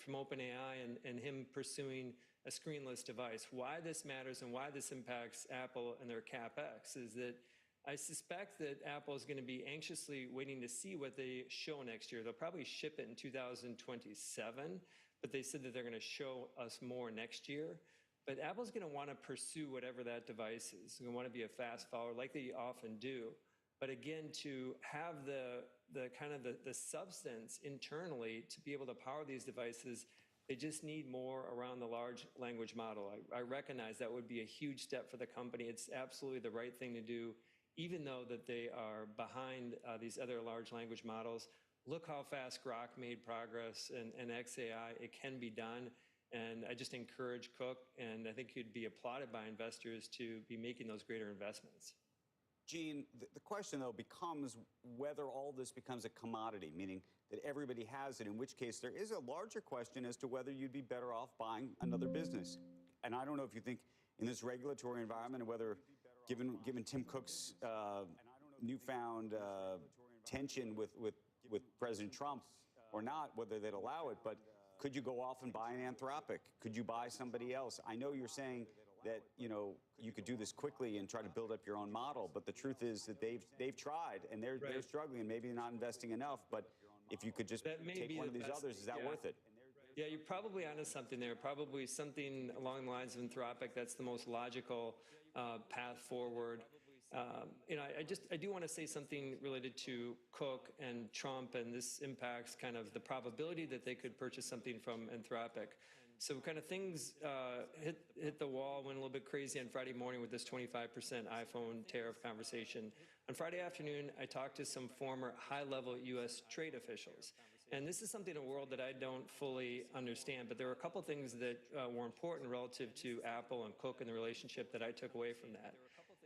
from OpenAI and him pursuing a screenless device. Why this matters and why this impacts Apple and their CapEx is that I suspect that Apple is going to be anxiously waiting to see what they show next year. They'll probably ship it in 2027, but they said that they're going to show us more next year. But Apple's going to want to pursue whatever that device is. They're going to want to be a fast follower, like they often do. But again, to have the kind of the substance internally to be able to power these devices, they just need more around the large language model. I recognize that would be a huge step for the company. It's absolutely the right thing to do, even though that they are behind these other large language models. Look how fast Grok made progress and XAI. It can be done. And I just encourage Cook, and I think he'd be applauded by investors to be making those greater investments. Gene, the question, though, becomes whether all this becomes a commodity, meaning that everybody has it, in which case there is a larger question as to whether you'd be better off buying another business. And I don't know if you think in this regulatory environment, and whether, given Tim Cook's newfound tension with President Trump or not, whether they'd allow it, but could you go off and buy an Anthropic? Could you buy somebody else? I know you're saying that, you know, you could do this quickly and try to build up your own model, but the truth is that they've tried and they're struggling and maybe not investing enough. But if you could just take one of these others, is that worth it? Yeah, you're probably onto something there. Probably something along the lines of Anthropic. That's the most logical path forward. You know, I do want to say something related to Cook and Trump, and this impacts kind of the probability that they could purchase something from Anthropic. So kind of things hit the wall, went a little bit crazy on Friday morning with this 25% iPhone tariff conversation. On Friday afternoon, I talked to some former high-level U.S. trade officials. And this is something in a world that I don't fully understand, but there were a couple things that were important relative to Apple and Cook and the relationship that I took away from that.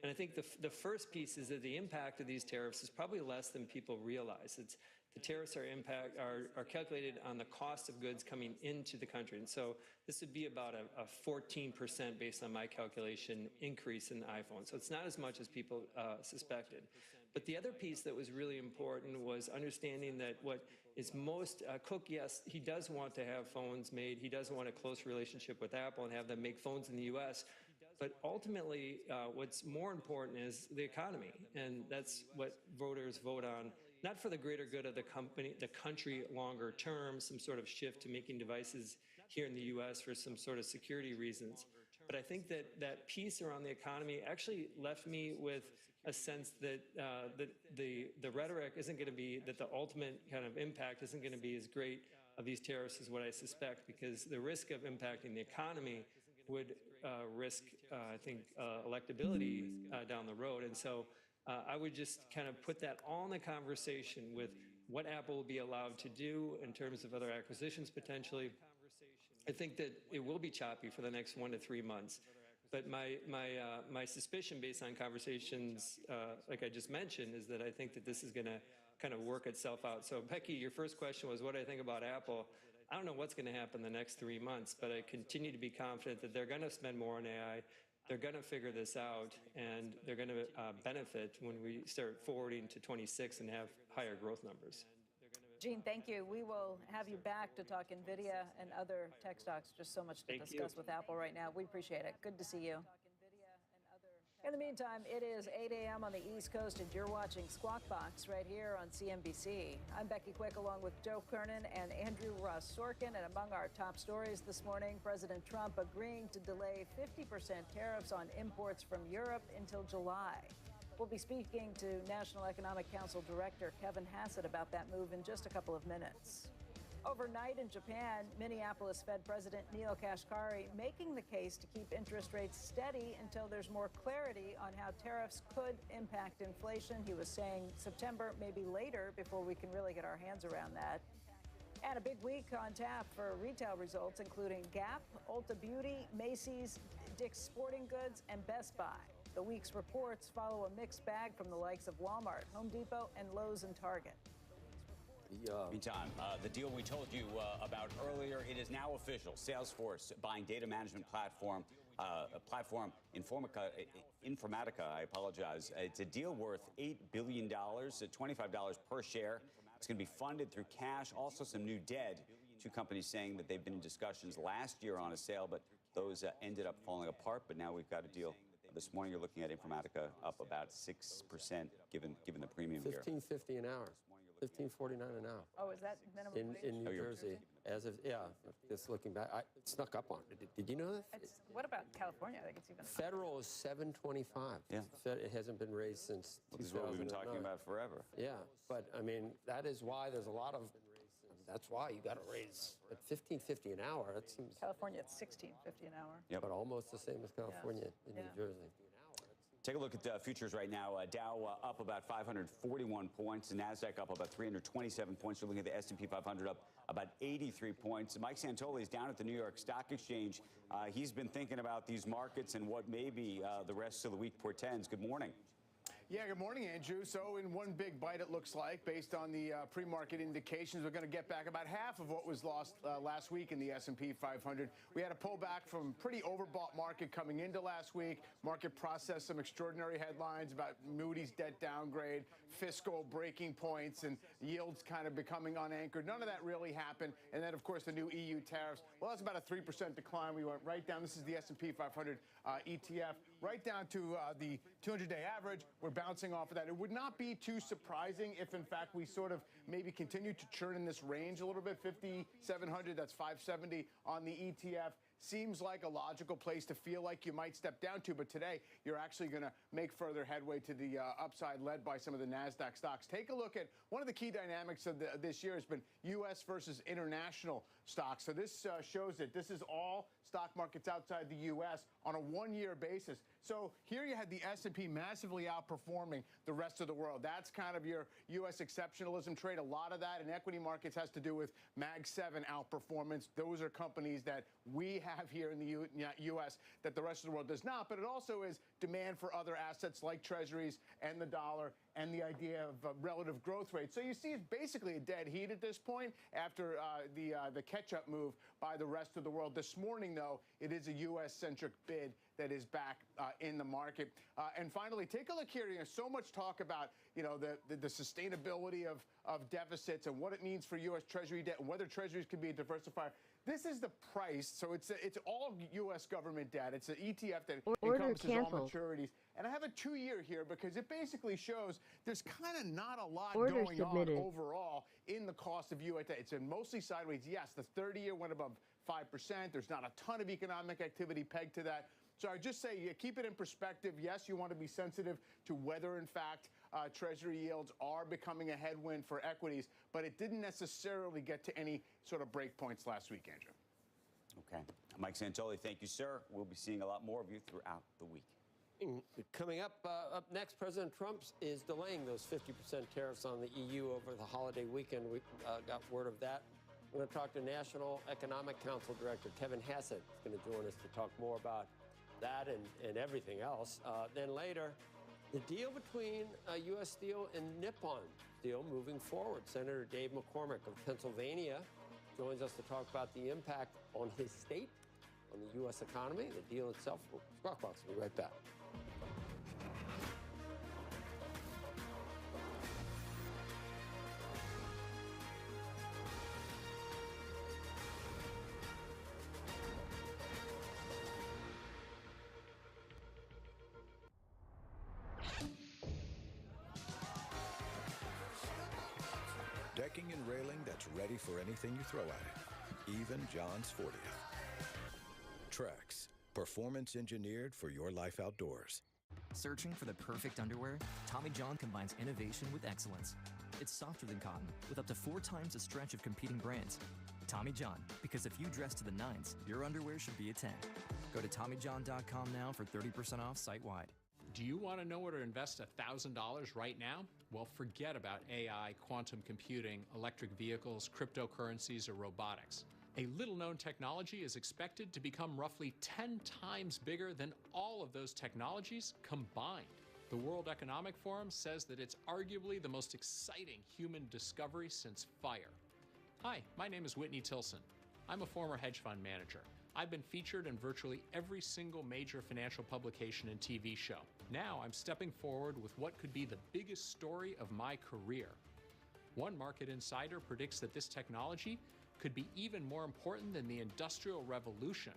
And I think the first piece is that the impact of these tariffs is probably less than people realize. The tariffs are calculated on the cost of goods coming into the country. And so this would be about a 14%, based on my calculation, increase in the iPhone. So it's not as much as people suspected. But the other piece that was really important was understanding that what is most, Cook, yes, he does want to have phones made. He does want a close relationship with Apple and have them make phones in the U.S. But ultimately, what's more important is the economy. And that's what voters vote on, not for the greater good of the country longer term, some sort of shift to making devices here in the U.S. for some sort of security reasons. But I think that that piece around the economy actually left me with a sense that the rhetoric isn't going to be, that the ultimate kind of impact isn't going to be as great of these tariffs as what I suspect, because the risk of impacting the economy would risk, I think, electability down the road. And so I would just kind of put that all in the conversation with what Apple will be allowed to do in terms of other acquisitions potentially. I think that it will be choppy for the next 1 to 3 months. But my suspicion, based on conversations like I just mentioned, is that I think that this is going to kind of work itself out. So, Becky, your first question was what do I think about Apple. I don't know what's going to happen the next 3 months, but I continue to be confident that they're going to spend more on AI. They're going to figure this out, and they're going to benefit when we start forwarding to 26 and have higher growth numbers. Gene, thank you. We will have you back to talk NVIDIA and other tech stocks. Just so much to discuss with Apple right now. We appreciate it. Good to see you. In the meantime, it is 8 a.m. on the East Coast, and you're watching Squawk Box right here on CNBC. I'm Becky Quick, along with Joe Kernan and Andrew Ross Sorkin. And among our top stories this morning, President Trump agreeing to delay 50% tariffs on imports from Europe until July. We'll be speaking to National Economic Council Director Kevin Hassett about that move in just a couple of minutes. Overnight in Japan, Minneapolis Fed President Neel Kashkari making the case to keep interest rates steady until there's more clarity on how tariffs could impact inflation. He was saying September, maybe later, before we can really get our hands around that. And a big week on tap for retail results, including Gap, Ulta Beauty, Macy's, Dick's Sporting Goods, and Best Buy. The week's reports follow a mixed bag from the likes of Walmart, Home Depot, and Lowe's and Target. Meantime, the deal we told you about earlier, it is now official. Salesforce buying data management platform, Informatica, I apologize. It's a deal worth $8 billion, $25 per share. It's going to be funded through cash, also some new debt. Two companies saying that they've been in discussions last year on a sale, but those ended up falling apart. But now we've got a deal. This morning, you're looking at Informatica up about 6%, given the premium here. $15.50 an hour. $15.49 an hour. Oh, is that minimum wage? In New Jersey, as of, yeah, just looking back, it snuck up on it. Did you know that? What about California? I think it's even. Federal is $7.25. Yeah. It hasn't been raised since 2009. This is what we've been talking about forever. Yeah, but I mean, that is why there's a lot of, that's why you got to raise at $15.50 an hour. That seems. California at $16.50 an hour. Yep. But almost the same as California in New Jersey. Take a look at futures right now. Dow up about 541 points. NASDAQ up about 327 points. You're looking at the S&P 500 up about 83 points. Mike Santoli is down at the New York Stock Exchange. He's been thinking about these markets and what maybe the rest of the week portends. Good morning. Yeah, good morning, Andrew. So in one big bite, it looks like, based on the pre-market indications, we're going to get back about half of what was lost last week in the S&P 500. We had a pullback from pretty overbought market coming into last week. Market processed some extraordinary headlines about Moody's debt downgrade, fiscal breaking points, and yields kind of becoming unanchored. None of that really happened. And then, of course, the new EU tariffs. Well, that's about a 3% decline. We went right down. This is the S&P 500 ETF, right down to the 200-day average. We're bouncing off of that. It would not be too surprising if, in fact, we sort of maybe continue to churn in this range a little bit. 5,700, that's 570 on the ETF. Seems like a logical place to feel like you might step down to, but today you're actually going to make further headway to the upside, led by some of the NASDAQ stocks. Take a look at one of the key dynamics of this year has been U.S. versus international stocks. So this shows that this is all stock markets outside the U.S. on a one-year basis. So here you had the S&P massively outperforming the rest of the world. That's kind of your U.S. exceptionalism trade. A lot of that in equity markets has to do with Mag 7 outperformance. Those are companies that we have here in the U.S. that the rest of the world does not. But it also is demand for other assets like treasuries and the dollar and the idea of relative growth rate. So you see it's basically a dead heat at this point after the catch-up move by the rest of the world. This morning, though, it is a U.S.-centric bid that is back in the market. And finally, take a look here. You know, so much talk about, you know, the sustainability of deficits and what it means for U.S. Treasury debt and whether treasuries can be a diversifier. This is the price. So it's all U.S. government debt. It's an ETF that encompasses all maturities. And I have a 2-year here because it basically shows there's kind of not a lot going on overall in the cost of U.S. debt. It's been mostly sideways. Yes, the 30-year went above 5%. There's not a ton of economic activity pegged to that. So I just say, keep it in perspective. Yes, you want to be sensitive to whether, in fact, Treasury yields are becoming a headwind for equities, but it didn't necessarily get to any sort of break points last week, Andrew. Okay. Mike Santoli, thank you, sir. We'll be seeing a lot more of you throughout the week. Coming up next, President Trump is delaying those 50% tariffs on the EU over the holiday weekend. We got word of that. We're going to talk to National Economic Council Director Kevin Hassett. He's going to join us to talk more about that and everything else. Then later, the deal between U.S. Steel and Nippon Steel moving forward. Senator Dave McCormick of Pennsylvania joins us to talk about the impact on his state, on the U.S. economy, the deal itself. Squawk Box will be right back. Decking and railing that's ready for anything you throw at it, even John's 40th. Trex, performance engineered for your life outdoors. Searching for the perfect underwear? Tommy John combines innovation with excellence. It's softer than cotton, with up to 4 times the stretch of competing brands. Tommy John, because if you dress to the nines, your underwear should be a 10. Go to TommyJohn.com now for 30% off site-wide. Do you want to know where to invest $1,000 right now? Well, forget about AI, quantum computing, electric vehicles, cryptocurrencies, or robotics. A little-known technology is expected to become roughly 10 times bigger than all of those technologies combined. The World Economic Forum says that it's arguably the most exciting human discovery since fire. Hi, my name is Whitney Tilson. I'm a former hedge fund manager. I've been featured in virtually every single major financial publication and TV show. Now I'm stepping forward with what could be the biggest story of my career. One market insider predicts that this technology could be even more important than the Industrial Revolution.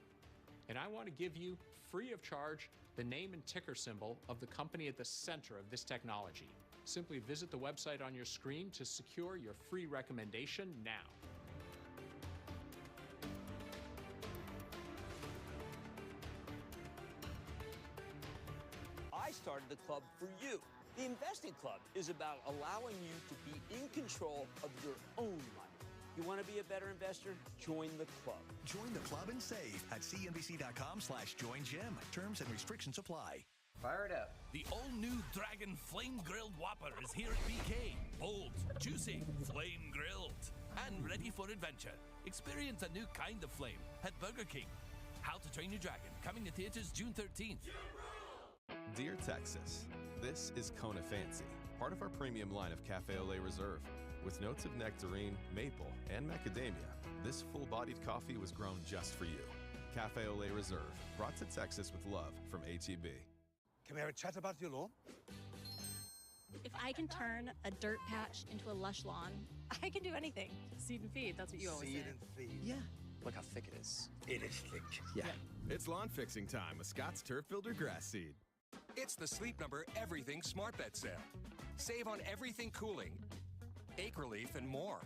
And I want to give you, free of charge, the name and ticker symbol of the company at the center of this technology. Simply visit the website on your screen to secure your free recommendation now. I started the club for you. The Investing Club is about allowing you to be in control of your own money. You want to be a better investor? Join the club. Join the club and save at cnbc.com/join-gym. Terms and restrictions apply. Fire it up. The all-new Dragon Flame Grilled Whopper is here at BK. Bold, juicy, flame grilled, and ready for adventure. Experience a new kind of flame at Burger King. How to Train Your Dragon, coming to theaters June 13th. Dear Texas, this is Kona Fancy, part of our premium line of Cafe Au Lait Reserve. With notes of nectarine, maple, and macadamia, this full-bodied coffee was grown just for you. Cafe Au Lait Reserve, brought to Texas with love from HEB. Can we have a chat about your lawn? If I can turn a dirt patch into a lush lawn, I can do anything. Seed and feed, that's what you always say. Seed and feed. Yeah. Look how thick it is. It is thick. Yeah. It's lawn fixing time with Scott's Turf Builder Grass Seed. It's the Sleep Number Everything Smart Bed Sale. Save on everything cooling, acre relief, and more.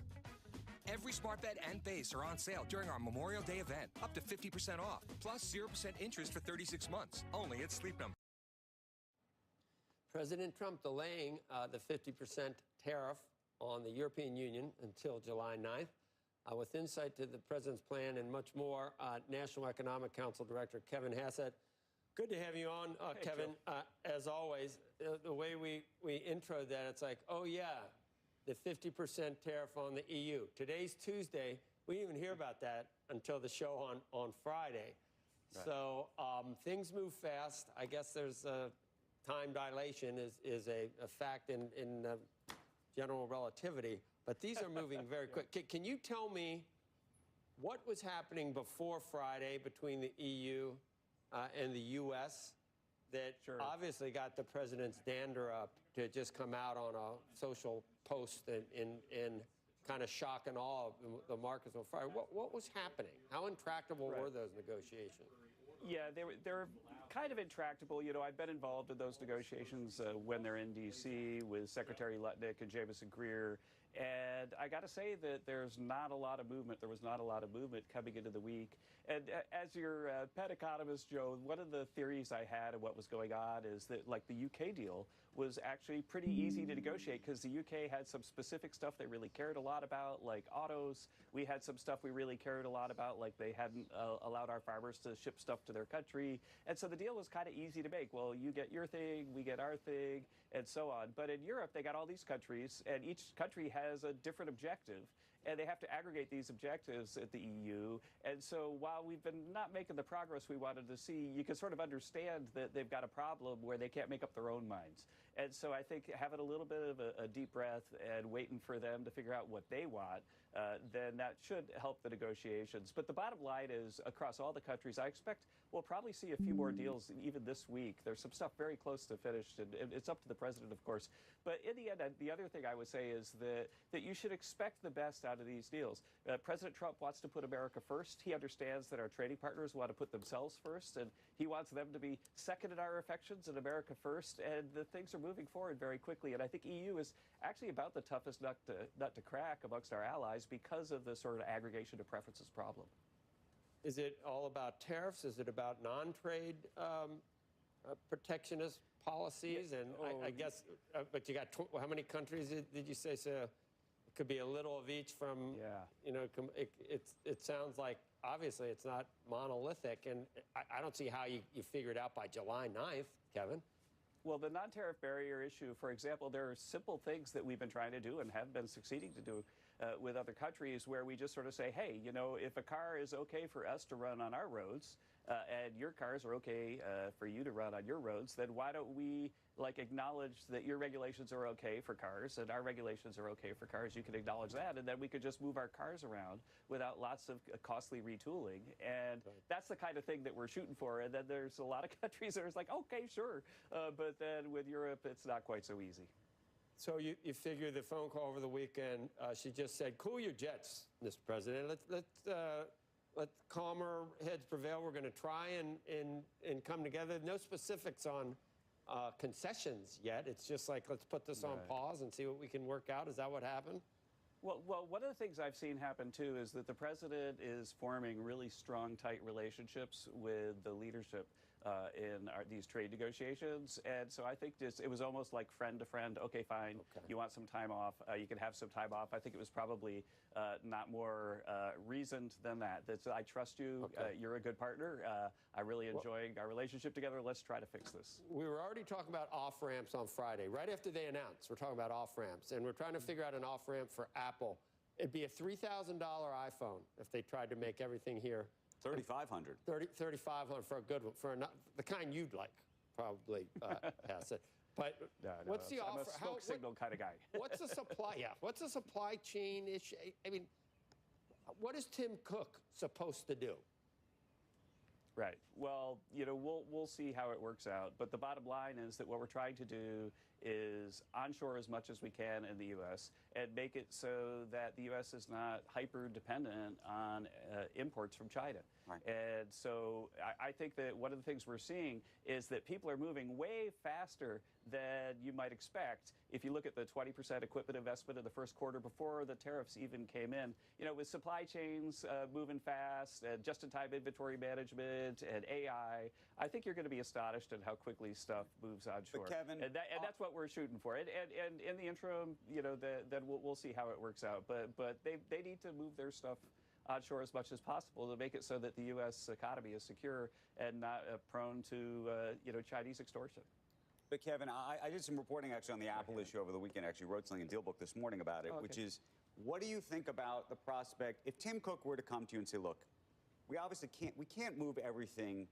Every smart bed and base are on sale during our Memorial Day event, up to 50% off, plus 0% interest for 36 months, only at Sleep Number. President Trump delaying the 50% tariff on the European Union until July 9th. With insight to the president's plan and much more, National Economic Council Director Kevin Hassett. Good to have you on, Kevin. As always, the way we intro that, it's like, oh yeah, the 50% tariff on the EU. Today's Tuesday. We didn't even hear about that until the show on Friday. Right. So things move fast. I guess there's time dilation is a fact in general relativity, but these are moving very quick. Can you tell me what was happening before Friday between the EU and the U.S. that obviously got the president's dander up to just come out on a social post and kind of shock and awe of the markets on Friday? What was happening? How intractable were those negotiations? Yeah, they're kind of intractable. You know, I've been involved in those negotiations when they're in D.C. with Secretary Lutnick and Jamieson Greer. And I got to say that there's not a lot of movement. There was not a lot of movement coming into the week. And as your pet economist, Joe, one of the theories I had of what was going on is that, like, the UK deal was actually pretty easy to negotiate because the UK had some specific stuff they really cared a lot about, like autos. We had some stuff we really cared a lot about, like they hadn't allowed our farmers to ship stuff to their country. And so the deal was kind of easy to make. Well, you get your thing, we get our thing, and so on. But in Europe, they got all these countries, and each country has a different objective. And they have to aggregate these objectives at the EU. And so while we've been not making the progress we wanted to see, you can sort of understand that they've got a problem where they can't make up their own minds. And so I think having a little bit of a deep breath and waiting for them to figure out what they want, then that should help the negotiations. But the bottom line is, across all the countries, I expect we'll probably see a few more deals even this week. There's some stuff very close to finished, and it's up to the president, of course. But in the end, the other thing I would say is that you should expect the best out of these deals. President Trump wants to put America first. He understands that our trading partners want to put themselves first, and he wants them to be second in our affections and America first. And the things are moving forward very quickly. And I think EU is actually about the toughest nut to crack amongst our allies because of the sort of aggregation of preferences problem. Is it all about tariffs? Is it about non-trade protectionist policies? Yeah. And I guess, but you got, how many countries did you say? So it could be a little of each from, you know, it sounds like, obviously, it's not monolithic. And I don't see how you figure it out by July 9th, Kevin. Well, the non-tariff barrier issue, for example, there are simple things that we've been trying to do and have been succeeding to do with other countries where we just sort of say, hey, you know, if a car is okay for us to run on our roads and your cars are okay for you to run on your roads, then why don't we, like, acknowledge that your regulations are okay for cars and our regulations are okay for cars? You can acknowledge that, and then we could just move our cars around without lots of costly retooling. And that's the kind of thing that we're shooting for. And then there's a lot of countries that are like, okay, sure. But then with Europe, it's not quite so easy. So you figure the phone call over the weekend, she just said, cool your jets, Mr. President. Let calmer heads prevail. We're going to try and come together. No specifics on concessions yet. It's just like, let's put this on pause and see what we can work out. Is that what happened? Well, one of the things I've seen happen, too, is that the president is forming really strong, tight relationships with the leadership in these trade negotiations. And so I think it was almost like friend to friend. Okay, fine. Okay. You want some time off. You can have some time off. I think it was probably not more reasoned than that. I trust you. Okay. You're a good partner. I really enjoying our relationship together. Let's try to fix this. We were already talking about off-ramps on Friday. Right after they announced, we're talking about off-ramps. And we're trying to figure out an off-ramp for Apple. It'd be a $3,000 iPhone if they tried to make everything here. 3,500. 3,500 for a good one, for the kind you'd like, probably pass it. But what's the offer? I'm a smoke signal kind of guy. What's the supply? Yeah, what's the supply chain issue? I mean, what is Tim Cook supposed to do? Right. Well, we'll see how it works out. But the bottom line is that what we're trying to do is onshore as much as we can in the U.S. and make it so that the U.S. is not hyper-dependent on imports from China. Right. And so I think that one of the things we're seeing is that people are moving way faster than you might expect. If you look at the 20% equipment investment in the first quarter before the tariffs even came in, with supply chains moving fast, and just-in-time inventory management, and AI, I think you're going to be astonished at how quickly stuff moves onshore. But Kevin, and that's what we're shooting for. And in the interim, then we'll see how it works out. But they need to move their stuff onshore as much as possible to make it so that the U.S. economy is secure and not prone to Chinese extortion. But Kevin, I did some reporting actually on the Apple issue over the weekend. Actually wrote something in Dealbook this morning about it, which is, what do you think about the prospect if Tim Cook were to come to you and say, look, we obviously can't move everything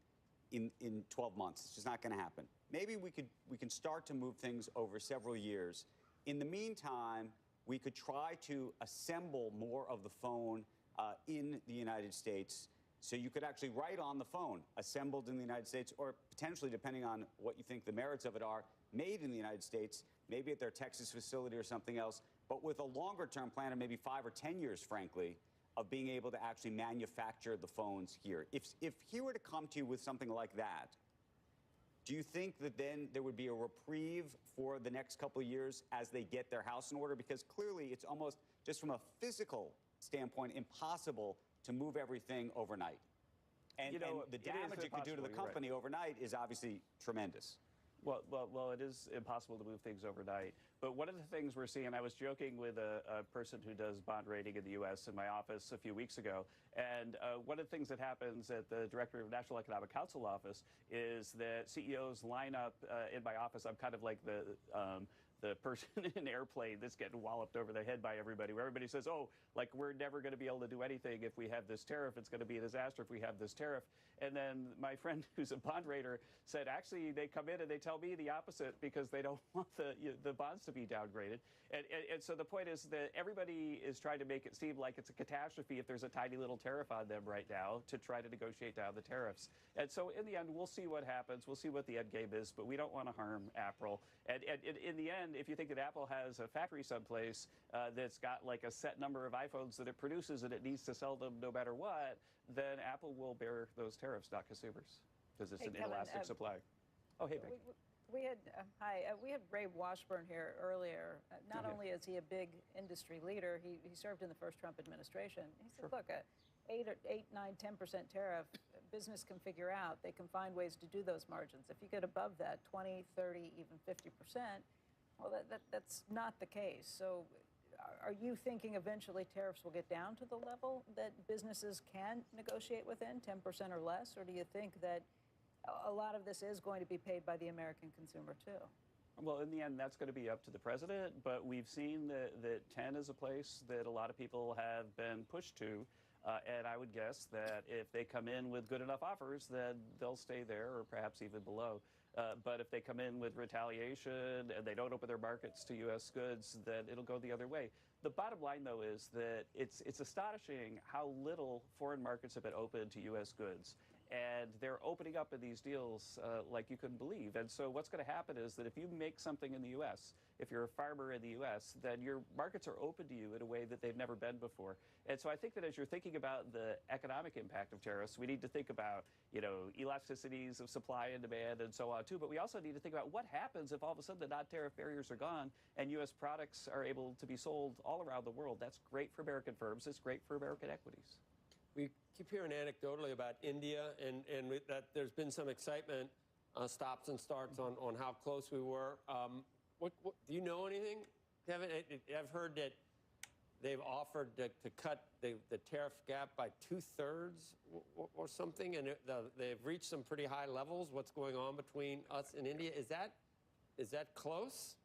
in 12 months. It's just not going to happen. Maybe we can start to move things over several years. In the meantime, we could try to assemble more of the phone in the United States, so you could actually write on the phone, assembled in the United States, or potentially, depending on what you think the merits of it are, made in the United States, maybe at their Texas facility or something else, but with a longer-term plan of maybe 5 or 10 years, frankly, of being able to actually manufacture the phones here. If he were to come to you with something like that, do you think that then there would be a reprieve for the next couple of years as they get their house in order? Because clearly it's almost, just from a physical standpoint, impossible to move everything overnight. And the damage it could do to the company overnight is obviously tremendous. Well, it is impossible to move things overnight. But one of the things we're seeing, I was joking with a person who does bond rating in the U.S. in my office a few weeks ago, and one of the things that happens at the Director of National Economic Council office is that CEOs line up in my office. I'm kind of like the person in an airplane that's getting walloped over the head by everybody, where everybody says, oh, like, we're never going to be able to do anything if we have this tariff. It's going to be a disaster if we have this tariff. And then my friend who's a bond rater said, actually, they come in and they tell me the opposite because they don't want the bonds to be downgraded. And so the point is that everybody is trying to make it seem like it's a catastrophe if there's a tiny little tariff on them right now to try to negotiate down the tariffs. And so in the end, we'll see what happens. We'll see what the end game is, but we don't want to harm Apple. And in the end, if you think that Apple has a factory someplace that's got like a set number of iPhones that it produces and it needs to sell them no matter what, then Apple will bear those tariffs, not consumers, because it's an inelastic supply. Oh, hey, Becky. We had Ray Washburn here earlier. Not only is he a big industry leader, he served in the first Trump administration. He said, look, 8, 9, 10% tariff, business can figure out. They can find ways to do those margins. If you get above that, 20, 30, even 50%, well, that's not the case. So are you thinking eventually tariffs will get down to the level that businesses can negotiate within, 10% or less? Or do you think that a lot of this is going to be paid by the American consumer, too? Well, in the end, that's going to be up to the president. But we've seen that 10 is a place that a lot of people have been pushed to. And I would guess that if they come in with good enough offers, then they'll stay there or perhaps even below. But if they come in with retaliation and they don't open their markets to U.S. goods, then it'll go the other way. The bottom line, though, is that it's astonishing how little foreign markets have been open to U.S. goods. and they're opening up in these deals like you couldn't believe. And so what's going to happen is that if you make something in the U.S., if you're a farmer in the U.S., then your markets are open to you in a way that they've never been before. And so I think that as you're thinking about the economic impact of tariffs, we need to think about, elasticities of supply and demand and so on too. But we also need to think about what happens if all of a sudden the non-tariff barriers are gone and U.S. products are able to be sold all around the world. That's great for American firms. It's great for American equities. We keep hearing anecdotally about India, and that there's been some excitement, stops and starts on how close we were. What do you know anything, Kevin? I've heard that they've offered to cut the tariff gap by 2/3 or something, and they've reached some pretty high levels. What's going on between us and India? Is that close?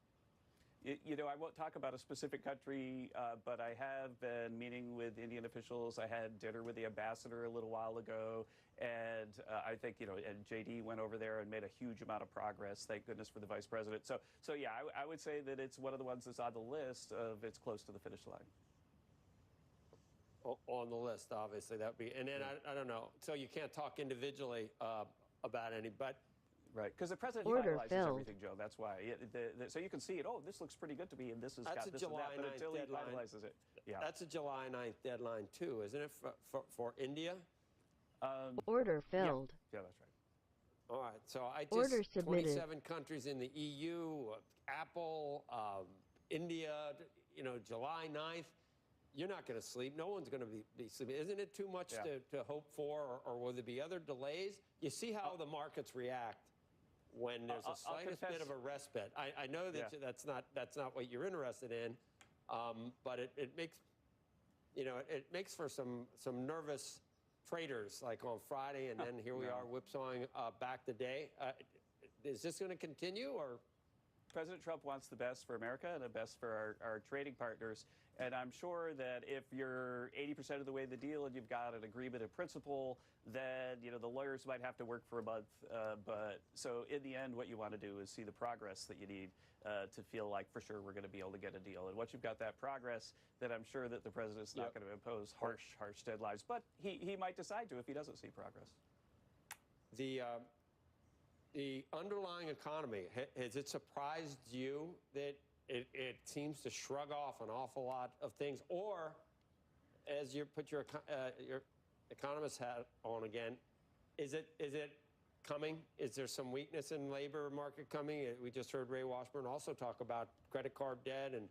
I won't talk about a specific country, but I have been meeting with Indian officials. I had dinner with the ambassador a little while ago, and I think, and JD went over there and made a huge amount of progress. Thank goodness for the vice president. So yeah, I would say that it's one of the ones that's on the list of it's close to the finish line. On the list, obviously, that would be, and then I don't know. So you can't talk individually about any, but. Right, because the president finalizes everything, Joe. That's why. So you can see it. Oh, this looks pretty good to me, and this has got this and that. But until he finalizes it, yeah. That's a July 9th deadline too, isn't it, for India? Order filled. Yeah, that's right. All right. So I just Order submitted. 27 countries in the EU, Apple, India. July 9th. You're not going to sleep. No one's going to be sleeping. Isn't it too much to hope for, or will there be other delays? You see how the markets react when there's a slightest bit of a respite. I know that that's not what you're interested in, but it makes for some nervous traders, like on Friday, and then here we are whipsawing back the day. Is this going to continue, or? President Trump wants the best for America and the best for our trading partners. And I'm sure that if you're 80% of the way the deal and you've got an agreement in principle, then the lawyers might have to work for a month. But so in the end, what you want to do is see the progress that you need to feel like for sure we're going to be able to get a deal. And once you've got that progress, then I'm sure that the president's not going to impose harsh deadlines. But he might decide to if he doesn't see progress. The underlying economy, has it surprised you that it seems to shrug off an awful lot of things? Or, as you put your economist hat on again, is it coming? Is there some weakness in labor market coming? We just heard Ray Washburn also talk about credit card debt, and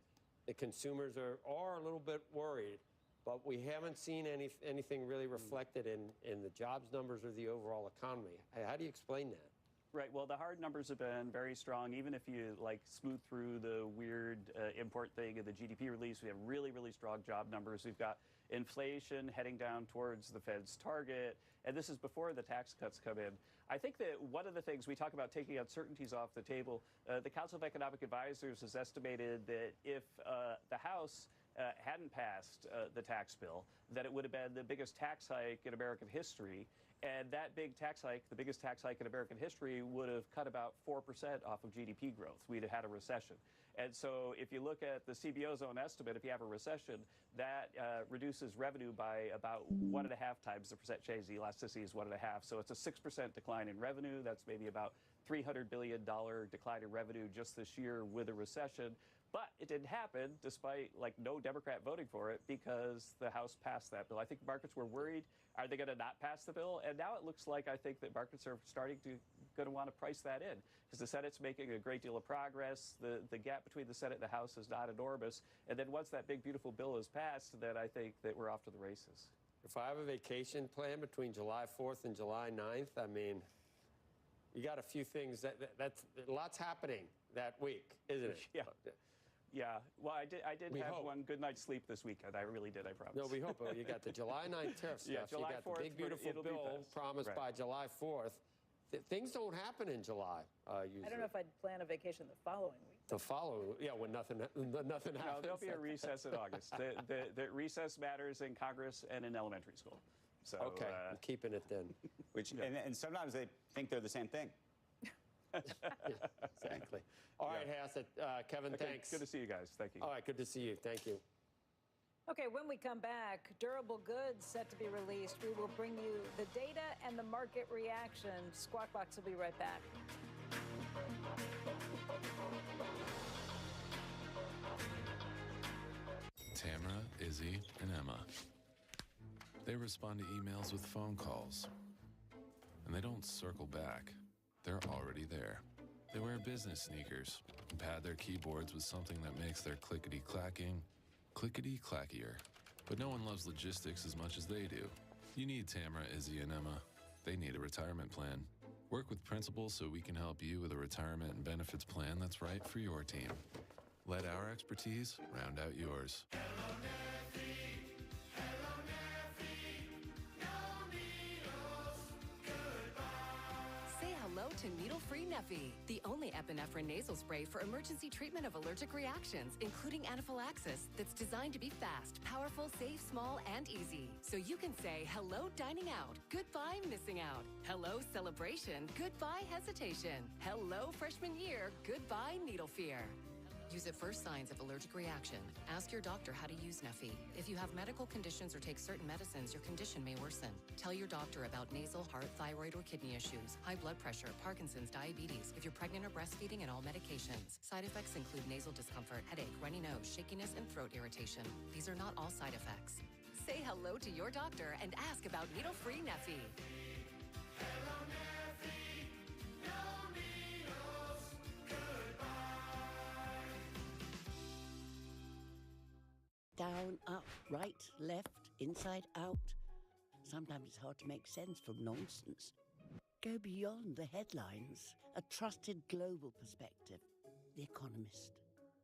the consumers are a little bit worried. But we haven't seen anything really reflected in the jobs numbers or the overall economy. How do you explain that? Right. Well, the hard numbers have been very strong. Even if you smooth through the weird import thing of the GDP release, we have really, really strong job numbers. We've got inflation heading down towards the Fed's target, and this is before the tax cuts come in. I think that one of the things we talk about taking uncertainties off the table, the Council of Economic Advisors has estimated that if the House hadn't passed the tax bill, that it would have been the biggest tax hike in American history. And that big tax hike, the biggest tax hike in American history, would have cut about 4% off of GDP growth. We'd have had a recession. And so if you look at the CBO's own estimate, if you have a recession, that reduces revenue by about 1.5 times the percent change. The elasticity is 1.5. So it's a 6% decline in revenue. That's maybe about $300 billion decline in revenue just this year with a recession. But it didn't happen despite no Democrat voting for it, because the House passed that bill. I think markets were worried, are they going to not pass the bill? And now it looks like I think that markets are starting to going to want to price that in, because the Senate's making a great deal of progress. The gap between the Senate and the House is not enormous. And then once that big, beautiful bill is passed, then I think that we're off to the races. If I have a vacation plan between July 4th and July 9th, I mean, you got a few things that's lots happening that week, isn't it? Yeah. Yeah, well, I did have one good night's sleep this weekend. I really did, I promise. No, we hope. You got the July 9th tariff stuff. Yeah, July 4th, you got the big, beautiful bill promised by July 4th. Things don't happen in July, usually. I don't know if I'd plan a vacation the following week. The following, when nothing happens. No, there'll be a recess in August. The recess matters in Congress and in elementary school. So, okay, I'm keeping it then. And sometimes they think they're the same thing. Exactly. All right, Hassett. Kevin, thanks. Good to see you guys. Thank you. All right, good to see you. Thank you. Okay, when we come back, durable goods set to be released. We will bring you the data and the market reaction. Squawk Box will be right back. Tamara, Izzy, and Emma. They respond to emails with phone calls. And they don't circle back. They're already there. They wear business sneakers and pad their keyboards with something that makes their clickety-clacking clickety-clackier. But no one loves logistics as much as they do. You need Tamara, Izzy, and Emma. They need a retirement plan. Work with Principal so we can help you with a retirement and benefits plan that's right for your team. Let our expertise round out yours. Say hello to needle-free Neffy, the only epinephrine nasal spray for emergency treatment of allergic reactions, including anaphylaxis, that's designed to be fast, powerful, safe, small, and easy. So you can say hello dining out, goodbye missing out, hello celebration, goodbye hesitation, hello freshman year, goodbye needle fear. Use at first signs of allergic reaction. Ask your doctor how to use Neffy. If you have medical conditions or take certain medicines, your condition may worsen. Tell your doctor about nasal, heart, thyroid, or kidney issues, high blood pressure, Parkinson's, diabetes, if you're pregnant or breastfeeding, and all medications. Side effects include nasal discomfort, headache, runny nose, shakiness, and throat irritation. These are not all side effects. Say hello to your doctor and ask about needle-free Neffy. Down, up, right, left, inside, out. Sometimes it's hard to make sense from nonsense. Go beyond the headlines. A trusted global perspective. The Economist.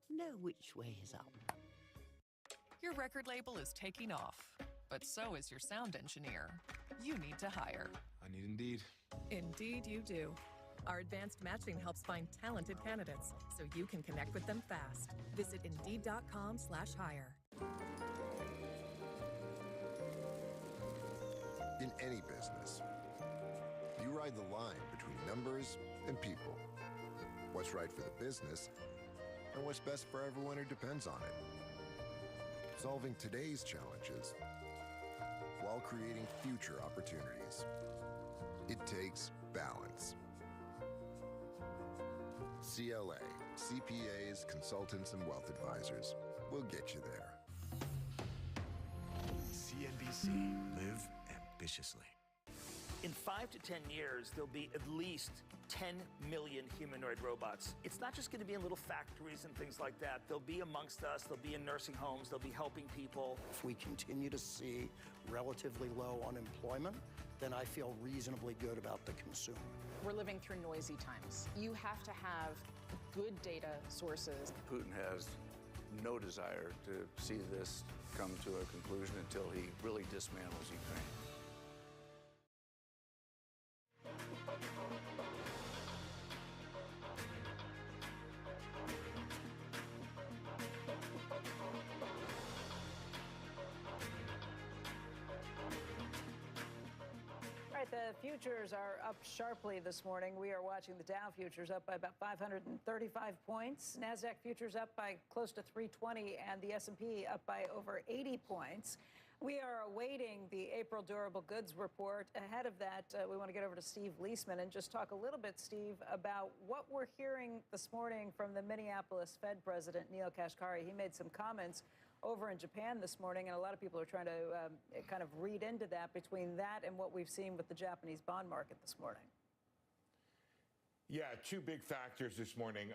Know which way is up. Your record label is taking off, but so is your sound engineer. You need to hire. I need Indeed. Indeed you do. Our advanced matching helps find talented candidates so you can connect with them fast. Visit Indeed.com/hire. In any business, you ride the line between numbers and people. What's right for the business and what's best for everyone who depends on it. Solving today's challenges while creating future opportunities. It takes balance. CLA, CPAs, consultants, and wealth advisors will get you there. CNBC. Live ambitiously. In 5 to 10 years, there'll be at least 10 million humanoid robots. It's not just going to be in little factories and things like that. They'll be amongst us. They'll be in nursing homes. They'll be helping people. If we continue to see relatively low unemployment, then I feel reasonably good about the consumer. We're living through noisy times. You have to have good data sources. Putin has no desire to see this come to a conclusion until he really dismantles Ukraine. The futures are up sharply this morning. We are watching the Dow futures up by about 535 points. NASDAQ futures up by close to 320, and the S&P up by over 80 points. We are awaiting the April durable goods report. Ahead of that, we want to get over to Steve Leisman and just talk a little bit, Steve, about what we're hearing this morning from the Minneapolis Fed president, Neel Kashkari. He made some comments over in Japan this morning, and a lot of people are trying to kind of read into that between that and what we've seen with the Japanese bond market this morning. Yeah, two big factors this morning,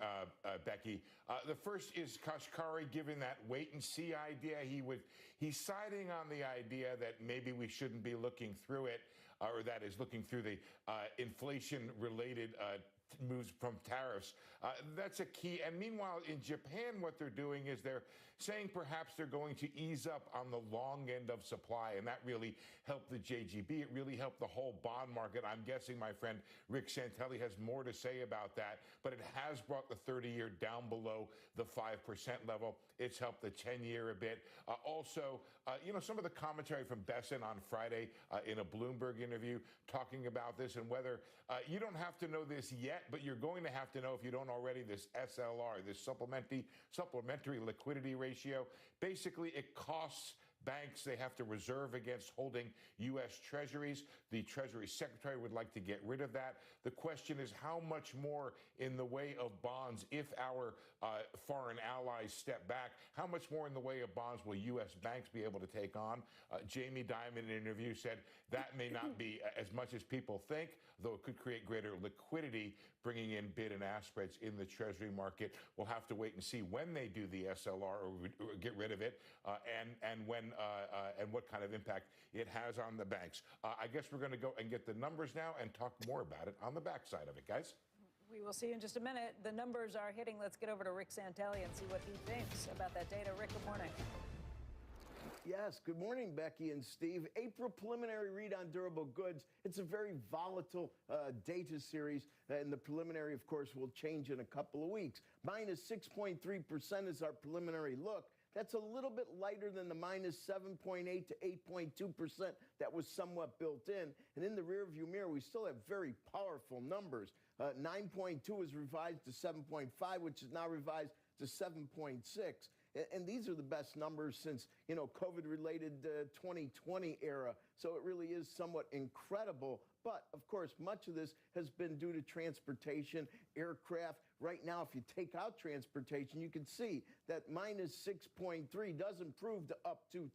Becky. The first is Kashkari giving that wait-and-see idea. He's siding on the idea that maybe we shouldn't be looking through it, or that is looking through the inflation-related moves from tariffs. That's a key. And meanwhile, in Japan, what they're doing is they're saying perhaps they're going to ease up on the long end of supply, and that really helped the JGB. It really helped the whole bond market. I'm guessing my friend Rick Santelli has more to say about that, but it has brought the 30-year down below the 5% level. It's helped the 10-year a bit. Also, some of the commentary from Besson on Friday in a Bloomberg interview talking about this and whether you don't have to know this yet, but you're going to have to know if you don't already, this SLR, this supplementary liquidity ratio. Basically, it costs banks, they have to reserve against holding U.S. Treasuries. The Treasury Secretary would like to get rid of that. The question is how much more in the way of bonds, if our foreign allies step back, how much more in the way of bonds will U.S. banks be able to take on? Jamie Dimon in an interview said that may not be as much as people think, though it could create greater liquidity, bringing in bid and ask spreads in the Treasury market. We'll have to wait and see when they do the SLR or get rid of it, and when and what kind of impact it has on the banks. I guess we're going to go and get the numbers now and talk more about it on the backside of it, guys. We will see you in just a minute. The numbers are hitting. Let's get over to Rick Santelli and see what he thinks about that data. Rick, good morning. Yes, good morning, Becky and Steve. April preliminary read on durable goods. It's a very volatile data series, and the preliminary, of course, will change in a couple of weeks. Minus 6.3% is our preliminary look. That's a little bit lighter than the minus 7.8 to 8.2% that was somewhat built in. And in the rearview mirror, we still have very powerful numbers. 9.2 is revised to 7.5, which is now revised to 7.6. And these are the best numbers since, COVID-related 2020 era. So it really is somewhat incredible. But, of course, much of this has been due to transportation, aircraft. Right now, if you take out transportation, you can see that minus 6.3 does improve to up 0.2.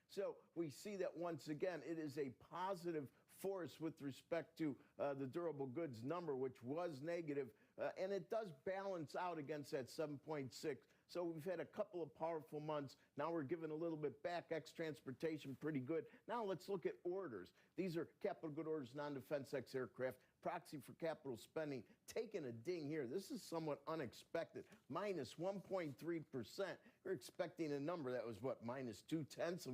So we see that once again, it is a positive force with respect to the durable goods number, which was negative. And it does balance out against that 7.6. So we've had a couple of powerful months. Now we're giving a little bit back. Ex-transportation, pretty good. Now let's look at orders. These are capital good orders, non-defense ex-aircraft. Proxy for capital spending, taking a ding here. This is somewhat unexpected. Minus 1.3%. We're expecting a number that was, minus 0.2%.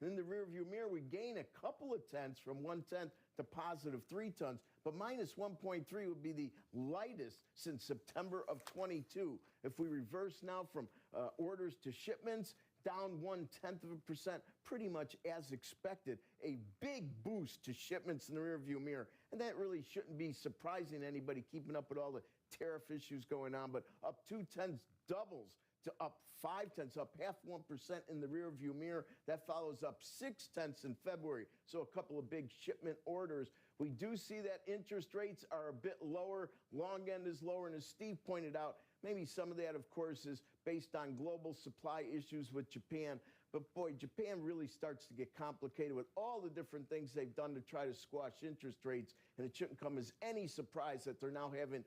And in the rearview mirror, we gain a couple of tenths from 1/10 to positive 0.3 tenths. But minus 1.3 would be the lightest since September of 22. If we reverse now from orders to shipments, down 0.1%, pretty much as expected. A big boost to shipments in the rearview mirror. And that really shouldn't be surprising to anybody keeping up with all the tariff issues going on. But up 0.2 doubles to up 0.5, up 0.5% in the rearview mirror. That follows up 0.6 in February. So a couple of big shipment orders. We do see that interest rates are a bit lower. Long end is lower. And as Steve pointed out, maybe some of that, of course, is based on global supply issues with Japan. But boy, Japan really starts to get complicated with all the different things they've done to try to squash interest rates. And it shouldn't come as any surprise that they're now having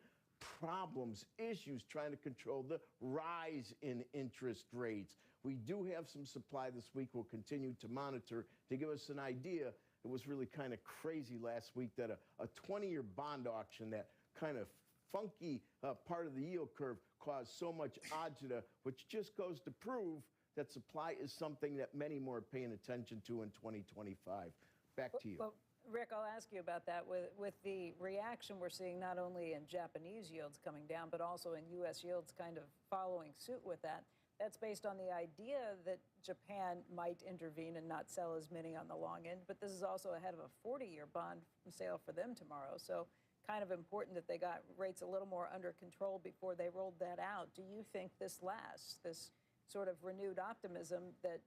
problems, issues trying to control the rise in interest rates. We do have some supply this week. We'll continue to monitor to give us an idea. It was really kind of crazy last week that a 20-year bond auction, that kind of funky part of the yield curve, caused so much agita, which just goes to prove that supply is something that many more are paying attention to in 2025. Back to you. Well, Rick, I'll ask you about that. With the reaction we're seeing not only in Japanese yields coming down, but also in U.S. yields kind of following suit with that. That's based on the idea that Japan might intervene and not sell as many on the long end. But this is also ahead of a 40-year bond sale for them tomorrow. So kind of important that they got rates a little more under control before they rolled that out. Do you think this lasts, this sort of renewed optimism that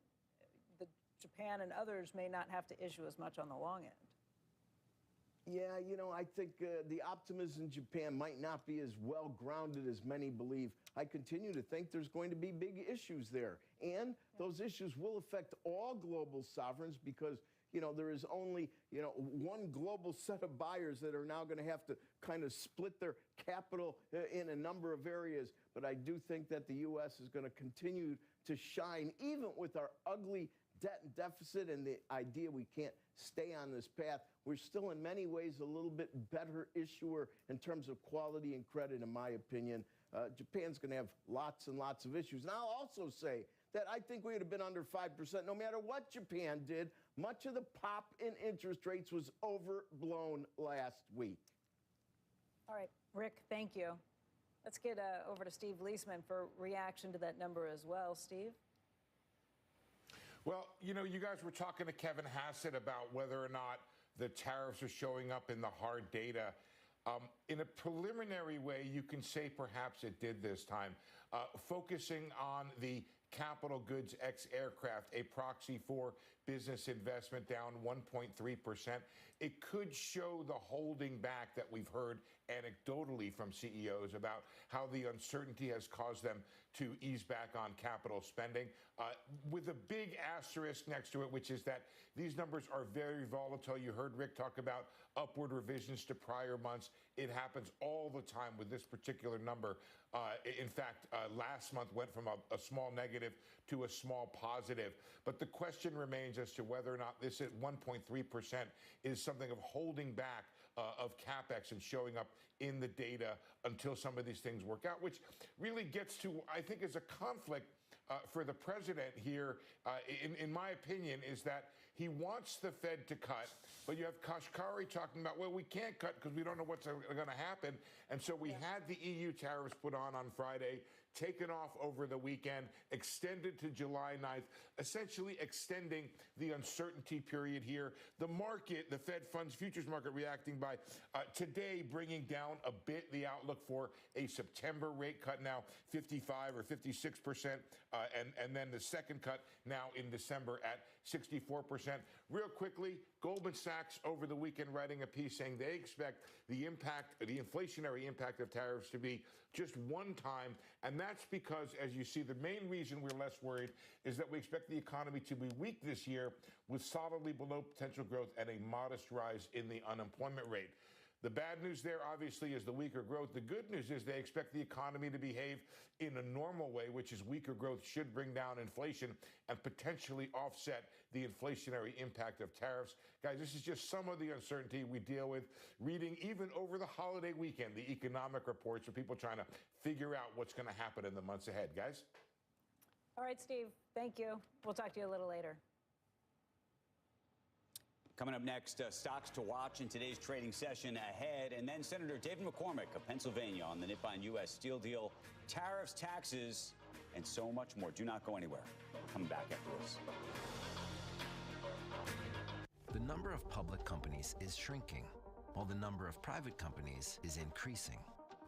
the Japan and others may not have to issue as much on the long end? Yeah, I think the optimism in Japan might not be as well grounded as many believe. I continue to think there's going to be big issues there. And those issues will affect all global sovereigns because, there is only, one global set of buyers that are now going to have to kind of split their capital in a number of areas. But I do think that the U.S. is going to continue to shine, even with our ugly debt and deficit and the idea we can't stay on this path. We're still in many ways a little bit better issuer in terms of quality and credit, in my opinion. Japan's going to have lots and lots of issues. And I'll also say that I think we would have been under 5% no matter what Japan did. Much of the pop in interest rates was overblown last week. All right, Rick, thank you. Let's get over to Steve Leisman for reaction to that number as well. Steve? Well, you know, you guys were talking to Kevin Hassett about whether or not the tariffs are showing up in the hard data. In a preliminary way, you can say perhaps it did this time, focusing on the capital goods ex-aircraft, a proxy for business investment down 1.3%. It could show the holding back that we've heard anecdotally from CEOs about how the uncertainty has caused them to ease back on capital spending, with a big asterisk next to it, which is that these numbers are very volatile. You heard Rick talk about upward revisions to prior months. It happens all the time with this particular number. In fact, last month went from a small negative to a small positive. But the question remains as to whether or not this at 1.3% is something of holding back of CapEx and showing up in the data until some of these things work out, which really gets to, I think, is a conflict for the president here, in my opinion, is that he wants the Fed to cut, but you have Kashkari talking about, well, we can't cut because we don't know what's going to happen. And so we had the EU tariffs put on Friday, taken off over the weekend, extended to July 9th, essentially extending the uncertainty period here. The market, the Fed funds futures market reacting by today bringing down a bit the outlook for a September rate cut, now 55 or 56%, and then the second cut now in December at 64%. Real quickly, Goldman Sachs over the weekend writing a piece saying they expect the impact, the inflationary impact of tariffs to be just one time. And that's because, as you see, the main reason we're less worried is that we expect the economy to be weak this year with solidly below potential growth and a modest rise in the unemployment rate. The bad news there, obviously, is the weaker growth. The good news is they expect the economy to behave in a normal way, which is weaker growth should bring down inflation and potentially offset the inflationary impact of tariffs. Guys, this is just some of the uncertainty we deal with. Reading even over the holiday weekend, the economic reports of people trying to figure out what's going to happen in the months ahead. Guys? All right, Steve, thank you. We'll talk to you a little later. Coming up next, stocks to watch in today's trading session ahead. And then Senator David McCormick of Pennsylvania on the Nippon-U.S. steel deal, tariffs, taxes, and so much more. Do not go anywhere. Come back after this. The number of public companies is shrinking, while the number of private companies is increasing.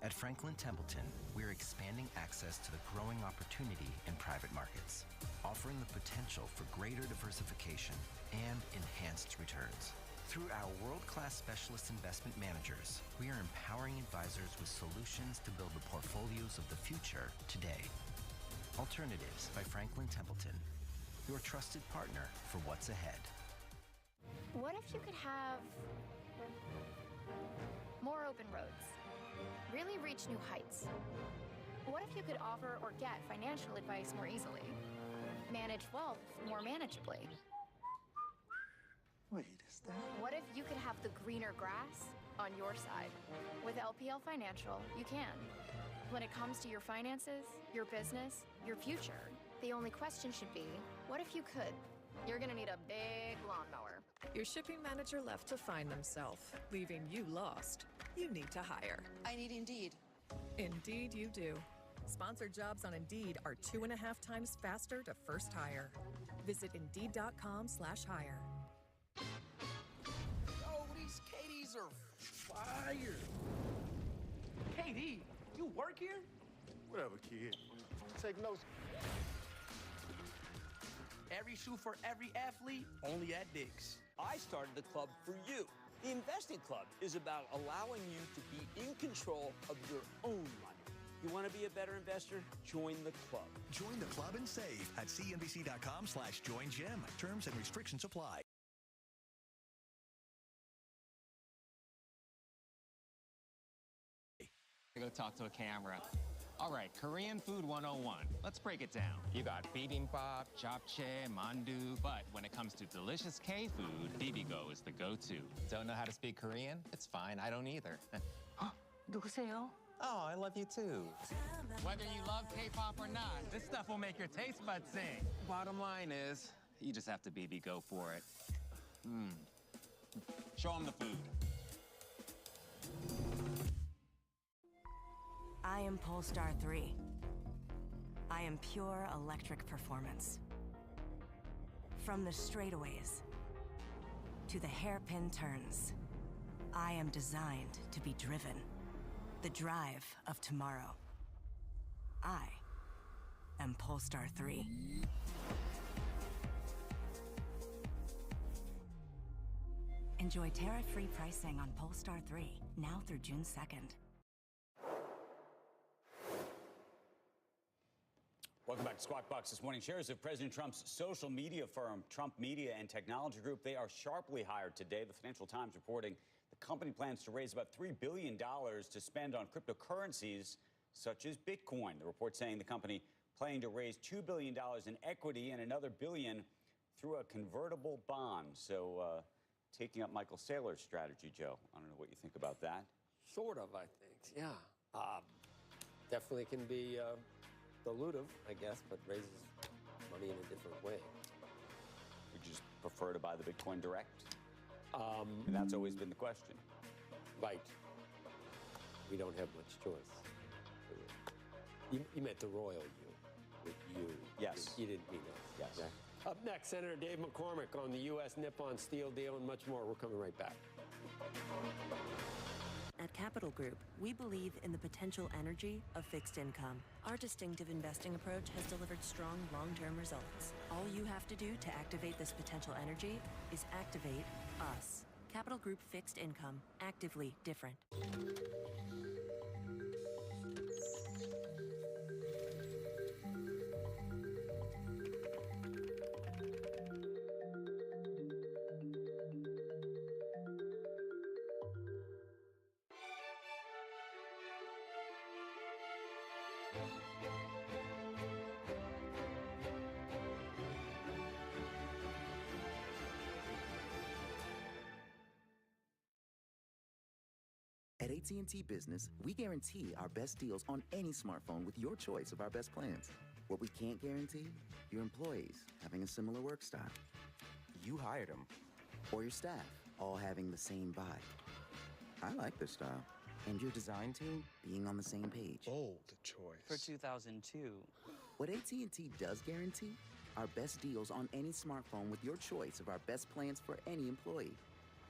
At Franklin Templeton, we're expanding access to the growing opportunity in private markets, offering the potential for greater diversification and enhanced returns. Through our world-class specialist investment managers, we are empowering advisors with solutions to build the portfolios of the future today. Alternatives by Franklin Templeton, your trusted partner for what's ahead. What if you could have more open roads? Really reach new heights? What if you could offer or get financial advice more easily? Manage wealth more manageably? Wait, is that? What if you could have the greener grass on your side? With LPL Financial, you can. When it comes to your finances, your business, your future, the only question should be, what if you could? You're gonna need a big lawnmower. Your shipping manager left to find themselves, leaving you lost. You need to hire. I need Indeed. Indeed you do. Sponsored jobs on Indeed are 2.5 times faster to first hire. Visit Indeed.com/hire. Oh, these Katie's are fire. Katie, you work here? Whatever, kid. Take notes. Every shoe for every athlete, only at Dick's. I started the club for you. The Investing Club is about allowing you to be in control of your own money. You want to be a better investor? Join the club. Join the club and save at cnbc.com/joinGym. Terms and restrictions apply. To go talk to a camera. All right, Korean food 101. Let's break it down. You got bibimbap, japchae, mandu, but when it comes to delicious K food, bibigo is the go-to. Don't know how to speak Korean? It's fine, I don't either. 누구세요? Oh, I love you too. Whether you love K-pop or not, this stuff will make your taste buds sing. Bottom line is, you just have to bibigo for it. Show them the food. I am Polestar 3. I am pure electric performance. From the straightaways to the hairpin turns, I am designed to be driven. The drive of tomorrow. I am Polestar 3. Enjoy tariff-free pricing on Polestar 3, now through June 2nd. Welcome back to Squawk Box this morning. Shares of President Trump's social media firm, Trump Media and Technology Group, they are sharply higher today. The Financial Times reporting the company plans to raise about $3 billion to spend on cryptocurrencies such as Bitcoin. The report saying the company planning to raise $2 billion in equity and another $1 billion through a convertible bond. So taking up Michael Saylor's strategy, Joe. I don't know what you think about that. Sort of, I think, yeah. Definitely can be dilutive, I guess, but raises money in a different way. Would you just prefer to buy the Bitcoin direct? And that's always been the question. Right. We don't have much choice. You meant the royal you. With you. Yes. You didn't mean us. Yes. Okay. Up next, Senator Dave McCormick on the U.S. Nippon Steel deal and much more. We're coming right back. At Capital Group, we believe in the potential energy of fixed income. Our distinctive investing approach has delivered strong long-term results. All you have to do to activate this potential energy is activate us. Capital Group Fixed Income. Actively different. At AT&T Business, we guarantee our best deals on any smartphone with your choice of our best plans. What we can't guarantee, your employees having a similar work style. You hired them. Or your staff, all having the same vibe. I like this style. And your design team being on the same page. Bold choice. For 2002. What AT&T does guarantee, our best deals on any smartphone with your choice of our best plans for any employee.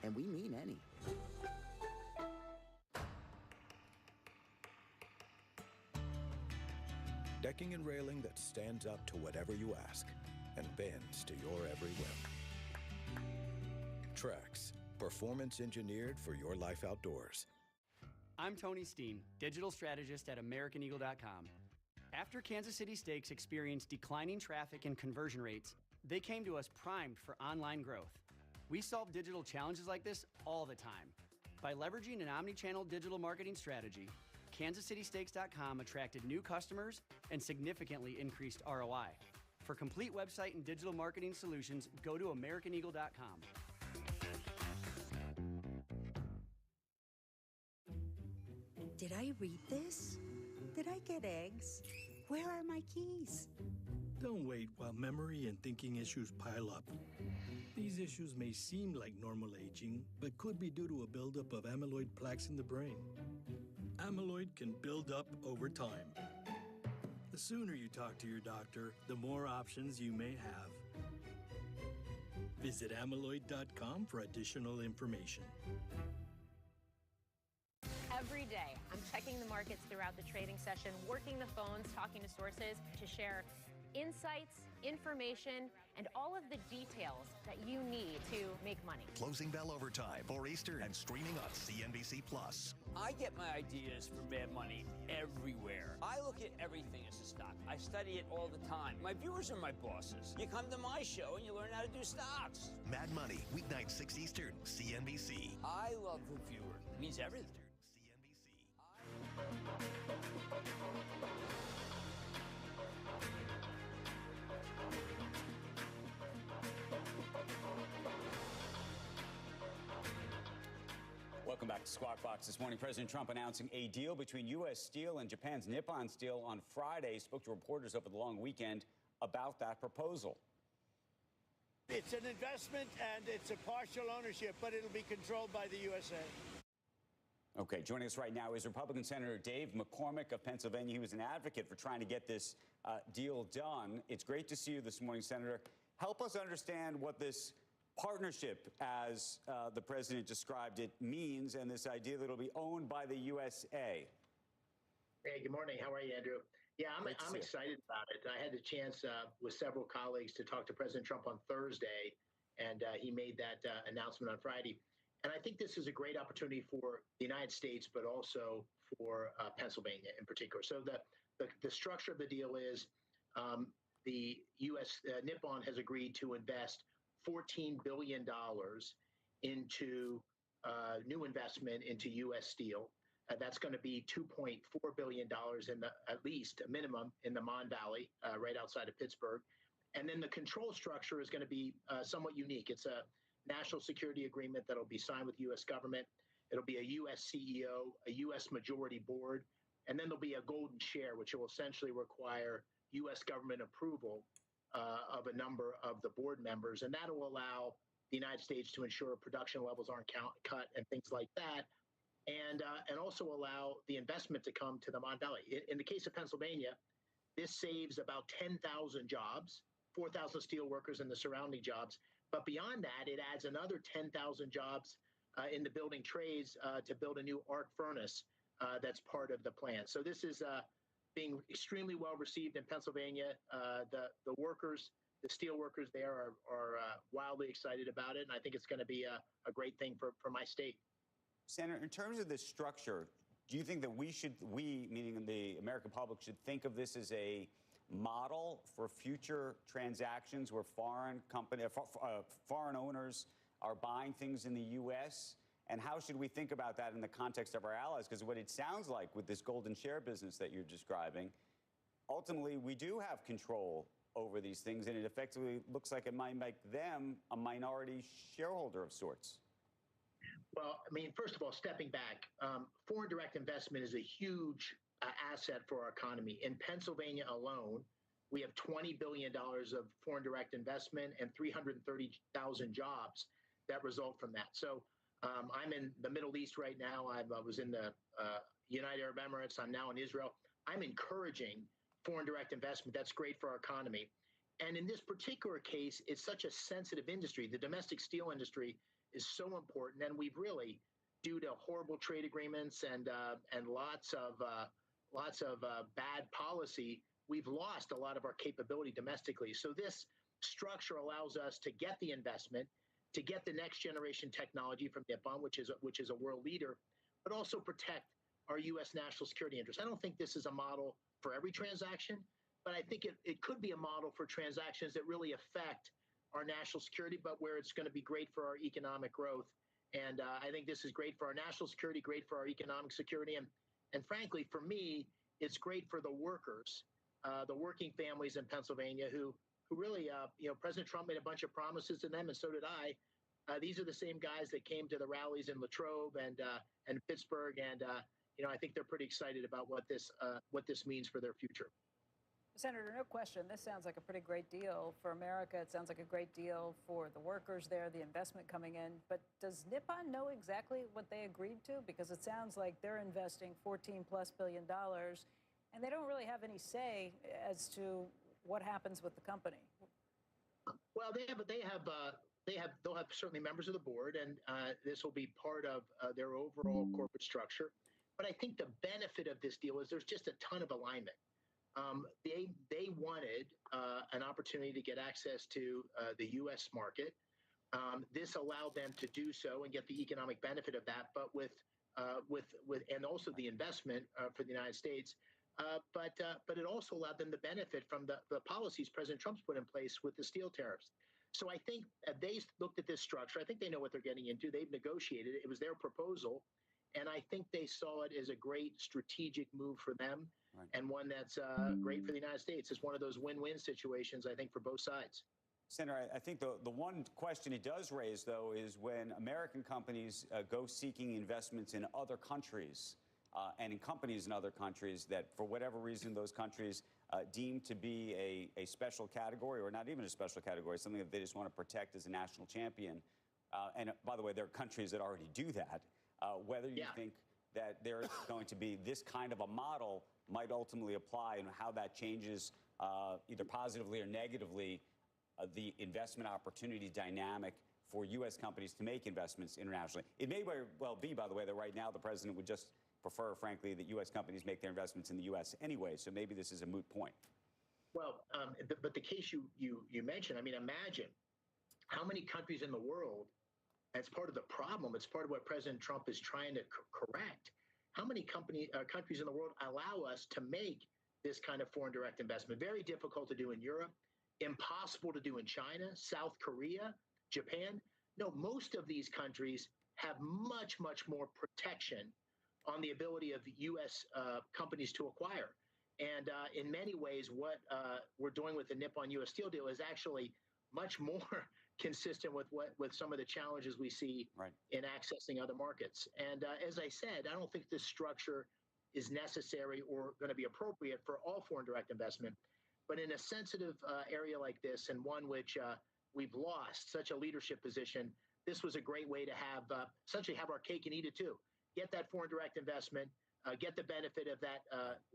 And we mean any. Decking and railing that stands up to whatever you ask and bends to your every whim. Trex, performance engineered for your life outdoors. I'm Tony Steen, digital strategist at AmericanEagle.com. After Kansas City Steaks experienced declining traffic and conversion rates, they came to us primed for online growth. We solve digital challenges like this all the time. By leveraging an omni-channel digital marketing strategy, KansasCitySteaks.com attracted new customers and significantly increased ROI. For complete website and digital marketing solutions, go to AmericanEagle.com. Did I read this? Did I get eggs? Where are my keys? Don't wait while memory and thinking issues pile up. These issues may seem like normal aging, but could be due to a buildup of amyloid plaques in the brain. Amyloid can build up over time. The sooner you talk to your doctor, the more options you may have. Visit amyloid.com for additional information. Every day, I'm checking the markets throughout the trading session, working the phones, talking to sources to share insights, information, and all of the details that you need to make money. Closing bell overtime for Eastern and streaming on CNBC+. I get my ideas from Mad Money everywhere. I look at everything as a stock. I study it all the time. My viewers are my bosses. You come to my show and you learn how to do stocks. Mad Money, weeknight 6 Eastern, CNBC. I love the viewer. It means everything. Welcome back to Squawk Box this morning. President Trump announcing a deal between U.S. Steel and Japan's Nippon Steel on Friday. Spoke to reporters over the long weekend about that proposal. It's an investment and it's a partial ownership, but it'll be controlled by the USA. Okay, joining us right now is Republican Senator Dave McCormick of Pennsylvania. He was an advocate for trying to get this deal done. It's great to see you this morning, Senator. Help us understand what this partnership, as the president described it, means, and this idea that it'll be owned by the USA. Hey, good morning. How are you, Andrew? Yeah, I'm excited about it. I had the chance with several colleagues to talk to President Trump on Thursday, and he made that announcement on Friday. And I think this is a great opportunity for the United States, but also for Pennsylvania in particular. So the structure of the deal is the U.S. Nippon has agreed to invest $14 billion into new investment into U.S. Steel. That's going to be $2.4 billion in at least a minimum in the Mon Valley, right outside of Pittsburgh. And then the control structure is going to be somewhat unique. It's a national security agreement that'll be signed with the U.S. government. It'll be a U.S. CEO, a U.S. majority board, and then there'll be a golden share, which will essentially require U.S. government approval of a number of the board members. And that will allow the United States to ensure production levels aren't cut and things like that. And also allow the investment to come to the Mon Valley. In the case of Pennsylvania, this saves about 10,000 jobs, 4,000 steel workers and the surrounding jobs. But beyond that, it adds another 10,000 jobs in the building trades to build a new arc furnace that's part of the plan. So this is being extremely well received in Pennsylvania. The workers, the steel workers there are wildly excited about it. And I think it's going to be a great thing for my state. Senator, in terms of this structure, do you think that we, meaning the American public, should think of this as a model for future transactions where foreign owners are buying things in the U.S.? And how should we think about that in the context of our allies? Because what it sounds like with this golden share business that you're describing, ultimately we do have control over these things, and it effectively looks like it might make them a minority shareholder of sorts. Well, I mean, first of all, stepping back, foreign direct investment is a huge asset for our economy. In Pennsylvania alone, we have $20 billion of foreign direct investment and 330,000 jobs that result from that. So I'm in the Middle East right now. I was in the United Arab Emirates. I'm now in Israel. I'm encouraging foreign direct investment. That's great for our economy. And in this particular case, it's such a sensitive industry. The domestic steel industry is so important, and we've really, due to horrible trade agreements and lots of bad policy, we've lost a lot of our capability domestically. So this structure allows us to get the investment, to get the next generation technology from Nippon, which is a world leader, but also protect our U.S. national security interests. I don't think this is a model for every transaction, but I think it could be a model for transactions that really affect our national security, but where it's going to be great for our economic growth. And I think this is great for our national security, great for our economic security. And frankly, for me, it's great for the workers, the working families in Pennsylvania who really, President Trump made a bunch of promises to them, and so did I. These are the same guys that came to the rallies in Latrobe and Pittsburgh. And, I think they're pretty excited about what this means for their future. Senator, no question, this sounds like a pretty great deal for America. It sounds like a great deal for the workers there, the investment coming in. But does Nippon know exactly what they agreed to? Because it sounds like they're investing $14+ billion, and they don't really have any say as to what happens with the company. Well, they'll have certainly members of the board, and this will be part of their overall corporate structure. But I think the benefit of this deal is there's just a ton of alignment. They wanted an opportunity to get access to the U.S. market. This allowed them to do so and get the economic benefit of that, but with and also the investment for the United States. But it also allowed them to benefit from the policies President Trump's put in place with the steel tariffs. So I think they looked at this structure. I think they know what they're getting into. They've negotiated it. It was their proposal. And I think they saw it as a great strategic move for them, right, and one that's great for the United States. It's one of those win-win situations, I think, for both sides. Senator, I think the one question it does raise, though, is when American companies go seeking investments in other countries and in companies in other countries that, for whatever reason, those countries deem to be a special category, or not even a special category, something that they just want to protect as a national champion. And by the way, there are countries that already do that. Whether you think that there's going to be this kind of a model might ultimately apply, and how that changes either positively or negatively the investment opportunity dynamic for U.S. companies to make investments internationally. It may very well be, by the way, that right now the president would just prefer, frankly, that U.S. companies make their investments in the U.S. anyway, so maybe this is a moot point. Well, but the case you mentioned, I mean, imagine how many countries in the world, as part of the problem, it's part of what President Trump is trying to correct. How many countries in the world allow us to make this kind of foreign direct investment? Very difficult to do in Europe, impossible to do in China, South Korea, Japan. No, most of these countries have much, much more protection on the ability of U.S. Companies to acquire. And in many ways, what we're doing with the Nippon-U.S. Steel deal is actually much more consistent with some of the challenges we see in accessing other markets. And as I said, I don't think this structure is necessary or going to be appropriate for all foreign direct investment. But in a sensitive area like this, and one which we've lost such a leadership position, this was a great way to have essentially have our cake and eat it too. Get that foreign direct investment, get the benefit of that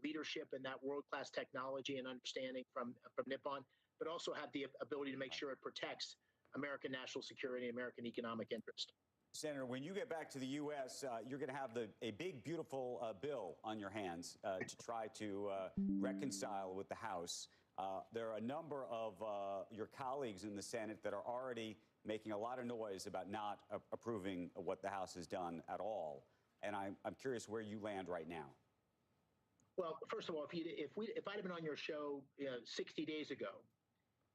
leadership and that world-class technology and understanding from Nippon, but also have the ability to make sure it protects American national security and American economic interest. Senator, when you get back to the U.S., you're going to have a big, beautiful bill on your hands to try to reconcile with the House. There are a number of your colleagues in the Senate that are already making a lot of noise about not approving what the House has done at all. And I'm curious where you land right now. Well, first of all, if I'd have been on your show 60 days ago,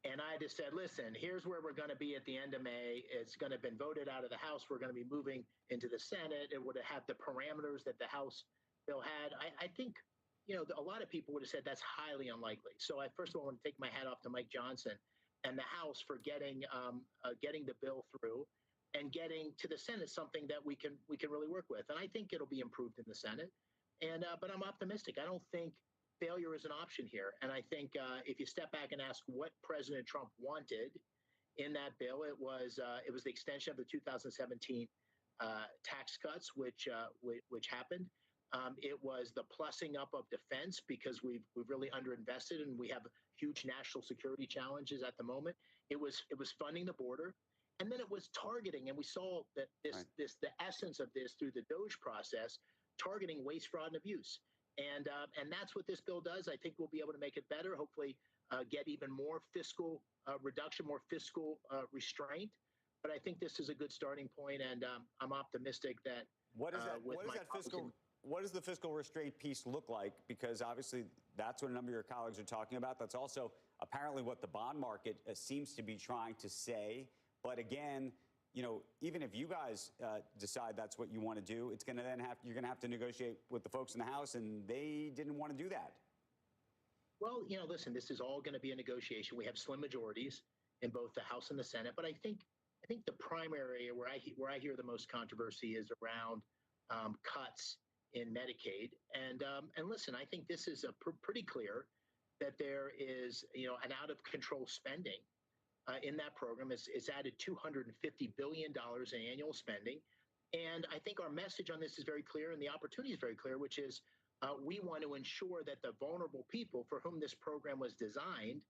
and I just said, listen, here's where we're going to be at the end of May. It's going to have been voted out of the House. We're going to be moving into the Senate. It would have had the parameters that the House bill had. I think, a lot of people would have said that's highly unlikely. So I first of all want to take my hat off to Mike Johnson and the House for getting the bill through and getting to the Senate something that we can really work with. And I think it'll be improved in the Senate. And but I'm optimistic. I don't think failure is an option here. And I think if you step back and ask what President Trump wanted in that bill, it was the extension of the 2017 tax cuts, which happened. It was the plussing up of defense because we've really underinvested and we have huge national security challenges at the moment. It was funding the border, and then it was targeting, and we saw that the essence of this through the DOGE process, targeting waste, fraud, and abuse. And that's what this bill does. I think we'll be able to make it better, hopefully get even more fiscal reduction, more fiscal restraint. But I think this is a good starting point, and I'm optimistic that what does the fiscal restraint piece look like? Because obviously that's what a number of your colleagues are talking about. That's also apparently what the bond market seems to be trying to say. But again, even if you guys decide that's what you want to do, it's going to you're going to have to negotiate with the folks in the House, and they didn't want to do that. Well, listen, this is all going to be a negotiation. We have slim majorities in both the House and the Senate, but I think the primary area where I hear the most controversy is around cuts in Medicaid. And listen, I think this is pretty clear that there is an out of control spending. In that program, it's added $250 billion in annual spending. And I think our message on this is very clear, and the opportunity is very clear, which is we want to ensure that the vulnerable people for whom this program was designed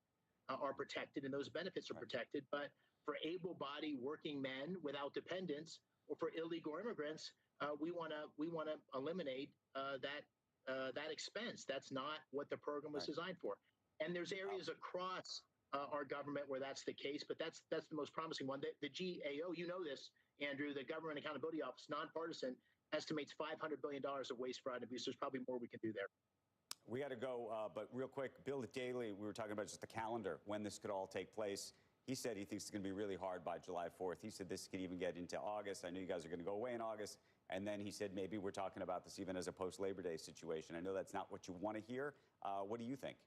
are protected, and those benefits are protected. But for able-bodied working men without dependents or for illegal immigrants, we want to eliminate that expense. That's not what the program was designed for. And there's areas across our government where that's the case, but that's the most promising one. The GAO, this, Andrew, the Government Accountability Office, nonpartisan, estimates $500 billion of waste, fraud, and abuse. There's probably more we can do there. We got to go, but real quick, Bill Daley, we were talking about just the calendar, when this could all take place. He said he thinks it's going to be really hard by July 4th. He said this could even get into August. I know you guys are going to go away in August. And then he said maybe we're talking about this even as a post-Labor Day situation. I know that's not what you want to hear. What do you think?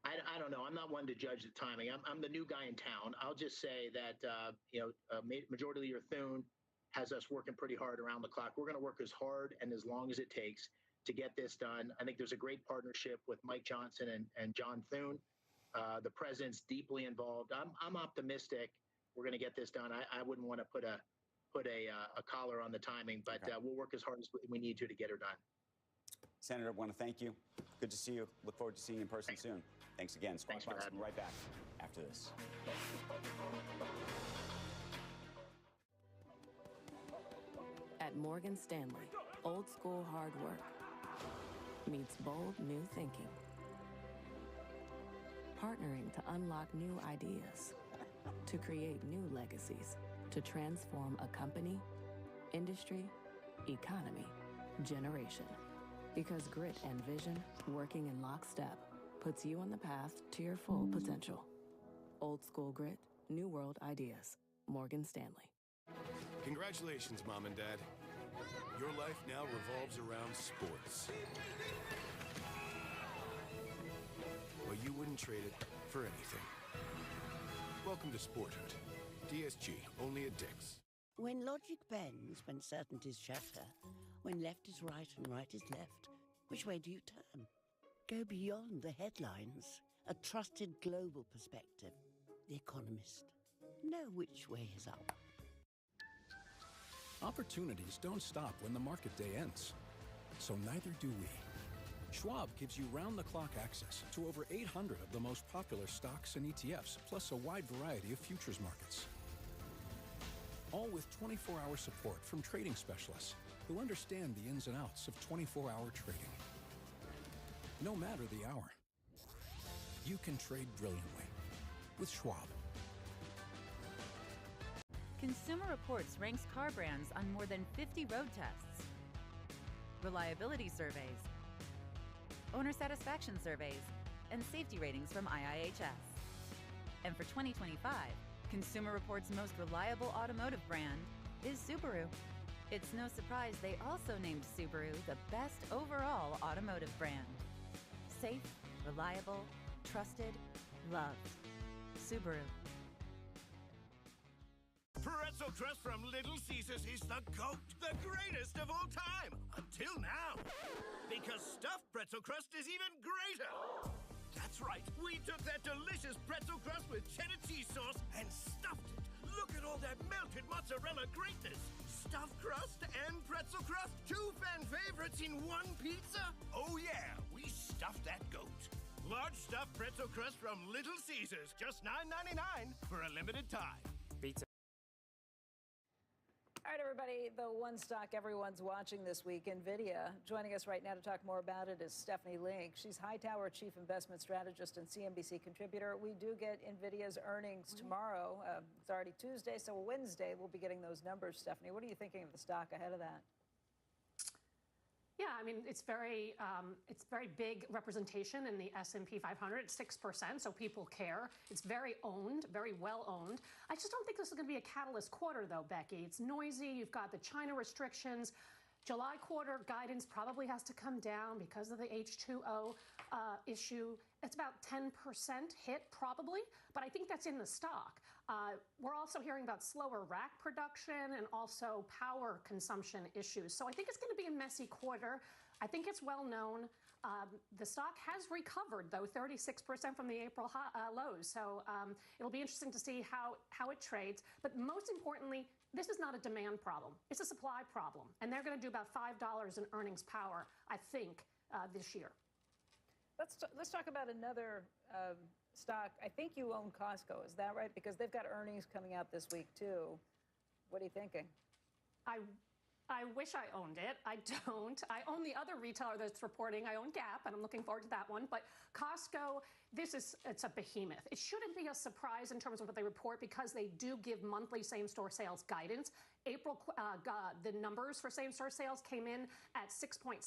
I don't know. I'm not one to judge the timing. I'm the new guy in town. I'll just say that, Majority Leader Thune has us working pretty hard around the clock. We're going to work as hard and as long as it takes to get this done. I think there's a great partnership with Mike Johnson and John Thune. The president's deeply involved. I'm optimistic we're going to get this done. I wouldn't want to put put a collar on the timing, but we'll work as hard as we need to get her done. Senator, I want to thank you. Good to see you. Look forward to seeing you in person soon. Thanks again. Squawk Box will be right back after this. At Morgan Stanley, old school hard work meets bold new thinking. Partnering to unlock new ideas, to create new legacies, to transform a company, industry, economy, generation. Because grit and vision, working in lockstep, puts you on the path to your full potential. Old school grit, new world ideas. Morgan Stanley. Congratulations, Mom and Dad. Your life now revolves around sports. Well, you wouldn't trade it for anything. Welcome to Sporthood. DSG, only at Dick's. When logic bends, when certainties shatter, when left is right and right is left, which way do you turn? Go beyond the headlines. A trusted global perspective. The Economist. Know which way is up. Opportunities don't stop when the market day ends. So neither do we. Schwab gives you round-the-clock access to over 800 of the most popular stocks and ETFs, plus a wide variety of futures markets. All with 24-hour support from trading specialists who understand the ins and outs of 24-hour trading. No matter the hour, you can trade brilliantly with Schwab. Consumer Reports ranks car brands on more than 50 road tests, reliability surveys, owner satisfaction surveys, and safety ratings from IIHS. And for 2025, Consumer Reports' most reliable automotive brand is Subaru. It's no surprise they also named Subaru the best overall automotive brand. Safe, reliable, trusted, loved. Subaru. Pretzel crust from Little Caesars is the GOAT, the greatest of all time, until now. Because stuffed pretzel crust is even greater. That's right, we took that delicious pretzel crust with cheddar cheese sauce and stuffed it. Look at all that melted mozzarella greatness. Stuffed crust and pretzel crust, two fan favorites in one pizza. Oh yeah, we stuffed that GOAT. Large stuffed pretzel crust from Little Caesars, just $9.99 for a limited time. Pizza. All right, everybody, the one stock everyone's watching this week, NVIDIA. Joining us right now to talk more about it is Stephanie Link. She's Hightower Chief Investment Strategist and CNBC contributor. We do get NVIDIA's earnings tomorrow. It's already Tuesday, so Wednesday we'll be getting those numbers. Stephanie, what are you thinking of the stock ahead of that? Yeah, I mean, it's very big representation in the S&P 500. It's 6%, so people care. It's very owned, very well owned. I just don't think this is going to be a catalyst quarter, though, Becky. It's noisy. You've got the China restrictions. July quarter guidance probably has to come down because of the H2O issue. It's about 10% hit, probably, but I think that's in the stock. We're also hearing about slower rack production and also power consumption issues. So I think it's going to be a messy quarter. I think it's well known. The stock has recovered, though, 36% from the April lows. So it'll be interesting to see how it trades. But most importantly, this is not a demand problem. It's a supply problem. And they're going to do about $5 in earnings power, I think, this year. Let's talk about another stock. I think you own Costco. Is that right? Because they've got earnings coming out this week, too. What are you thinking? I wish I owned it. I don't. I own the other retailer that's reporting. I own Gap, and I'm looking forward to that one. But Costco, it's a behemoth. It shouldn't be a surprise in terms of what they report because they do give monthly same-store sales guidance. April, the numbers for same-store sales came in at 6.7%.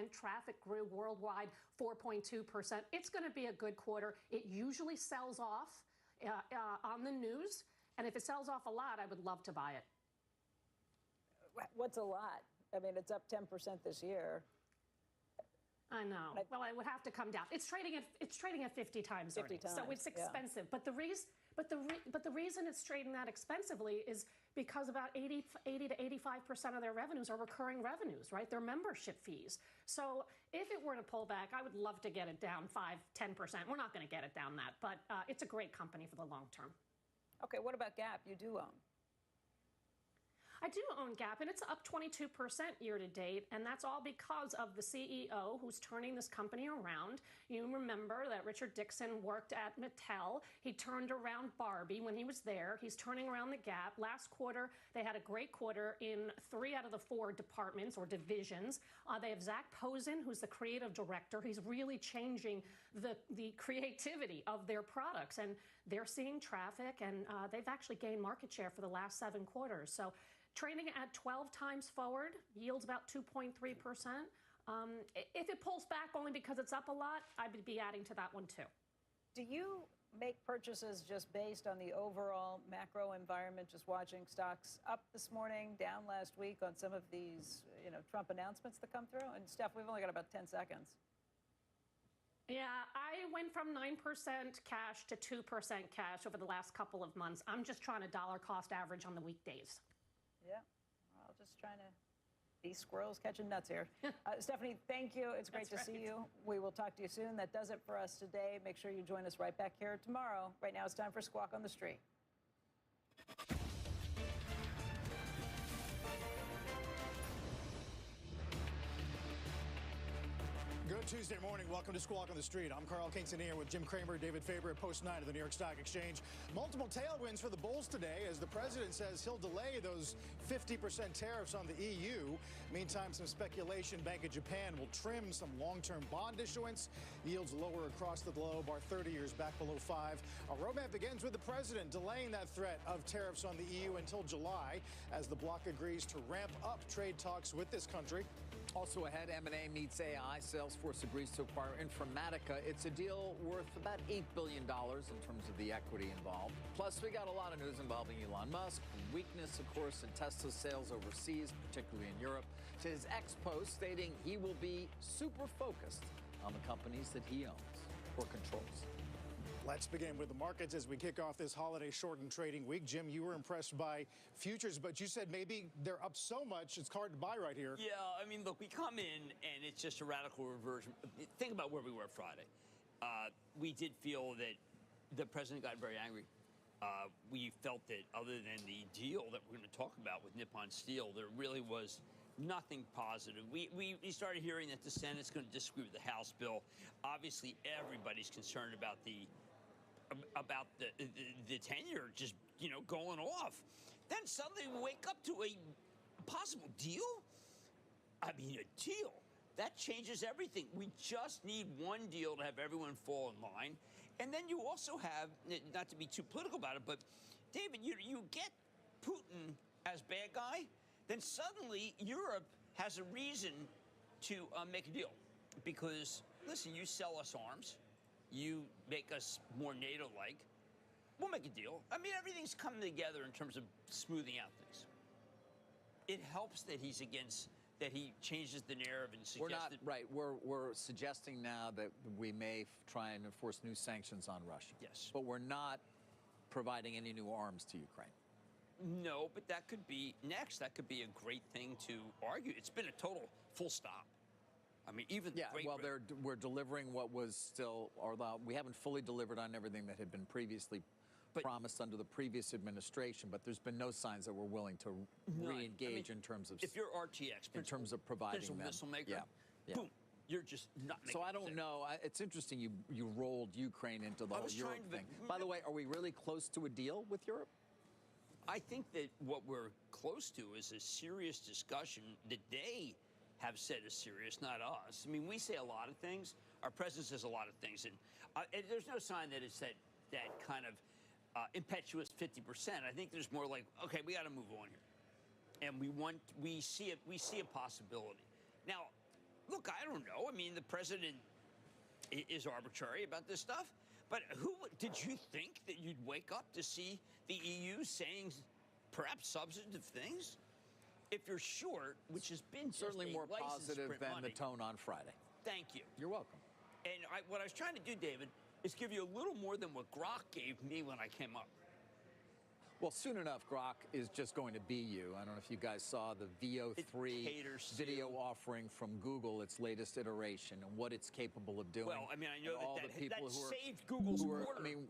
Traffic grew worldwide 4.2%. It's going to be a good quarter. It usually sells off on the news, and if it sells off a lot, I would love to buy it. What's a lot? I mean, it's up 10% this year. I know. Well, it would have to come down. It's trading at 50 times 50 earnings, times, so it's expensive. Yeah. But the reason it's trading that expensively is because about 80 to 85% of their revenues are recurring revenues, right? They're membership fees. So if it were to pull back, I would love to get it down 5-10%. We're not going to get it down that, but it's a great company for the long term. Okay, what about Gap? You do own. I do own Gap, and it's up 22% year to date, and that's all because of the CEO who's turning this company around. You remember that Richard Dixon worked at Mattel. He turned around Barbie when he was there. He's turning around the Gap. Last quarter, they had a great quarter in 3 out of the 4 departments or divisions. They have Zach Posen, who's the creative director. He's really changing the creativity of their products, and they're seeing traffic, and they've actually gained market share for the last 7 quarters. So trading at 12 times forward, yields about 2.3%. If it pulls back only because it's up a lot, I would be adding to that one too. Do you make purchases just based on the overall macro environment, just watching stocks up this morning, down last week on some of these, Trump announcements that come through? And Steph, we've only got about 10 seconds. Yeah, I went from 9% cash to 2% cash over the last couple of months. I'm just trying to dollar cost average on the weekdays. Yeah, well, just trying to be squirrels catching nuts here. Stephanie, thank you. It's great to see you. We will talk to you soon. That does it for us today. Make sure you join us right back here tomorrow. Right now, it's time for Squawk on the Street. Good Tuesday morning. Welcome to Squawk on the Street. I'm Carl Quintanilla with Jim Cramer, David Faber at Post 9 of the New York Stock Exchange. Multiple tailwinds for the bulls today as the president says he'll delay those 50% tariffs on the EU. Meantime, some speculation Bank of Japan will trim some long-term bond issuance. Yields lower across the globe. Our 30 years back below 5. Our roadmap begins with the president delaying that threat of tariffs on the EU until July as the bloc agrees to ramp up trade talks with this country. Also ahead, M&A meets AI. Salesforce agrees to acquire Informatica. It's a deal worth about $8 billion in terms of the equity involved. Plus, we got a lot of news involving Elon Musk. Weakness, of course, in Tesla sales overseas, particularly in Europe. To his ex-post stating he will be super focused on the companies that he owns or controls. Let's begin with the markets as we kick off this holiday shortened trading week. Jim, you were impressed by futures, but you said maybe they're up so much it's hard to buy right here. Yeah, I mean, look, we come in and it's just a radical reversion. Think about where we were Friday. We did feel that the president got very angry. We felt that other than the deal that we're going to talk about with Nippon Steel, there really was nothing positive. We started hearing that the Senate's going to disagree with the House bill. Obviously, everybody's concerned about the tenure just, going off. Then suddenly we wake up to a possible deal. I mean, a deal. That changes everything. We just need one deal to have everyone fall in line. And then you also have, not to be too political about it, but David, you get Putin as bad guy, then suddenly Europe has a reason to make a deal. Because, listen, you sell us arms. You make us more NATO-like, we'll make a deal. I mean, everything's coming together in terms of smoothing out things. It helps that he changes the narrative and suggests We're not, right, we're suggesting now that we may try and enforce new sanctions on Russia. Yes. But we're not providing any new arms to Ukraine. No, but that could be next. That could be a great thing to argue. It's been a total full stop. I mean, even we're delivering what was still, although we haven't fully delivered on everything that had been previously promised under the previous administration, but there's been no signs that we're willing to re-engage in terms of... If you're RTX, in terms of providing them. Missile maker, boom, you're just not making So I don't know. It's interesting you rolled Ukraine into the whole Europe thing. By the way, are we really close to a deal with Europe? I think that what we're close to is a serious discussion that they have said is serious, not us. I mean, we say a lot of things. Our president says a lot of things, and there's no sign that it's that kind of impetuous 50%. I think there's more like, okay, we got to move on here, and we see a possibility. Now, look, I don't know. I mean, the president is arbitrary about this stuff, but who did you think that you'd wake up to see the EU saying perhaps substantive things? If you're short, which has been certainly more positive than the tone on Friday. Thank you. You're welcome. And what I was trying to do, David, is give you a little more than what Grok gave me when I came up. Well, soon enough, Grok is just going to be you. I don't know if you guys saw the VO3 video offering from Google, its latest iteration, and what it's capable of doing. Well, I mean, I know all that the people who saved Google's quarter. I mean,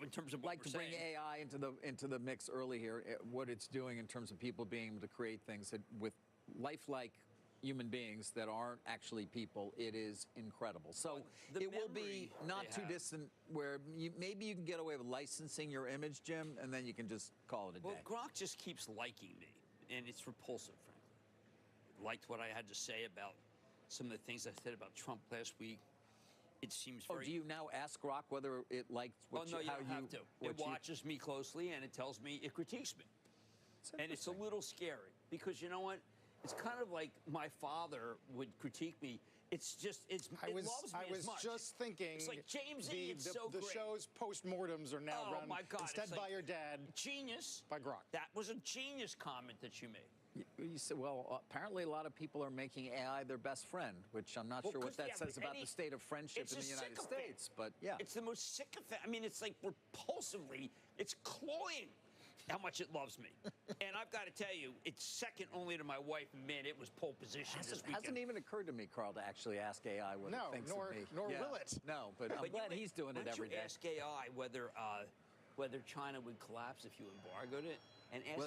in terms of what like to bring AI into the mix early here. What it's doing in terms of people being able to create things that, with lifelike human beings that aren't actually people, it is incredible. So it will be not too distant where maybe you can get away with licensing your image, Jim, and then you can just call it a day. Well, Grok just keeps liking me, and it's repulsive, frankly. Liked what I had to say about some of the things I said about Trump last week. It seems very... Oh, do you now ask Grok whether it likes what you don't have to. It watches me closely, and it tells me, it critiques me. And it's a little scary, because you know what? It's kind of like my father would critique me. It's just, it loves me as much. I was just thinking. It's like, James E., it's so great. The show's postmortems are now run my God, instead by your dad. Genius. By Grok. That was a genius comment that you made. You said, well, apparently a lot of people are making AI their best friend, which I'm not sure what that says about the state of friendship in the United States. But yeah. It's the most sycophant. I mean, it's like repulsively, it's cloying how much it loves me. And I've got to tell you, it's second only to my wife. Man, it was pole position this weekend. Hasn't even occurred to me, Carl, to actually ask AI what it thinks of me. Nor will it. No, but I'm glad he's doing it every day. Why don't you ask AI whether China would collapse if you embargoed it? And ask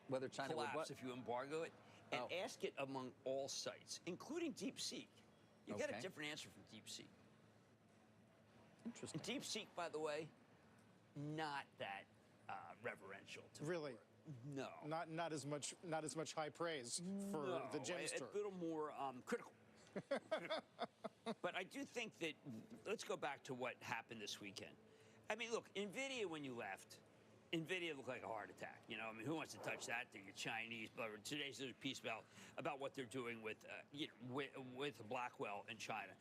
whether China would collapse if you embargo it? And ask it among all sites, including DeepSeek. You get a different answer from DeepSeek. Interesting. And DeepSeek, by the way, not that reverential. Really? No. Not as much high praise for the Gemster. A little more critical. But I do think that, let's go back to what happened this weekend. I mean, look, NVIDIA, when you left, NVIDIA looked like a heart attack. You know, I mean, who wants to touch that thing? The Chinese, blah, blah. Today's there's a piece about what they're doing with Blackwell in China.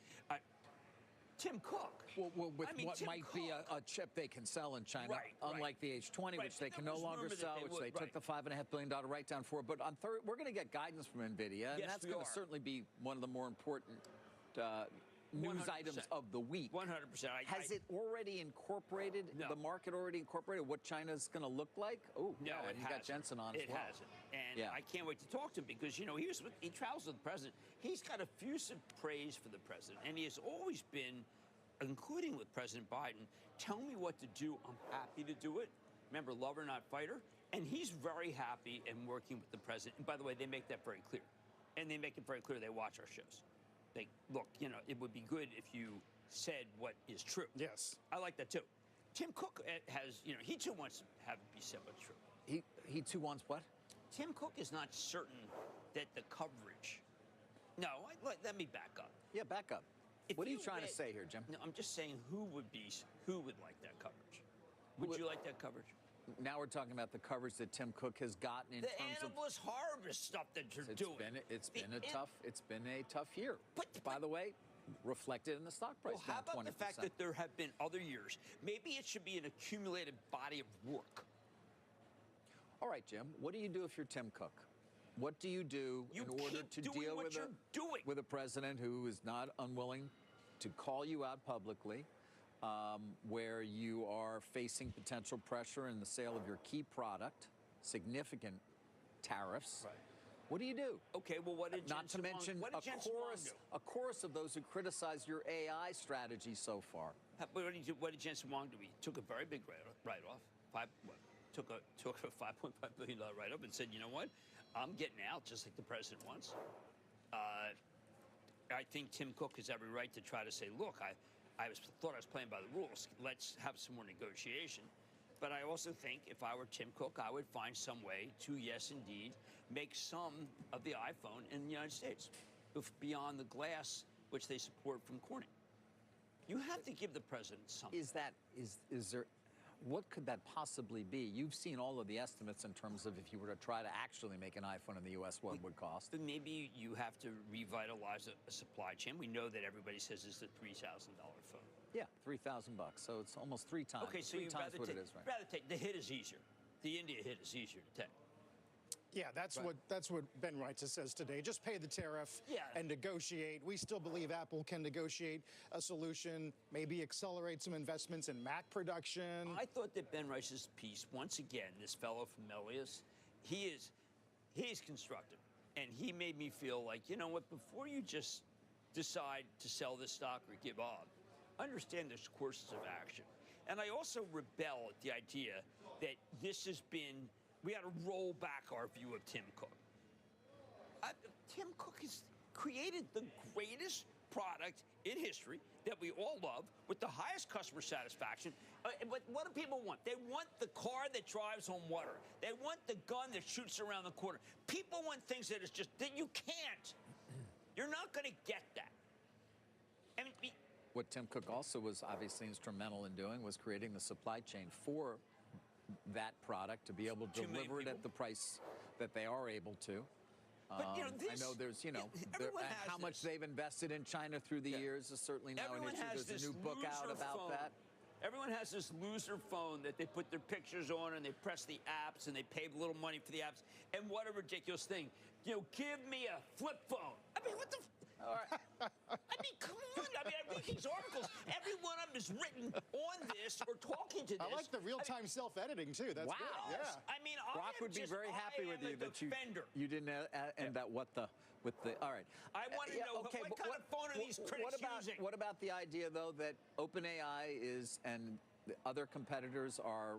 Tim Cook. Well, with what might be a chip they can sell in China, unlike the H20, which they can no longer sell, which they took the $5.5 billion write-down for. But on we're going to get guidance from NVIDIA, and that's going to certainly be one of the more important news 100%. items of the week. 100%. Has it already incorporated, the market already incorporated what China's going to look like? Oh, no, it hasn't. Got Jensen on as well. It hasn't. And I can't wait to talk to him because, you know, he travels with the president. He's got effusive praise for the president, and he has always been, including with President Biden, tell me what to do. I'm happy to do it. Remember, lover, not fighter. And he's very happy in working with the president. And by the way, they make that very clear. And they make it very clear they watch our shows. They, look, you know, it would be good if you said what is true. Yes. I like that, too. Tim Cook has, you know, he too wants to have it be said what's true. He too wants what? Tim Cook is not certain that the coverage. No, let me back up. Yeah, back up. What are you trying to say here, Jim? No, I'm just saying who would like that coverage? Would you like that coverage? Now we're talking about the coverage that Tim Cook has gotten in terms of the endless harvest stuff that you're doing. It's been a tough year. But by the way, reflected in the stock price. Well, how about 20%. the fact that there have been other years? Maybe it should be an accumulated body of work. All right, Jim. What do you do if you're Tim Cook? What do you do in order to deal with a president who is not unwilling to call you out publicly, where you are facing potential pressure in the sale of your key product, significant tariffs? Right. What do you do? Okay, well, what did Not to mention a chorus of those who criticize your AI strategy so far. What did Jensen Huang do? He took a very big write-off. Took a $5.5 billion write-up and said, you know what? I'm getting out just like the president wants. I think Tim Cook has every right to try to say, look, I thought I was playing by the rules. Let's have some more negotiation. But I also think if I were Tim Cook, I would find some way to, yes, indeed, make some of the iPhone in the United States beyond the glass, which they support from Corning. You have to give the president something. Is there... What could that possibly be? You've seen all of the estimates in terms of if you were to try to actually make an iPhone in the U.S., what it would cost. But maybe you have to revitalize a supply chain. We know that everybody says it's a $3,000 phone. Yeah, $3,000 bucks. So it's almost three times. Okay, so three times what it is, right? Rather take the hit is easier. The India hit is easier to take. Yeah, that's what Ben Reitz says today. Just pay the tariff and negotiate. We still believe Apple can negotiate a solution, maybe accelerate some investments in Mac production. I thought that Ben Reitz's piece, once again, this fellow from Melius, he's constructive. And he made me feel like, you know what, before you just decide to sell this stock or give up, understand there's courses of action. And I also rebel at the idea that this has been, we got to roll back our view of Tim Cook. Tim Cook has created the greatest product in history that we all love with the highest customer satisfaction. But what do people want? They want the car that drives on water. They want the gun that shoots around the corner. People want things that is just, that you can't. You're not going to get that. I mean, what Tim Cook also was obviously instrumental in doing was creating the supply chain for that product to be able to deliver it at the price that they are able to. But, you know, I know there's, you know, how much they've invested in China through the years is certainly now an issue. There's a new book out about that. Everyone has this loser phone that they put their pictures on and they press the apps and they pay a little money for the apps. And what a ridiculous thing. You know, give me a flip phone. I mean, what the... All right. I mean, come on. I mean, I read these articles. Every one of them is written on this or talking to this. I like the real-time self-editing, too. That's wow. good. Yeah. I mean, Brock would be very happy with you that you didn't end that with the. All right. I want to know what kind of phone are these critics using? What about the idea, though, that OpenAI is and the other competitors are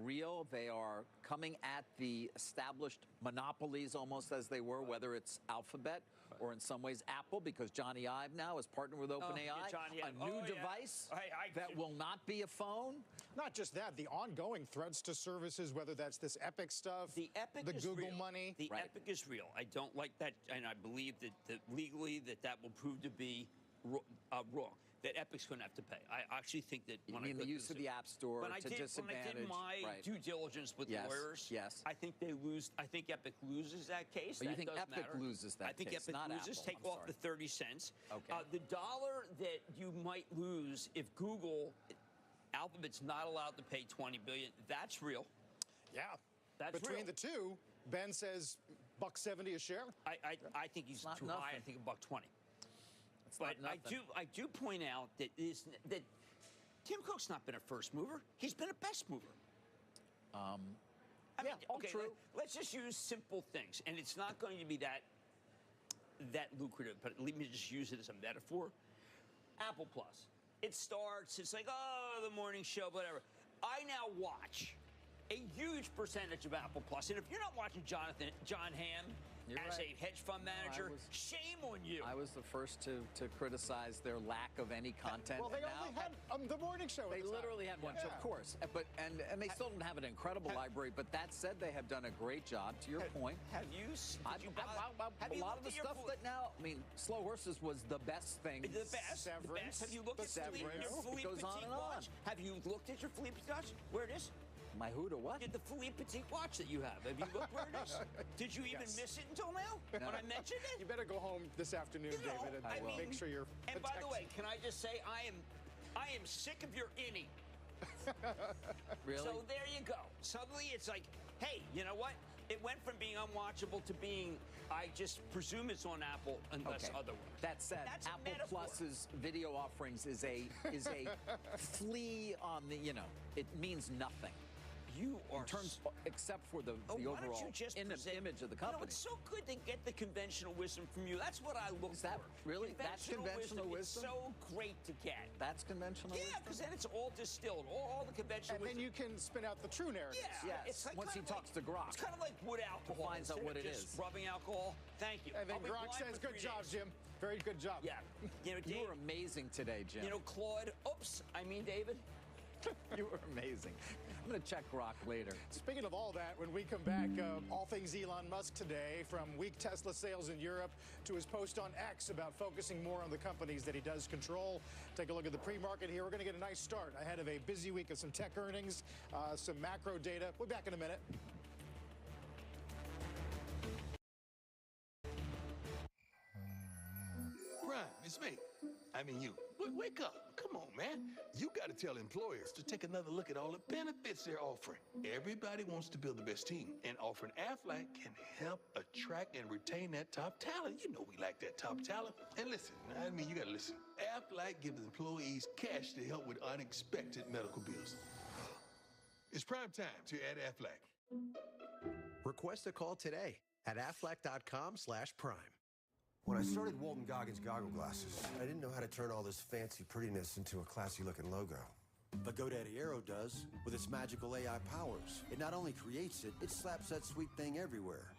real? They are coming at the established monopolies almost as they were, whether it's Alphabet or in some ways Apple, because Johnny Ive now is partnered with OpenAI, a new device that will not be a phone. Not just that, the ongoing threats to services, whether that's this Epic stuff, the Epic the is Google real. money. The Epic is real. I don't like that, and I believe that legally that will prove to be wrong. That Epic's going to have to pay. I actually think that you mean the use of the App Store to disadvantage. When I did my due diligence with lawyers, I think they lose. I think Epic loses that case. You think Epic loses that case? I think Epic loses. Apple. Take off the 30 cents. Okay. The dollar that you might lose if Alphabet's not allowed to pay $20 billion. That's real. Yeah. That's Between real. the two, Ben says $1.70 a share. I think he's too high. I think $1.20. But I do point out that Tim Cook's not been a first mover. He's been a best mover. I mean, okay, true. Let's just use simple things, and it's not going to be that lucrative. But let me just use it as a metaphor. Apple Plus. It starts. It's like, oh, the morning show, whatever. I now watch a huge percentage of Apple Plus, and if you're not watching John Hamm as a hedge fund manager, shame on you. I was the first to criticize their lack of any content. Well, they only had the morning show. They literally had one, of course. But and they still don't have an incredible library. But that said, they have done a great job. To your point, have you? A lot of the stuff that now, I mean, Slow Horses was the best thing. The best. Have you looked at your Philippe Petit watch? Have you looked at your Philippe Petit watch? Where it is? My who to what? The Philippe Petit watch that you have. Have you looked where it is? Did you even miss it until now? When I mentioned it? You better go home this afternoon, David, and make sure you're And by the way, can I just say, I am sick of your innie. Really? So there you go. Suddenly it's like, hey, you know what? It went from being unwatchable to being, I just presume it's on Apple unless otherwise. That said, Apple Plus's video offerings is a flea on the, it means nothing. You are except for the overall image of the company. It's so good to get the conventional wisdom from you. That's what I look for. Really? That's conventional wisdom? It's so great to get. That's conventional wisdom? Yeah, because then it's all distilled, all the conventional wisdom. And then you can spin out the true narrative. Yeah. Yes. Once he talks to Grok. It's kind of like wood alcohol. Finds out what it is. Rubbing alcohol. Thank you. And then Grok says, good job, Jim. Very good job. Yeah. You were amazing today, Jim. Claude. Oops. I mean, David. You were amazing. I'm going to check Grok later. Speaking of all that, when we come back, all things Elon Musk today, from weak Tesla sales in Europe to his post on X about focusing more on the companies that he does control. Take a look at the pre-market here. We're going to get a nice start ahead of a busy week of some tech earnings, some macro data. We'll be back in a minute. Crime It's me. I mean you. Wake up. Come on, man. You got to tell employers to take another look at all the benefits they're offering. Everybody wants to build the best team, and offering Aflac can help attract and retain that top talent. You know we like that top talent. And listen, I mean, you got to listen. Aflac gives employees cash to help with unexpected medical bills. It's prime time to add Aflac. Request a call today at aflac.com/prime. When I started Walton Goggins Goggle Glasses, I didn't know how to turn all this fancy prettiness into a classy-looking logo. But GoDaddy Aero does, with its magical AI powers. It not only creates it, it slaps that sweet thing everywhere.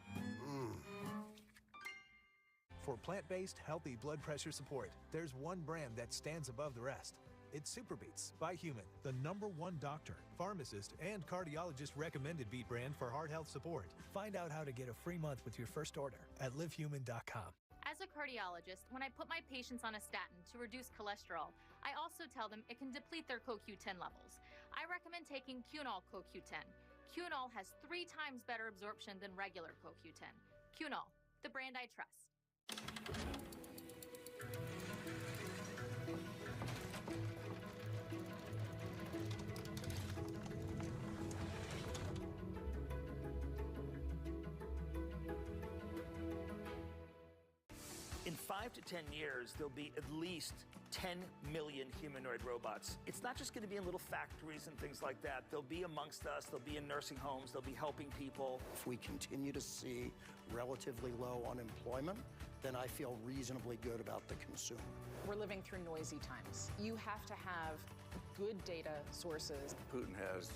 For plant-based, healthy blood pressure support, there's one brand that stands above the rest. It's Superbeats by Human, the #1 doctor, pharmacist, and cardiologist recommended beet brand for heart health support. Find out how to get a free month with your first order at livehuman.com. As a cardiologist, when I put my patients on a statin to reduce cholesterol, I also tell them it can deplete their CoQ10 levels. I recommend taking Cunol CoQ10. Cunol has 3 times better absorption than regular CoQ10. Cunol, the brand I trust. In 5 to 10 years, there'll be at least 10 million humanoid robots. It's not just going to be in little factories and things like that. They'll be amongst us. They'll be in nursing homes. They'll be helping people. If we continue to see relatively low unemployment, then I feel reasonably good about the consumer. We're living through noisy times. You have to have good data sources. Putin has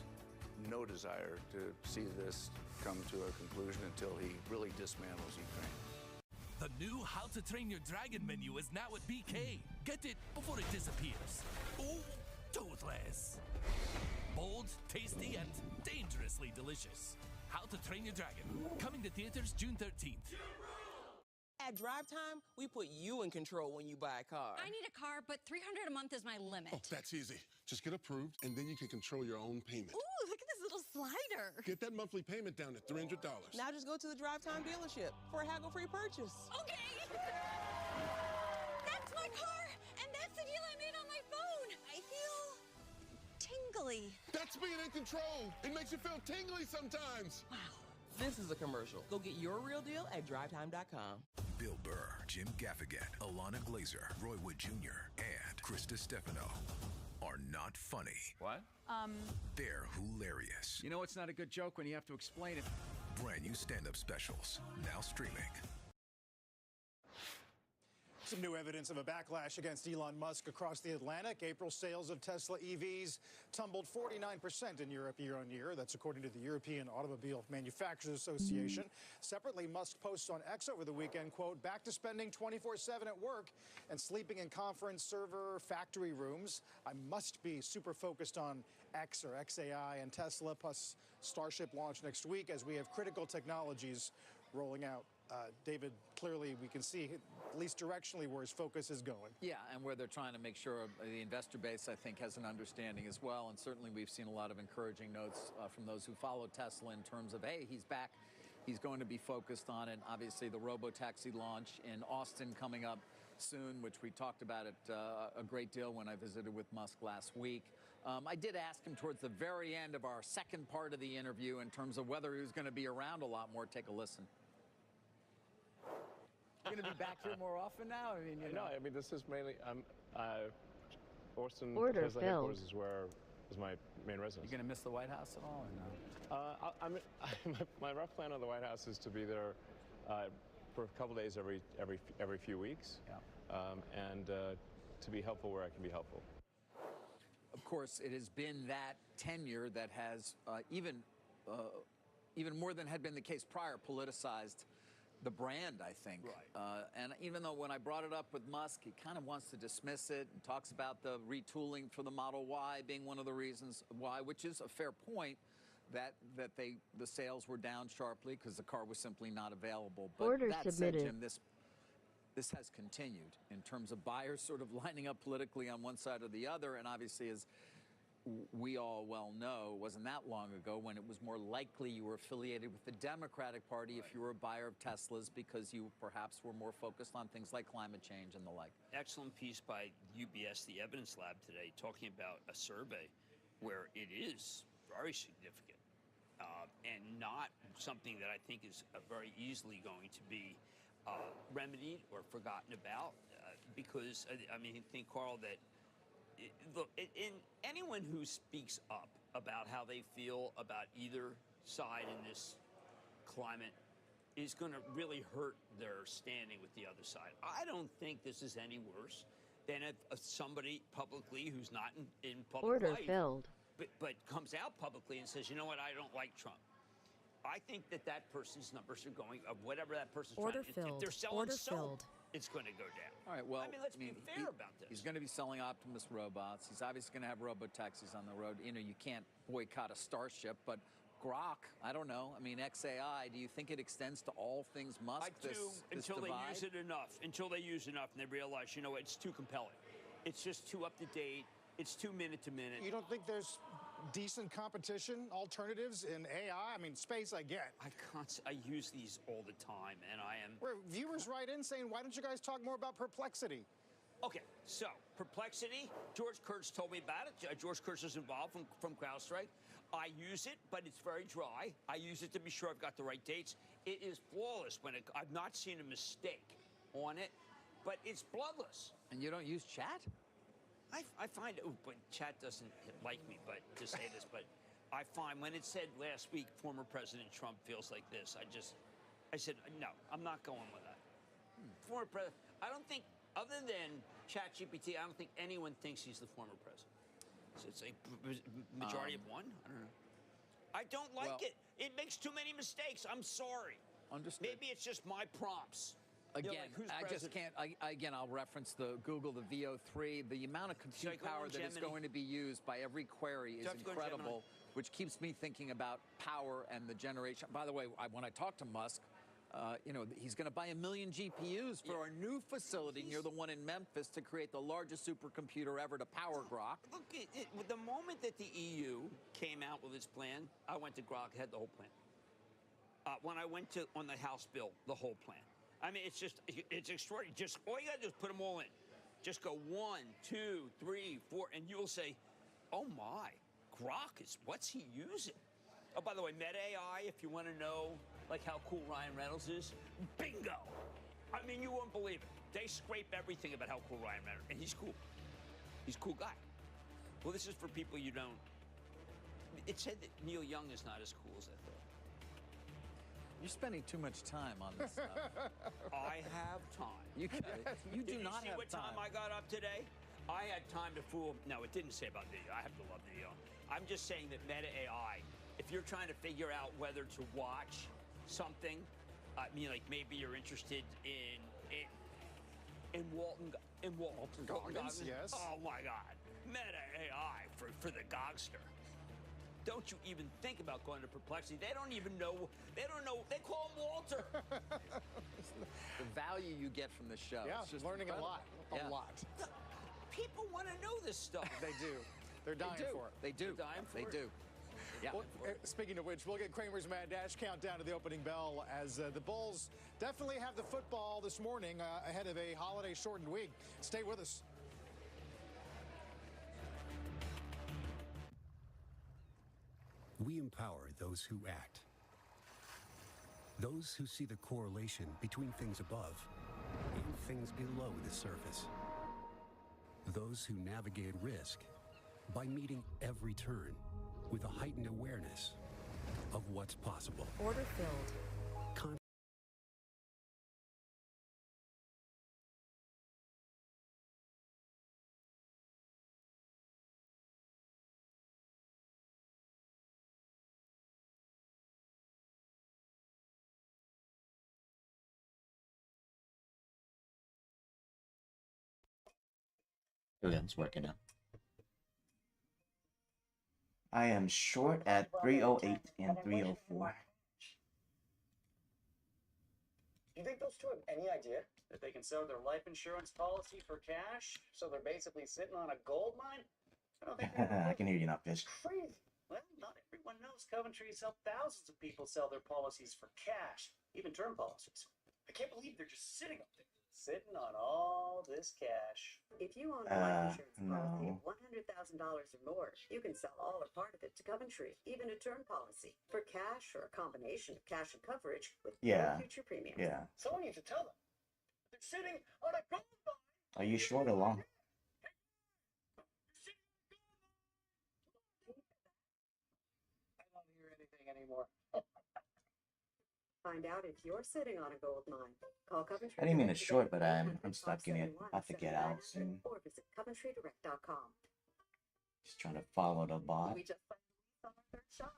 no desire to see this come to a conclusion until he really dismantles Ukraine. The new How to Train Your Dragon menu is now at BK. Get it before it disappears. Ooh, toothless. Bold, tasty, and dangerously delicious. How to Train Your Dragon. Coming to theaters June 13th. At Drive Time, we put you in control when you buy a car. I need a car, but $300 a month is my limit. Oh, that's easy. Just get approved, and then you can control your own payment. Ooh, look at this little slider. Get that monthly payment down to $300. Now just go to the Drive Time dealership for a haggle-free purchase. Okay. That's my car, and that's the deal I made on my phone. I feel tingly. That's being in control. It makes you feel tingly sometimes. Wow. This is a commercial. Go get your real deal at drivetime.com. Bill Burr, Jim Gaffigan, Alana Glazer, Roy Wood Jr., and Krista Stefano are not funny. What? They're hilarious. You know it's not a good joke when you have to explain it. Brand new stand-up specials, now streaming. Some new evidence of a backlash against Elon Musk across the Atlantic. April sales of Tesla EVs tumbled 49% in Europe year-on-year. That's according to the European Automobile Manufacturers Association. Separately, Musk posts on X over the weekend, quote, back to spending 24/7 at work and sleeping in conference server factory rooms. I must be super focused on X or XAI and Tesla, plus Starship launch next week as we have critical technologies rolling out. David, clearly we can see at least directionally where his focus is going. Yeah, and where they're trying to make sure the investor base, I think, has an understanding as well. And certainly we've seen a lot of encouraging notes from those who follow Tesla in terms of, hey, he's back. He's going to be focused on it. Obviously, the robo-taxi launch in Austin coming up soon, which we talked about it a great deal when I visited with Musk last week. I did ask him towards the very end of our second part of the interview in terms of whether he was going to be around a lot more. Take a listen. Going to be back here more often now? I mean, you know. No, I mean, this is mainly, Austin, Order Tesla filled. headquarters is my main residence. You going to miss the White House at all or no? My rough plan on the White House is to be there for a couple days every few weeks, and to be helpful where I can be helpful. Of course, it has been that tenure that has even more than had been the case prior, politicized the brand, I think. Right. And even though when I brought it up with Musk, he kind of wants to dismiss it and talks about the retooling for the Model Y being one of the reasons why, which is a fair point, that the sales were down sharply because the car was simply not available. But Order that submitted. said, Jim, this has continued in terms of buyers sort of lining up politically on one side or the other, and obviously as we all well know wasn't that long ago when it was more likely you were affiliated with the Democratic Party if you were a buyer of Teslas because you perhaps were more focused on things like climate change and the like. Excellent piece by UBS, the Evidence Lab today, talking about a survey where it is very significant and not something that I think is very easily going to be remedied or forgotten about because, I mean, I think, Carl, that look, in anyone who speaks up about how they feel about either side in this climate is going to really hurt their standing with the other side. I don't think this is any worse than if somebody publicly who's not in public Order life, filled. but comes out publicly and says, you know what, I don't like Trump. I think that person's numbers are going, whatever that person's Order trying, filled. if they're selling Order soap, filled. it's going to go down. All right, well, I mean, let's be fair about this. He's going to be selling Optimus robots. He's obviously going to have robo-taxis on the road. You know, you can't boycott a Starship, but Grok, I don't know. I mean, XAI, do you think it extends to all things Musk? I do, until they use it enough. Until they use enough and they realize, you know, it's too compelling. It's just too up to date. It's too minute to minute. You don't think there's decent competition, alternatives in AI? I mean, space, I get. I use these all the time, and I am... Where viewers write in saying, why don't you guys talk more about Perplexity? Okay, so Perplexity, George Kurtz told me about it. George Kurtz is involved from CrowdStrike. I use it, but it's very dry. I use it to be sure I've got the right dates. It is flawless. I've not seen a mistake on it, but it's bloodless. And you don't use chat? I find, but chat doesn't like me, but to say this, but I find when it said last week, former President Trump feels like this, I said, no, I'm not going with that. Former president, I don't think, other than ChatGPT, I don't think anyone thinks he's the former president. So it's a majority of one? I don't know. I don't like it. It makes too many mistakes. I'm sorry. Understood. Maybe it's just my prompts. Again, who's I just president? can't. Again, I'll reference the Google, the VO3. The amount of compute power that is going to be used by every query is incredible, which keeps me thinking about power and the generation. By the way, when I talk to Musk, you know, he's going to buy 1 million GPUs for our new facility near the one in Memphis to create the largest supercomputer ever to power Grok. Look, the moment that the EU came out with its plan, I went to Grok, had the whole plan. When I went on the House bill, the whole plan. I mean, it's extraordinary. Just all you got to do is put them all in. Just go 1, 2, 3, 4, and you will say, oh my, Grok what's he using? Oh, by the way, Meta AI, if you want to know like how cool Ryan Reynolds is, bingo. I mean, you won't believe it. They scrape everything about how cool Ryan Reynolds is, and he's cool. He's a cool guy. Well, this is for people you don't. It said that Neil Young is not as cool as I thought. You're spending too much time on this stuff. I have time. You do not see have what time. I got up today? I had time to fool. No, it didn't say about video. I have to love video. I'm just saying that Meta AI, if you're trying to figure out whether to watch something, I mean, like maybe you're interested in Walton Goggins. Yes. Oh my God, Meta AI for the Gogster. Don't you even think about going to Perplexity. They don't even know. They don't know. They call him Walter. The value you get from the show. Yeah, it's just learning incredible. a lot. People want to know this stuff. They do. They're dying for it. They do. They're dying for they it. do. Yeah. Well, speaking of which, we'll get Kramer's Mad Dash countdown to the opening bell as the Bulls definitely have the football this morning ahead of a holiday-shortened week. Stay with us. We empower those who act. Those who see the correlation between things above and things below the surface. Those who navigate risk by meeting every turn with a heightened awareness of what's possible. Order filled. Okay, it's working now. I am short at 308 and 304. Do you think those two have any idea that they can sell their life insurance policy for cash? So they're basically sitting on a gold mine? I don't think I can hear you now, Fish. crazy. Well, not everyone knows Coventry has helped thousands of people sell their policies for cash, even term policies. I can't believe they're just sitting up there, sitting on all this cash. If you own a life insurance policy of $100,000 or more, you can sell all or part of it to Coventry, even a term policy, for cash or a combination of cash and coverage with no future premiums. Yeah. Someone needs to tell them. They're sitting on a gold mine. Are you short or long? I don't hear anything anymore. Find out if you're sitting on a gold mine. Call Coventry. I didn't mean to short, but I'm stuck in it. I have to get out soon. Or visit CoventryDirect.com. Just trying to follow the bot. We just saw our third shop.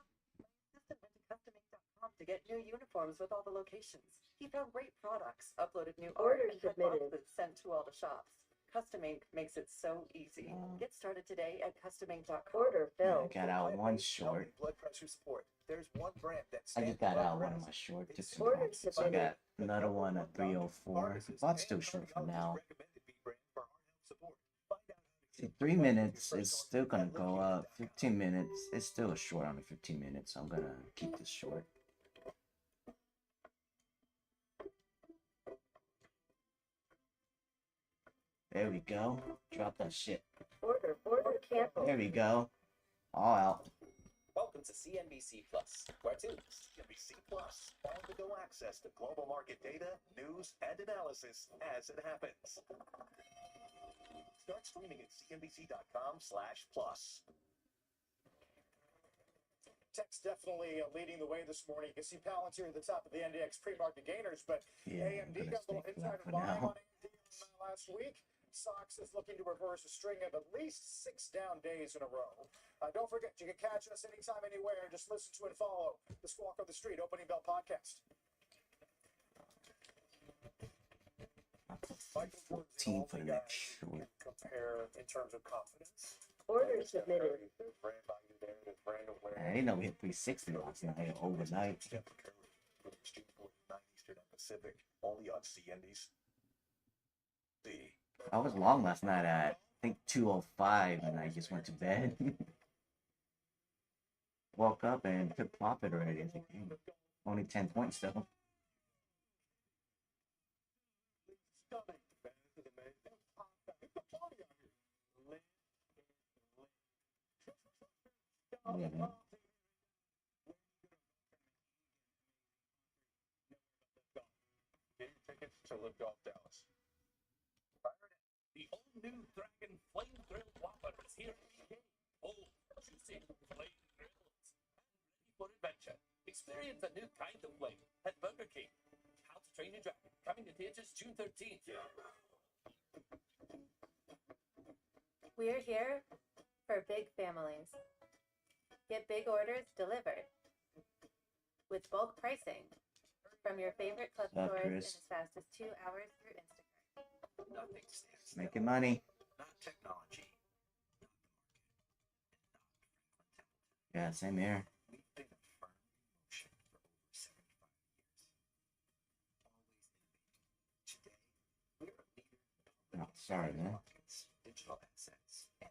Assistant went to CustomInc.com to get new uniforms with all the locations. He found great products, uploaded new orders submitted, sent to all the shops. Custom Ink makes it so easy. Get started today at CustomInc.com. Order filled. I got out one short. Blood pressure support. There's one brand that I just got out one of my short. So I got another one at 304. Bot's still short for now. See, 3 minutes is still gonna go up. 15 minutes, it's still a short on the 15 minutes. So I'm gonna keep this short. There we go. Drop that shit. Order canceled. There we go. All out. Welcome to CNBC Plus, where CNBC Plus, on-the-go access to global market data, news, and analysis as it happens. Start streaming at cnbc.com/plus. Tech's definitely leading the way this morning. You can see Palantir at the top of the NDX pre-market gainers, but AMD got a little insider buying on AMD last week. SOX is looking to reverse a string of at least 6 down days in a row. Don't forget, you can catch us anytime, anywhere. Just listen to and follow the Squawk on the Street Opening Bell podcast. 14 for the next short. Compare in terms of confidence. Order submitted. I didn't know we hit 360 last night overnight. Eastern and Pacific, only on CNBC. I was long last night at, I think, 2:05, and I just went to bed. Woke up and took profit already. I think only 10 points though. Yeah. Tickets to Live Golf Dallas. The all-new Dragon Flame Grill Whopper is here. Oh, juicy flame grills. Ready for adventure. Experience a new kind of flame at Burger King. How to Train Your Dragon. Coming to theaters June 13th. We're here for big families. Get big orders delivered with bulk pricing from your favorite club stores in as fast as 2 hours through Instagram. Nothing stands Making money. Not technology. Yeah, same here. We've been a firm in motion for over 75 years. Always innovating. Today, we're a leader in Oh, sorry, man. markets, digital assets, and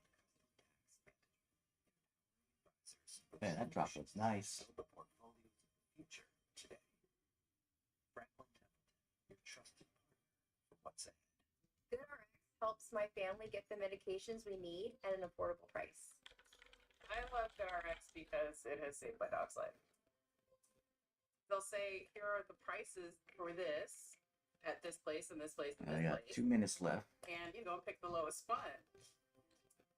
Yeah, that drop looks nice. build the portfolios of the future today. Franklin Templeton, your trusted partner for what's ahead. GoodRx helps my family get the medications we need at an affordable price. I love GoodRx because it has saved my dog's life. They'll say, here are the prices for this at this place and this place and I this got place. 2 minutes left. And you go pick the lowest one.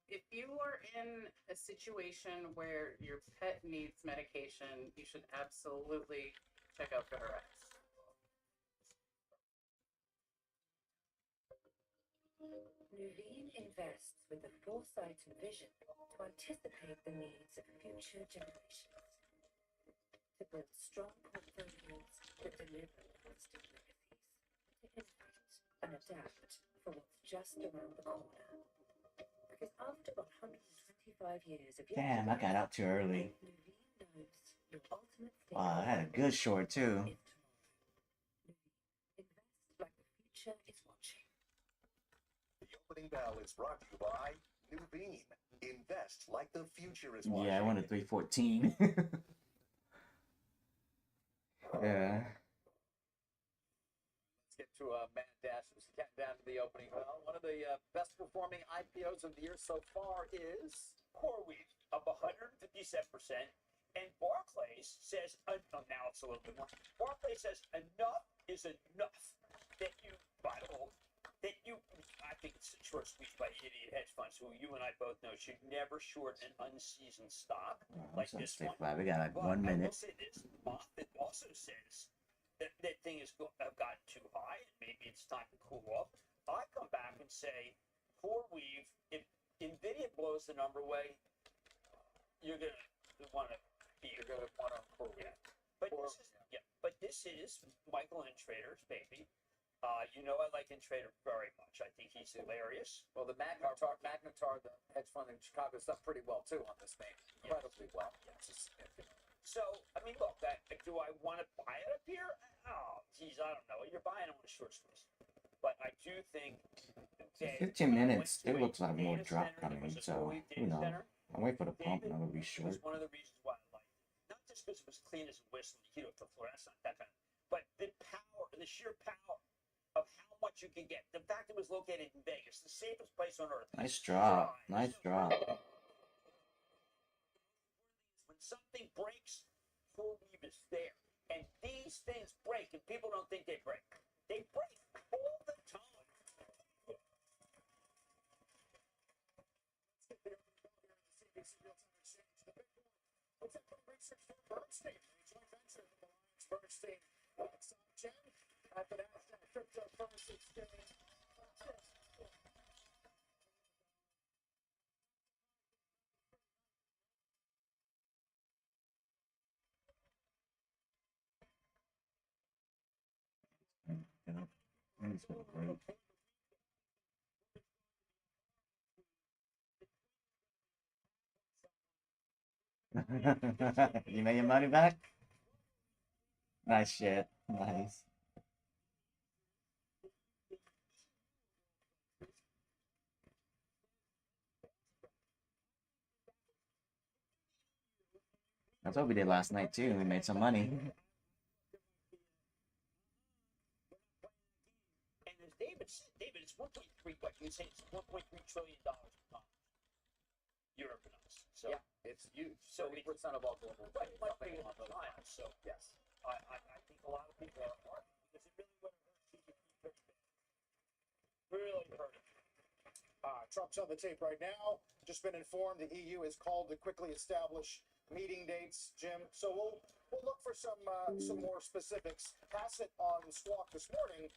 If you are in a situation where your pet needs medication, you should absolutely check out GoodRx. Nuveen invests with the foresight and vision to anticipate the needs of future generations, to build strong portfolios that deliver lasting legacies, to innovate and adapt for what's just around the corner. Because after 125 years of your Damn, I got out too early. Nuveen knows your ultimate Wow, I had a good short too. invest like the future is watching. The opening bell is brought to you by New Beam. Invest like the future is Yeah, I watching. wanted 314. Yeah. Let's get to Matt Dash, who's counting down to the opening bell. One of the best performing IPOs of the year so far is CoreWeave, up 157%. And Barclays says, oh, now it's a little bit more. Barclays says enough is enough. That you, by the way, I think it's a short speech by idiot hedge funds who you and I both know should never short an unseasoned stock like So this stay one. flat. We got like But 1 I will minute. say this, Moffat also says that thing has gotten too high and maybe it's time to cool off. I come back and say, CoreWeave, if NVIDIA blows the number away, you're going to want to CoreWeave. But this is Michael Intrader's baby. You know I like Intrader very much. I think he's hilarious. Well, the Magnetar, the hedge fund in Chicago, has done pretty well too on this name. Incredibly well. Yes. So, I mean, look, do I want to buy it up here? Oh, geez, I don't know. You're buying on a short squeeze. But I do think that 15 minutes. It looks like more drop coming. So, you know, I'll wait for the pump and I'm going to be short. It's one of the reasons why I like it. Not just because it was clean as a whistle, you heat up the floor. That's not that kind of. But the power, the sheer power of how much you can get. The fact it was located in Vegas, the safest place on earth. Nice drop. Nice drop. When something breaks, CoreWeave is there. And these things break, and people don't think they break. They break all the time. Let's get the CBC Real-Time Exchange. The big one. What's that research for Bernstein? A joint venture with the Alliance Bernstein. Gem at the Nasdaq Cryptocurrency Exchange. You made your money back? Nice shit. Nice. That's what we did last night too. We made some money. And as David said, it's 1.3, what you say it's $1.3 trillion Europe and us. So yeah, it's huge. So 30% of all global right, much bigger than China. So yes, I think a lot of people are arguing because it really would have hurt GDP. Really hurt it. Trump's on the tape right now. Just been informed the EU is called to quickly establish meeting dates, Jim. So we'll look for some more specifics. Hassett on Squawk this morning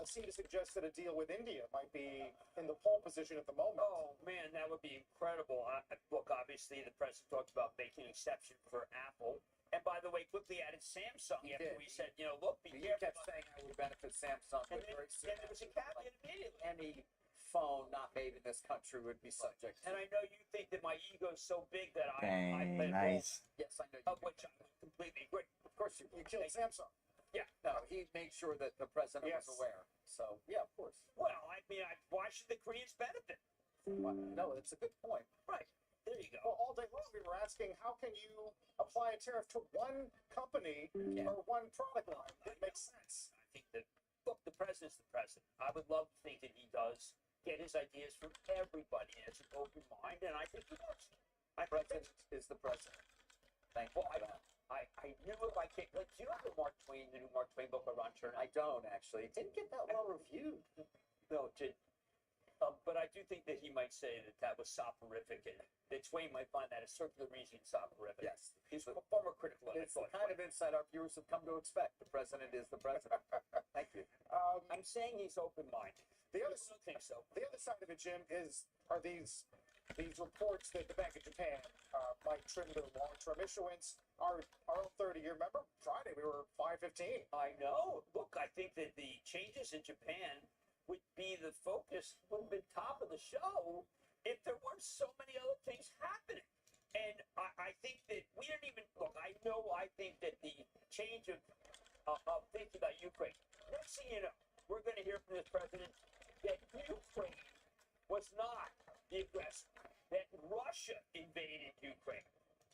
seemed to suggest that a deal with India might be in the pole position at the moment. Oh man, that would be incredible. Look, obviously the president talked about making an exception for Apple. And by the way, quickly added Samsung after he said, you know, look, be he careful. kept saying I would benefit Samsung, And but then, very soon there was a caveat immediately. any phone not made in this country would be subject to. And I know you think that my ego is so big that I Dang, nice. Yes, I know. Of which I completely agree. Of course, you killed Samsung. Yeah, no, he made sure that the president was aware. So, yeah, of course. Well, I mean, why should the Koreans benefit? No, it's a good point. Right. There you go. Well, all day long we were asking, how can you apply a tariff to one company or one product line? That makes sense. I think that, look, the president's the president. I would love to think that he does get his ideas from everybody and it's an open mind, and I think he does. My president is the president. Thank you for that. I knew if I can't, like, do you know the new Mark Twain book by Ron Chernow? I don't actually. It didn't get that well reviewed. No, it didn't. But I do think that he might say that was soporific, and that Twain might find that a circular reasoning soporific. Yes. He's far more critical. It's the kind of insight our viewers have come to expect. The president is the president. Thank you. I'm saying he's open-minded. The other, I don't think so. The other side of it, Jim, are these reports that the Bank of Japan might trim their long-term issuance. Our own 30-year, remember Friday we were 515. I know. Look, I think that the changes in Japan would be the focus, would have been top of the show if there weren't so many other things happening. And I think that we didn't even look. I think that the change of thinking about Ukraine. Next thing you know, we're going to hear from this president that Ukraine was not the aggressor, that Russia invaded Ukraine.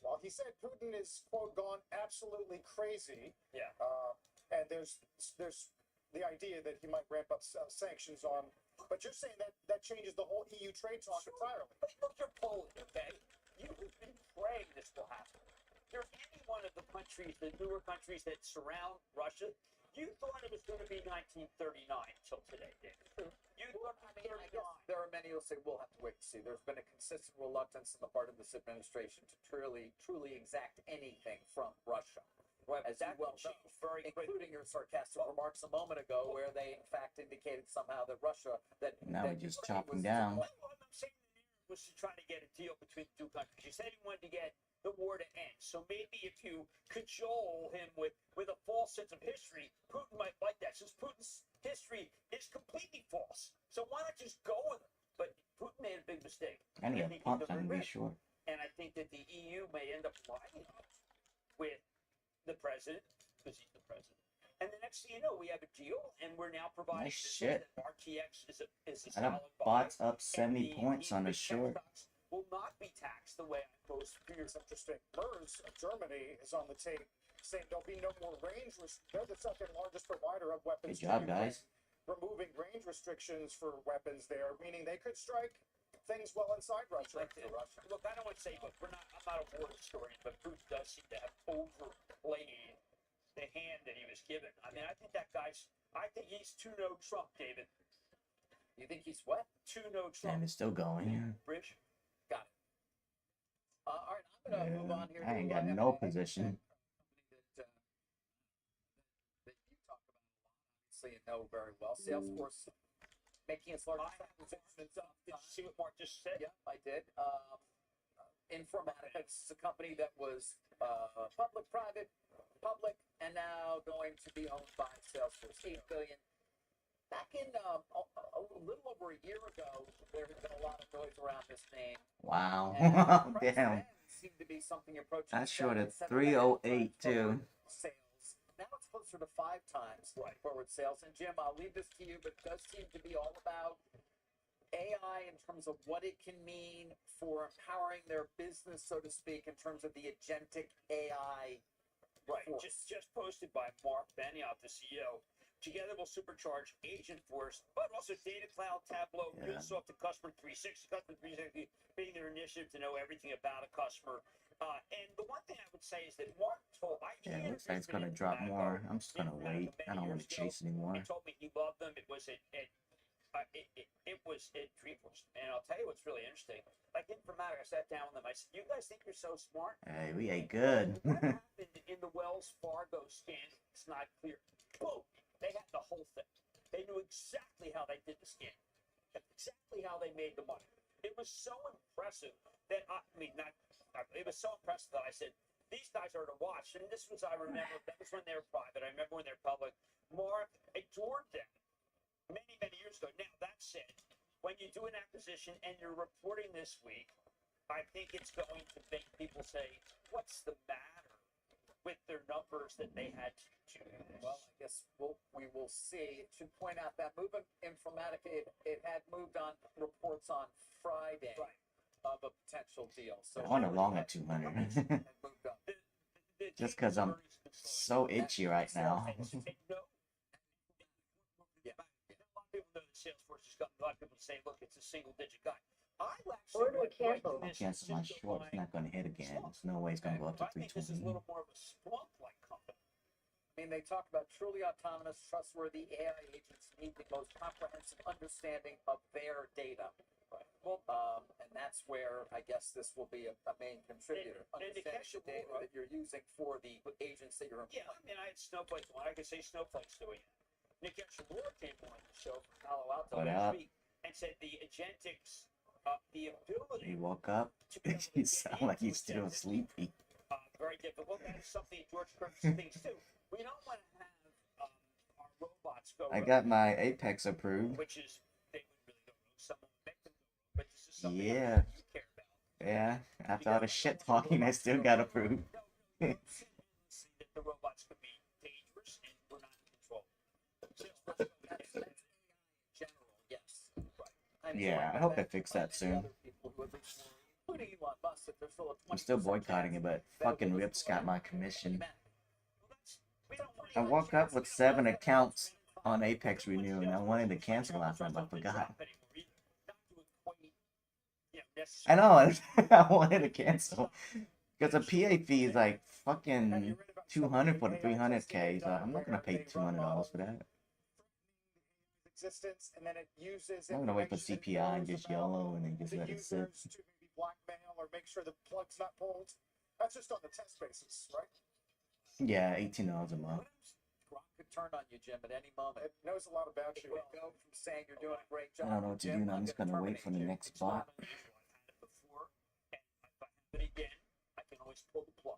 Well, he said Putin is, quote, gone absolutely crazy. Yeah. And there's the idea that he might ramp up sanctions on. But you're saying that changes the whole EU trade talk entirely. But look, you're Poland, okay? You've been praying this will happen. You're any one of the countries, the newer countries that surround Russia. You thought it was going to be 1939 till today, David. You thought I guess there are many who say we'll have to wait and see. There's been a consistent reluctance on the part of this administration to truly exact anything from Russia. Well, as you well know, including your sarcastic remarks a moment ago, where they in fact indicated somehow that Russia, that Now that we just Ukraine chop him was- down. What I'm saying was to try to get a deal between the two countries. You said he wanted to get the war to end. So maybe if you cajole him with a false sense of history, Putin might like that. Since Putin's history is completely false. So why not just go with it? But Putin made a big mistake. I need I a think pump he's on to be regret it. sure. And I think that the EU may end up lining up with the president, because he's the president. And the next thing you know, we have a deal, and we're now providing Nice this shit. that RTX is a I got solid buy. bots up And 70 points on a big tech short. stocks will not be taxed the way I posed for years. Interesting. MERS of Germany is on the tape saying there'll be no more they're the second largest provider of weapons. Good job, to Ukraine, guys. removing range restrictions for weapons there, meaning they could strike things well inside Russia. Look, I don't want to say, look, I'm not a war historian, but Putin does seem to have overplayed the hand that he was given. I mean, I think he's 2-0 Trump, David. You think he's what? 2-0 Trump. Damn, it's still going. Bridge? Got it. All right, I'm going to move on here. I ain't to got no position. that you talk about a lot, obviously, and know very well. Salesforce making its largest acquisition. Did you see what Mark just said? Yeah, I did. Informatica, it's a company that was public, and now going to be owned by Salesforce. $8 billion. Back in a little over a year ago, there had been a lot of noise around this name. Wow. And, Damn. seemed to be something approaching. That's short at 7 308 too. Sales. Now it's closer to 5 times forward sales. And Jim, I'll leave this to you, but it does seem to be all about AI in terms of what it can mean for empowering their business, so to speak, in terms of the agentic AI. Right. force. Just posted by Mark Benioff, the CEO. Together we'll supercharge Agent Force, but also Data Cloud, Tableau, MuleSoft, the Customer 360, Customer 360 being their initiative to know everything about a customer. And the one thing I would say is that Mark told Yeah, it looks like it's gonna drop more. I'm just gonna wait. I don't want to chase anymore. He told me he loved them. It was it was at Dreamforce. And I'll tell you what's really interesting. Like Informatica, I sat down with them. I said, "You guys think you're so smart?" Hey, we ate good. What happened in the Wells Fargo scandal? It's not clear. Boom. They had the whole thing. They knew exactly how they did the scam, exactly how they made the money. It was so impressive that it was so impressive that I said, these guys are to watch. And this was, I remember, that was when they were private. I remember when they were public. Mark adored them many, many years ago. Now, that said, when you do an acquisition and you're reporting this week, I think it's going to make people say, what's the matter with their numbers that they had to choose? Well, I guess we will see. To point out that move in Informatica, it had moved on reports on Friday of a potential deal. So I want a long at 200. Just because I'm so itchy right now. Yeah. A lot of people know that Salesforce is coming. A lot of people say, look, it's a single-digit guy. Order canceled. I cancel my short. It's not going to hit again. There's no way it's going to go up to I think this is a 320. little more of a Splunk-like company. I mean, they talk about truly autonomous, trustworthy AI agents need the most comprehensive understanding of their data. Well, and that's where I guess this will be a main contributor. Understanding the data that you're using for the agents that you're employing. Yeah, I mean, I had Snowflake's one. I could say Snowflake's doing it. Nick Eshamura came on the show from Palo Alto What last up? week and said the agentics, the ability He woke up. He sound like he's still sleepy. very difficult. That is something George Kurtz thinks too. We don't want to have our robots go. I got my Apex approved. Which is they would really go rogue. Someone would make them go rogue, but this is something Yeah. that you care about. Yeah. After all the shit talking, I still got approved. That the robots could be dangerous and we're not in control. General, yes. Right. Yeah, I hope they fix that soon. reversal of 20% I'm still boycotting it, but fucking Rips got my commission. I woke up with 7 accounts on Apex Renew, and I wanted to cancel last night, but I forgot. I know, I wanted to cancel. Because the PA fee is like fucking 200 for the 300K, so I'm not gonna pay $200 for that. Existence, and then it uses I'm gonna wait for CPI and just YOLO and then just let it sit. to maybe blackmail or make sure the plug's not pulled. That's just on the test basis, right? Yeah, $18 a month. Grok could turn on you, Jim, at any moment. It knows a lot about you. Go from saying you're doing a great job. I don't know what to do now. I'm just gonna wait for the next bot. But again, I can always pull the plug.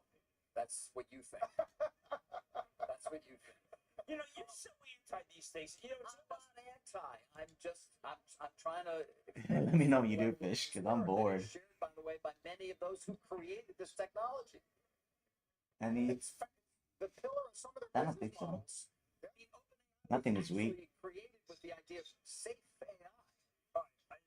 That's what you think. That's what you think. You know, you're so anti these things. You know, it's not anti. I'm trying to. Let me know when you do, Fish, because I'm bored. Shared, by the way, by many of those who created this technology. I need. The pillar of some of the I don't think so. Nothing this week. Created with the idea of safe AI. I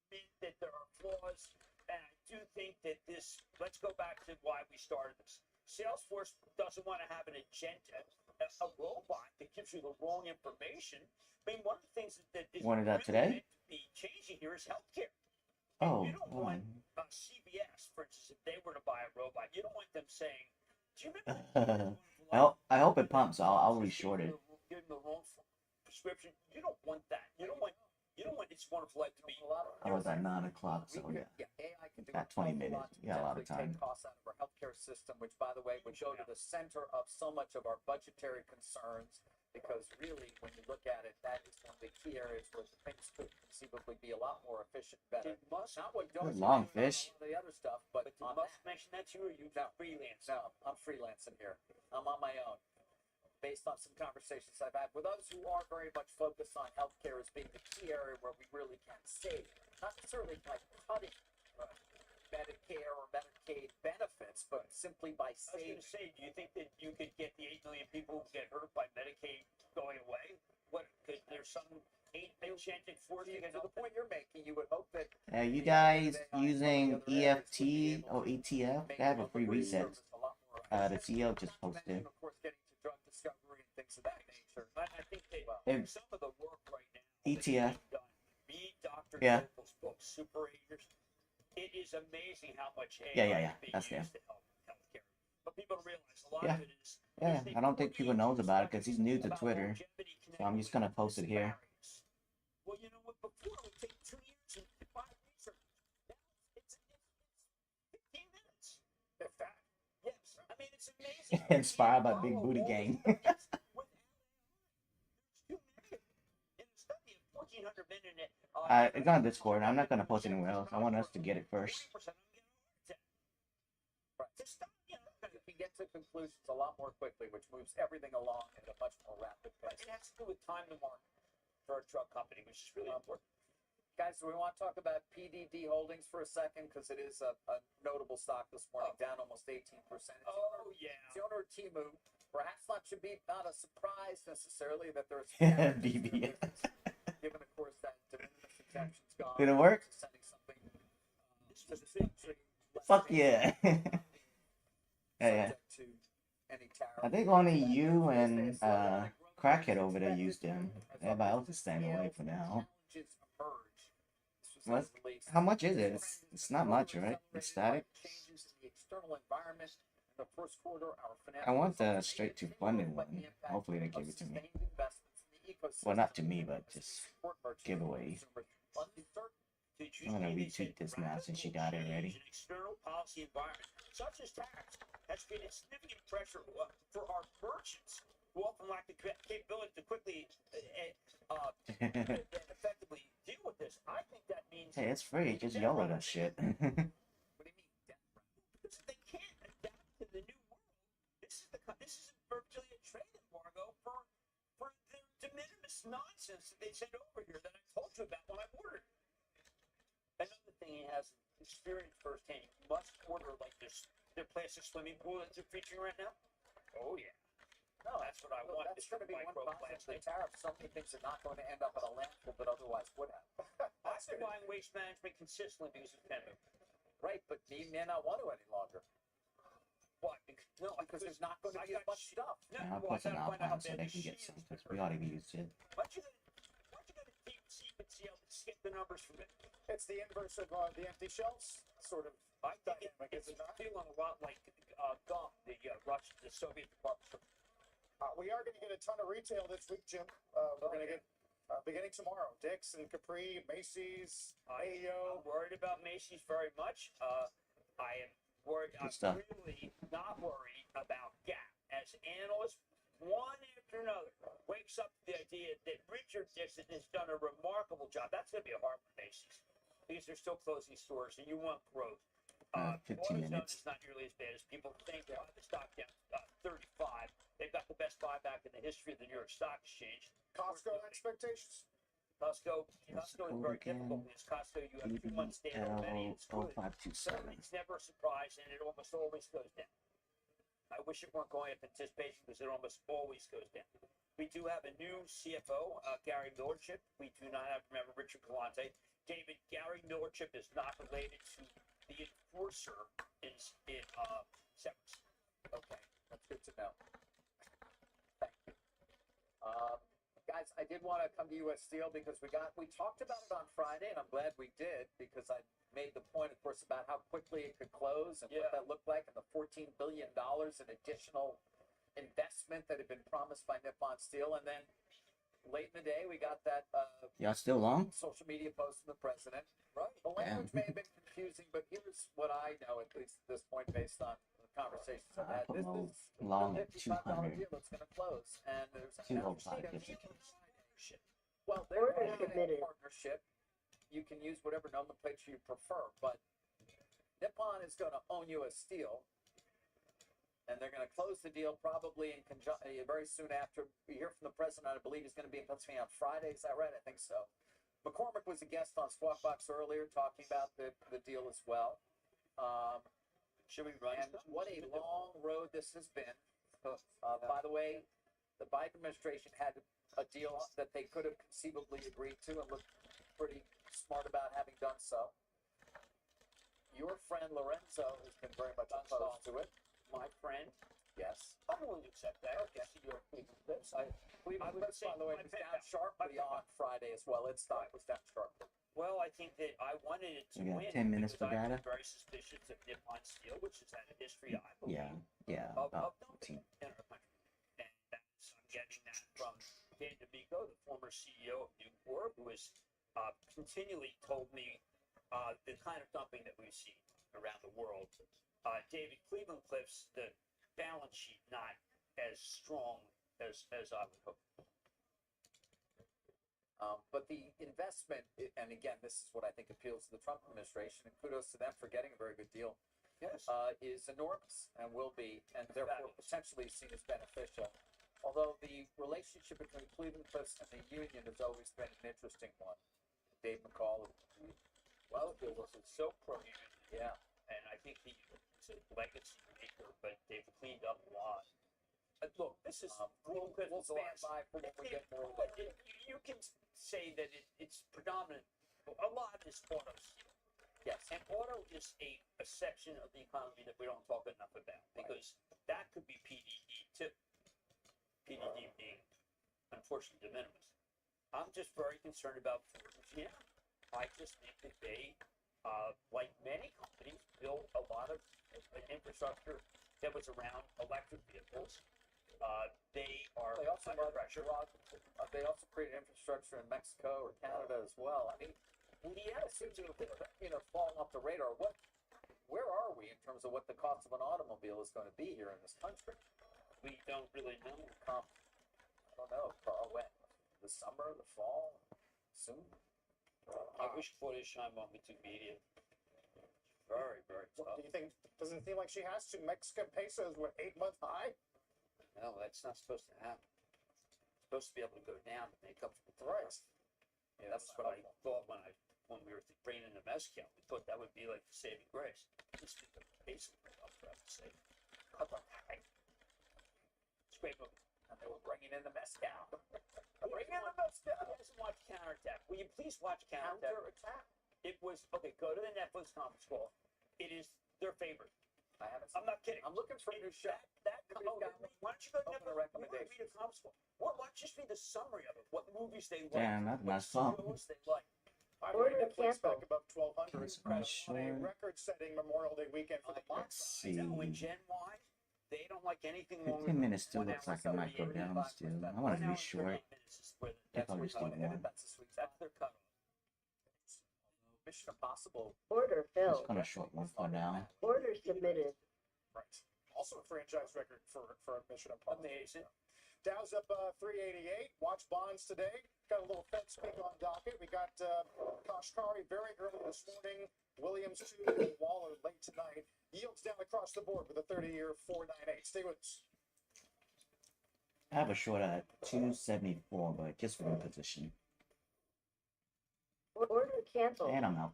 admit that there are flaws, and I do think that this. Let's go back to why we started this. Salesforce doesn't want to have an agenda, a robot that gives you the wrong information. I mean, one of the things that is Wanted that really today? meant to be changing here is healthcare. Oh, You don't want CVS, for instance, if they were to buy a robot, you don't want them saying, "Do you remember?" I hope it pumps. I'll reshort it. Give them the wrong prescription. You don't want that. You don't want It's Wonderful Life to be. I was at 9 o'clock, so yeah. AI can do Got 20 minutes. You got a lot of time. take costs out of our healthcare system, which, by the way, would go to the center of so much of our budgetary concerns. Because really, when you look at it, that is one of the key areas where things could conceivably be a lot more efficient, better. Not what Good long, Fish. the other stuff, but Did on Musk that. mention that to you, or you freelance? No, I'm freelancing here. I'm on my own. Based on some conversations I've had with those who are very much focused on healthcare as being the key area where we really can save. Not necessarily by cutting Medicare or Medicaid benefits, but simply by saving. I was going to say, do you think that you could get the 8 million people who get hurt by Medicaid going away? What? Because there's some enchanted force to get to the point you're making, you would hope that. You guys using EFT or ETF? They have a free reset. The CEO just posted. Of course, getting to drug discovery and things of that nature. I think that some of the work right now. ETF. Read Dr. Yeah. Topol's book, Super Agers. It is amazing how much AI Yeah. is being That's used there. to help healthcare. But people don't realize a lot Yeah. of it is. Yeah, I don't think people knows about it because he's new to Twitter. So I'm just gonna post it here. Well, you know what? Before it would take 2 years and 5 research. Now it's 15 minutes. In fact, yes. I mean, it's amazing. Inspired by Big Booty Gang. In a study of 1,400 men in it. It's on Discord. I'm not gonna post it anywhere else. I want us to get it first. You can get to conclusions a lot more quickly, which moves everything along at a much more rapid pace. It has to do with time to market for a drug company, which is really important. Guys, do we want to talk about PDD Holdings for a second? Because it is a notable stock this morning, down almost 18%. Oh, yeah. It's the owner of Timu. Perhaps not a surprise necessarily that there's BBS. given, of course, that de minimis exemption's gone. Did it work? Sending something Fuck yeah. Yeah. to any tariff. I think only you and Crackhead over there used them. Everybody else is staying away for now. What? How much is it? It's not much, right? It's static. Changes in the external environment in the first quarter. I want the straight to funding one. Hopefully they give it to me. Well, not to me, but just giveaways. I'm gonna retweet this now since you got it ready. An external policy environment, such as tax, has created significant pressure for our merchants, who often lack the capability to quickly and effectively deal with this. I think that means. Hey, it's free. Just YOLO that shit. What do you mean? Because they can't adapt to the new world. This is virtually a trade embargo for their de minimis nonsense that they sent over here that I told you about when I ordered. Another thing he has experienced firsthand, you must order like this, their plastic swimming pool that they're featuring right now. Oh, yeah. No, that's what I want. That's going to be one positive. The tariff, so many things are not going to end up in a landfill that otherwise would have. I've been buying waste management consistently because of Penman. Right, but he may not want to any longer. Why? No, because there's not going to be as much stuff. And I'll put some Alpine so they can get some, because we ought to use it. Why don't you go to deep sea and see how they skip the numbers from it? It's the inverse of the empty shelves, sort of. I think it's feeling a lot like GOM, the Russian, the Soviet Department. We are going to get a ton of retail this week, Jim. We're going to get beginning tomorrow. Dick's and Capri, Macy's, AEO. I'm worried about Macy's very much. I am worried. Good I'm stuff. really not worried about Gap. As analysts, one after another, wakes up to the idea that Richard Dixon has done a remarkable job. That's going to be a hard for Macy's because they're still closing stores and you want growth. 15 AutoZone minutes. is not nearly as bad as people think. The stock down 35. They've got the best buyback in the history of the New York Stock Exchange. Costco expectations. Costco is very difficult because Costco, you have 2 months data already. It's good. 0527. It's never a surprise, and it almost always goes down. I wish it weren't going up in anticipation because it almost always goes down. We do have a new CFO, Gary Millerchip. We do not have, remember, Richard Galante. David, Gary Millerchip is not related to the enforcer in Severance. Okay, that's good to know. Thank you. Guys, I did want to come to U.S. Steel because we talked about it on Friday, and I'm glad we did because I made the point, of course, about how quickly it could close and what that looked like, and the $14 billion in additional investment that had been promised by Nippon Steel, and then late in the day, we got that Y'all still long? social media post from the president. Right. The language may have been confusing, but here's what I know, at least at this point, based on the conversations I've had. This is long a at $55 200. deal that's going to close, and there's Two an oh five fifty. Well, they're Orders in a submitted. partnership. You can use whatever nomenclature you prefer, but Nippon is going to own U.S. Steel, and they're going to close the deal probably in very soon after. We hear from the president. I believe he's going to be in Pennsylvania on Friday. Is that right? I think so. McCormick was a guest on Squawk Box earlier talking about the deal as well. Should we run? And what a long road this has been. By the way, the Biden administration had a deal that they could have conceivably agreed to and looked pretty smart about having done so. Your friend Lorenzo has been very much opposed to it. My friend, yes. I'm willing to accept that. Okay. Your Cleveland Clips. Cleveland Clips, by the way, was down sharply on Friday as well. Its stock was down sharply. Well, I think that I wanted it to We got win 10 minutes because for I'm data? very suspicious of Nippon Steel, which has had a history, I believe, Yeah, of about dumping 15. in our country. And I'm getting that from Dan D'Amico, the former CEO of Nucor, who has continually told me the kind of dumping that we've seen around the world. David, Cleveland Cliffs, the balance sheet not as strong as I would hope. But the investment, and again, this is what I think appeals to the Trump administration, and kudos to them for getting a very good deal, yes, is enormous and will be, and therefore potentially seen as beneficial. Although the relationship between Cleveland Cliffs and the union has always been an interesting one. Dave McCall, well, it was so pro-union. Yeah. And I think he's a legacy maker, but they've cleaned up a lot. Look, this is we'll fans. stand by for when we get more. You can say that it's predominant. A lot of this auto steel. Yes, and auto is a section of the economy that we don't talk enough about because that could be PDD too. PDD being unfortunately de minimis. I'm just very concerned about Ford and GM. I just think that they, like many companies, built a lot of infrastructure that was around electric vehicles. They also under pressure. They also created infrastructure in Mexico or Canada as well. I mean, Indiana seems to have fallen off the radar. Where are we in terms of what the cost of an automobile is going to be here in this country? We don't really know. I don't know, Carl. When? The summer, the fall, soon? I wish Claudia Sheinbaum would do media. Very, very tough. Do you think? Doesn't it seem like she has to? Mexican pesos were 8-month high. No, that's not supposed to happen. It's supposed to be able to go down to make up for the Right. Yeah, that's what I thought when we were bringing in the mezcal. We thought that would be like the saving grace. This is the basically up for us to say. Cut on that. It's a great movie. And they were bringing in the mezcal. Bringing in the mezcal. Who hasn't watched Counterattack? Will you please watch Counterattack? It was okay. Go to the Netflix conference call. It is their favorite. I haven't. I'm not kidding. I'm looking for a new show. Why don't you go to read a comics book? Or watch just read the summary of it. What movies they like. Damn, that's what my fault. shows they like. Order canceled. Back above 1,200 That's my on a short. record-setting Memorial Day weekend for the Let's see. When Gen Y, they don't like anything longer 15 than minutes still looks like it might go down still. I want it to be short. They probably just do one. That's their cutoff. Mission Impossible. Order It's filled. kind of short one for now. Order submitted. Right. Also a franchise record for Mission Impossible. Amazing. Dow's up 388. Watch bonds today. Got a little Fed speak on docket. We got Kashkari very early this morning. Williams 2 and Waller late tonight. Yields down across the board with a 30-year 4.98. Stay with us. I have a short at 274, but just for one position. Order canceled. And I'm out.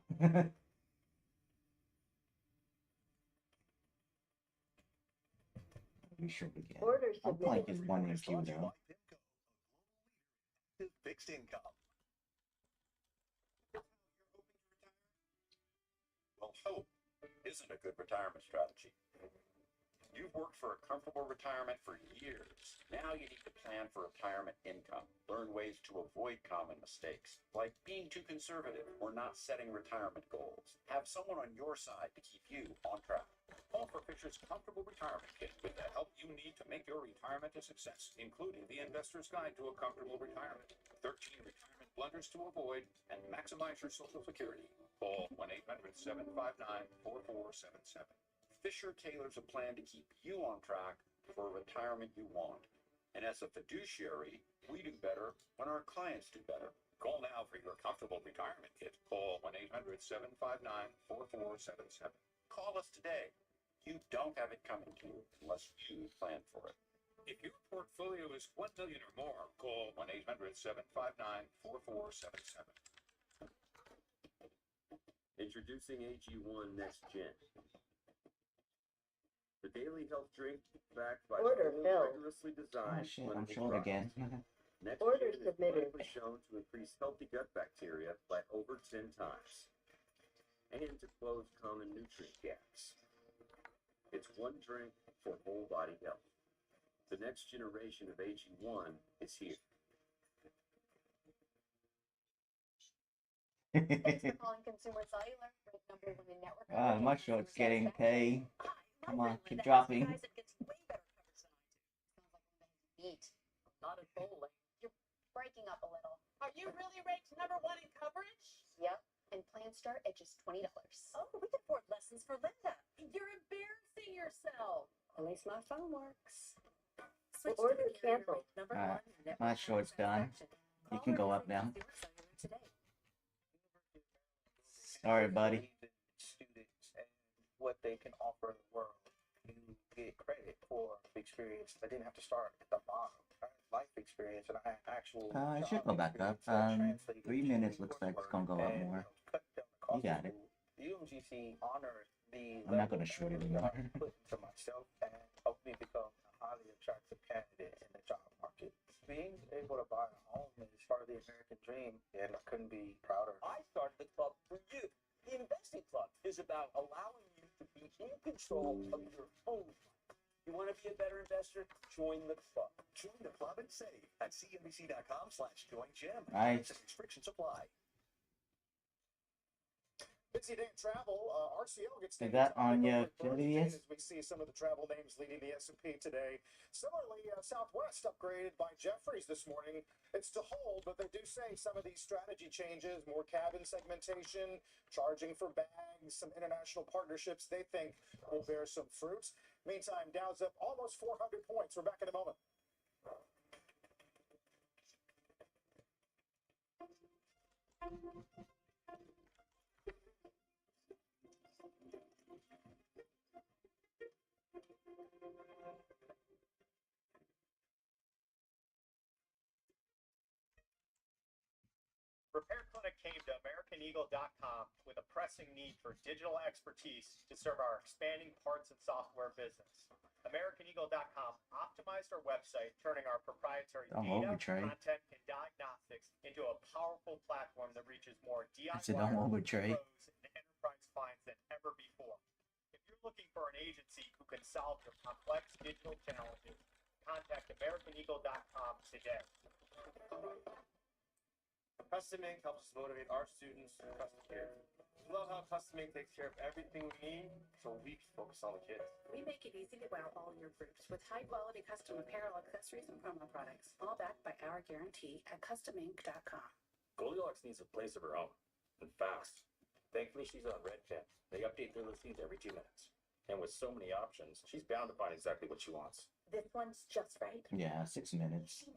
Be sure to get. Order I'm playing submitted. just one in queue though. Fixed income. Well, hope isn't a good retirement strategy. You've worked for a comfortable retirement for years. Now you need to plan for retirement income. Learn ways to avoid common mistakes, like being too conservative or not setting retirement goals. Have someone on your side to keep you on track. Call for Fisher's Comfortable Retirement Kit with the help you need to make your retirement a success, including the Investor's Guide to a Comfortable Retirement, 13 retirement blunders to avoid, and maximize your Social Security. Call 1-800-759-4477. Fisher tailors a plan to keep you on track for a retirement you want. And as a fiduciary, we do better when our clients do better. Call now for your Comfortable Retirement Kit. Call 1-800-759-4477. Call us today. You don't have it coming to you unless you plan for it. If your portfolio is $1 million or more, call 1-800-759-4477. Introducing AG1 Next Gen. The daily health drink backed by Order filled. rigorously Oh designed shit, I'm clinical short again. trials. Next Order Gen is submitted. clinically shown to increase healthy gut bacteria by over 10 times and to close common nutrient gaps. It's one drink for whole body health. The next generation of AG1 is here. Thanks for calling Consumer Cellular. Rate number 1 in network. My short's getting paid. Come on, keep dropping. Guys, it gets way better coverage than I do. Sounds like I'm going to eat. Not at bowling. You're breaking up a little. Are you really ranked number 1 in coverage? Yep. And plans start at just $20. Oh, we can afford lessons for Linda. You're embarrassing yourself. At least my phone works. Switch Order to the carrier canceled. ranked number Alright, 1 in network my short's done. satisfaction. You can go up now. Consumer Cellular today. Sorry, buddy. Students and what they can offer the world. You get credit for the experience. I didn't have to start at the bottom. I had life experience and I had actual. It should go back up. 3 minutes looks like it's gonna go up more. You got it. The UMGC honors the I'm not gonna shoot it anymore. I put into myself and helped me become a highly attractive candidate in the job market. Being able to buy a home is part of the American dream, and I couldn't be prouder. I started the club for you. The Investing Club is about allowing you to be in control of your own life. You want to be a better investor? Join the club. Join the club and save at cnbc.com/join-gem. Nice. Restrictions apply. Busy day in travel. RCL gets Is that on your affiliates? as we see some of the travel names leading the S&P today. Similarly, Southwest upgraded by Jefferies this morning. It's to hold, but they do say some of these strategy changes, more cabin segmentation, charging for bags, some international partnerships they think will bear some fruits. Meantime, Dow's up almost 400 points. We're back in a moment. Repair Clinic came to AmericanEagle.com with a pressing need for digital expertise to serve our expanding parts and software business. AmericanEagle.com optimized our website, turning our proprietary data, content, and diagnostics into a powerful platform that reaches more DIY pros and enterprise clients than ever before. If you're looking for an agency who can solve your complex digital challenges, contact AmericanEagle.com today. Custom Ink helps us motivate our students and custom kids. We love how Custom Ink takes care of everything we need, so we can focus on the kids. We make it easy to wow all your groups with high-quality custom apparel, accessories, and promo products, all backed by our guarantee at CustomInk.com. Goldilocks needs a place of her own, and fast. Thankfully, she's on Redken. They update their listings every 2 minutes. And with so many options, she's bound to find exactly what she wants. This one's just right. Yeah, 6 minutes.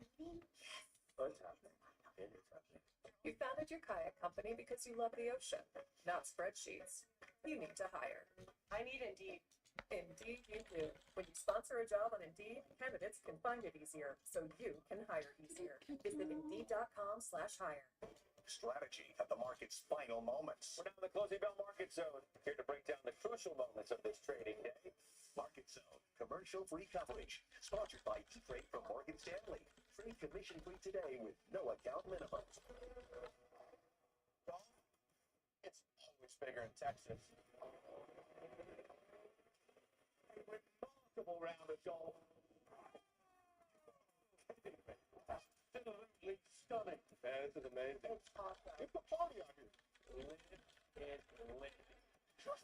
What's happening? It's happening. You founded your kayak company because you love the ocean, not spreadsheets. You need to hire. I need Indeed. Indeed you do. When you sponsor a job on Indeed, candidates can find it easier, so you can hire easier. Visit Indeed.com/hire. Strategy at the market's final moments. We're now in the closing bell market zone, here to break down the crucial moments of this trading day. Market Zone, commercial-free coverage, sponsored by E-Trade from Morgan Stanley. Free commission-free today with no account minimums. Golf? It's always bigger in Texas. A remarkable round of golf. Absolutely stunning. Man, this is amazing. It's a party out here. Live and live. Stop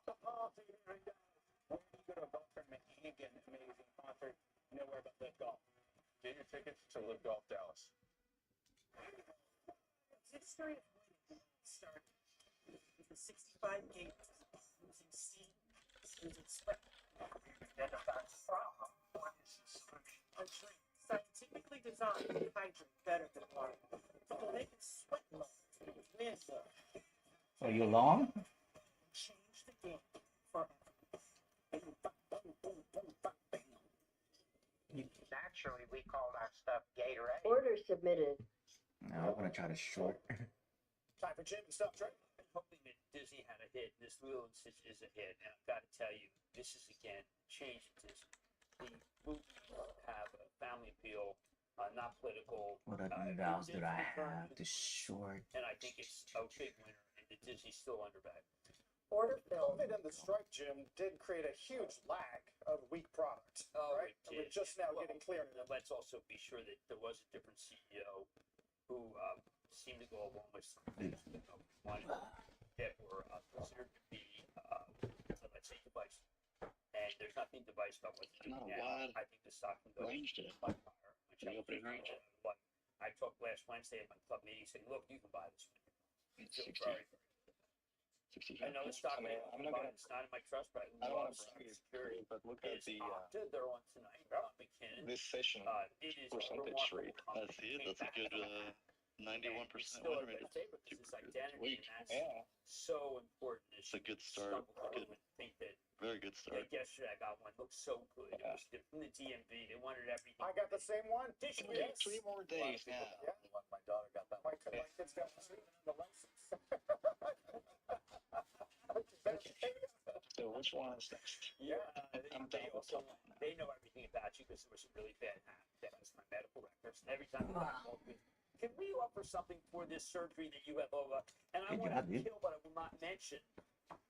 the party here and guys. When you go to a golf tournament, you can get an amazing concert nowhere but Live Golf. Get your tickets to Live Golf Dallas. The story of winning started with the 65 games using steam, using sweat. Then about problem. What is the solution? A drink scientifically designed to hydrate better than water. So they can sweat more. Win more. Are you long? Change the game forever. Naturally, we call that stuff Gatorade. Order submitted. Now I'm gonna try to short. Time for Jim and stuff, right? Hoping that Disney had a hit. This Lilo & Stitch is a hit, and I've got to tell you, this is again changing Disney. The movies have a family appeal, not political. What other valves did I have to short? And I think it's a big winner, and the Disney's still undervalued. Order filled. COVID and the strike, Jim, did create a huge lack of weak product. Right? And we're just now getting clear. Let's also be sure that there was a different CEO who seemed to go along with one that were considered to be, let's say, divisive. And there's nothing divisive about what they're doing now. I think the stock can go much higher. But I talked last Wednesday at my club meeting saying, look, you can buy this one. It's still very, very good. I know the stock I'm not gonna, it's not in my trust, but I don't want to brag security. But look at the they're on tonight. McKinnon. This session percentage rate. That's it. That's a good 91% win rate. It's identity, and that's so important. It's a good start. Good. Very good start. Like yesterday, I got one. Looked so good. It was from the DMV. They wanted everything. I got the same one. Did you? Yes. 3 more days now. Yeah. My daughter got that. My kids got the license. So which one is next? Yeah, they know everything about you because there was a really bad that was my medical records. And every time I called me, can we offer something for this surgery that you have over? And I want to kill, but I will not mention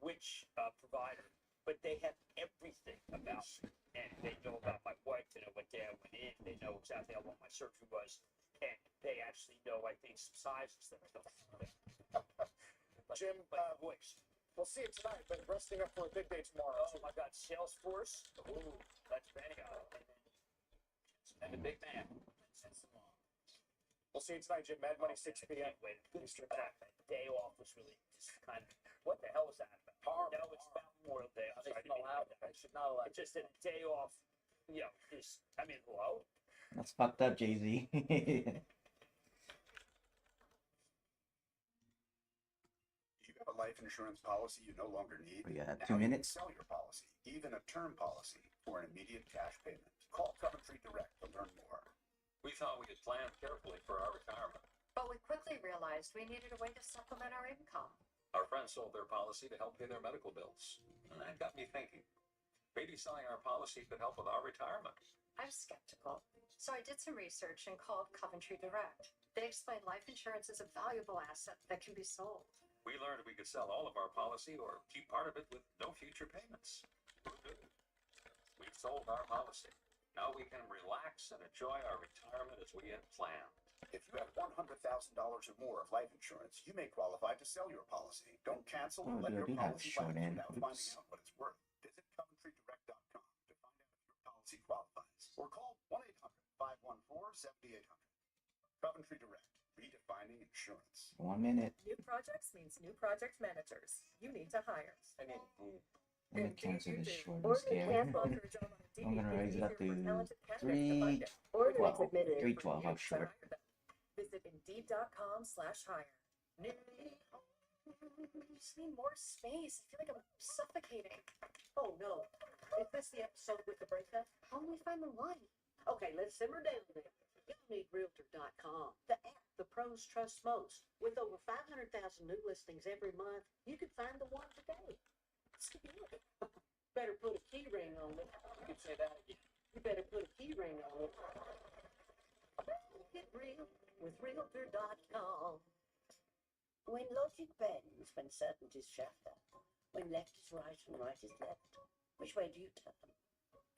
which provider. But they have everything about me. And they know about my wife. They know what day I went in. They know exactly how long my surgery was. And they actually know, I think, some sizes that I don't. Jim, voice. We'll see it tonight, but resting up for a big day tomorrow. Oh my God, Salesforce. Ooh, that's Benio. And the big man. We'll see you tonight, Jim. Mad Money, 6 p.m. Eastern Time. That day off was really just kind of, what the hell was that about? No, it's about Memorial Day. I'm sorry to be like that. I should not allow. It's just a day off, you know, is, I mean, hello? That's fucked up, Jay-Z. A life insurance policy you no longer need? We got Now 2 minutes. Sell your policy, even a term policy, for an immediate cash payment. Call Coventry Direct to learn more. We thought we had planned carefully for our retirement. But we quickly realized we needed a way to supplement our income. Our friends sold their policy to help pay their medical bills. And that got me thinking. Maybe selling our policy could help with our retirement. I was skeptical, so I did some research and called Coventry Direct. They explained life insurance is a valuable asset that can be sold. We learned we could sell all of our policy or keep part of it with no future payments. We're good. We've sold our policy. Now we can relax and enjoy our retirement as we had planned. If you have $100,000 or more of life insurance, you may qualify to sell your policy. Don't cancel or let your policy lapse without finding out what it's worth. Visit CoventryDirect.com to find out if your policy qualifies, or call 1-800-514-7800. Coventry Direct, redefining insurance. 1 minute. New projects means new project managers. You need to hire. Let me cancel this short and scary. I'm gonna raise it up to 312. 312. I'm short. Visit Indeed.com/hire. Just need more space. I feel like I'm suffocating. Oh no. Is this the episode with the breakup? How do we find the line? Okay, let's simmer down there. You'll need Realtor.com, the app the pros trust most. With over 500,000 new listings every month, you can find the one today. Better put a key ring on it. You can say that again. You better put a key ring on it. Get real with Realtor.com. When logic bends, when certainties shatter, when left is right and right is left, which way do you turn?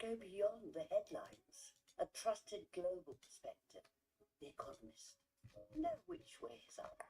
Go beyond the headlines. A trusted global perspective. The Economist. Know which way is up.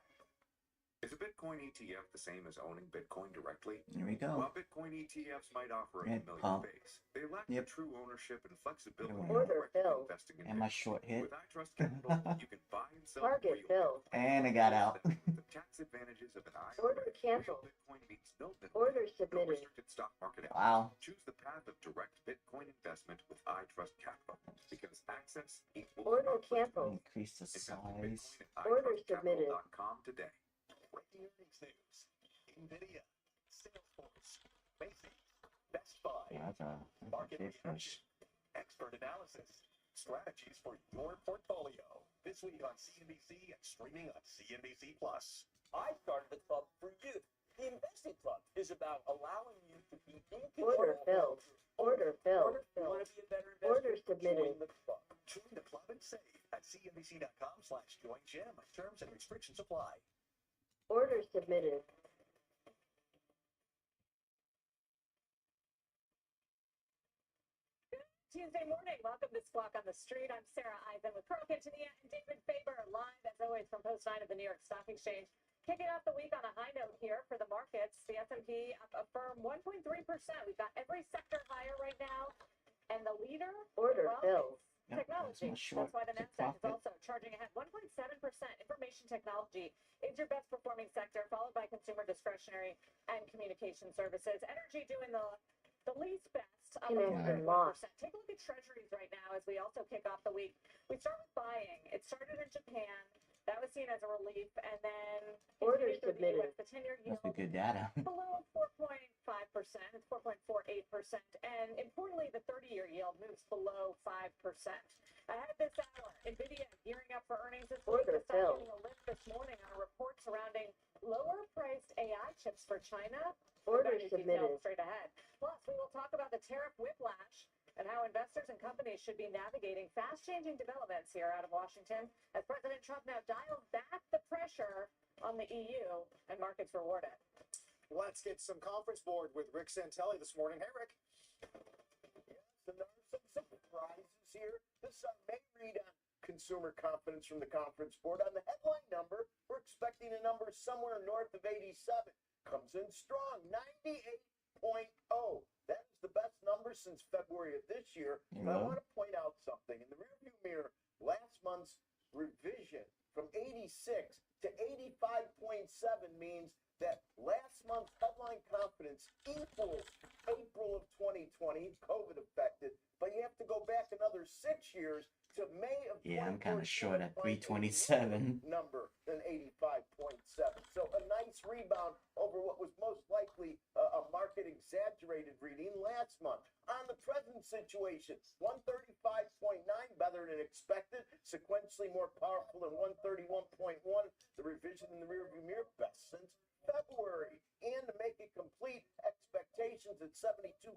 Is a Bitcoin ETF the same as owning Bitcoin directly? There we go. While Bitcoin ETFs might offer a familiar pump. base, they lack the true ownership and flexibility of Order direct investing in And my Bitcoin. short hit. With iTrust Capital, you can buy and sell Target real filled. And I got out. the tax advantages of an IRA. Order canceled. Bitcoin means no middleman, Order no submitted. restricted stock market. Wow. Choose the path of direct Bitcoin investment with iTrust Capital because access equals Order opportunity. canceled. Increase the size. Order submitted. iTrustcapital.com today. Breaking earnings news. NVIDIA, Salesforce, Macy's, Best Buy, That's a market big research, push. expert analysis, strategies for your portfolio. This week on CNBC and streaming on CNBC Plus. I started a club for youth. The Investing Club is about allowing you to be in control. Order filled. Order filled. You want to be a better investor? Order submitted. Join the club. Join the club and save at CNBC.com/join-gym. Terms and restrictions apply. Order submitted. Tuesday morning, welcome to Squawk on the Street. I'm Sarah Ivan with Carl Quintanilla and David Faber, live as always from Post 9 of the New York Stock Exchange. Kicking off the week on a high note here for the markets. The S&P up a firm 1.3%. We've got every sector higher right now, and the leader, Order Yep, filled. Technology. that's my short. That's why the Took Nasdaq is profit. also charging ahead 1.7%. Information technology is your best performing sector, followed by consumer discretionary and communication services. Energy doing the least best, up Connected 1%. Take a look at treasuries right now as we also kick off the week. We start with buying. It started in Japan. That was seen as a relief, and then Order continued through the submitted. US. The 10-year yield Must be good data. below 4.5%. It's 4.48%. And importantly, the 30-year yield moves below 5%. Ahead this hour, NVIDIA gearing up for earnings this week. Order The stock filled. getting a lift this morning on a report surrounding lower-priced AI chips for China. Order Provided submitted. details straight ahead. Plus, we will talk about the tariff whiplash and how investors and companies should be navigating fast-changing developments here out of Washington as President Trump now dials back the pressure on the EU and markets reward it. Let's get some conference board with Rick Santelli this morning. Hey, Rick. Yes, and there are some surprises here. This may read on consumer confidence from the conference board. On the headline number, we're expecting a number somewhere north of 87. Comes in strong, 98.0. That is the best number since February of this year. And I want to point out something. In the rearview mirror, last month's revision from 86 to 85.7 means that last month's headline confidence equals April of 2020, COVID affected, but you have to go back another 6 years to May of 2014. Yeah, I'm kind of short at 327. Number than 85.7. So a nice rebound over what was most likely a market exaggerated reading last month. On the present situation, 135.9 better than expected, sequentially more powerful than 131.1. The revision in the rearview mirror, best since February. And to make it complete, expectations at 72.8,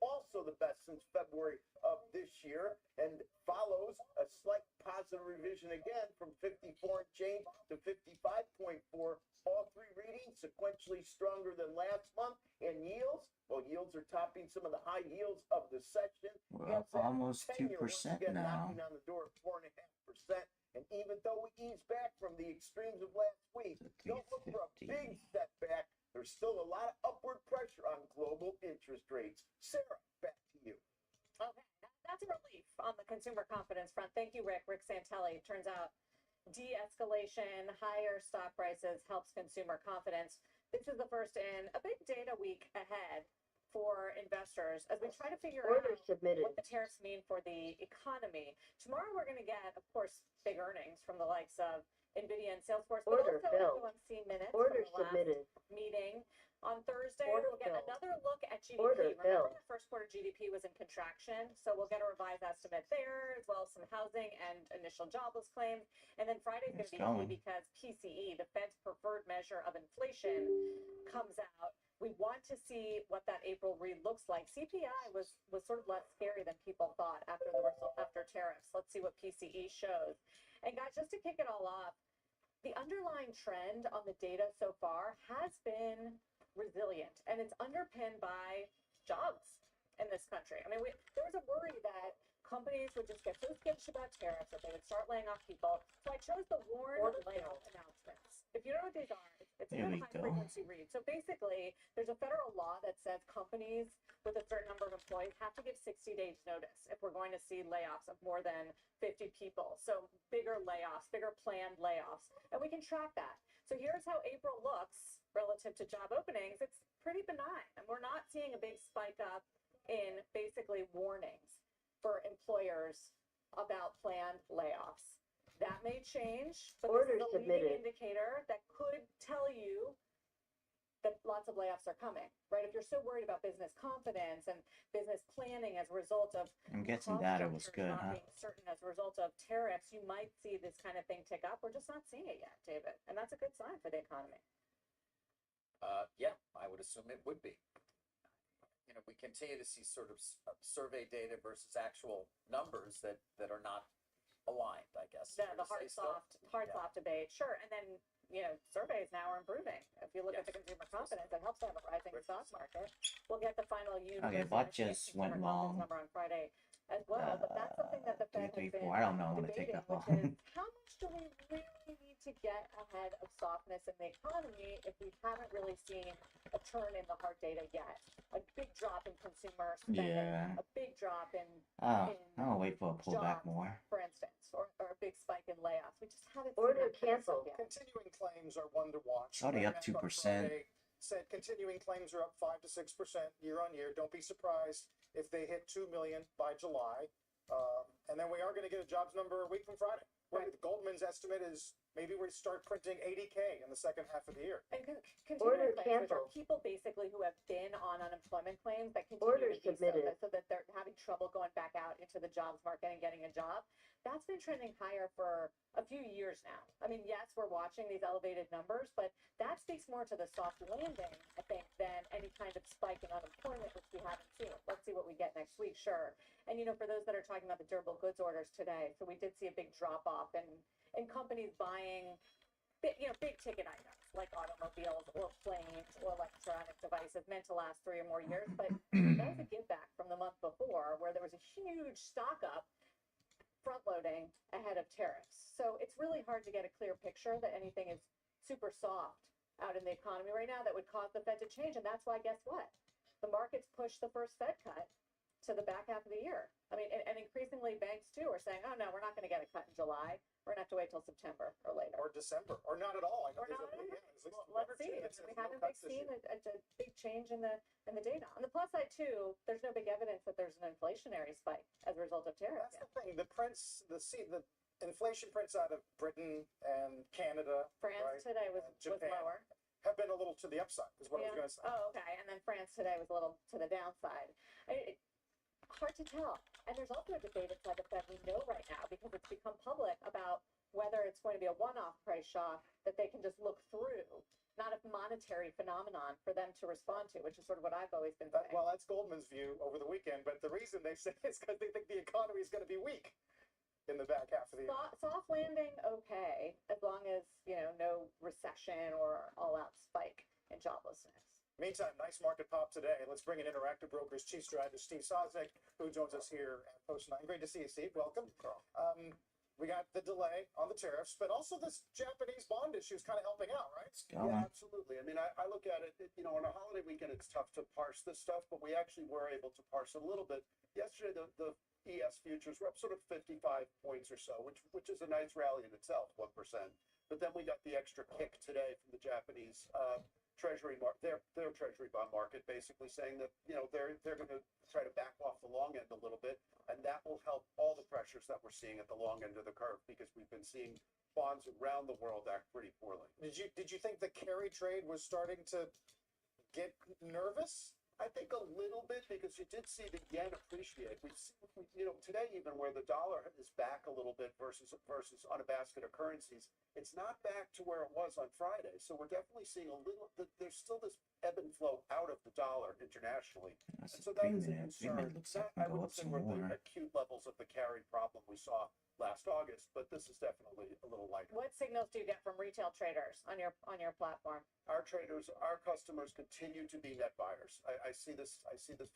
also the best since February of this year, and follows a slight positive revision again from 54 and change to 55.4. All three readings sequentially stronger than last month. And yields, well, yields are topping some of the high yields of the session. We're up almost 2% now. Knocking on the door at 4.5%. And even though we eased back from the extremes of last week, don't look for a big setback. There's still a lot of upward pressure on global interest rates. Sarah, back to you. Okay, that's a relief on the consumer confidence front. Thank you, Rick. Rick Santelli. Turns out de-escalation, higher stock prices helps consumer confidence. This is the first in a big data week ahead for investors as we try to figure out what the tariffs mean for the economy. Tomorrow we're going to get, of course, big earnings from the likes of NVIDIA and Salesforce, but also FOMC minutes from the last meeting. On Thursday, we'll get another look at GDP. Remember, the first quarter GDP was in contraction, so we'll get a revised estimate there, as well as some housing and initial jobless claims. And then Friday's going to be key because PCE, the Fed's preferred measure of inflation, comes out. We want to see what that April read looks like. CPI was sort of less scary than people thought after tariffs. Let's see what PCE shows. And guys, just to kick it all off, the underlying trend on the data so far has been resilient, and it's underpinned by jobs in this country. I mean, there was a worry that companies would just get so skittish about tariffs that they would start laying off people. So I chose the warn layoff announcements. If you know what these are, it's a good high frequency read. So basically, there's a federal law that says companies with a certain number of employees have to give 60 days notice if we're going to see layoffs of more than 50 people. So bigger layoffs, bigger planned layoffs, and we can track that. So here's how April looks relative to job openings. It's pretty benign, and we're not seeing a big spike up in basically warnings for employers about planned layoffs. That may change, but this is a leading indicator that could tell you that lots of layoffs are coming, right? If you're so worried about business confidence and business planning as a result of I'm guessing that it was good, not being certain as a result of tariffs, you might see this kind of thing tick up. We're just not seeing it yet, David, and that's a good sign for the economy. Yeah, I would assume it would be. You know, we continue to see sort of survey data versus actual numbers that are not aligned, I guess. The hard soft debate, sure. And then, you know, surveys now are improving. If you look at the consumer confidence, it helps to have a rising stock market. We'll get the final Okay, what just went wrong? Number on Friday as well, but that's something that the Fed has been I don't know. I'm gonna take that which is how much do we really need to get ahead of softness in the economy if we haven't really seen a turn in the hard data yet? A big drop in consumer spending, a big drop in I'll wait for a pullback more. For instance, or a big spike in layoffs. We just haven't Order seen canceled. Continuing claims are one to watch. Already up 2%. Said continuing claims are up 5 to 6% year on year. Don't be surprised if they hit 2 million by July. And then we are going to get a jobs number a week from Friday. Right. Goldman's estimate is maybe we start printing 80K in the second half of the year. And continuing claims, which are people basically who have been on unemployment claims that continue to be so that they're having trouble going back out into the jobs market and getting a job. That's been trending higher for a few years now. I mean, yes, we're watching these elevated numbers, but that speaks more to the soft landing, I think, than any kind of spike in unemployment, which we haven't seen. Let's see what we get next week, sure. And, you know, for those that are talking about the durable goods orders today, so we did see a big drop off in companies buying big ticket items like automobiles or planes or electronic devices meant to last 3 or more years. But that was a give back from the month before where there was a huge stock up front loading ahead of tariffs. So it's really hard to get a clear picture that anything is super soft out in the economy right now that would cause the Fed to change. And that's why, guess what? The markets push the first Fed cut to the back half of the year. I mean, and increasingly banks too are saying, oh no, we're not going to get a cut in July. We're going to have to wait till September or later. Or December, or not at all. Or not at all. Let's see. We haven't seen a big change in the data. On the plus side too, there's no big evidence that there's an inflationary spike as a result of tariffs. That's the thing. The inflation prints out of Britain and Canada, France today was lower. Have been a little to the upside, is what I was going to say. Oh, okay. And then France today was a little to the downside. Hard to tell. And there's also a debate inside the Fed we know right now because it's become public about whether it's going to be a one-off price shock that they can just look through, not a monetary phenomenon for them to respond to, which is sort of what I've always been saying. Well, that's Goldman's view over the weekend, but the reason they say it's because they think the economy is going to be weak. in the back half of the year. Soft landing, okay, as long as, no recession or all-out spike in joblessness. Meantime, nice market pop today. Let's bring in Interactive Brokers Chief Strategist Steve Sosnick, who joins us here at Post 9. Great to see you, Steve. Welcome. We got the delay on the tariffs, but also this Japanese bond issue is kind of helping out, right? Yeah, absolutely. I mean, I look at it, on a holiday weekend, it's tough to parse this stuff, but we actually were able to parse it a little bit. Yesterday, the ES futures were up sort of 55 points or so, which is a nice rally in itself, 1%. But then we got the extra kick today from the Japanese Treasury their Treasury bond market, basically saying that they're going to try to back off the long end a little bit, and that will help all the pressures that we're seeing at the long end of the curve, because we've been seeing bonds around the world act pretty poorly. Did you think the carry trade was starting to get nervous? I think a little bit, because you did see the yen appreciate. We've seen, today even where the dollar is back a little bit versus on a basket of currencies, it's not back to where it was on Friday. So we're definitely seeing there's still this ebb and flow out of the dollar internationally. And so that is a concern. I wouldn't say we're at the acute levels of the carry problem we saw last August, but this is definitely a little lighter. What signals do you get from retail traders on your platform? Our customers continue to be net buyers. I see this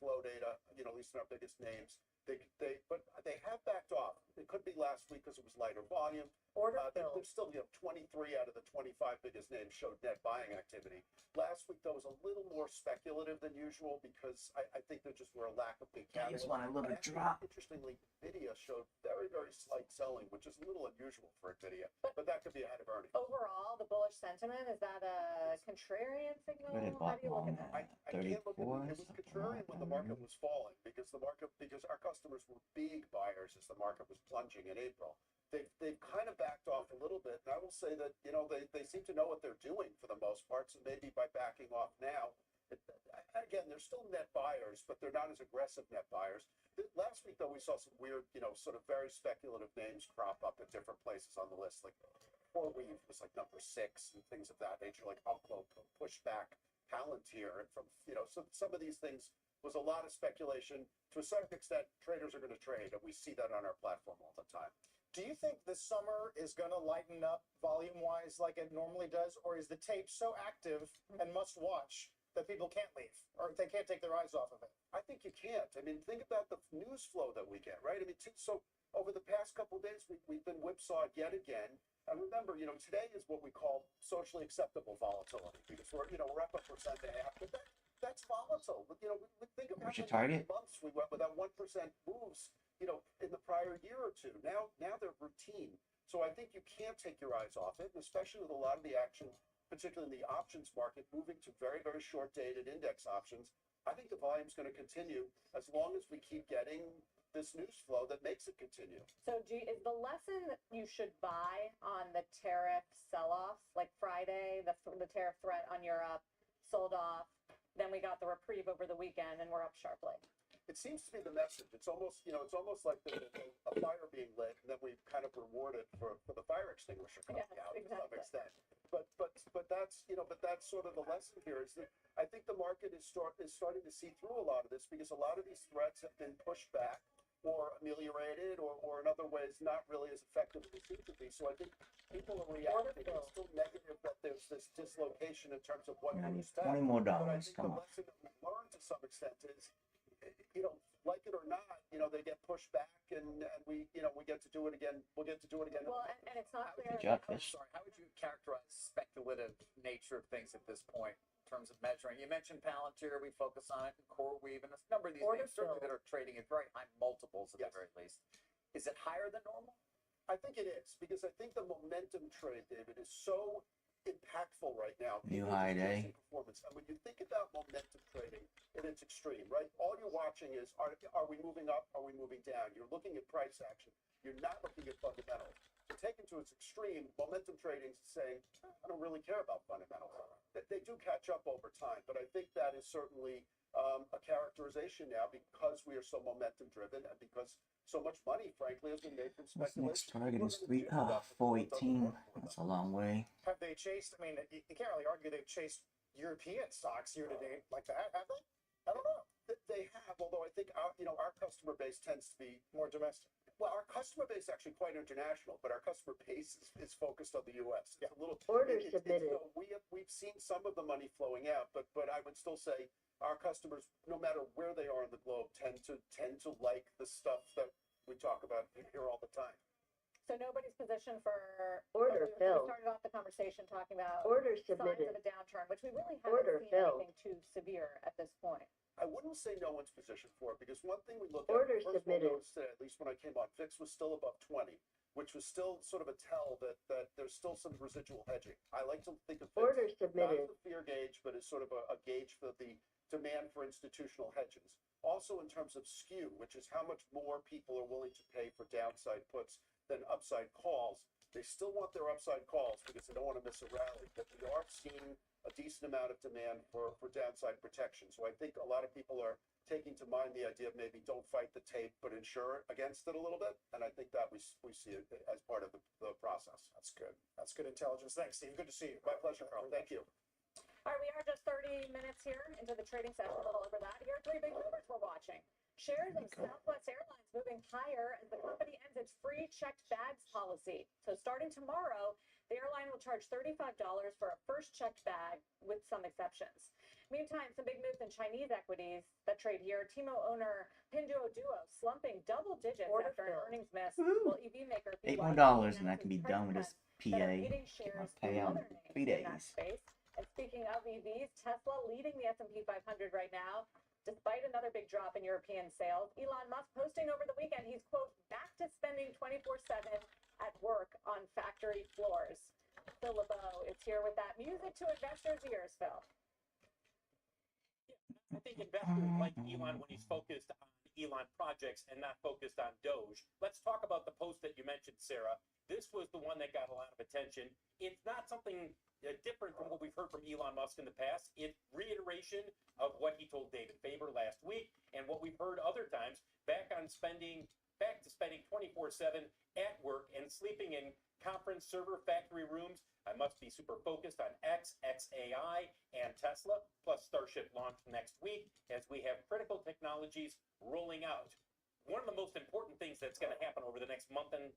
flow data, at least in our biggest names. But they have backed off. It could be last week because it was lighter volume. There's still, 23 out of the 25 biggest names showed net buying activity. Last week, though, was a little more speculative than usual, because I think there just were a lack of big I just catalysts. want a little drop. Interestingly, NVIDIA showed very, very slight selling, which is a little unusual for NVIDIA, but that could be ahead of earnings. Overall, the bullish sentiment, is that a contrarian signal? Where did How do you look at that? I can't look at it. It was contrarian when the market was falling, because our customers were big buyers as the market was plunging in April. They've kind of backed off a little bit, and I will say that they seem to know what they're doing for the most part. So maybe by backing off now, again, they're still net buyers, but they're not as aggressive net buyers. Last week, though, we saw some weird, sort of very speculative names crop up at different places on the list, like CoreWeave was like number 6 and things of that nature, like Upload pushed back Palantir, and from so some of these things was a lot of speculation. To a certain extent, traders are going to trade, and we see that on our platform all the time. Do you think the summer is going to lighten up volume-wise like it normally does, or is the tape so active and must-watch that people can't leave, or they can't take their eyes off of it? I think you can't. I mean, think about the news flow that we get, right? I mean, so over the past couple of days, we've been whipsawed yet again. And remember, today is what we call socially acceptable volatility, because we're up 1.5%, but that's volatile. We think of how many months we went without 1% moves, in the prior year or two. Now they're routine. So I think you can't take your eyes off it, and especially with a lot of the action, particularly in the options market, moving to very, very short-dated index options. I think the volume's going to continue as long as we keep getting this news flow that makes it continue. So is the lesson that you should buy on the tariff sell-off, like Friday, the tariff threat on Europe sold off, then we got the reprieve over the weekend and we're up sharply? It seems to be the message. It's almost, like a fire being lit, and then we kind of rewarded for the fire extinguisher coming out to some extent. But that's sort of the lesson here, is that I think the market is starting to see through a lot of this, because a lot of these threats have been pushed back or ameliorated, or in other ways not really as effective as they seem to be. So I think people are reacting. It's still negative that there's this dislocation in terms of what to expect. $20 more. But I think the lesson that we've learned to some extent is, like it or not, they get pushed back, and we get to do it again. We'll get to do it again. Well, and it's not clear. Sorry, how would you characterize speculative nature of things at this point in terms of measuring? You mentioned Palantir, we focus on it, and CoreWeave, and a number of these names certainly that are trading at very high multiples at the very least. Is it higher than normal? I think it is, because I think the momentum trade, David, is so impactful right now. New high day. Performance. And when you think about momentum trading in its extreme, right? All you're watching is, are we moving up? Are we moving down? You're looking at price action. You're not looking at fundamentals. So taken to its extreme, momentum trading is saying, I don't really care about fundamentals. They do catch up over time, but I think that is certainly a characterization now, because we are so momentum driven, and because so much money, frankly, has been made from speculation. Next target is 418. That's a long way. Have they chased? I mean, you can't really argue they've chased European stocks year to date like that, have they? I don't know. They have, although I think our customer base tends to be more domestic. well, our customer base is actually quite international, but our customer base is focused on the U.S. It's a little Order submitted. so we've seen some of the money flowing out, but I would still say our customers, no matter where they are in the globe, tend to like the stuff that we talk about here all the time. So nobody's positioned for Order we filled. started off the conversation talking about Order signs submitted. of a downturn, which we really haven't Order seen filled. anything too severe at this point. I wouldn't say no one's positioned for it, because one thing we looked Order at, first submitted. one noticed that, at least when I came on, VIX was still above 20, which was still sort of a tell that there's still some residual hedging. I like to think of VIX Order not submitted. as a fear gauge, but as sort of a gauge for the demand for institutional hedges. Also in terms of skew, which is how much more people are willing to pay for downside puts than upside calls. They still want their upside calls because they don't want to miss a rally, but we are seeing a decent amount of demand for downside protection. So I think a lot of people are taking to mind the idea of maybe don't fight the tape, but insure against it a little bit. And I think that we see it as part of the process. That's good. That's good intelligence. Thanks, Steve. Good to see you. My pleasure, Carl. Thank you. All right, we are just 30 minutes here into the trading session, a little over that. Here are three big movers we're watching. Shares of Southwest Airlines moving higher as the company ends its free checked bags policy. So starting tomorrow, the airline will charge $35 for a first checked bag with some exceptions. Meantime, some big moves in Chinese equities that trade here. Timo owner Pinduoduo slumping double digits Order after an filled. earnings miss. Woo. Well, EV maker $8 BYD more and I announced can be its done with price this cut that PA. are beating Get my shares of pay out other in names 3 in that days. space. And speaking of EVs, Tesla leading the S&P 500 right now, despite another big drop in European sales. Elon Musk posting over the weekend, he's, quote, back to spending 24/7 at work on factory floors. Phil LeBeau is here with that music to investors' ears, Phil. I think investors like Elon when he's focused on Elon projects and not focused on Doge. Let's talk about the post that you mentioned, Sarah. This was the one that got a lot of attention. It's not something different from what we've heard from Elon Musk in the past. It's reiteration of what he told David Faber last week and what we've heard other times, back to spending 24/7 at work and sleeping in conference server factory rooms. I must be super focused on XAI, and Tesla, plus Starship launch next week as we have critical technologies rolling out. One of the most important things that's going to happen over the next month and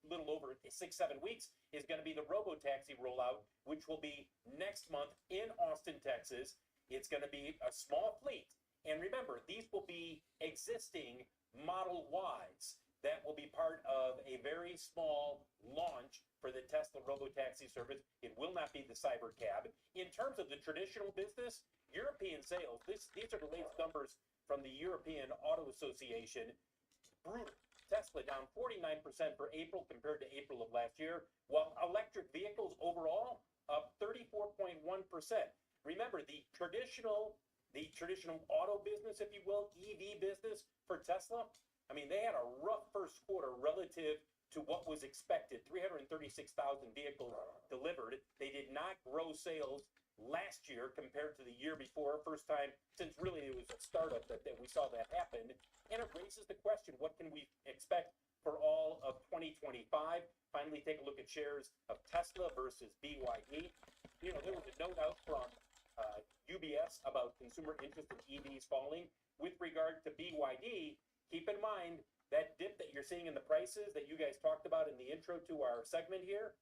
little over 6-7 weeks is going to be the robo-taxi rollout, which will be next month in Austin, Texas. It's going to be a small fleet. And remember, these will be existing Model Ys that will be part of a very small launch for the Tesla robo-taxi service. It will not be the cyber cab. In terms of the traditional business, European sales, these are the latest numbers from the European Auto Association. Brutal. Tesla down 49% for April compared to April of last year, while electric vehicles overall up 34.1%. Remember, the traditional auto business, if you will, EV business for Tesla, I mean, they had a rough first quarter relative to what was expected. 336,000 vehicles delivered. They did not grow sales last year compared to the year before. First time since really it was a startup that we saw that happen. And it raises the question, what can we expect for all of 2025? Finally, take a look at shares of Tesla versus BYD. You know, there was a note out from UBS about consumer interest in EVs falling. With regard to BYD, keep in mind that dip that you're seeing in the prices that you guys talked about in the intro to our segment here,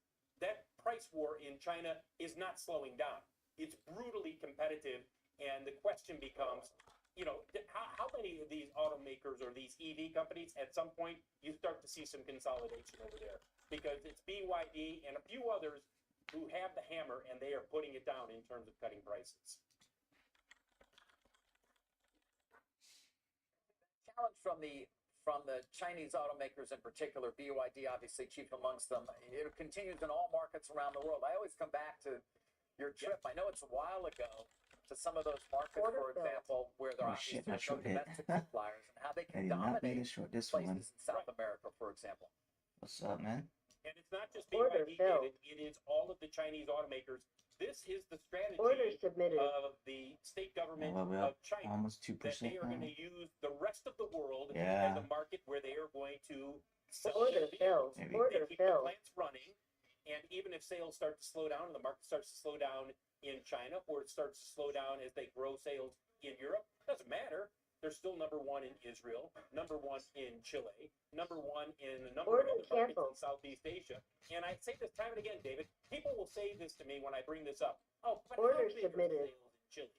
that price war in China is not slowing down. It's brutally competitive, and the question becomes, you know, how many of these automakers or these EV companies, at some point, you start to see some consolidation over there? Because it's BYD and a few others who have the hammer, and they are putting it down in terms of cutting prices. Challenge from the Chinese automakers in particular, BYD obviously chief amongst them. It continues in all markets around the world. I always come back to your trip. I know it's a while ago to some of those markets, for example, where there are Shit, obviously not no short hit. domestic suppliers and how they I can did not mean dominate to short this places one. in South America, for example. What's up, man? And it's not just Order BYD, filled. David. It is all of the Chinese automakers. This is the strategy Order submitted. of the state government Well, we're of up China. almost That 2% they are going now. to use the rest of the world Yeah. as a market where they are going to sell Order their filled. vehicles. Maybe. Order They keep the filled. plants running, and even if sales start to slow down and the market starts to slow down in China, or it starts to slow down as they grow sales in Europe, doesn't matter. They're still number one in Israel, number one in Chile, number one in a number of other markets in Southeast Asia. And I say this time and again, David, people will say this to me when I bring this up. Oh, but Orders how big are submitted. sales in Chile?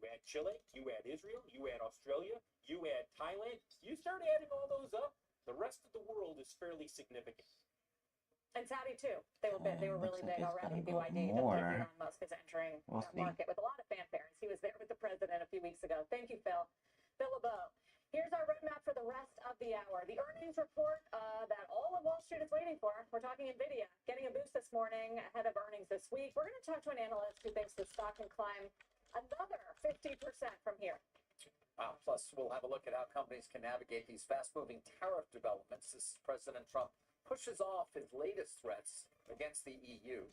You add Chile, you add Israel, you add Australia, you add Thailand. You start adding all those up, the rest of the world is fairly significant. And Saudi too. They were really looks like big it's already. gonna go BYD. more. Elon Musk is entering We'll that see. market with a lot of fanfare. He was there with the president a few weeks ago. Thank you, Phil. Phil LeBeau. Here's our roadmap for the rest of the hour. The earnings report that all of Wall Street is waiting for. We're talking NVIDIA getting a boost this morning ahead of earnings this week. We're going to talk to an analyst who thinks the stock can climb another 50% from here. Plus, we'll have a look at how companies can navigate these fast-moving tariff developments as President Trump pushes off his latest threats against the EU.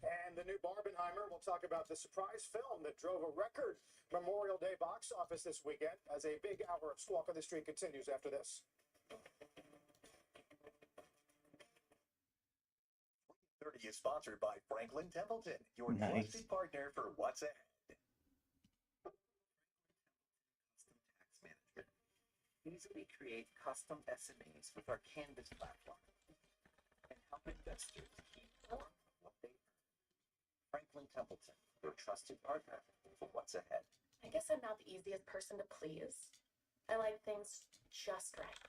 And the new Barbenheimer, we'll talk about the surprise film that drove a record Memorial Day box office this weekend as a big hour of Squawk on the Street continues after this. 30 is sponsored by Franklin Templeton, your Nice. trusted partner for what's ahead. Easily create custom SMEs with our Canvas platform and help investors keep more of what they earn. Franklin Templeton, your trusted partner for what's ahead. I guess I'm not the easiest person to please. I like things just right.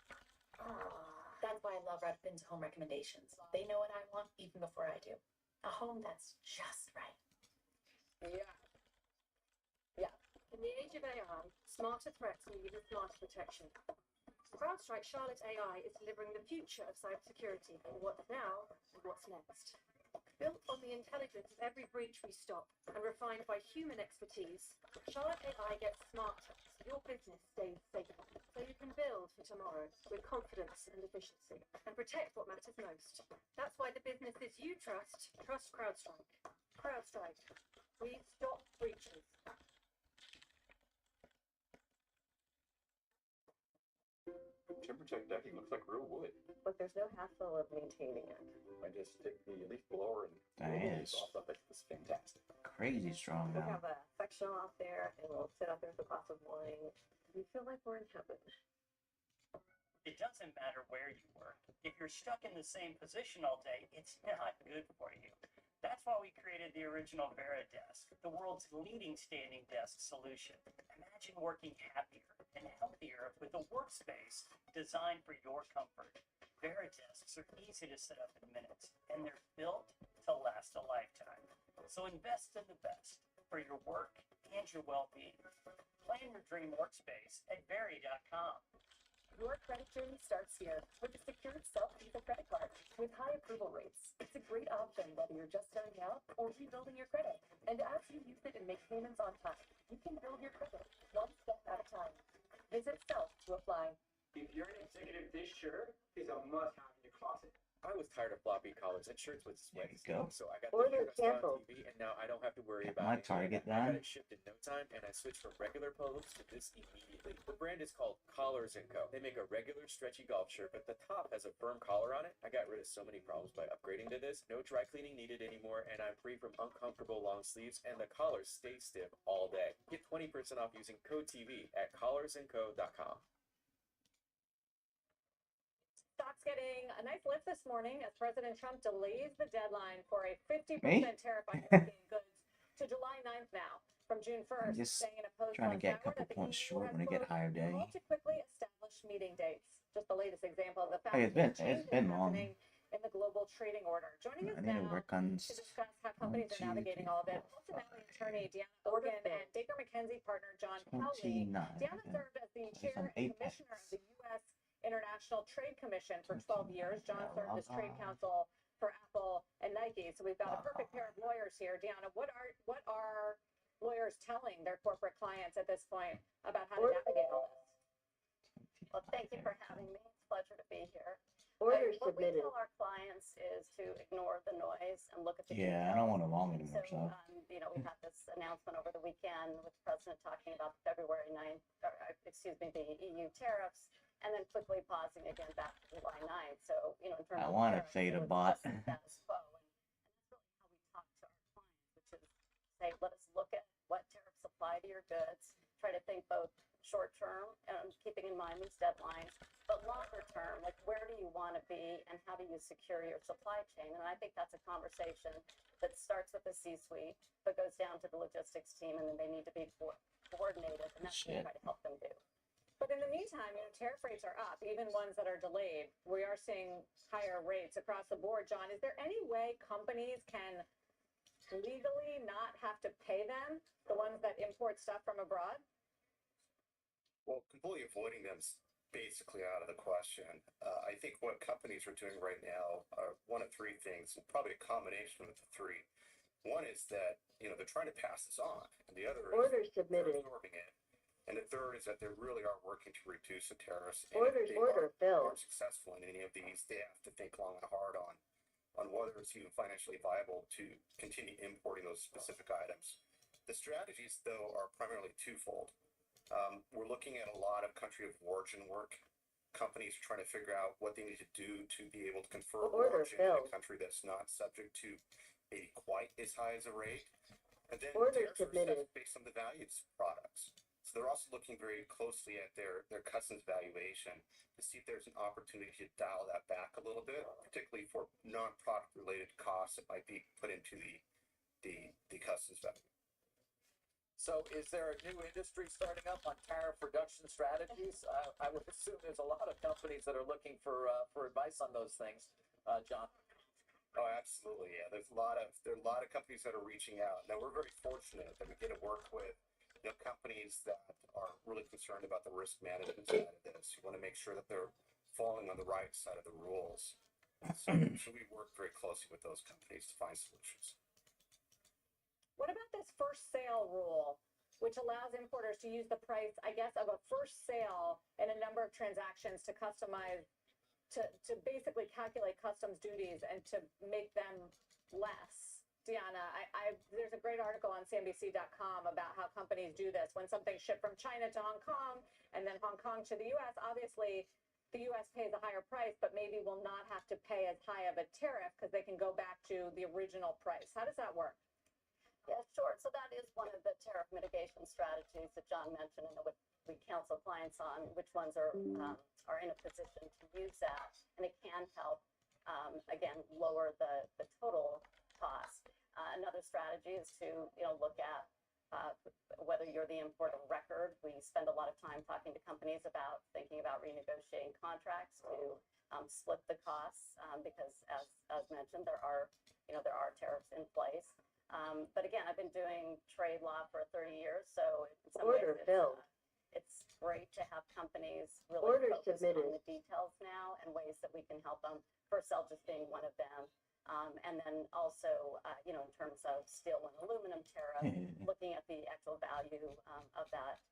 That's why I love Redfin's home recommendations. They know what I want even before I do. A home that's just right. Yeah. In the age of AI, smarter threats need smarter protection. CrowdStrike Charlotte AI is delivering the future of cybersecurity for what's now and what's next. Built on the intelligence of every breach we stop and refined by human expertise, Charlotte AI gets smarter so your business stays safer, so you can build for tomorrow with confidence and efficiency and protect what matters most. That's why the businesses you trust CrowdStrike. CrowdStrike. We stop breaches. TimberTech decking looks like real wood. But there's no hassle of maintaining it. I just take the leaf blower and That blow the is leaves off of it. It's fantastic. crazy strong We now. have a sectional out there, and we'll sit out there with a glass of wine. We feel like we're in heaven. It doesn't matter where you work. If you're stuck in the same position all day, it's not good for you. That's why we created the original VeriDesk, the world's leading standing desk solution. Imagine working happier and healthier with a workspace designed for your comfort. VeriDesks are easy to set up in minutes, and they're built to last a lifetime. So invest in the best for your work and your well-being. Plan your dream workspace at Veri.com. Your credit journey starts here with a secured self-Visa credit card with high approval rates. It's a great option whether you're just starting out or rebuilding your credit. And as you use it and make payments on time, you can build your credit one step at a time. Visit Self to apply. If you're an executive, this shirt is a must-have in your closet. I was tired of floppy collars and shirts with sweats. There you go. So I got Order the shirt I saw on canceled. TV, and now I don't have to worry Got about my it. Target I got done. it shipped in no time, and I switched from regular polos to this immediately. The brand is called Collars & Co. They make a regular stretchy golf shirt, but the top has a firm collar on it. I got rid of so many problems by upgrading to this. No dry cleaning needed anymore, and I'm free from uncomfortable long sleeves, and the collars stay stiff all day. Get 20% off using code TV at collarsandco.com. Stock's getting a nice lift this morning as President Trump delays the deadline for a 50% Me? tariff on European goods to July 9th now from June 1st, I'm just saying in a post trying to on get a Power couple that the points EU short has, when I get quote, higher day. called to quickly establish meeting dates. Just the latest example of the fact Hey, it's that been long. happening in the global trading order. Joining us I need to now work on to discuss how companies are navigating all of it, Ultimate attorney Deanna Organ and Baker McKenzie partner John Cowley. 29. Deanna served as the chair on and Apex. commissioner of the U.S. International Trade Commission for 12 years. John served as trade counsel for Apple and Nike. So we've got a perfect pair of lawyers here. Deanna, what are lawyers telling their corporate clients at this point about how to navigate all this? Well, thank you for having me. It's a pleasure to be here. Orders What we submitted. tell our clients is to ignore the noise and look at the Yeah, I don't want it long anymore, so. we had this announcement over the weekend with the president talking about February 9th, the EU tariffs, and then quickly pausing again back to July 9th. So, in terms I of want a tariffs, theta it was bot. just the status quo. And that's really how we talk to our clients, which is say, let us look at what tariffs apply to your goods, try to think both short term, keeping in mind these deadlines, but longer term, like where do you want to be and how do you secure your supply chain? And I think that's a conversation that starts with the C-suite, but goes down to the logistics team, and then they need to be coordinated, and that's what we try to help them do. But in the meantime, tariff rates are up, even ones that are delayed. We are seeing higher rates across the board. John, is there any way companies can legally not have to pay them, the ones that import stuff from abroad? Well, completely avoiding them's basically out of the question. I think what companies are doing right now are one of three things, and probably a combination of the three. One is that, they're trying to pass this on, and the other is they're absorbing it. And the third is that they really are working to reduce the tariffs. And if they are successful in any of these, they have to think long and hard on whether it's even financially viable to continue importing those specific items. The strategies, though, are primarily twofold. We're looking at a lot of country of origin work. Companies are trying to figure out what they need to do to be able to confer origin in a country that's not subject to maybe quite as high as a rate. And then tariffs are assessed based on the values of products. So they're also looking very closely at their customs valuation to see if there's an opportunity to dial that back a little bit, particularly for non-product related costs that might be put into the customs value. So is there a new industry starting up on tariff reduction strategies? I would assume there's a lot of companies that are looking for advice on those things, John. Oh, absolutely. Yeah, there are a lot of companies that are reaching out. Now, we're very fortunate that we get to work with companies that are really concerned about the risk management side of this. You want to make sure that they're falling on the right side of the rules. So we work very closely with those companies to find solutions. What about this first sale rule, which allows importers to use the price, I guess, of a first sale in a number of transactions to customize, to basically calculate customs duties and to make them less? Deanna, there's a great article on CNBC.com about how companies do this. When something's shipped from China to Hong Kong and then Hong Kong to the U.S., obviously the U.S. pays a higher price, but maybe will not have to pay as high of a tariff because they can go back to the original price. How does that work? Yeah, sure. So that is one of the tariff mitigation strategies that John mentioned and that we counsel clients on, which ones are in a position to use that. And it can help, again, lower the total cost. Another strategy is to look at whether you're the importer of record. We spend a lot of time talking to companies about thinking about renegotiating contracts to split the costs because, as mentioned, there are tariffs in place. But again, I've been doing trade law for 30 years, so in some ways it's great to have companies really focus on the details now and ways that we can help them. First Cell just being one of them. And then also, in terms of steel and aluminum tariff, looking at the actual value of that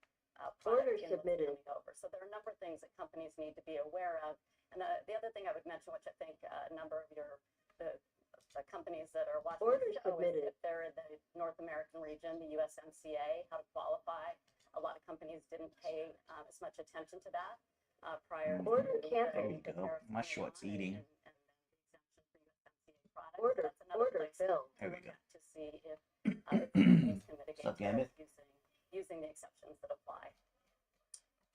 product coming over. So there are a number of things that companies need to be aware of. And the other thing I would mention, which I think a number of the companies that are watching the show, is if they're in the North American region, the USMCA, how to qualify. A lot of companies didn't pay as much attention to that prior to There you go. My short's eating. That's another place There we go. to see if companies can mitigate What's up, Gambit? using the exceptions that apply.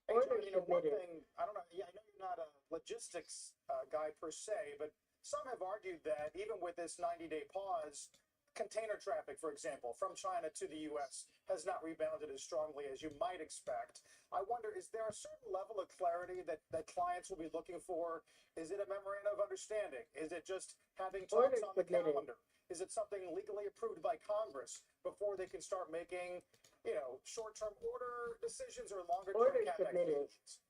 Hey, John, one thing, I don't know, I know you're not a logistics guy per se, but some have argued that even with this 90-day pause, container traffic, for example, from China to the U.S. has not rebounded as strongly as you might expect. I wonder, is there a certain level of clarity that clients will be looking for? Is it a memorandum of understanding? Is it just having talks on the calendar? Is it something legally approved by Congress before they can start making, short-term order decisions or longer-term CapEx decisions?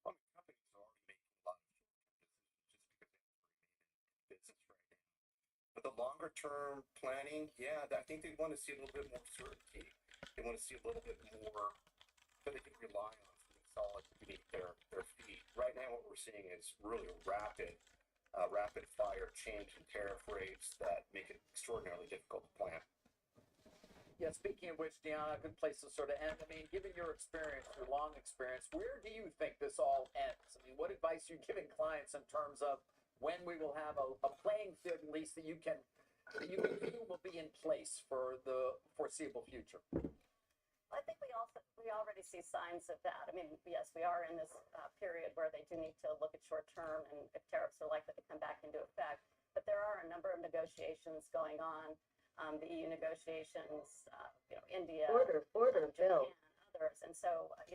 Well, companies are already making a lot of decisions just because they remain in business right now. But the longer-term planning, I think they want to see a little bit more certainty. They want to see a little bit more that they can rely on something solid beneath their feet. Right now, what we're seeing is really a rapid fire change in tariff rates that make it extraordinarily difficult to plan. Yeah, speaking of which, Deanna, a good place to sort of end. I mean, given your experience, your long experience, where do you think this all ends? I mean, what advice are you giving clients in terms of when we will have a playing field, at least that you feel will be in place for the foreseeable future? I think we all We already see signs of that. I mean, yes, we are in this period where they do need to look at short term and if tariffs are likely to come back into effect. But there are a number of negotiations going on. The EU negotiations, India, Japan, others. And so, I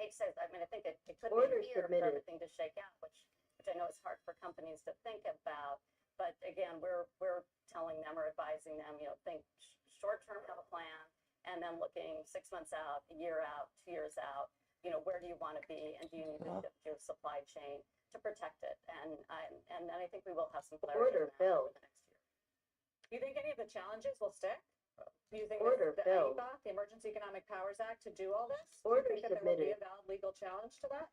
hate to say, I mean, I think it could be a year for everything to shake out, which I know is hard for companies to think about. But again, we're telling them or advising them, think short term, have a plan, and then looking 6 months out, a year out, 2 years out, where do you want to be, and do you need to shift your supply chain to protect it? And I think we will have some clarity over the next year. Do you think any of the challenges will stick? Do you think the EPA, the Emergency Economic Powers Act, to do all this? Do you think that there will be a valid legal challenge to that?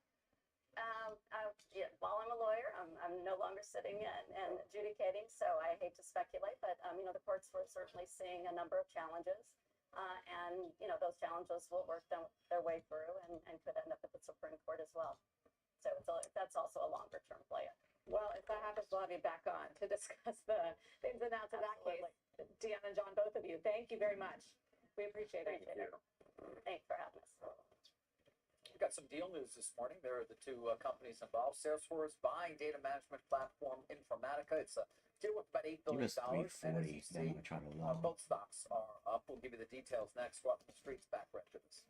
While I'm a lawyer, I'm no longer sitting and adjudicating, so I hate to speculate, but the courts were certainly seeing a number of challenges, and those challenges will work their way through and could end up at the Supreme Court as well. So that's also a longer term play. Well, if that happens, we'll have you back on to discuss the ins and outs of that case. Deanna and John, both of you, thank you very much. We appreciate it. Thanks for having us. We've got some deal news this morning. There are the two companies involved. Salesforce buying data management platform Informatica. It's a deal worth about $8 He billion. was 340. Then I'm gonna try to long. Both stocks are up. We'll give you the details next. Welcome to Streets, back right to this.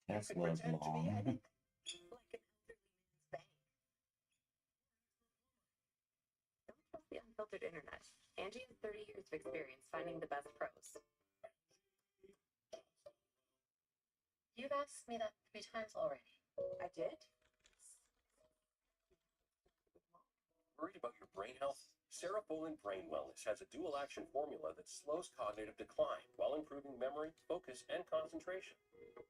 That's was long. The unfiltered internet. Angie has 30 years of experience finding the best pros. You've asked me that 3 times already. I did? Worried about your brain health? Cerefolin Brain Wellness has a dual action formula that slows cognitive decline while improving memory, focus, and concentration.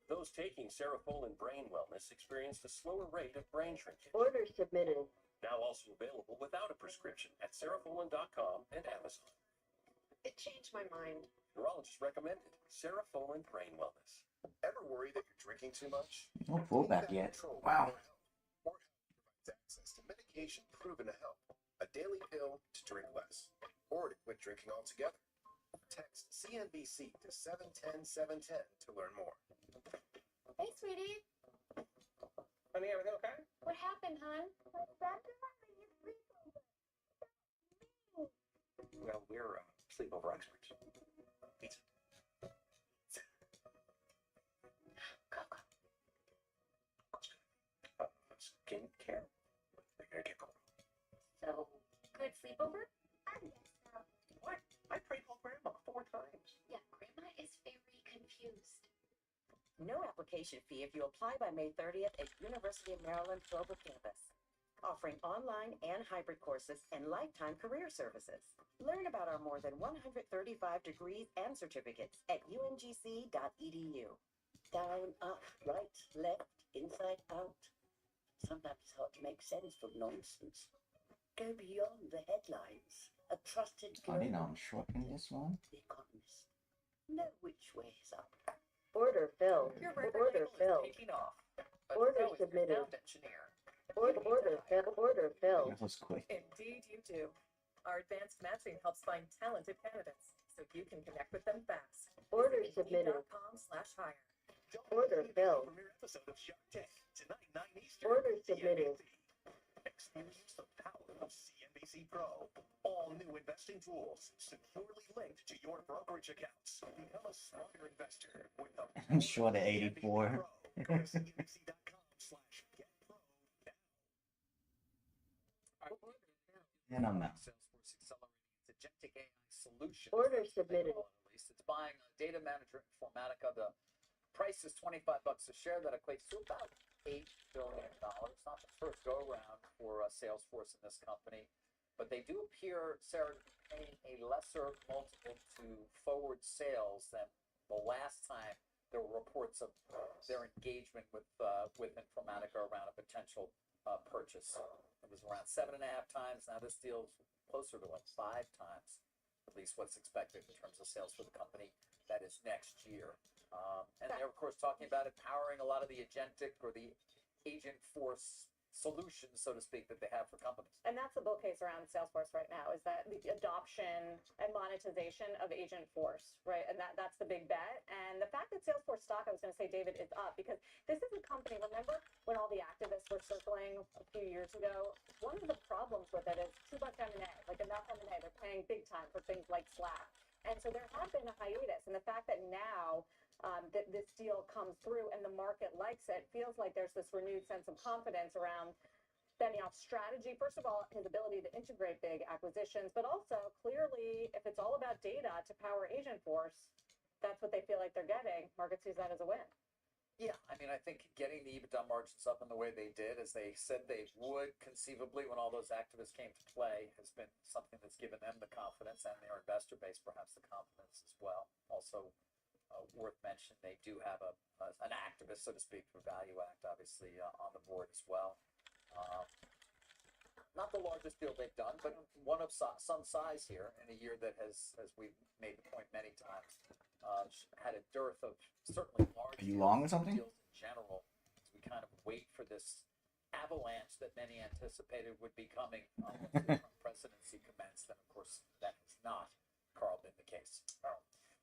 Those taking Cerefolin Brain Wellness experienced a slower rate of brain shrinkage. Order submitted. Now also available without a prescription at cerefolin.com and Amazon. It changed my mind. Neurologist recommended Cerefolin Brain Wellness. Ever worry that you're drinking too much? No pullback yet. Wow. Or provides access to medication proven to help. A daily pill to drink less, or to quit drinking altogether. Text CNBC to 710-710 to learn more. Hey, sweetie. Honey, everything okay? What happened, hon? Well, we're sleepover experts. Pizza. Go, go. Skincare. They're gonna get cold. So, good sleepover? What? I prayed for Grandma 4 times. Yeah, Grandma is very confused. No application fee if you apply by May 30th at University of Maryland Provo campus, offering online and hybrid courses and lifetime career services. Learn about our more than 135 degrees and certificates at umgc.edu. Down, up, right, left, inside, out. Sometimes it's hard to make sense from nonsense. Go beyond the headlines. A trusted I didn't know I'm shorting this one. The Economist. Know which way is up. Order filled. Your record Order label filled. is taking off. Order So is your submitted. sound engineer. Order filled. Order filled. That was quick. Indeed you do. Our advanced matching helps find talented candidates so you can connect with them fast. Order Visit submitted. Indeed.com/hire. Order filled. Premiere episode of Shark Tank tonight, 9 Eastern. Order submitted. Experience the power of CNBC Pro. All new investing tools securely linked to your brokerage accounts. Become a smarter investor with the I'm short at 84. Go to CNBC.com/getpro now. And I'm out. Salesforce accelerating its agentic AI solution. Order submitted. It's buying a data manager Informatica. The price is $25 a share. That equates to about $8 billion. Not the first go around for Salesforce in this company, but they do appear, Sarah, to be paying a lesser multiple to forward sales than the last time there were reports of their engagement with Informatica around a potential purchase. It was around 7.5 times. Now this deal's closer to like 5 times at least what's expected in terms of sales for the company. That is next year. And they're, of course, talking about empowering a lot of the agentic or the agent force solutions, so to speak, that they have for companies. And that's the bull case around Salesforce right now, is that the adoption and monetization of Agent Force, right? And that's the big bet. And the fact that Salesforce stock, I was going to say, David, is up because this is a company, remember when all the activists were circling a few years ago? One of the problems with it is too much M&A, like enough M&A. They're paying big time for things like Slack. And so there had been a hiatus. And the fact that now that this deal comes through and the market likes it, feels like there's this renewed sense of confidence around Benioff's strategy. First of all, his ability to integrate big acquisitions, but also clearly, if it's all about data to power Agent Force, that's what they feel like they're getting. Market sees that as a win. Yeah, I mean, I think getting the EBITDA margins up in the way they did, as they said they would conceivably when all those activists came to play, has been something that's given them the confidence, and their investor base perhaps the confidence as well. Also, worth mentioning, they do have an activist, so to speak, for Value Act, obviously, on the board as well. Not the largest deal they've done, but one of some size here in a year that has, as we've made the point many times, had a dearth of certainly large Are you long or something? deals in general. As we kind of wait for this avalanche that many anticipated would be coming once the Trump presidency commenced, and of course that has not, Carl, been the case.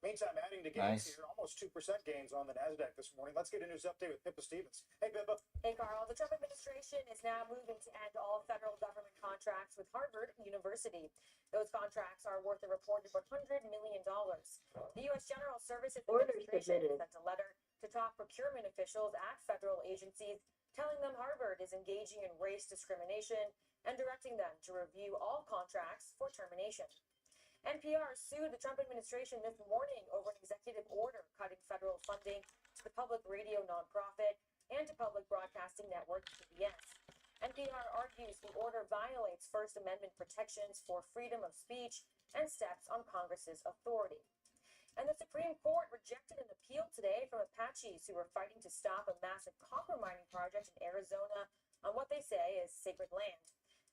Meantime, adding to gains Nice. here, almost 2% gains on the NASDAQ this morning. Let's get a news update with Pippa Stevens. Hey, Pippa. Hey, Carl. The Trump administration is now moving to end all federal government contracts with Harvard University. Those contracts are worth a reported $100 million. The U.S. General Services Administration sent a letter to top procurement officials at federal agencies, telling them Harvard is engaging in race discrimination and directing them to review all contracts for termination. NPR sued the Trump administration this morning over an executive order cutting federal funding to the public radio nonprofit and to public broadcasting network PBS. NPR argues the order violates First Amendment protections for freedom of speech and steps on Congress's authority. And the Supreme Court rejected an appeal today from Apaches who were fighting to stop a massive copper mining project in Arizona on what they say is sacred land.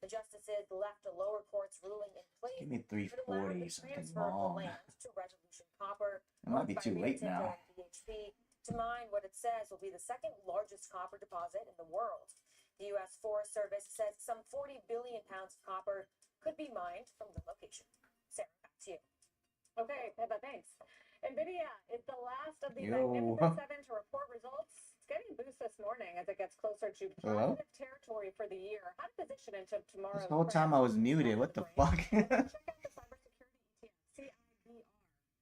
The justices left the lower court's ruling in place. Give me 340, something Transfer of the long. land to Resolution Copper, It might be owned by too Rio late Tinto now. and BHP, to mine what it says will be the second largest copper deposit in the world. The U.S. Forest Service says some 40 billion pounds of copper could be mined from the location. Sarah, back to you. Okay, Pippa, thanks. NVIDIA is the last of the Yo. Magnificent Seven to report results. It's getting a boost this morning as it gets closer to Hello? positive territory for the year. How to position into tomorrow's This whole time I was muted. What the fuck? check out the cybersecurity ETF, CIBR,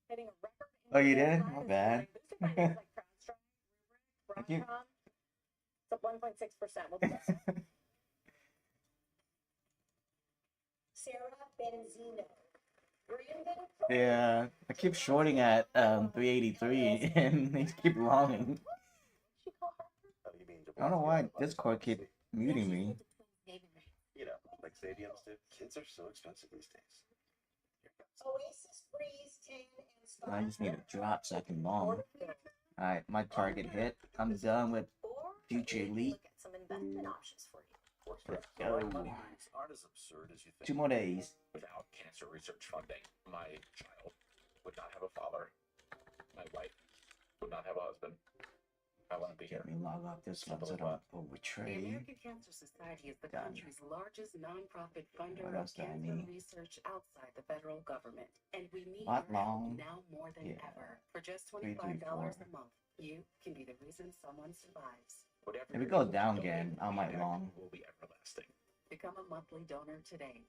hitting a record. Oh, you did? high My this bad. morning, boosted by names like CrowdStrike, Rubrik, Thank you. Broadcom. It's up 1.6%. We'll be back. Sarah Benzino. Brandon. Yeah, I keep shorting at 383 and they keep longing. I don't know why Discord keep muting me. You know, like stadiums do. Kids are so expensive these days. Oasis Freeze 10 and Star. I just need a drop so I can long. Alright, my target hit. I'm done with Future Elite. Look at some investment options for you. Let's go. Aren't as absurd as you think. 2 more days. Without cancer research funding, my child would not have a father. My wife would not have a husband. I wouldn't be here. Let me log off this one so I don't The overtrade. American Cancer Society is the Done. country's largest nonprofit funder What of else do I cancer need? research outside the federal government. And we need Lot your help long. now more than Yeah. ever. For just 334. $25 a month, you can be the reason someone survives. Whatever If it you're goes able to down donate, again, I might feedback long. will be everlasting. Become a monthly donor today.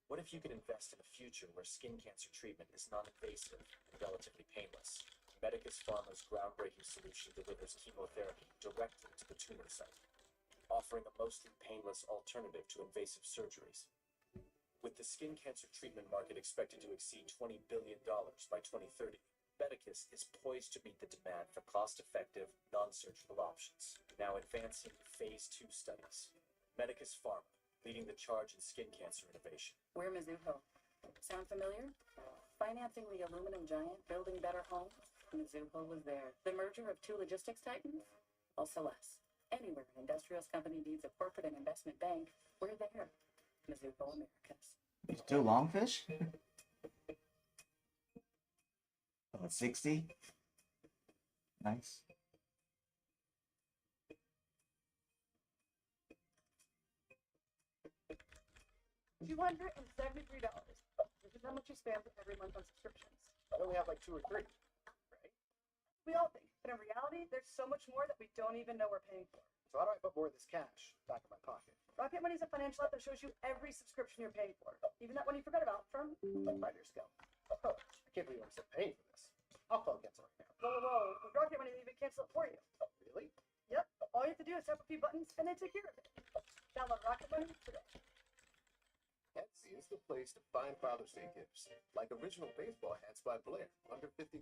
What if you could invest in a future where skin cancer treatment is non-invasive and relatively painless? Medicus Pharma's groundbreaking solution delivers chemotherapy directly to the tumor site, offering a mostly painless alternative to invasive surgeries. With the skin cancer treatment market expected to exceed $20 billion by 2030, Medicus is poised to meet the demand for cost-effective, non-surgical options. Now advancing phase 2 studies. Medicus Pharma, leading the charge in skin cancer innovation. We're Mizuho. Sound familiar? Financing the aluminum giant, building better homes? Mizuho was there. The merger of two logistics titans? Also us. Anywhere an industrials company needs a corporate and investment bank, we're there. Mizuho Americas. Still longfish? What, 60? Nice. $273. This is how much you spend every month on subscriptions. I only have like 2 or 3. We all think, but in reality, there's so much more that we don't even know we're paying for. So how do I put more of this cash back in my pocket? Rocket Money is a financial app that shows you every subscription you're paying for, even that one you forgot about from like 5 years ago. Oh, I can't believe I'm still paying for this. I'll call against it right now. Whoa. With Rocket Money, they even cancel it for you. Oh, really? Yep. All you have to do is tap a few buttons, and they take care of it. Download Rocket Money today. Etsy is the place to find Father's Day gifts, like original baseball hats by Blair, under $50.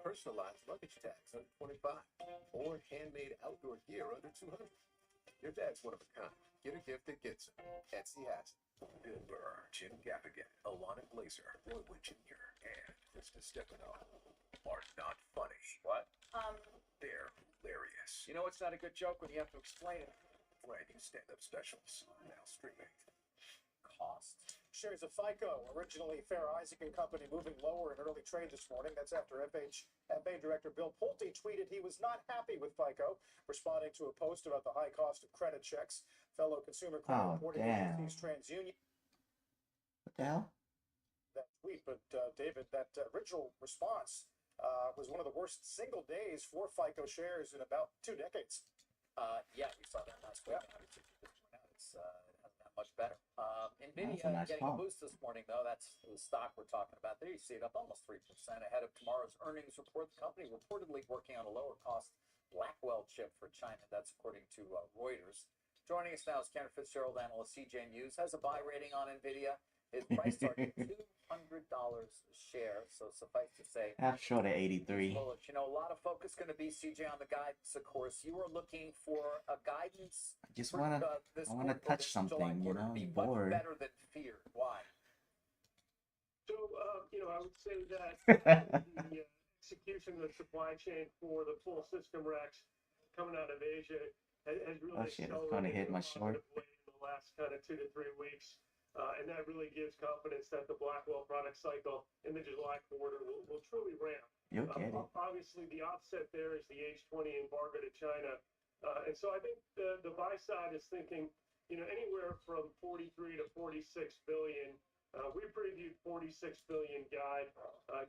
Personalized luggage tags, under $25. Or handmade outdoor gear, under $200. Your dad's one of a kind. Get a gift that gets him. Etsy has it. Bill Burr, Jim Gaffigan, Alana Glazer, Roy Wood Jr., and Mr. Stefano are not funny. What? They're hilarious. You know it's not a good joke when you have to explain it. Brand new stand-up specials, now streaming. Cost. Shares of FICO, originally Fair Isaac and Company, moving lower in early trade this morning. That's after FHFA Director Bill Pulte tweeted he was not happy with FICO, responding to a post about the high cost of credit checks. Fellow consumer credit reporting agencies TransUnion. What the hell? That tweet, but David, that original response was one of the worst single days for FICO shares in about 2 decades. Yeah, we saw that last week. It's hasn't got much better. Nvidia That's a nice getting call. a boost this morning, though. That's the stock we're talking about there. You see it up almost 3% ahead of tomorrow's earnings report. The company reportedly working on a lower cost Blackwell chip for China. That's according to Reuters. Joining us now is Cantor Fitzgerald analyst CJ Muse. Has a buy rating on Nvidia. His price target $200 a share. So suffice to say, Half short at 83. bullish. You know, a lot of focus going to be CJ on the guidance. Of course, you are looking for a guidance. I just for, wanna, this I wanna quarter, touch this July something, you quarter, know, to be I'm much bored. better than feared. Why? So, I would say that the execution of the supply chain for the full system racks coming out of Asia has really Oh shit, it's gonna hit my short. in the last kind of 2 to 3 weeks. And that really gives confidence that the Blackwell product cycle in the July quarter will truly ramp. You'll get it. Obviously, the offset there is the H20 embargo to China. And so I think the buy side is thinking, anywhere from 43 to 46 billion. We previewed 46 billion guide,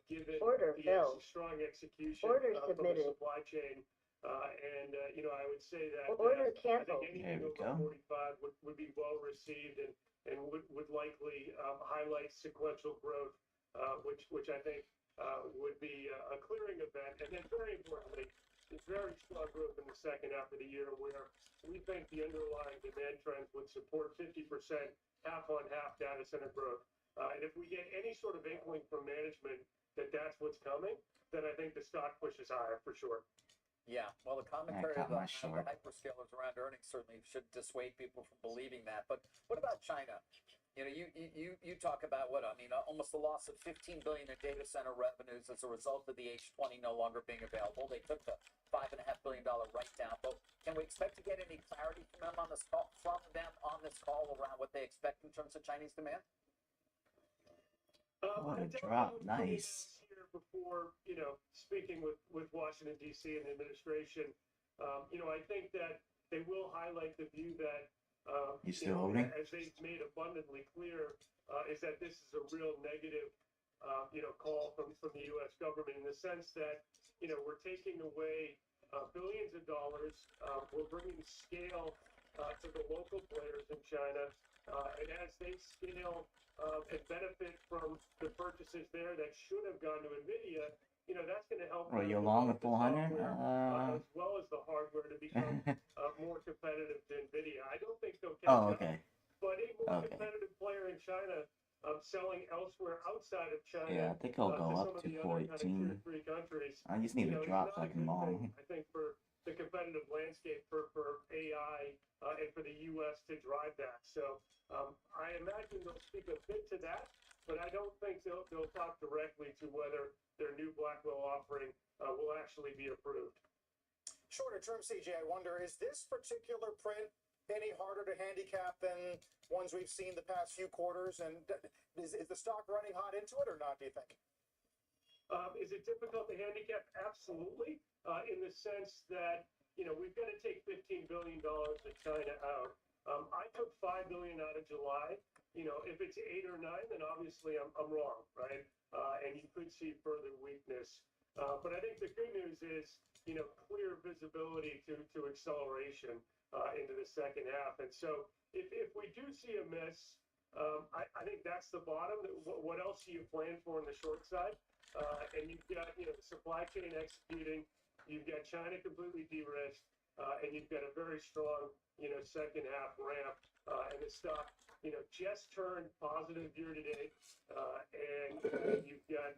given the strong execution from the supply chain. I would say that I think anything over 45 would be well received and would likely highlight sequential growth, which I think would be a clearing event. And then very importantly, it's very strong growth in the second half of the year where we think the underlying demand trends would support 50% half-on-half data center growth. And if we get any sort of inkling from management that that's what's coming, then I think the stock pushes higher for sure. Yeah, well, the commentary of the hyperscalers around earnings certainly should dissuade people from believing that. But what about China? You talk about almost a loss of 15 billion in data center revenues as a result of the H20 no longer being available. They took the $5.5 billion write down. But can we expect to get any clarity from them on this call around what they expect in terms of Chinese demand? What a drop! Nice. Before speaking with Washington D.C. and the administration, I think that they will highlight the view that you still holding? As they've made abundantly clear, is that this is a real negative, call from the U.S. government in the sense that we're taking away billions of dollars, we're bringing scale to the local players in China, and as they scale and benefit from the purchases there that should have gone to NVIDIA, that's going to help. Are you along with 400? As well as the hardware to become more competitive to NVIDIA. I don't think they'll catch up, but a more competitive player in China selling elsewhere outside of China. Yeah, I think I'll go up to 14. I just need a drop so I can long. I think for the competitive landscape for AI and for the U.S. to drive that. So I imagine they'll speak a bit to that, but I don't think they'll talk directly to whether their new Blackwell offering will actually be approved. Shorter term, CJ, I wonder, is this particular print any harder to handicap than ones we've seen the past few quarters? And is the stock running hot into it or not, do you think? Is it difficult to handicap? Absolutely, in the sense that, we've got to take $15 billion of China out. I took $5 billion out of July. If it's 8 or 9, then obviously I'm wrong, right? And you could see further weakness. But I think the good news is, clear visibility to acceleration into the second half. And so if we do see a miss, I think that's the bottom. What else do you plan for on the short side? And you've got, the supply chain executing. You've got China completely de-risked, and you've got a very strong, second half ramp. And the stock, just turned positive year to date, and you've got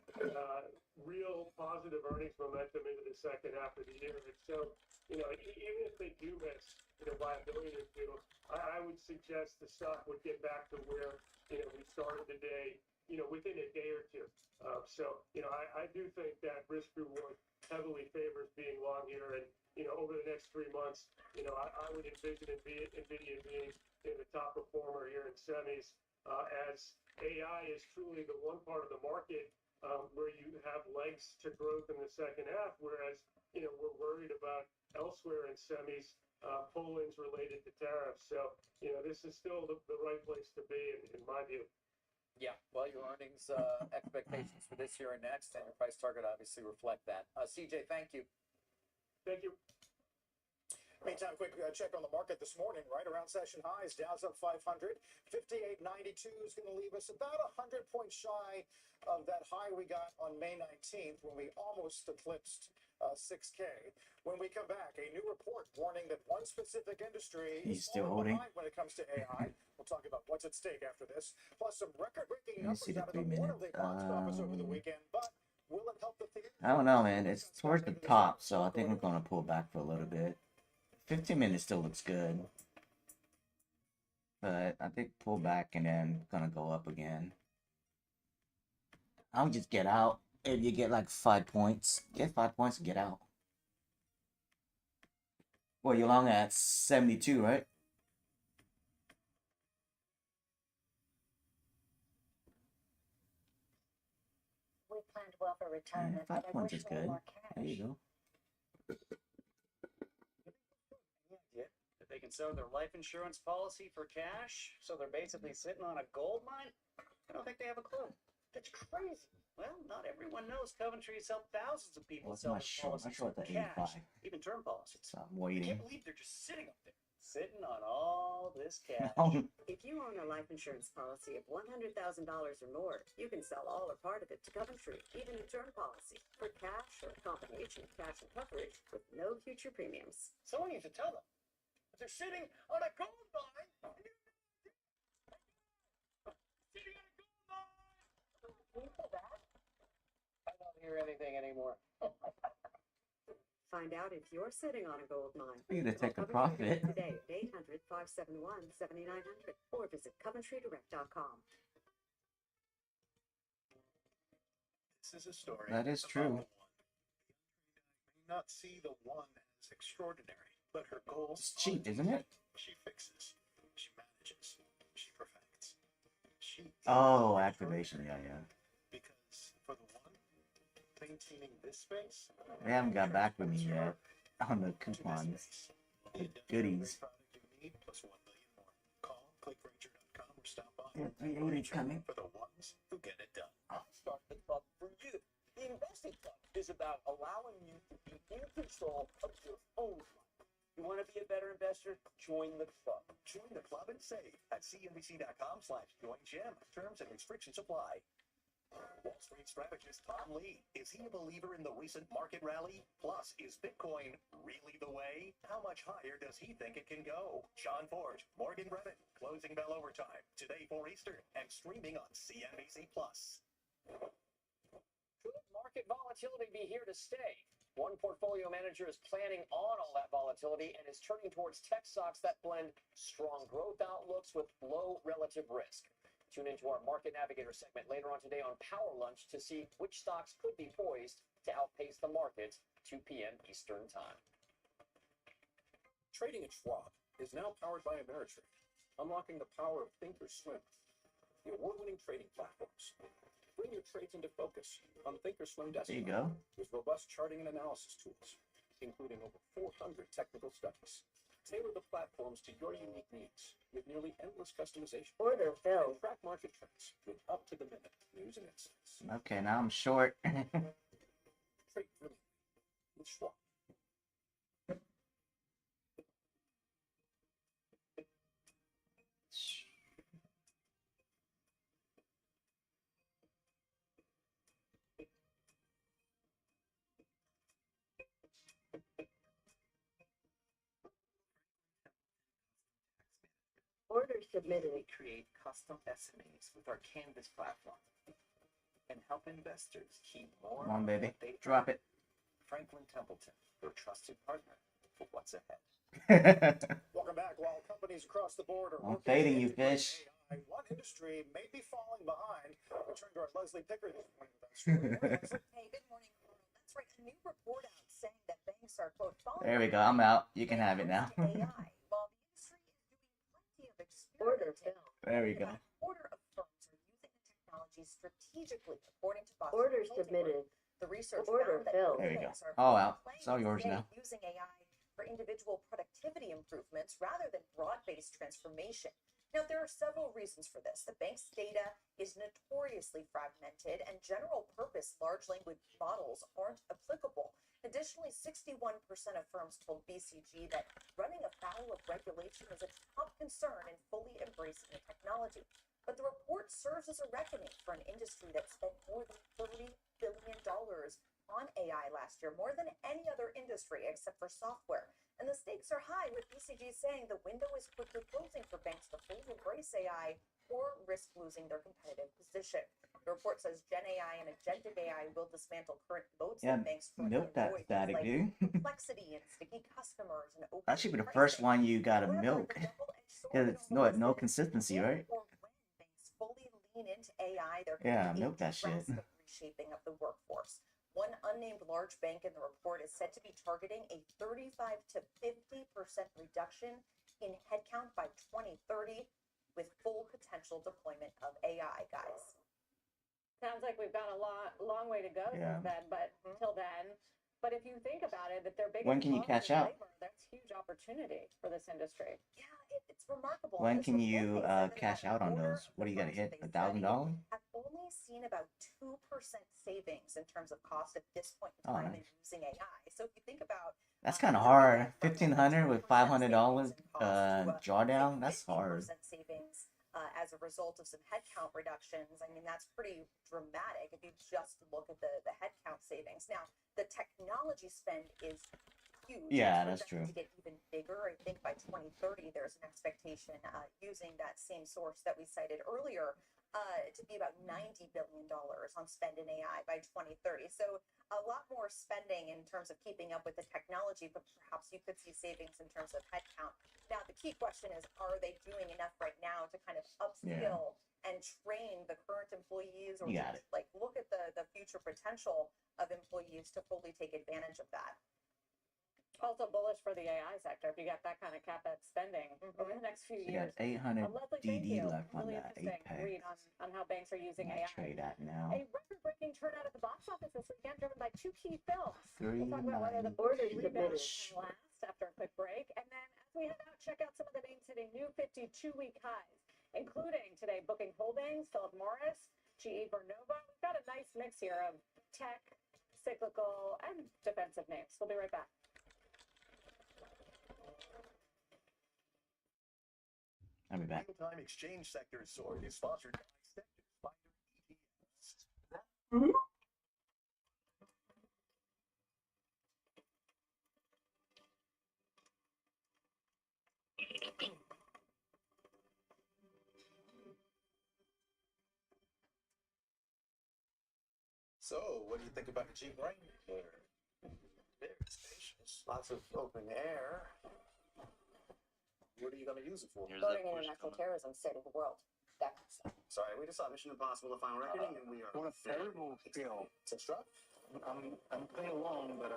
real positive earnings momentum into the second half of the year. And so, even if they do miss, by $1 billion or $2 billion, I would suggest the stock would get back to where, we started the day, within a day or two. So, I do think that risk reward heavily favors being long here. And, over the next 3 months, I would envision NVIDIA being the top performer here in semis, as AI is truly the one part of the market where you have legs to growth in the second half, whereas, we're worried about elsewhere in semis, pull-ins related to tariffs. So, this is still the right place to be in my view. Yeah, well, your earnings expectations for this year and next and your price target obviously reflect that. CJ, thank you. Thank you. Meantime, quick check on the market this morning, right around session highs. Dow's up 500. 58.92 is going to leave us about 100 points shy of that high we got on May 19th when we almost eclipsed 6K. When we come back, a new report warning that one specific industry is still holding behind when it comes to AI. We'll talk about what's at stake after this, plus some record-breaking Let me numbers see the out of the 3 minute. quarterly box office over the weekend. But will it help the theater? I don't know, man. It's towards the top, so I think we're gonna pull back for a little bit. 15 minutes still looks good, but I think pull back and then gonna go up again. I'll just get out. If you get like 5 points, get 5 points and get out. Well, you're long at 72, right? We planned well for retirement. Yeah, 5 but I points wish is we had good. more cash. There you go. That they can sell their life insurance policy for cash, so they're basically sitting on a gold mine? I don't think they have a clue. That's crazy. Well, not everyone knows Coventry's helped thousands of people What's sell my their short? My policies short for at cash, 85. even term policies. So I'm I waiting. can't believe they're just sitting up there, sitting on all this cash. If you own a life insurance policy of $100,000 or more, you can sell all or part of it to Coventry, even a term policy, for cash or a combination of cash and coverage with no future premiums. Someone needs to tell them. They're sitting on a gold mine. Sitting on a gold mine. Can you say that? I don't hear anything anymore. Find out if you're sitting on a gold mine. For you to take a Coventry profit. Direct today at 800-571-7900 or visit CoventryDirect.com. This is a story. That is about true. the one. May not see the one as extraordinary, but her goals. It's cheap, isn't it? She fixes. She manages. She perfects. She. Oh, activation. Yeah, yeah. Because for the one, maintaining this space. They haven't got back with me yet on the coupons, the goodies. Plus 1 million more. Call clickgranger.com or stop by. Yeah, 380 coming. For the ones who get it done. Start the club for you. The investing club is about allowing you to be in control of your own life. You want to be a better investor? Join the club. Join the club and save at cnbc.com/join-gym. Terms and restrictions apply. Wall Street strategist Tom Lee. Is he a believer in the recent market rally? Plus, is Bitcoin really the way? How much higher does he think it can go? Sean Forge, Morgan Brevin, Closing Bell Overtime, today 4 Eastern, and streaming on CNBC+. Could market volatility be here to stay? One portfolio manager is planning on all that volatility and is turning towards tech stocks that blend strong growth outlooks with low relative risk. Tune into our Market Navigator segment later on today on Power Lunch to see which stocks could be poised to outpace the market, 2 p.m. Eastern Time. Trading at Schwab is now powered by Ameritrade, unlocking the power of think or swim. the award-winning trading platforms. Bring your trades into focus on Thinkorswim Desktop. There you go. With robust charting and analysis tools, including over 400 technical studies. Tailor the platforms to your unique needs with nearly endless customization. Order filled. And track market trends with up-to-the-minute news and insights. Okay, now I'm short. Trade brilliantly with Schwab. Order submitted. We create custom SMEs with our Canvas platform and help investors keep more. Come on, baby. of what they Drop earn. it. Franklin Templeton, your trusted partner for what's ahead. Welcome back. While companies across the board are I'm working fading to you, integrate fish. AI, one industry may be falling behind. We'll turn to our Leslie Picker this morning with that story. Hey, good morning, Carl. That's right. A new report out saying that banks are, quote, falling There we go. I'm out. You can have it now. behind AI, while the industry is doing plenty of Order experimenting. filled. There we go. About a quarter of firms are using the technology strategically, according to Boston Order Consulting submitted. Group. The research Order found that filled. There you go. banks are All out. playing It's all yours today now. using AI for individual productivity improvements rather than broad-based transformation. Now, there are several reasons for this. The bank's data is notoriously fragmented, and general-purpose large language models aren't applicable. Additionally, 61% of firms told BCG that running afoul of regulation is a top concern in fully embracing the technology. But the report serves as a reckoning for an industry that spent more than $30 billion on AI last year, more than any other industry except for software. And the stakes are high, with BCG saying the window is quickly closing for banks to fully embrace AI or risk losing their competitive position. The report says Gen AI and agentic AI will dismantle current moats Yeah, that banks currently milk that enjoy, things static, like dude. complexity and sticky customers and open That should be the pricing. first one you gotta However, milk. the double-edged sword Because it's no also is that consistency, if right? or when banks fully lean into AI, there could Yeah, be a milk that shit. drastic reshaping of the workforce. One unnamed large bank in the report is said to be targeting a 35 to 50% reduction in headcount by 2030, with full potential deployment of AI, guys. Sounds like we've got a long way to go Yeah. since then, but until then. But if you think about it, that their biggest When can you problem cash is out? labor, that's huge opportunity for this industry. Yeah, it's remarkable. When This can report, you they said that cash about out on a quarter those? of What do the you gotta firms hit? that they studied $1,000? have only seen about 2% savings in terms of cost at this point in Oh, time nice. in using AI. So if you think about That's kind of your hard. bank firms, 1,500 with 2% $500 savings in cost to drawdown. That's hard. 50% savings as a result of some headcount reductions. I mean, that's pretty dramatic if you just look at the headcount savings. Now, the technology spend is huge. Yeah, It's that's true. projected to get even bigger. I think by 2030, there's an expectation using that same source that we cited earlier to be about $90 billion on spend in AI by 2030. So a lot more spending in terms of keeping up with the technology, but perhaps you could see savings in terms of headcount. Now, the key question is, are they doing enough right now to kind of upskill and train the current employees, or You to, got it. like, look at the future potential of employees to fully take advantage of that? Also bullish for the AI sector if you got that kind of CapEx spending over the next few So you years. got 800 Leslie, thank DD you. left on Really that interesting read Apex. on how banks are using I AI. trade that now. A record-breaking turnout at the box office this weekend, driven by two key films. We'll talk about whether the Order rebound submitted. can last after a quick break. And then as we head out, check out some of the names hitting new 52-week highs, including today Booking Holdings, Philip Morris, GE Vernova. We've got a nice mix here of tech, cyclical, and defensive names. We'll be right back. I'll be back. Real-time exchange sector sword is sponsored by Sector Finder ETFs. So, what do you think about the Jeep Wrangler? Very spacious. Lots of open air. What are you going to use it for? Voting international terrorism, state of the world. That kind of stuff. Sorry, we just saw Mission Impossible: The Final Reckoning, and we are. What a terrible skill. It's a struck. I'm playing along, but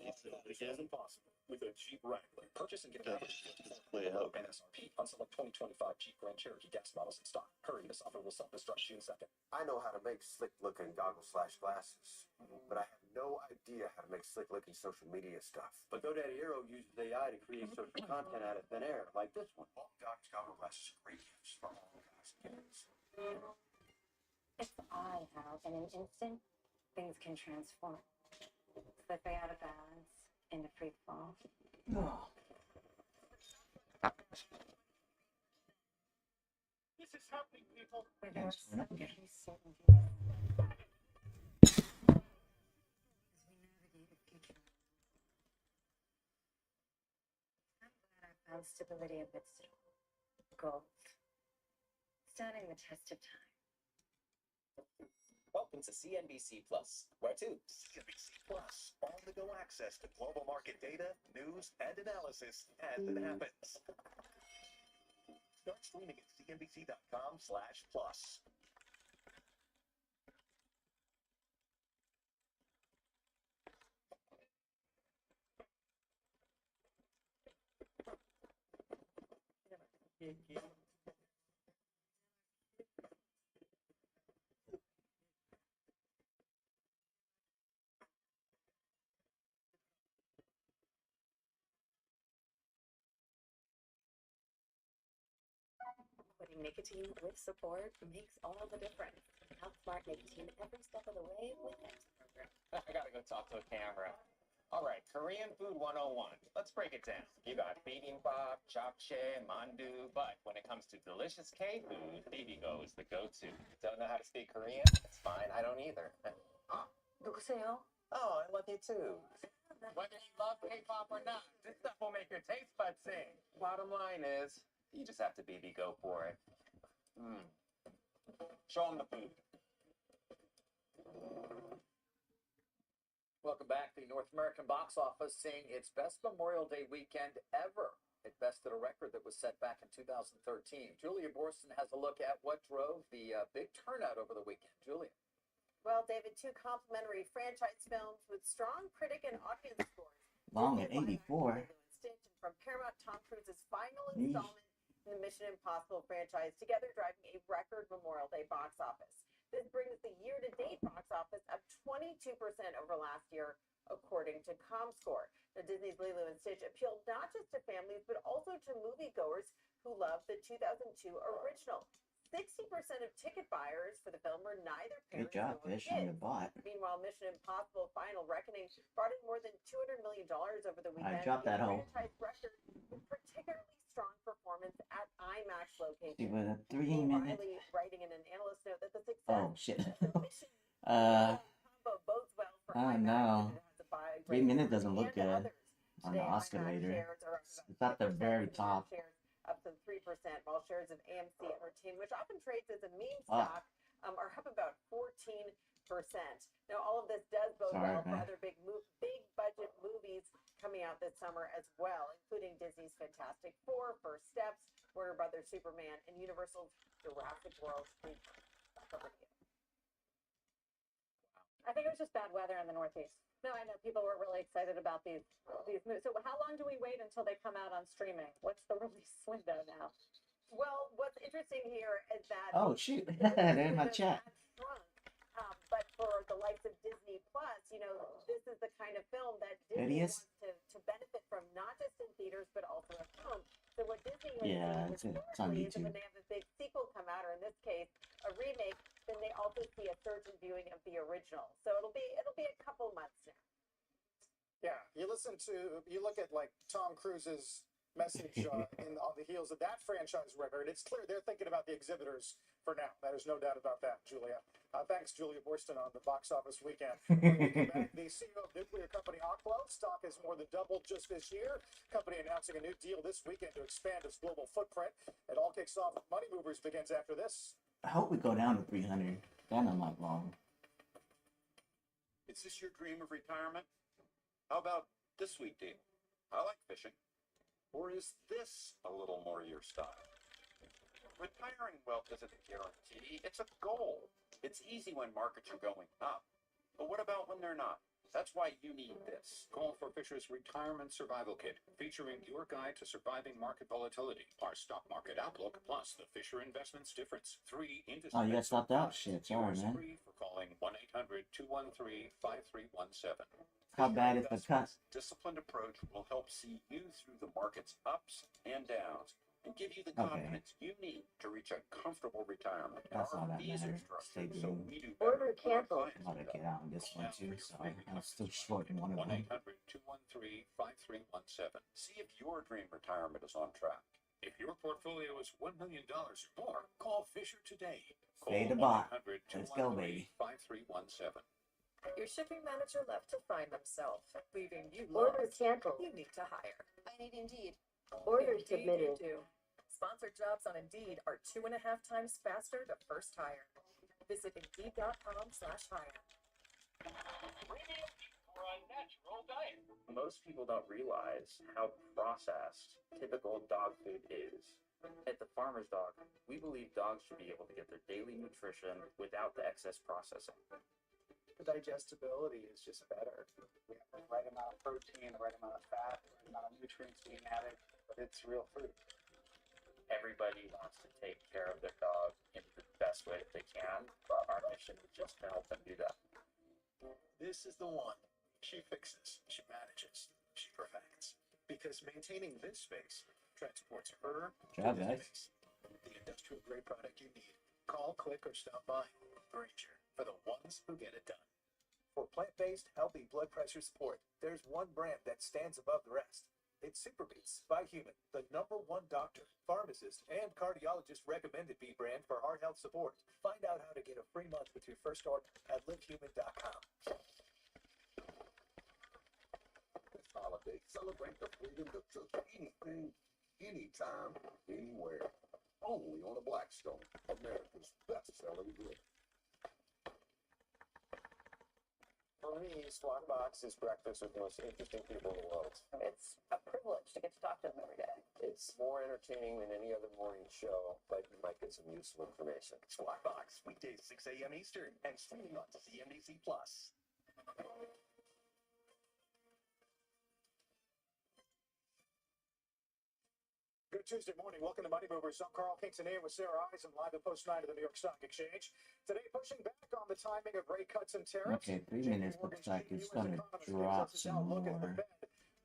This isn't possible with a Jeep Wrangler. Purchase and get MSRP on select 2025 Jeep Grand Cherokee gas models in stock. Hurry, this offer will self-destruct June 2nd. I know how to make slick-looking goggles/glasses, but I have no idea how to make slick-looking social media stuff. But GoDaddy Hero uses AI to create social content out of thin air, like this one. All Goggles goggle glasses are great gifts for all guys and gals. It's eye how in an instant things can transform. Slipping out of balance into free fall. This is happening, people. Reverse certainty. Found stability amidst it all. Gold. Standing the test of time. Welcome to CNBC Plus, where to? CNBC Plus, on-the-go access to global market data, news, and analysis as it happens. Start streaming at cnbc.com/plus. Putting nicotine with support makes all the difference. Top Smart Nicotine every step of the way with X program. I gotta go talk to a camera. All right, Korean food 101. Let's break it down. You got bibimbap, japchae, mandu, but when it comes to delicious K food, bibigo is the go-to. Don't know how to speak Korean? It's fine, I don't either. 누구세요? Oh, I love you too. Whether you love K-pop or not, this stuff will make your taste buds sing. Bottom line is, you just have to bibigo for it. Show them the food. Welcome back. The North American box office seeing its best Memorial Day weekend ever. It bested a record that was set back in 2013. Julia Borston has a look at what drove the big turnout over the weekend. Julia. Well, David, two complimentary franchise films with strong critic and audience scores. Long at 84. From Paramount, Tom Cruise's final installment in the Mission Impossible franchise, together driving a record Memorial Day box office. This brings the year-to-date box office up 22% over last year, according to ComScore. Now, Disney's Lilo and Stitch appealed not just to families, but also to moviegoers who love the 2002 original. 60% of ticket buyers for the film were neither Good parents job, nor Fish, on your kids. bot. Meanwhile, Mission Impossible Final Reckoning brought in more than $200 million over the weekend. I dropped that a hoe. franchise record with particularly strong performance at IMAX locations. See, with a 3-minute. Riley writing in an analyst note that the success Oh shit. combo bodes well for Oh IMAX no. as it has a buy 3 minutes doesn't and look good others. on the Today, Oscar IMAX later. shares are up It's at the very top. shares up some 3%, while shares of AMC Entertainment, which often trades as a meme Up. stock, are up about 14%. Now, all of this does bode Sorry, well for man. other big budget movies coming out this summer as well, including Disney's Fantastic Four, First Steps, Warner Brothers Superman, and Universal's Jurassic World. Back over to you. I think it was just bad weather in the Northeast. No, I know people were really excited about these movies. So how long do we wait until they come out on streaming? What's the release window now? Well, what's interesting here is that Oh shoot. There's my chat. shrunk, but for the likes of Disney Plus, this is the kind of film that Disney Hideous? wants to benefit from, not just in theaters but also at home. So what Disney has Yeah, seen it's on historically is that YouTube. when they have a big sequel come out, or in this case a remake, then they also see a surge in viewing of the original. So it'll be a couple months now. Yeah, you look at like Tom Cruise's message on the heels of that franchise record. It's clear they're thinking about the exhibitors for now. There's no doubt about that, Julia. Thanks, Julia Borston, on the box office weekend. When we come back, the CEO of nuclear company Oklo stock has more than doubled just this year. Company announcing a new deal this weekend to expand its global footprint. It all kicks off. Money Movers begins after this. I hope we go down to 300. Then I'm not wrong. Is this your dream of retirement? How about this sweet deal? I like fishing. Or is this a little more your style? Retiring wealth isn't a guarantee, it's a goal. It's easy when markets are going up. But what about when they're not? That's why you need this. Call for Fisher's Retirement Survival Kit, featuring your guide to surviving market volatility, our stock market outlook, plus the Fisher Investments Difference. 3 industry. Oh, you got stopped out? Shit, sorry, man. Free for calling 1-800-213-5317. How bad is the cut? Disciplined approach will help see you through the market's ups and downs and give you the confidence you need to reach a comfortable retirement. That's all that Fees are matters. Stay structured so tuned. we do Order canceled. I'm about to get out on this one too, so I'm still short in one of them. 1-800-213-5317. See if your dream retirement is on track. If your portfolio is $1 million or more, call Fisher today. Fade the bot. Let's go, baby. 5317. Your shipping manager left to find themselves, leaving you Order lost. canceled. You need to hire. I need Indeed. Order Indeed submitted. You do. Sponsored jobs on Indeed are 2.5 times faster to first hire. Visit Indeed.com/hire. For a natural diet. Most people don't realize how processed typical dog food is. At the Farmer's Dog, we believe dogs should be able to get their daily nutrition without the excess processing. The digestibility is just better. We have the right amount of protein, the right amount of fat, the right amount of nutrients being added, but it's real food. Everybody wants to take care of their dog in the best way that they can. Our mission is just to help them do that. This is the one. She fixes, she manages, she perfects. Because maintaining this space transports her Good job, to guys. this space. The industrial grade product you need. Call, click, or stop by. Granger, for the ones who get it done. For plant-based, healthy blood pressure support, there's one brand that stands above the rest. It's Superbeats by Human, the #1 doctor, pharmacist, and cardiologist recommended B brand for heart health support. Find out how to get a free month with your first order at livehuman.com. This holiday, celebrate the freedom to cook anything, anytime, anywhere. Only on a Blackstone, America's best-selling grill. For me, Squawk Box is breakfast with the most interesting people in the world. It's a privilege to get to talk to them every day. It's more entertaining than any other morning show, but you might get some useful information. Squawk Box, weekdays 6 a.m. Eastern and streaming on CNBC Plus. Good Tuesday morning. Welcome to Money Movers. I'm Carl Kingston with Sarah Eisen, live at Post 9 of the New York Stock Exchange. Today, pushing back on the timing of rate cuts and tariffs. Okay, 3 minutes looks like it's gonna drop some more.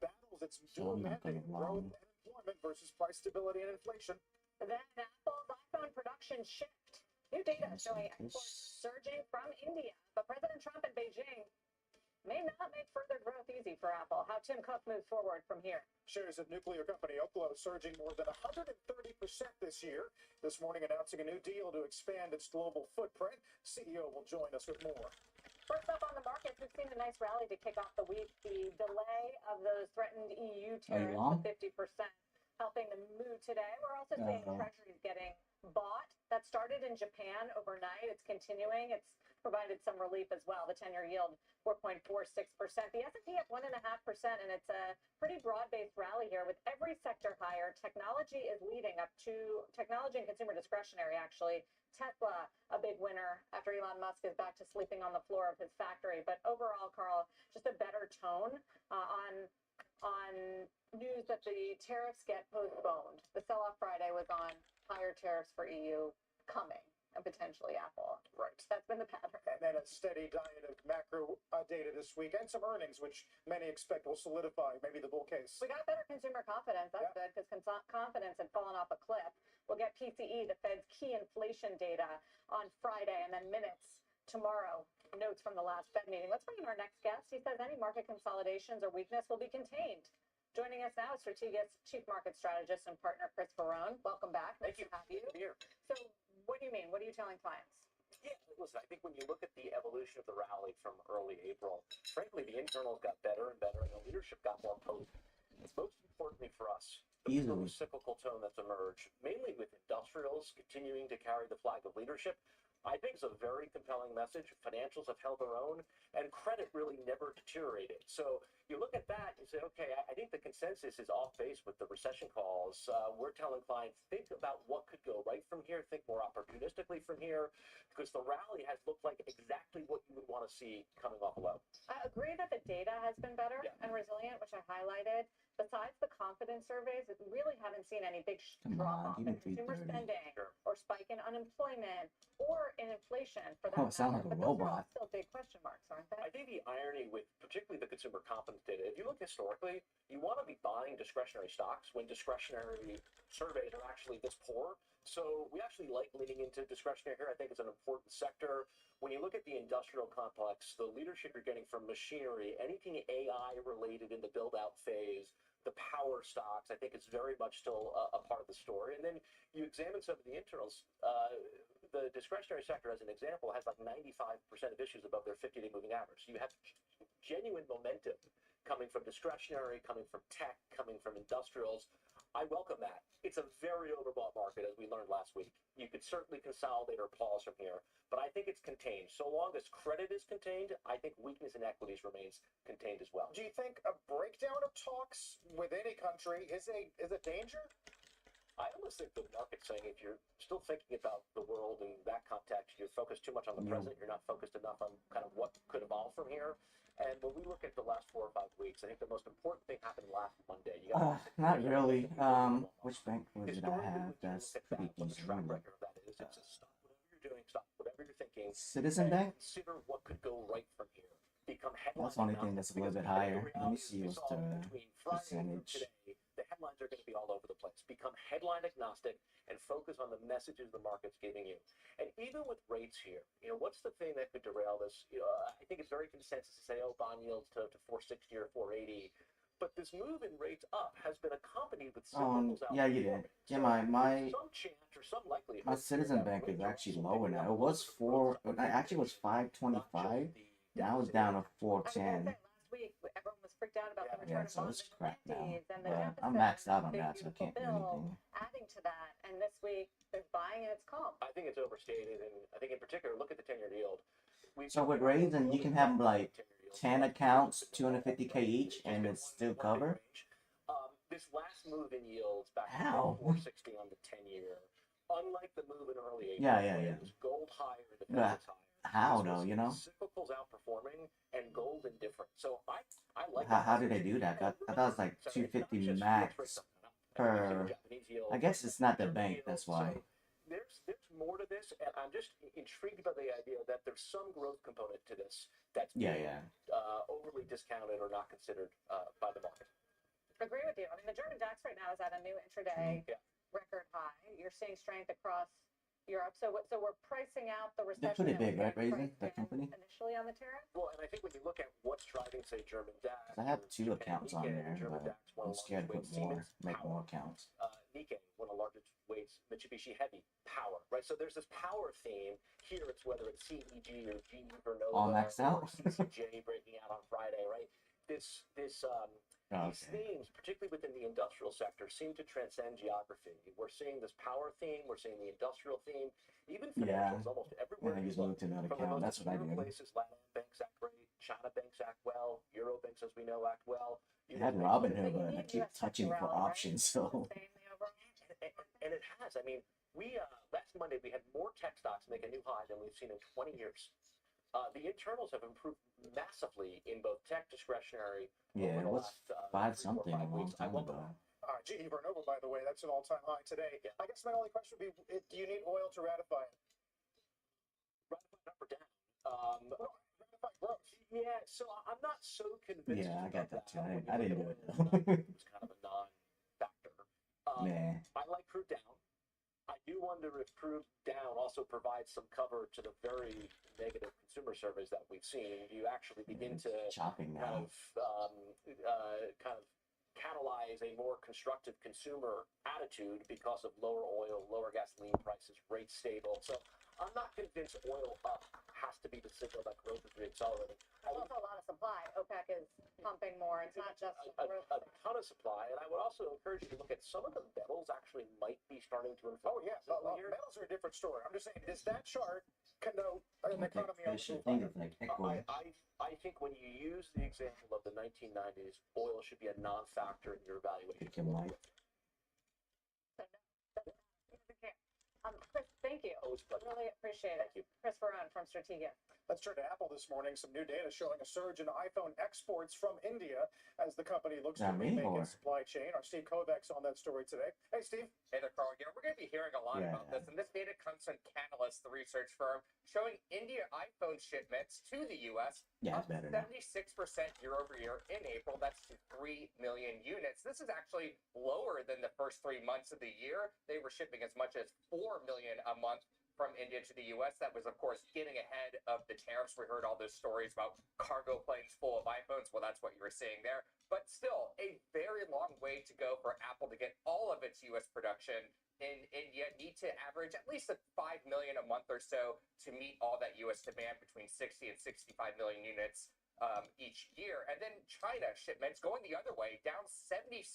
Battles its So dual I'm not mandate, gonna growth lie. and employment versus price stability and inflation. Then Apple's iPhone production shift. New data showing exports surging from India, but President Trump in Beijing may not make further growth easy for Apple. How Tim Cook moves forward from here. Shares of nuclear company Oklo surging more than 130% this year. This morning announcing a new deal to expand its global footprint. CEO will join us with more. First up on the markets, we've seen a nice rally to kick off the week. The delay of those threatened EU tariffs long? to 50% helping the mood today. We're also seeing treasuries getting bought. That started in Japan overnight. It's continuing. It's provided some relief as well. The 10-year yield 4.46%. The S&P up 1.5%, and it's a pretty broad-based rally here with every sector higher. Technology is leading up to technology and consumer discretionary, actually. Tesla, a big winner after Elon Musk is back to sleeping on the floor of his factory. But overall, Carl, just a better tone on news that the tariffs get postponed. The sell-off Friday was on higher tariffs for EU coming, and potentially Apple. Right. That's been the pattern. And then a steady diet of macro data this week and some earnings, which many expect will solidify maybe the bull case. We got better consumer confidence. That's good because confidence had fallen off a cliff. We'll get PCE, the Fed's key inflation data, on Friday, and then minutes tomorrow. Notes from the last Fed meeting. Let's bring in our next guest. He says any market consolidations or weakness will be contained. Joining us now is Strategas Chief Market Strategist and Partner Chris Barone. Welcome back. Nice to have you. Here. So what do you mean? What are you telling clients? Yeah, listen, I think when you look at the evolution of the rally from early April, frankly, the internals got better and better, and the leadership got more potent. It's most importantly for us, the cyclical tone that's emerged, mainly with industrials continuing to carry the flag of leadership, I think is a very compelling message. Financials have held their own, and credit really never deteriorated. So you look at that and say, okay, I think the consensus is off base with the recession calls. We're telling clients, think about what could go right from here, think more opportunistically from here, because the rally has looked like exactly what you would want to see coming off a low. I agree that the data has been better and resilient, which I highlighted. Besides the confidence surveys, we really haven't seen any big drop off in consumer spending or spike in unemployment or in inflation for that Oh, it sounds matter. like a But those are all robot. still big question marks, aren't they? I think the irony with particularly the consumer confidence data, if you look historically, you want to be buying discretionary stocks when discretionary surveys are actually this poor. So we actually like leaning into discretionary here. I think it's an important sector. When you look at the industrial complex, the leadership you're getting from machinery, anything AI related in the build out phase, the power stocks, I think it's very much still a part of the story. And then you examine some of the internals. The discretionary sector, as an example, has like 95% of issues above their 50-day moving average. So you have genuine momentum coming from discretionary, coming from tech, coming from industrials. I welcome that. It's a very overbought market, as we learned last week. You could certainly consolidate or pause from here, but I think it's contained. So long as credit is contained, I think weakness in equities remains contained as well. Do you think a breakdown of talks with any country is a danger? I almost think the market's saying if you're still thinking about the world in that context, you're focused too much on the present, you're not focused enough on kind of what could evolve from here. And when we look at the last 4 or 5 weeks, I think the most important thing happened last Monday. You got Not really. Which bank was it I have? That's pretty decent. Let me look. that is. It's a stop whatever you're doing, stop whatever you're thinking. Citizen and Bank? Consider what could go right from here. Become headline. That's the only thing that's a little bit higher. Let me see what's the percentage. Today, the headlines are going to be all over the place. Become headline agnostic and focus on the messages the market's giving you. And even with rates here, what's the thing that could derail this? I think it's very consensus to say, bond yields to 460 or 480. But this move in rates up has been accompanied with signals out. Yeah, you did. Yeah, my some chance or some likelihood. my Citizen Bank is actually lower now. It was actually was 525. Now it's down to 410. Last week, everyone was freaked out about the return Yeah, of so bonds it's crap now. and the But deficit. I'm maxed out on Big, that, so I beautiful can't do bill anything. adding to that, and this week they're buying and it's calm. I think it's overstated, and I think in particular, look at the 10-year yield. So with Raisin, you can have like 10 accounts, 250K each, and it's still covered. This last move in yields back How? to 460 on the 10-year, unlike the move in early April, Yeah. it was gold higher and the Fed But was higher. how though, Cyclicals outperforming and gold indifferent. So I like How did they do that? I thought it was like 250 max per. I guess it's not the bank, that's why. There's more to this, and I'm just intrigued by the idea that there's some growth component to this that's overly discounted or not considered by the market. Agree with you. I mean, the German DAX right now is at a new intraday record high. You're seeing strength across Europe. So we're pricing out the recession. They're pretty big, right, Raisin, that company? Initially on the tariff. Well, and I think when you look at what's driving, say, German DAX. I have 2 accounts on there, but I'm scared to put more, make more accounts. Nikkei, one of the largest weights, Mitsubishi Heavy, power, right? So there's this power theme. Here it's whether it's CEG or GE Vernova. All maxed out? Or CCJ breaking out on Friday, right? These themes, particularly within the industrial sector, seem to transcend geography. We're seeing this power theme, we're seeing the industrial theme, even financials almost everywhere. Yeah, I just moved to another account. That's what I do. Places, Latin banks act great, China banks act well, Euro banks, as we know, act well. I had Robinhood, but I keep touching for options, so. And it has. I mean, we last Monday we had more tech stocks make a new high than we've seen in 20 years. The internals have improved massively in both tech discretionary. Yeah, it was 5 something a long time ago. GE Vernova, by the way, that's an all-time high today. I guess my only question would be, do you need oil to ratify it? Ratify up or down? Ratify growth. Yeah, so I'm not so convinced. Yeah, I got that too. I didn't do it though. It's kind of a non-factor. I like crude down. I do wonder if crude down also provides some cover to the very negative consumer surveys that we've seen. You actually begin to chopping kind now. of catalyze a more constructive consumer attitude because of lower oil, lower gasoline prices, rates stable. So I'm not convinced oil up has to be the signal that growth is reaccelerating. There's also a lot of supply. OPEC is pumping more. It's not just a ton of supply, and I would also encourage you to look at some of the metals actually might be starting to unfold. Oh yeah, metals are a different story. I'm just saying, does that chart connote an Okay, economy I on the should move. think of like echo. I think when you use the example of the 1990s, oil should be a non-factor in your evaluation. Pick your mic. Chris, thank you. Always a pleasure. Really appreciate it. Thank you. Chris Varone from Strategia. Let's turn to Apple this morning. Some new data showing a surge in iPhone exports from India as the company looks to Not me, remake or- its supply chain. Our Steve Kovacs on that story today. Hey, Steve. Hey there, Carl. Yeah, we're going to be hearing a lot about this, and this data comes from Canalys, the research firm, showing India iPhone shipments to the U.S. Yeah, up it's better now. 76% year over year in April. That's to 3 million units. This is actually lower than the first 3 months of the year. They were shipping as much as 4 million a month from India to the U.S. That was, of course, getting ahead of the tariffs. We heard all those stories about cargo planes full of iPhones. Well, that's what you were seeing there. But still, a very long way to go for Apple to get all of its U.S. production in India. Need to average at least 5 million a month or so to meet all that U.S. demand, between 60 and 65 million units each year. And then China shipments going the other way, down 76%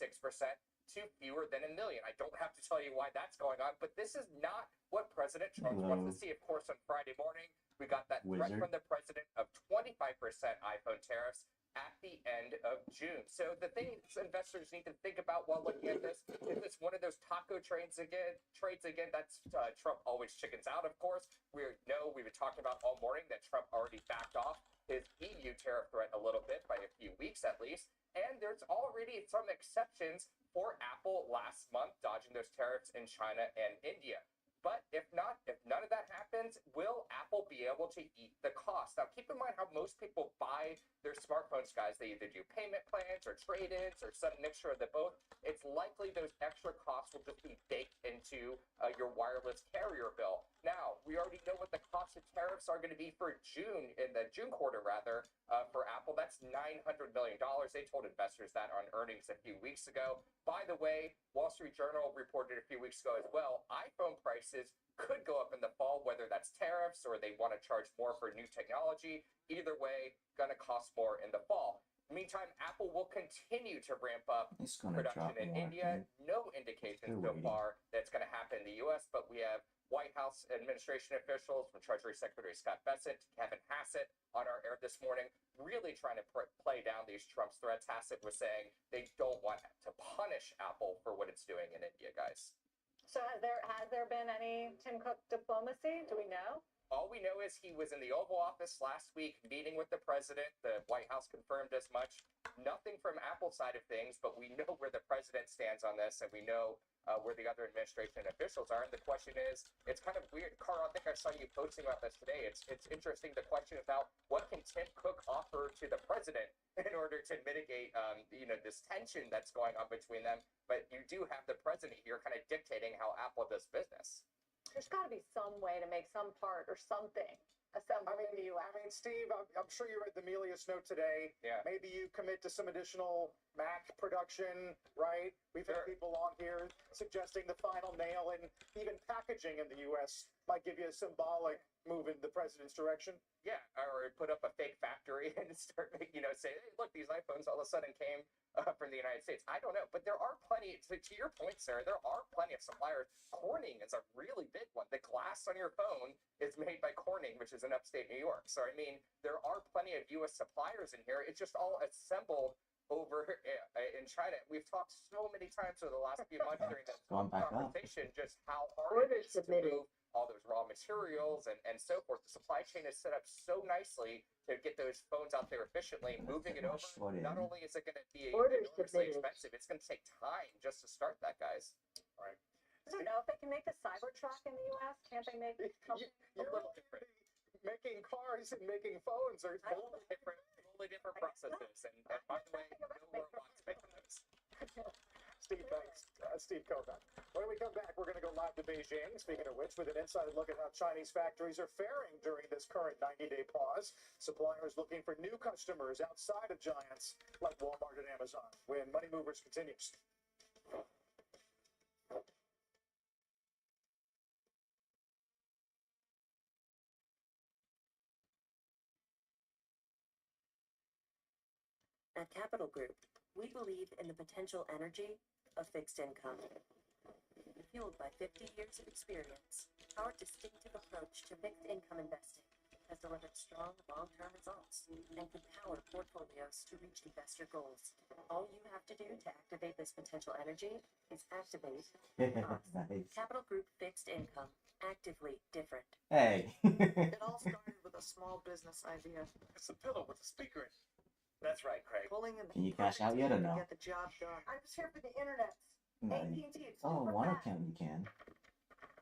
to fewer than a million. I don't have to tell you why that's going on, but this is not what President Trump wants to see. Of course, on Friday morning, we got that threat from the president of 25% iPhone tariffs at the end of June. So the things investors need to think about while looking at this, is this one of those taco trades again? That's Trump always chickens out, of course. We've been talking about all morning that Trump already backed off his EU tariff threat a little bit, by a few weeks at least. And there's already some exceptions for Apple last month, dodging those tariffs in China and India. But if none of that happens, will Apple be able to eat the cost? Now, keep in mind how most people buy their smartphones, guys. They either do payment plans or trade-ins or some mixture of the both. It's likely those extra costs will just be baked into your wireless carrier bill. Now, we already know what the cost of tariffs are going to be for June, in the June quarter, rather, for Apple. That's $900 million. They told investors that on earnings a few weeks ago. By the way, Wall Street Journal reported a few weeks ago as well, iPhone prices could go up in the fall, whether that's tariffs or they want to charge more for new technology. Either way, going to cost more in the fall. Meantime, Apple will continue to ramp up production in India. No indication so far that it's going to happen in the U.S., but we have White House administration officials, from Treasury Secretary Scott Bessent to Kevin Hassett, on our air this morning, really trying to play down these Trump's threats. Hassett was saying they don't want to punish Apple for what it's doing in India, guys. So has there been any Tim Cook diplomacy? Do we know? All we know is he was in the Oval Office last week meeting with the president. The White House confirmed as much. Nothing from Apple's side of things, but we know where the president stands on this, and we know where the other administration officials are. And the question is, it's kind of weird. Carl, I think I saw you posting about this today. It's interesting. The question is now, what can Tim Cook offer to the president in order to mitigate, this tension that's going on between them? But you do have the president here kind of dictating how Apple does business. There's got to be some way to make some part or something assembled in the U.S. I mean, Steve, I'm sure you read the Melius note today. Yeah. Maybe you commit to some additional Mac production, right? We've had people on here suggesting the final nail in even packaging in the U.S. might give you a symbolic move in the president's direction. Yeah, or put up a fake factory and start making, say, hey, look, these iPhones all of a sudden came from the United States. I don't know, but there are plenty, to your point, Sarah, there are plenty of suppliers. Corning is a really big one. The glass on your phone is made by Corning, which is in upstate New York. So, I mean, there are plenty of U.S. suppliers in here. It's just all assembled over in China. We've talked so many times over the last few months during this conversation just how hard it is to move all those raw materials and so forth. The supply chain is set up so nicely to get those phones out there efficiently. Moving it over, not only is it going to be enormously expensive, it's going to take time just to start that, guys. All right. I don't know if they can make the Cybertruck in the U.S. Can't they make something a little different? Making cars and making phones are totally different processes. And by the way, no robots making those. Steve, thanks. Steve Kovac. When we come back, we're going to go live to Beijing, speaking of which, with an inside look at how Chinese factories are faring during this current 90-day pause. Suppliers looking for new customers outside of giants like Walmart and Amazon. When Money Movers continues. At Capital Group, we believe in the potential energy of fixed income. Fueled by 50 years of experience, our distinctive approach to fixed income investing has delivered strong long-term results and can power portfolios to reach investor goals. All you have to do to activate this potential energy is activate us. Nice. Capital Group Fixed Income. Actively different. Hey. It all started with a small business idea. It's a pillow with a speaker in it. That's right, Craig. Pulling in the Can you cash out yet or to no? get the job done. I'm just here for the internet. No. AT&T. Oh, one account you can.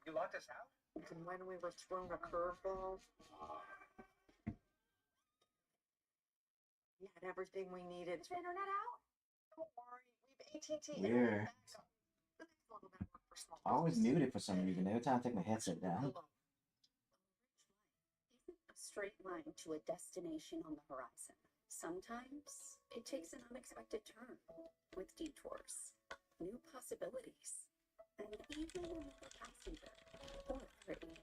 You locked us out? And when we were thrown a curveball, we had everything we needed. Is your internet out? Don't worry, we've AT&T Weird. internet backup. The next level network for small I always businesses. muted for some reason. Every time I take my headset down. Isn't a straight line to a destination on the horizon. Sometimes it takes an unexpected turn with detours, new possibilities, and even another passenger or three.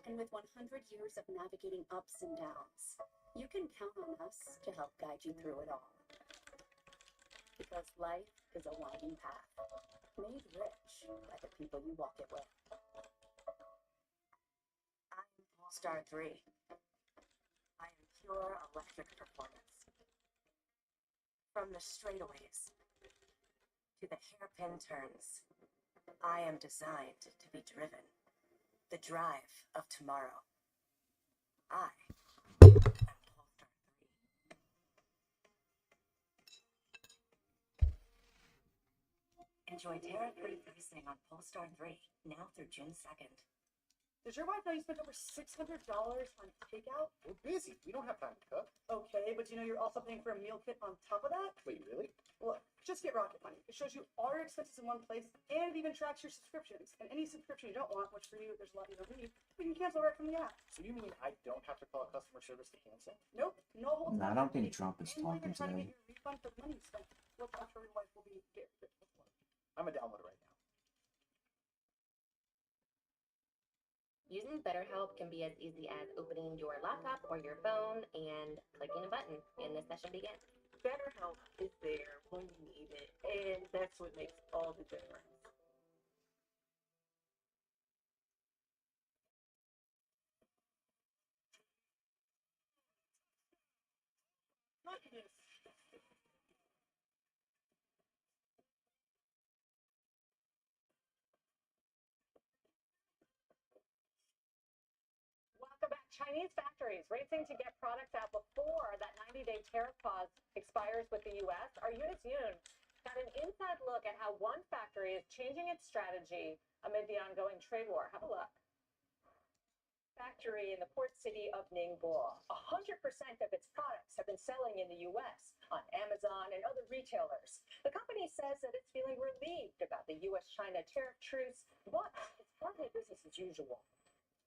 And with 100 years of navigating ups and downs, you can count on us to help guide you through it all. Because life is a winding path, made rich by the people you walk it with. I'm Polestar 3. I am pure electric performance. From the straightaways to the hairpin turns, I am designed to be driven. The drive of tomorrow. I am Polestar 3. Enjoy tariff-free pricing on Polestar 3 now through June 2nd. Does your wife know you spent over $600 on takeout? We're busy. We don't have time to cook. Okay, but you know you're also paying for a meal kit on top of that? Wait, really? Look, just get Rocket Money. It shows you all your expenses in one place, and it even tracks your subscriptions. And any subscription you don't want, which for you, there's a lot you don't need, we can cancel right from the app. So you mean I don't have to call customer service to cancel? Nope, no holds. No, I don't think Trump is And we're talking even trying to today. get your refund for the money you spent. Look, I'm sure your wife will be very grateful for it. I'm a downloader right now. Using BetterHelp can be as easy as opening your laptop or your phone and clicking a button, and the session begins. BetterHelp is there when you need it, and that's what makes all the difference. Look at this. Welcome back. Chinese factories racing to get products out before that 90-day tariff pause expires with the U.S. Our Eunice Yoon got an inside look at how one factory is changing its strategy amid the ongoing trade war. Have a look. Factory in the port city of Ningbo. 100% of its products have been selling in the U.S. on Amazon and other retailers. The company says that it's feeling relieved about the U.S.-China tariff truce, but it's hardly business as usual.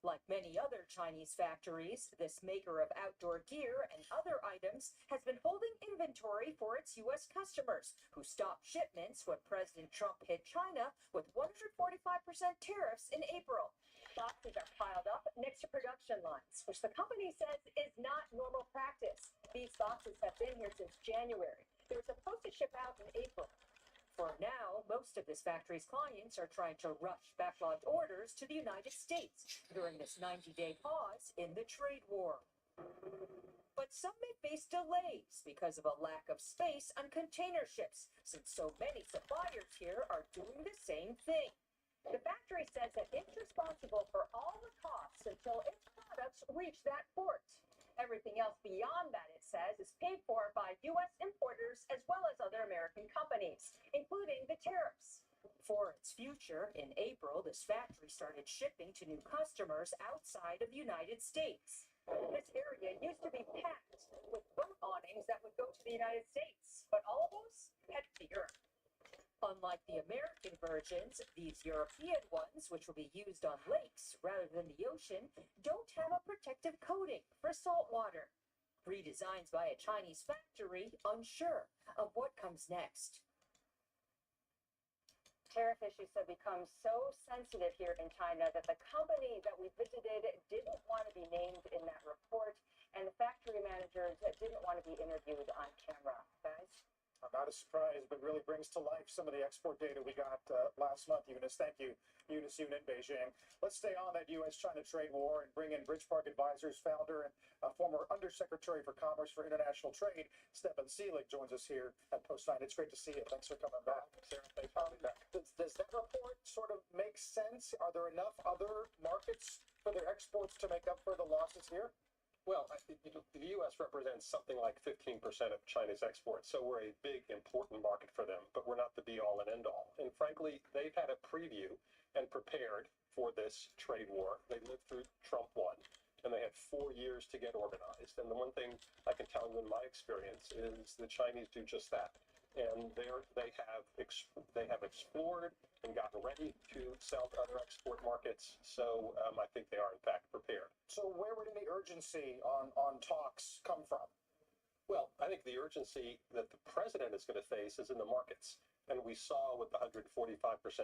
Like many other Chinese factories, this maker of outdoor gear and other items has been holding inventory for its U.S. customers, who stopped shipments when President Trump hit China with 145% tariffs in April. Boxes are piled up next to production lines, which the company says is not normal practice. These boxes have been here since January. They were supposed to ship out in April. For now, most of this factory's clients are trying to rush backlogged orders to the United States during this 90-day pause in the trade war. But some may face delays because of a lack of space on container ships, since so many suppliers here are doing the same thing. The factory says that it's responsible for all the costs until its products reach that port. Everything else beyond that, it says, is paid for by U.S. importers as well as other American companies, including the tariffs. For its future, in April, this factory started shipping to new customers outside of the United States. This area used to be packed with boat awnings that would go to the United States, but all of those headed to Europe. Unlike the American versions, these European ones, which will be used on lakes rather than the ocean, don't have a protective coating for salt water. Redesigns by a Chinese factory, unsure of what comes next. Tariff issues have become so sensitive here in China that the company that we visited didn't want to be named in that report, and the factory managers didn't want to be interviewed on camera. Guys? Not a surprise, but really brings to life some of the export data we got last month. Eunice, thank you. Eunice Yoon in Beijing. Let's stay on that U.S.-China trade war and bring in Bridgepark Advisors founder and former Undersecretary for Commerce for International Trade, Stefan Seelig, joins us here at Post 9. It's great to see you. Thanks for coming back. Sarah, thanks for coming back. Does that report sort of make sense? Are there enough other markets for their exports to make up for the losses here? Well, the U.S. represents something like 15% of China's exports, so we're a big, important market for them, but we're not the be-all and end-all. And frankly, they've had a preview and prepared for this trade war. They lived through Trump 1, and they had 4 years to get organized. And the one thing I can tell you in my experience is the Chinese do just that. And they have explored and gotten ready to sell to other export markets. So I think they are in fact prepared. So where would any urgency on talks come from? Well, I think the urgency that the president is going to face is in the markets. And we saw with the 145%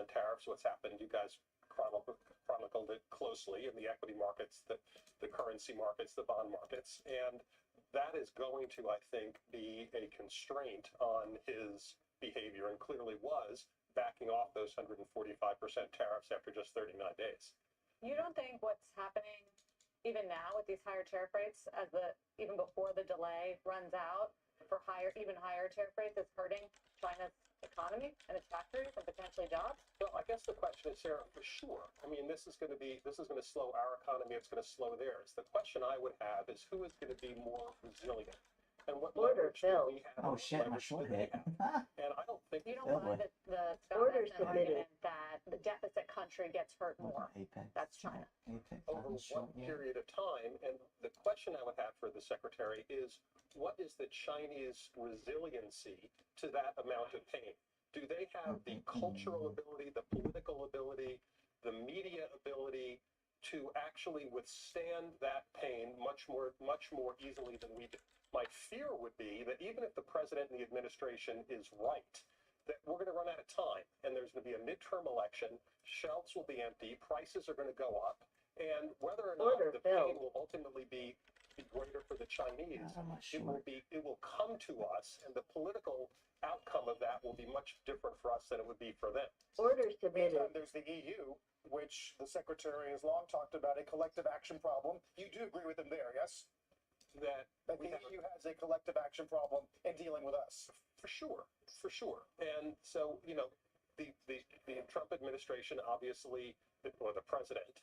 tariffs what's happened. You guys chronicled it closely in the equity markets, the currency markets, the bond markets. And that is going to, I think, be a constraint on his behavior, and clearly was, backing off those 145% tariffs after just 39 days. You don't think what's happening even now with these higher tariff rates, even before the delay runs out, for even higher tariff rates is hurting China's economy and its factories and potentially jobs? Well, I guess the question is, Sarah, for sure. I mean, this is going to slow our economy. It's going to slow theirs. The question I would have is who is going to be more resilient, and what leverage do we have? Oh shit, my short hit. And I don't think you don't buy the Scott Bessent argument that the deficit country gets hurt more. That's China. Over what period of time? And the question I would have for the secretary is, what is the Chinese resiliency to that amount of pain? Do they have the cultural ability, the political ability, the media ability to actually withstand that pain much more easily than we do? My fear would be that even if the president and the administration is right, that we're going to run out of time, and there's going to be a midterm election, shelves will be empty, prices are going to go up, and whether or not the pain will ultimately be greater for the Chinese, it will come to us, and the political outcome of that will be much different for us than it would be for them. Orders submitted. Meantime, there's the EU, which the secretary has long talked about a collective action problem. You do agree with him there, yes? That the EU has a collective action problem in dealing with us. For sure. And so, the Trump administration, obviously, or the president,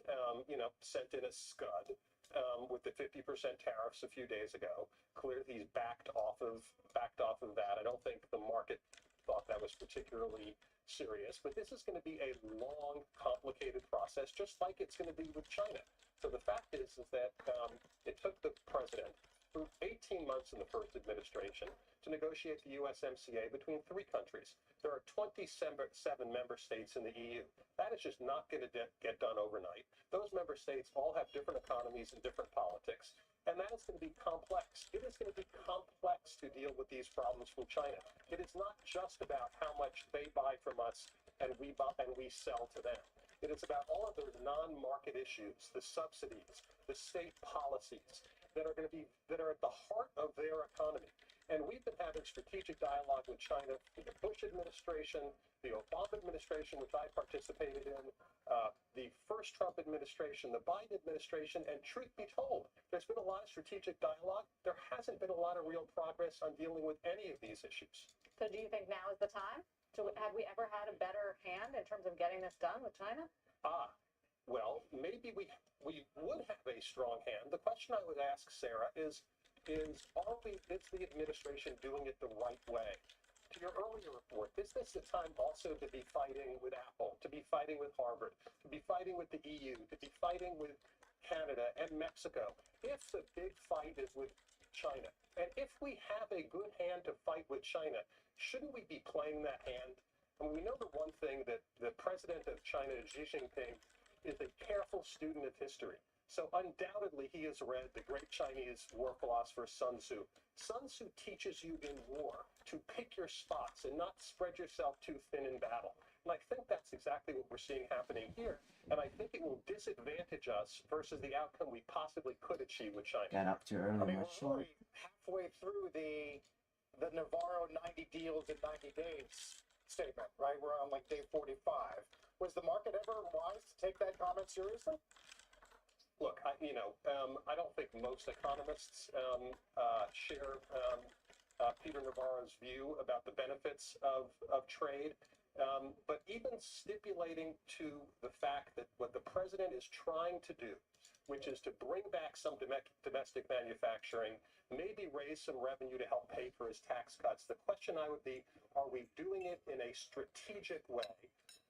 sent in a scud with the 50% tariffs a few days ago. Clearly, he's backed off of that. I don't think the market thought that was particularly serious, but this is going to be a long, complicated process, just like it's going to be with China. So the fact is that it took the president through 18 months in the first administration to negotiate the USMCA between 3 countries. There are 27 member states in the EU. That is just not going to get done overnight. Those member states all have different economies and different politics, and that is going to be complex. It is going to be complex to deal with these problems from China. It is not just about how much they buy from us and we sell to them. It is about all of those non-market issues, the subsidies, the state policies that are at the heart of their economy. And we've been having strategic dialogue with China, with the Bush administration, the Obama administration, which I participated in, the first Trump administration, the Biden administration, and truth be told, there's been a lot of strategic dialogue. There hasn't been a lot of real progress on dealing with any of these issues. So do you think now is the time? Have we ever had a better hand in terms of getting this done with China? Well, maybe we would have a strong hand. The question I would ask, Sarah, is the administration doing it the right way? To your earlier report, is this the time also to be fighting with Apple, to be fighting with Harvard, to be fighting with the EU, to be fighting with Canada and Mexico? If the big fight is with China, and if we have a good hand to fight with China, shouldn't we be playing that hand? I mean, we know the one thing that the president of China, Xi Jinping, is a careful student of history. So undoubtedly he has read the great Chinese war philosopher Sun Tzu. Sun Tzu teaches you in war to pick your spots and not spread yourself too thin in battle. And I think that's exactly what we're seeing happening here. And I think it will disadvantage us versus the outcome we possibly could achieve with China. Got up too early, we're halfway through the the Navarro 90 deals in 90 days statement, right? We're on like day 45. Was the market ever wise to take that comment seriously? Look, I don't think most economists share Peter Navarro's view about the benefits of trade. But even stipulating to the fact that what the president is trying to do, which is to bring back some domestic manufacturing, maybe raise some revenue to help pay for his tax cuts, the question I would be, are we doing it in a strategic way?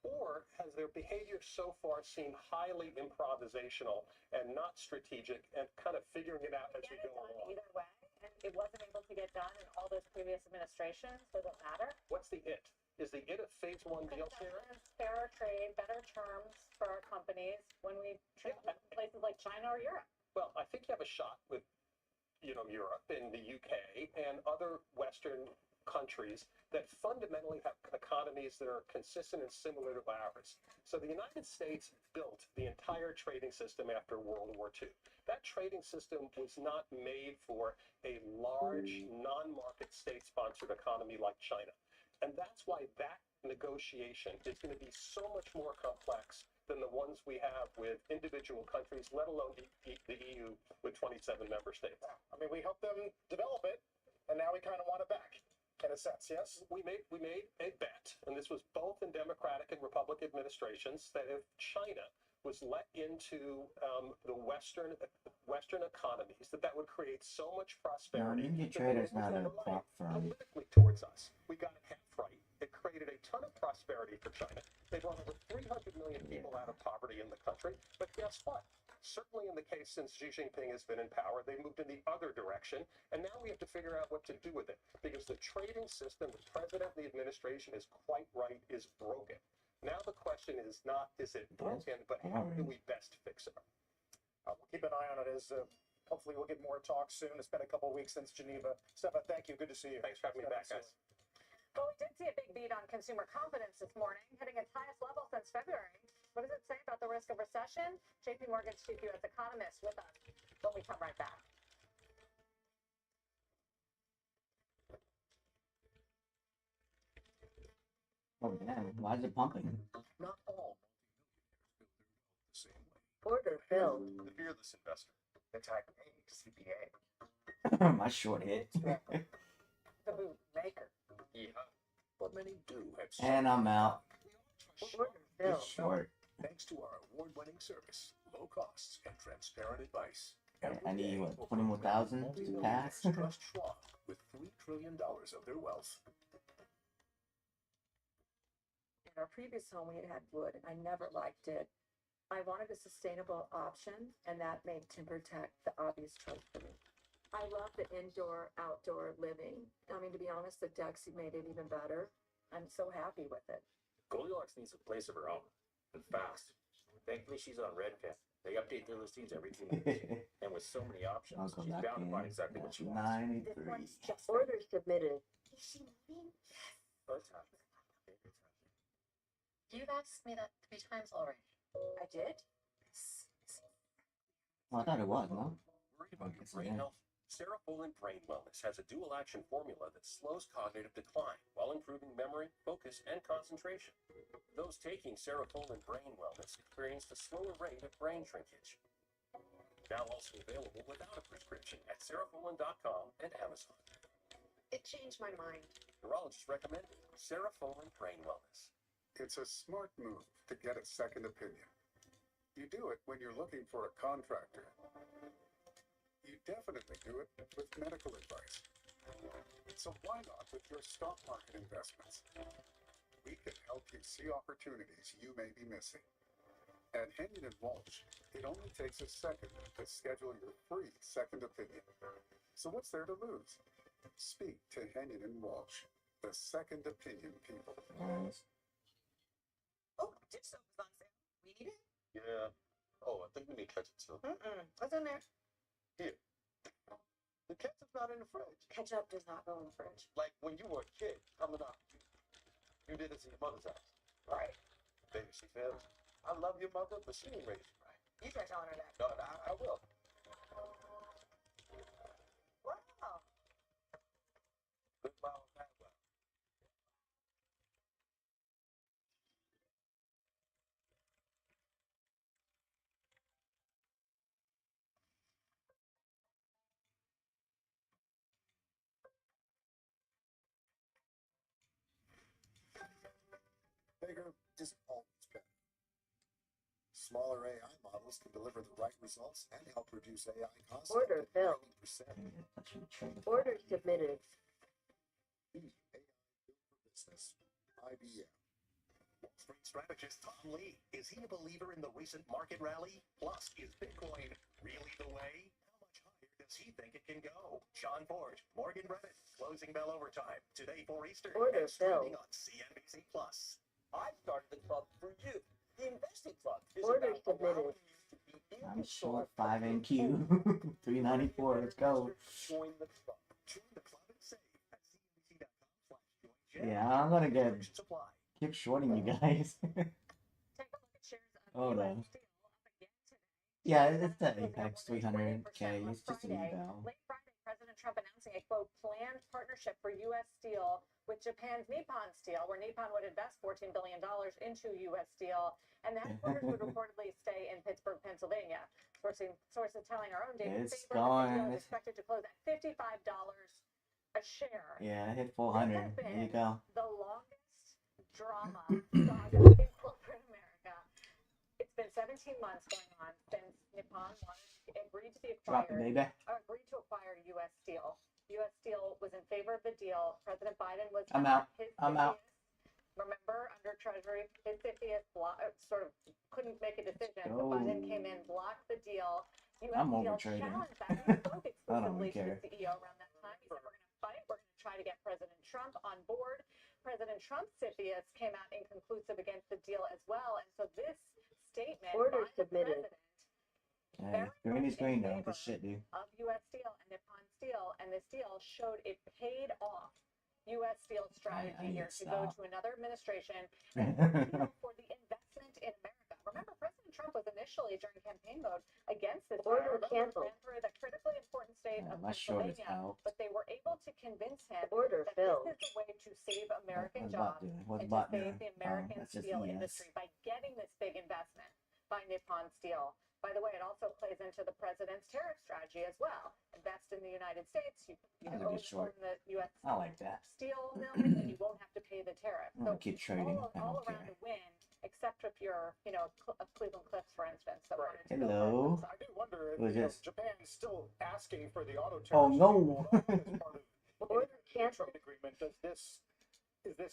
Or has their behavior so far seemed highly improvisational and not strategic and kind of figuring it out as we go along? Either way, and it wasn't able to get done in all those previous administrations, does it matter? What's the it? Is the it a phase one deal, Sarah? Fairer trade, better terms for our companies when we trade with places like China or Europe. Well, I think you have a shot with, Europe and the UK and other Western countries that fundamentally have economies that are consistent and similar to ours. So the United States built the entire trading system after World War II. That trading system was not made for a large, non-market state-sponsored economy like China. And that's why that negotiation is going to be so much more complex than the ones we have with individual countries, let alone the EU with 27 member states. I mean, we helped them develop it, and now we kind of want it back. In a sense, yes? We made a bet, and this was both in Democratic and Republican administrations, that if China was let into the Western economies, that would create so much prosperity. Ninja Trader's not a prop firm. Politically towards us, we got it half right. It created a ton of prosperity for China. They brought over 300 million people out of poverty in the country. But guess what? Certainly in the case since Xi Jinping has been in power, they moved in the other direction, and now we have to figure out what to do with it, because the trading system, the president and the administration is quite right, is broken. Now the question is not, is it broken, but how do we best fix it? We'll keep an eye on it as hopefully we'll get more talk soon. It's been a couple of weeks since Geneva. Stefan, thank you. Good to see you. Thanks for having me back, guys. Well, we did see a big beat on consumer confidence this morning, hitting its highest level since February. What does it say about the risk of recession? JP Morgan's chief U.S. economist with us when we come right back. Oh yeah, why is it pumping? Not all multimillionaires build their wealth the same way. Order filled. The fearless investor, the type A CPA, My short hit. The boot maker. yeah. But many do have And I'm out. Order filled. It's short. Thanks to our award-winning service, low costs, and transparent advice. I need what, 20 more thousand to pass? Trust Schwab with $3 trillion of their wealth. In our previous home, we had wood, and I never liked it. I wanted a sustainable option, and that made TimberTech the obvious choice for me. I love the indoor-outdoor living. I mean, to be honest, the decks made it even better. I'm so happy with it. Goldilocks needs a place of her own, and fast. Thankfully, she's on Redfin. They update their listings every 2 minutes. And with so many options, I'll go she's back bound to in. find exactly what That's she wants. 93. Order submitted. Is she moving? First time. You've asked me that 3 times already. I did? Well, I thought it was, no? Worried about your brain health? Cerefolin Brain Wellness has a dual-action formula that slows cognitive decline while improving memory, focus, and concentration. Those taking Cerefolin Brain Wellness experienced a slower rate of brain shrinkage. Now also available without a prescription at cerefolin.com and Amazon. It changed my mind. Neurologists recommend Cerefolin Brain Wellness. It's a smart move to get a second opinion. You do it when you're looking for a contractor. You definitely do it with medical advice. So why not with your stock market investments? We can help you see opportunities you may be missing. At Henyon & Walsh, it only takes a second to schedule your free second opinion. So what's there to lose? Speak to Henyon & Walsh, the second opinion people. Oh, dish soap is on sale. We need it? Yeah. Oh, I think we need ketchup too. What's in there? Here. The ketchup's not in the fridge. Ketchup does not go in the fridge. Like when you were a kid coming up, you did this in your mother's house. Right. Baby, she failed. I love your mother, but she didn't raise you right. You try telling her that. No, I will. Wow. Good bigger isn't always better. Smaller AI models can deliver the right results and help reduce AI costs up Order to filled. 90%. Order submitted. AI built for business. IBM. Wall Street strategist Tom Lee, is he a believer in the recent market rally? Plus, is Bitcoin really the way? How much higher does he think it can go? Sean Ford, Morgan Brennan, Closing Bell Overtime, today 4 Eastern, Order and streaming filled. on CNBC+. I started the club for you. The investing club is Order about submitted. allowing you to be in I'm control short 5 NQ. 394. Let's go. Join the club. Join the club and save at cnbc.com/join. Yeah, I'm gonna get Restrictions apply. keep shorting you guys. Take a look at shares of Hold US on. Steel up again today. Yeah, it's the Apex 300K. It's just an eval. Late Friday, President Trump announcing a quote planned partnership for U.S. Steel with Japan's Nippon Steel, where Nippon would invest $14 billion into U.S. Steel, and the headquarters would reportedly stay in Pittsburgh, Pennsylvania. Sources telling our own David It's Faber that the deal going. is expected to close at $55 a share. Yeah, I hit 400. There you go. The longest drama saga in corporate America. It's been 17 months going on since Nippon agreed to be Drop it, acquired, baby. agreed to acquire U.S. Steel. U.S. Steel was in favor of the deal. President Biden was I'm out. his I'm out. 50th. Remember, under Treasury, his 50th sort of couldn't make a decision. So go. Biden came in, blocked the deal. U.S. I'm Steel overtrading. challenged that. He spoke I don't exclusively to care. the CEO around that time. He said, we're going to fight. We're going to try to get President Trump on board. President Trump's CFIUS came out inconclusive against the deal as well. And so this statement Order by the submitted. president Hey, green is green though. Good shit, dude. of U.S. Steel and Nippon Steel, and this deal showed it paid off. U.S. Steel's strategy I here need to go stop. to another administration and appeal for the investment in America. Remember, President Trump was initially during campaign mode against this. Order deal. canceled. Ran through the critically important state of My short is Pennsylvania, out. but they were able to convince him Order that filled. this is the way to save American What's bot jobs doing? What's and to bot save doing? the American That's just steel ES. industry by getting this big investment by Nippon Steel. By the way, it also plays into the president's tariff strategy as well. Invest in the United States. You That's a own good short. the U.S. I like that. steel mill, and you won't have to pay the tariff. I'm gonna keep trading. I all don't around care. a win, except if you're, a Cleveland Cliffs, for instance, that wanted to go Hello. I do wonder if Who is this? Japan is still asking for the auto Oh tariffs no. to be rolled off as part of Order any canceled. trade agreement. Is this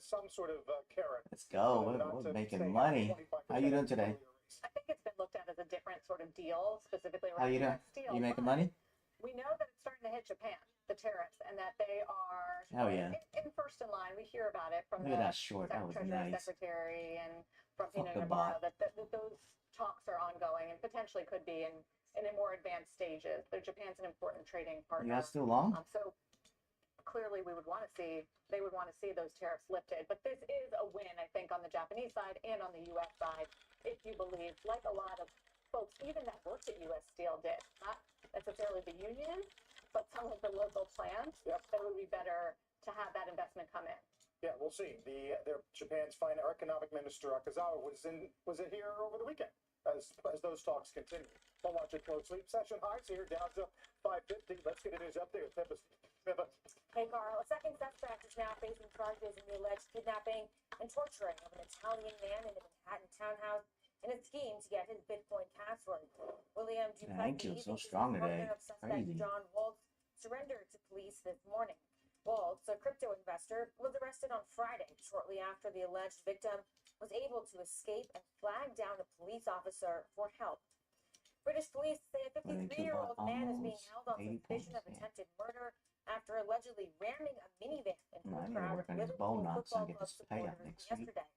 some sort of carrot? Let's go. Not We're to making say money. 25% How you doing today? I think it's been looked at as a different sort of deal, specifically How around you doing? U.S. steel. You making but money? we know that it's starting to hit Japan, the tariffs, and that they are Hell yeah. in first in line. We hear about it from Look at the that short. That was Treasury nice. Secretary and from Fuck the Navarro bot. that those talks are ongoing and potentially could be in a more advanced stages. But Japan's an important trading You partner. guys still long? So clearly they would want to see those tariffs lifted. But this is a win, I think, on the Japanese side and on the U.S. side, if you believe, like a lot of folks, even that worked at U.S. Steel did, not necessarily the union, but some of the local plants, that it would be better to have that investment come in. Yeah, we'll see. Japan's economic minister Akazawa was here over the weekend as those talks continue. We'll watch it closely. Session highs here down to 550. Let's get a news update with Pippa. Hey, Carl. A second suspect is now facing charges in the alleged kidnapping and torturing of an Italian man in a Manhattan townhouse in a scheme to get his Bitcoin password. William Thank you. Duplessis, So the strong today. partner of suspect Crazy. John Waltz, surrendered to police this morning. Waltz, a crypto investor, was arrested on Friday shortly after the alleged victim was able to escape and flag down a police officer for help. British police say a 53-year-old man is being held on suspicion of attempted murder after allegedly ramming a minivan into a I need to crowd work of on his Liverpool bow knots Football and get Club this payout supporters next week. yesterday.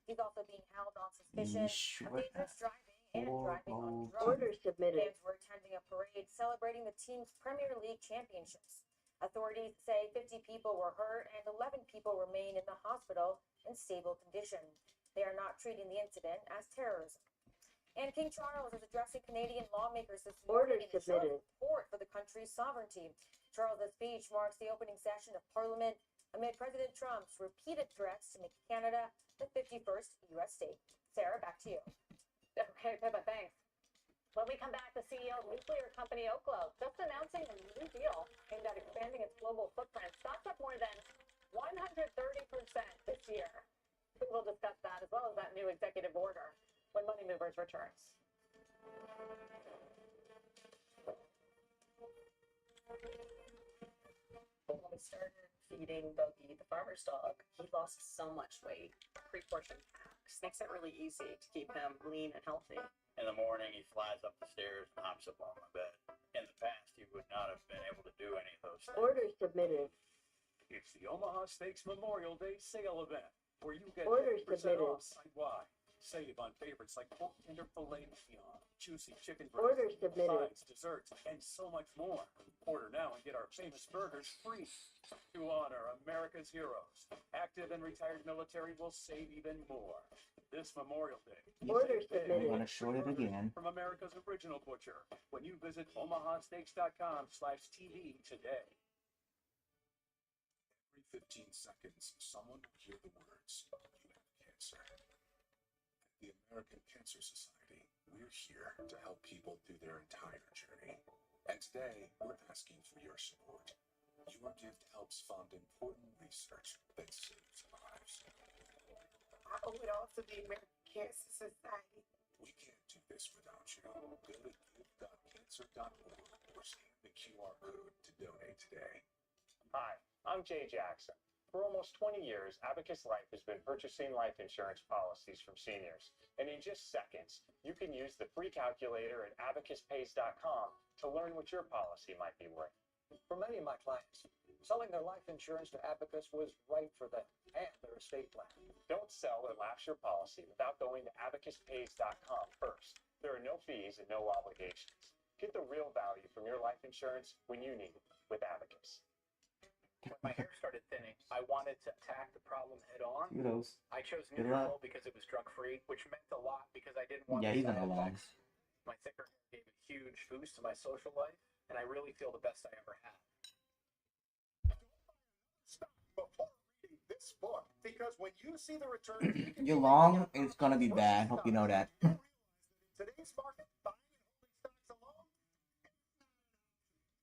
He's also being held on suspicion of Sure. dangerous driving and driving on drugs. Order submitted. Fans were attending a parade celebrating the team's Premier League championships. Authorities say 50 people were hurt and 11 people remain in the hospital in stable condition. They are not treating the incident as terrorism. And King Charles is addressing Canadian lawmakers this Order morning in a show submitted. of support for the country's sovereignty. Charles' speech marks the opening session of Parliament amid President Trump's repeated threats to make Canada the 51st U.S. state. Sarah, back to you. Okay, Pippa, thanks. When we come back, the CEO of nuclear company Oklo just announcing a new deal aimed at expanding its global footprint. Stocks up more than 130% this year. We'll discuss that as well as that new executive order when Money Movers returns. When we started feeding Bogey, the farmer's dog, he lost so much weight. Pre-portioned packs makes it really easy to keep him lean and healthy. In the morning, he flies up the stairs and hops up on my bed. In the past, he would not have been able to do any of those things. Order submitted. It's the Omaha Steaks Memorial Day sale event, where you get Order 50% submitted. off site-wide. Save on favorites like pork tender filet mignon, juicy chicken Order breast, submitted. sides, desserts, and so much more. Order now and get our famous burgers free. To honor America's heroes, active and retired military will save even more. This Memorial Day, Order save big submitted. I'm gonna short it again. from America's original butcher when you visit omahasteaks.com/TV today. Every 15 seconds, someone will hear the words, "You have cancer." At the American Cancer Society, we're here to help people through their entire journey. And today, we're asking for your support. Your gift helps fund important research that saves lives. I owe it all to the American Cancer Society. We can't do this without you. Go to give.cancer.org or scan the QR code to donate today. Hi, I'm Jay Jackson. For almost 20 years, Abacus Life has been purchasing life insurance policies from seniors. And in just seconds, you can use the free calculator at abacuspays.com to learn what your policy might be worth. For many of my clients, selling their life insurance to Abacus was right for them and their estate plan. Don't sell or lapse your policy without going to abacuspays.com first. There are no fees and no obligations. Get the real value from your life insurance when you need it with Abacus. When my hair started thinning, I wanted to attack the problem head on. Kudos. I chose Good Nutrafol luck. because it was drug-free, which meant a lot because I didn't want Yeah, the he's side on the long. effects. My thicker hair gave a huge boost to my social life, and I really feel the best I ever had. Stop before reading this book, because when you see the returns, you can You're long, it's gonna be bad. Hope you know that. today's market, buying and holding stocks alone.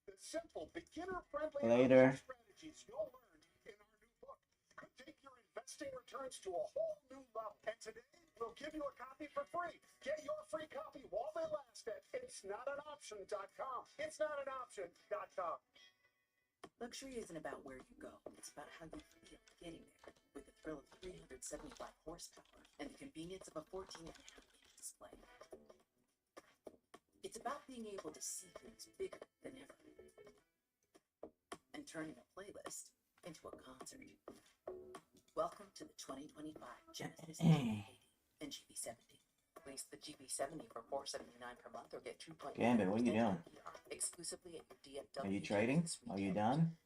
The simple, beginner-friendly Later. strategies you'll learn in our new book could take your investing returns to a whole new level. And today, we'll give you a copy for free. Get your free copy while they last at itsnotanoption.com. Itsnotanoption.com. Luxury isn't about where you go. It's about how you feel getting there with the thrill of 375 horsepower and the convenience of a 14.5-inch display. It's about being able to see things bigger than ever and turning a playlist into a concert. Welcome to the 2025 Genesis G80 and GB70. Lease the GB70 for $479 per month or get 2.5% Gambit, what are you doing? exclusively at your DFW. Are you trading? Are you done?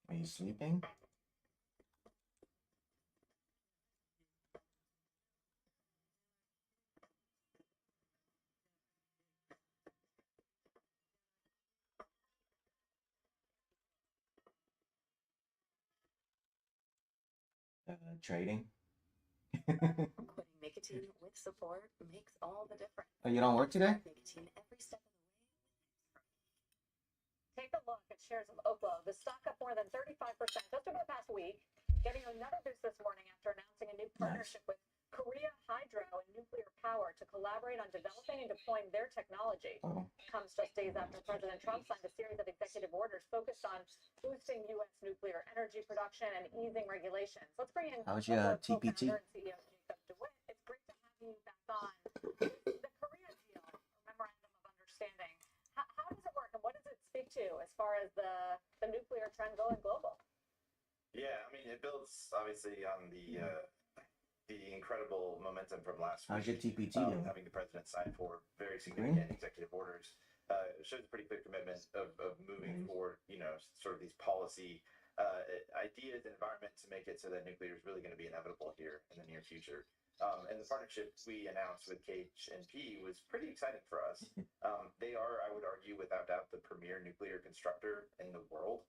Are you sleeping? Trading? Putting nicotine with support makes all the difference. Oh, you don't work today? Nicotine every step of the way. Take a look at shares of Oklo. The stock up more than 35% just over the past week, getting another boost this morning after announcing a new partnership with Korea Hydro and Nuclear Power to collaborate on developing and deploying their technology. Comes just days after President Trump signed a series of executive orders focused on boosting U.S. nuclear energy production and easing regulations. Let's bring in How's your Oklo TPT? co-founder and CEO Jacob DeWitt. It's great to have you back on. The Korea deal, or memorandum of understanding. How does it work, and what does it speak to as far as the nuclear trend going global? Yeah, I mean, it builds obviously on the incredible momentum from last How's your week. TPT doing? Having the president sign for very significant executive orders shows a pretty clear commitment of moving forward, you know, sort of these policy ideas and environment to make it so that nuclear is really going to be inevitable here in the near future. And the partnership we announced with KHNP was pretty exciting for us. They are, I would argue, without doubt, the premier nuclear constructor in the world.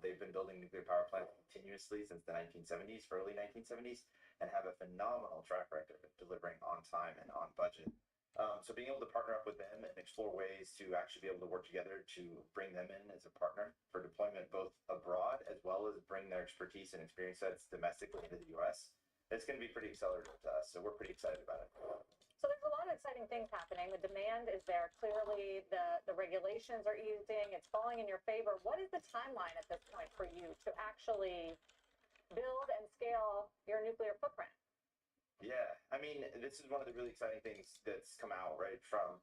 They've been building nuclear power plants continuously since the 1970s, early 1970s, and have a phenomenal track record of delivering on time and on budget. So being able to partner up with them and explore ways to actually be able to work together to bring them in as a partner for deployment both abroad as well as bring their expertise and experience sets domestically into the U.S., it's going to be pretty accelerative to us. So we're pretty excited about it. So there's a lot of exciting things happening. The demand is there. Clearly, the regulations are easing. It's falling in your favor. What is the timeline at this point for you to actually build and scale your nuclear footprint? Yeah, I mean, this is one of the really exciting things that's come out, right, from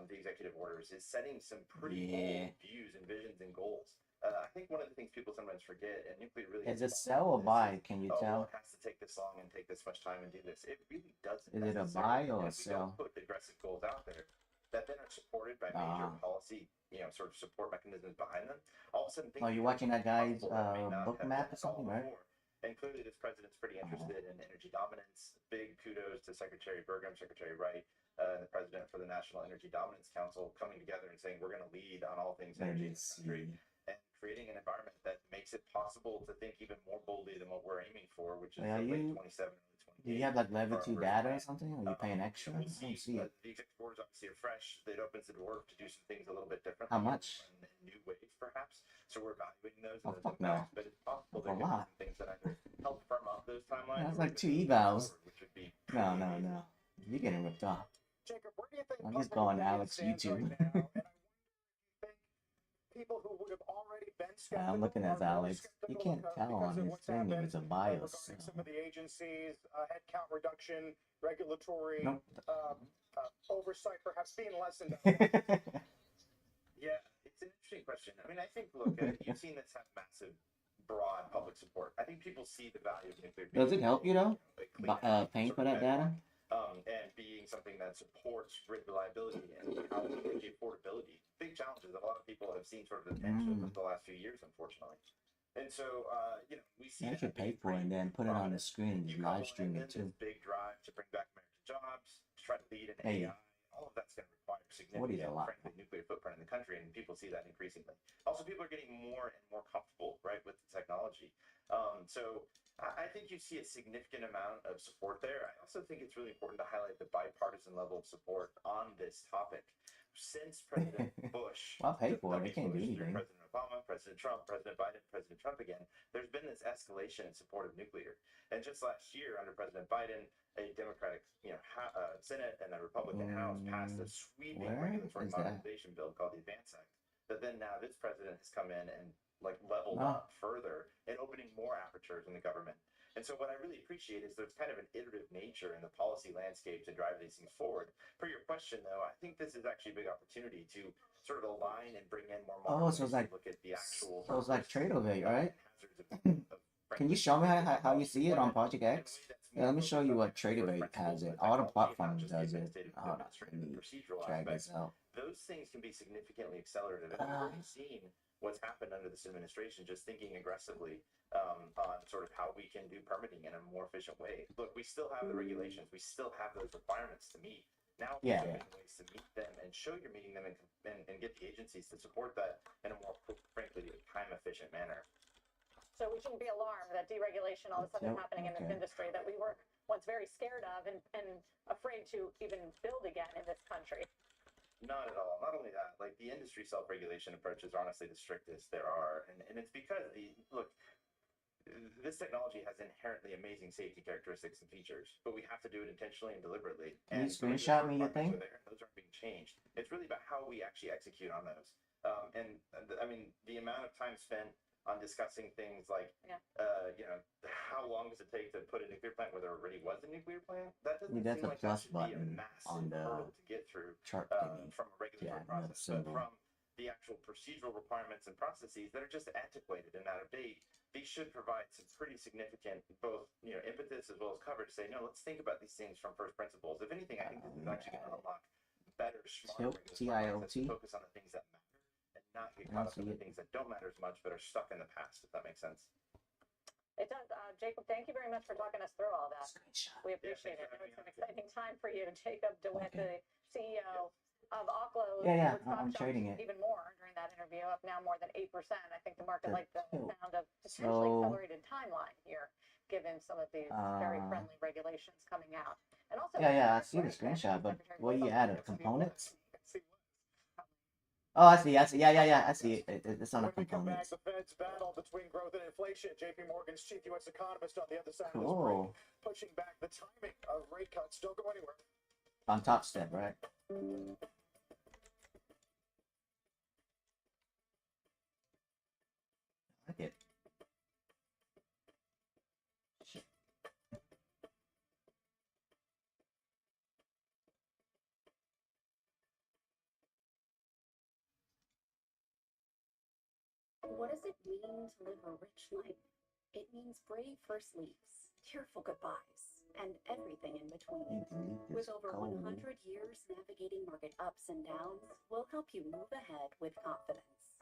the executive orders is setting some pretty bold views and visions and goals. I think one of the things people sometimes forget, and nuclear really Is it sell or buy? Can you well, tell? it has to take this long and take this much time and do this. It really doesn't. Is it a necessarily. buy or And a if we don't sell? put aggressive goals out there that then are supported by major policy, sort of support mechanisms behind them, all of a sudden things Oh, you become watching that guy's possible that may not book have map been or at all something, right? before. And clearly, this president's pretty interested in energy dominance. Big kudos to Secretary Burgum, Secretary Wright, and the president for the National Energy Dominance Council coming together and saying we're going to lead on all things energy in this country and creating an environment that makes it possible to think even more boldly than what we're aiming for, which is Are the late you? 27, early 28. Do you have like level for 2 our data or plan. something? Are you paying extra? I We'll don't see. see it. The executive orders obviously are fresh. It opens the door to do some things a little bit differently. How much? In new ways, perhaps. So we're evaluating those. Oh, and fuck then no. but it's possible That's there a could be lot. some things that either help firm up those timelines. That's or like even 2 move evals. forward, which would be No, no, no. You're getting ripped off. Jacob, where do you think I'm just public going to opinion Alex stands YouTube. right now? And I wonder if you think people who would have already been skeptical I'm looking at are more Alex. You skeptical can't tell because on of his what's thing if happened it's a bios. regarding some of the agencies, headcount reduction, regulatory Nope. oversight perhaps being lessened. Yeah, it's an interesting question. I mean, I think, look, you've seen this have massive, broad public support. I think people see the value of nuclear. Does it help you though? Like clean Paying sort for of that data? and being something that supports grid reliability and how we make the affordability. Big challenges that a lot of people have seen sort of the tension over the last few years, unfortunately. And so, we see I that should pay being for it and then put it on the screen and you live couple stream in it too. this big drive to bring back American jobs, to try to lead in Hey. AI. All of that's going to require 40 is significant, a lot. frankly, nuclear footprint in the country, and people see that increasingly. Also, people are getting more and more comfortable, right, with the technology. So I think you see a significant amount of support there. I also think it's really important to highlight the bipartisan level of support on this topic. Since President Bush, Well, I'll pay for it. I can't do Bush, through anything. President Obama, President Trump, President Biden, President Trump again, there's been this escalation in support of nuclear. And just last year, under President Biden, a Democratic, Senate and a Republican House passed a sweeping Where regulatory is that? modernization bill called the Advance Act. That then now this president has come in and leveled Oh. up further and opening more apertures in the government. And so what I really appreciate is there's kind of an iterative nature in the policy landscape to drive these things forward. For your question, though, I think this is actually a big opportunity to sort of align and bring in more Oh, so it's like look at the actual so it's like trade over, right? hazards of Can you show me how you see it on Project X? Yeah, let me show you what Tradeovate has it. All the platforms does it. Hold on, let me drag this out. Those things can be significantly accelerated. And we've already seen what's happened under this administration, just thinking aggressively on sort of how we can do permitting in a more efficient way. Look, we still have the regulations. We still have those requirements to meet. Now we're finding ways to meet them and show you're meeting them and get the agencies to support that in a more, frankly, time-efficient manner. So we shouldn't be alarmed that deregulation all of a sudden is happening in this industry that we were once very scared of and afraid to even build again in this country. Not at all. Not only that, like the industry self-regulation approach is honestly the strictest there are. And it's because this technology has inherently amazing safety characteristics and features, but we have to do it intentionally and deliberately. Can you And screenshot me your thing? those aren't being changed. It's really about how we actually execute on those. I mean, the amount of time spent on discussing things like, how long does it take to put a nuclear plant where there already was a nuclear plant? That doesn't That's seem a like plus that should be a button massive on the hurdle to get through chart thingy. from a regulatory another process, but symbol. from the actual procedural requirements and processes that are just antiquated and out of date. These should provide some pretty significant both impetus as well as coverage. Say, no, let's think about these things from first principles. If anything, I think this is actually going to unlock better, smarter regulatory process to focus on the things that matter and not get caught up in the things that don't matter as much but are stuck in the past. If that makes sense. It does. Jacob, thank you very much for talking us through all that. We appreciate it. It's an exciting time for you. Jacob DeWitt, the CEO of Oklo. Yeah, stock I'm jumped trading it. even more during that interview, up now more than 8%. I think the market liked the sound of potentially So- accelerated timeline here. given some of these very friendly regulations coming out. And also, Yeah, I see the screenshot, but what do you add? Components? Oh, I see. Yeah, I see it. It's on a component. The Fed's battle between growth and inflation. JP Morgan's chief U.S. economist on the other side of this break, Cool. pushing back the timing of rate cuts. Don't go anywhere. On Top Step, right? I like it. What does it mean to live a rich life? It means brave first leaps, tearful goodbyes, and everything in between. With over 100 years navigating market ups and downs, we'll help you move ahead with confidence.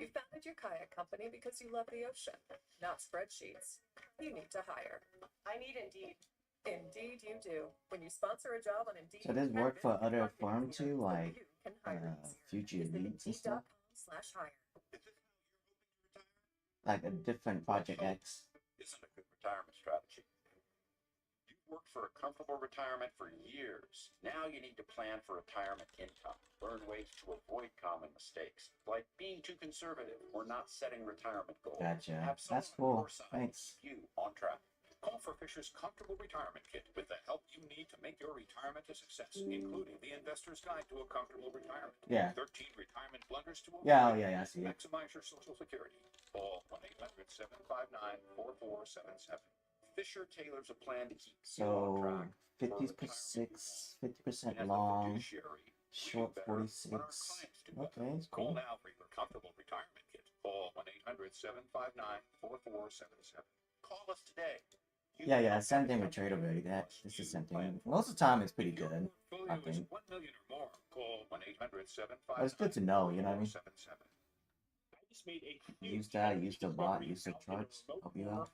You founded your kayak company because you love the ocean, not spreadsheets. You need to hire. I need Indeed. Indeed, you do. When you sponsor a job on Indeed, So does work for other firms too, like future leads and stuff? Indeed.com/hire. Like a different Project X. Isn't a good retirement strategy. You've worked for a comfortable retirement for years. Now you need to plan for retirement income. Learn ways to avoid common mistakes, like being too conservative or not setting retirement goals. Gotcha. Have That's someone on cool. your side Thanks. to keep you on track. Call for Fisher's Comfortable Retirement Kit with the help you need to make your retirement a success, including the Investor's Guide to a Comfortable Retirement. Yeah. 13 retirement blunders to avoid. Yeah, I see it. Maximize your Social Security. Call 1-800-759-4477. Fisher tailors a plan to keep you on So track. 50% long, short 46. Okay, it's Call cool. now for your comfortable retirement kit. Call 1-800-759-4477. Call us today. Yeah, same thing with Trade already. It's the same thing. Most of the time, it's pretty good. I think. 1 million or more. Call 1-800-759-4477. But it's good to know, you know what I mean? Use that, use the bot, use the charts, help you out.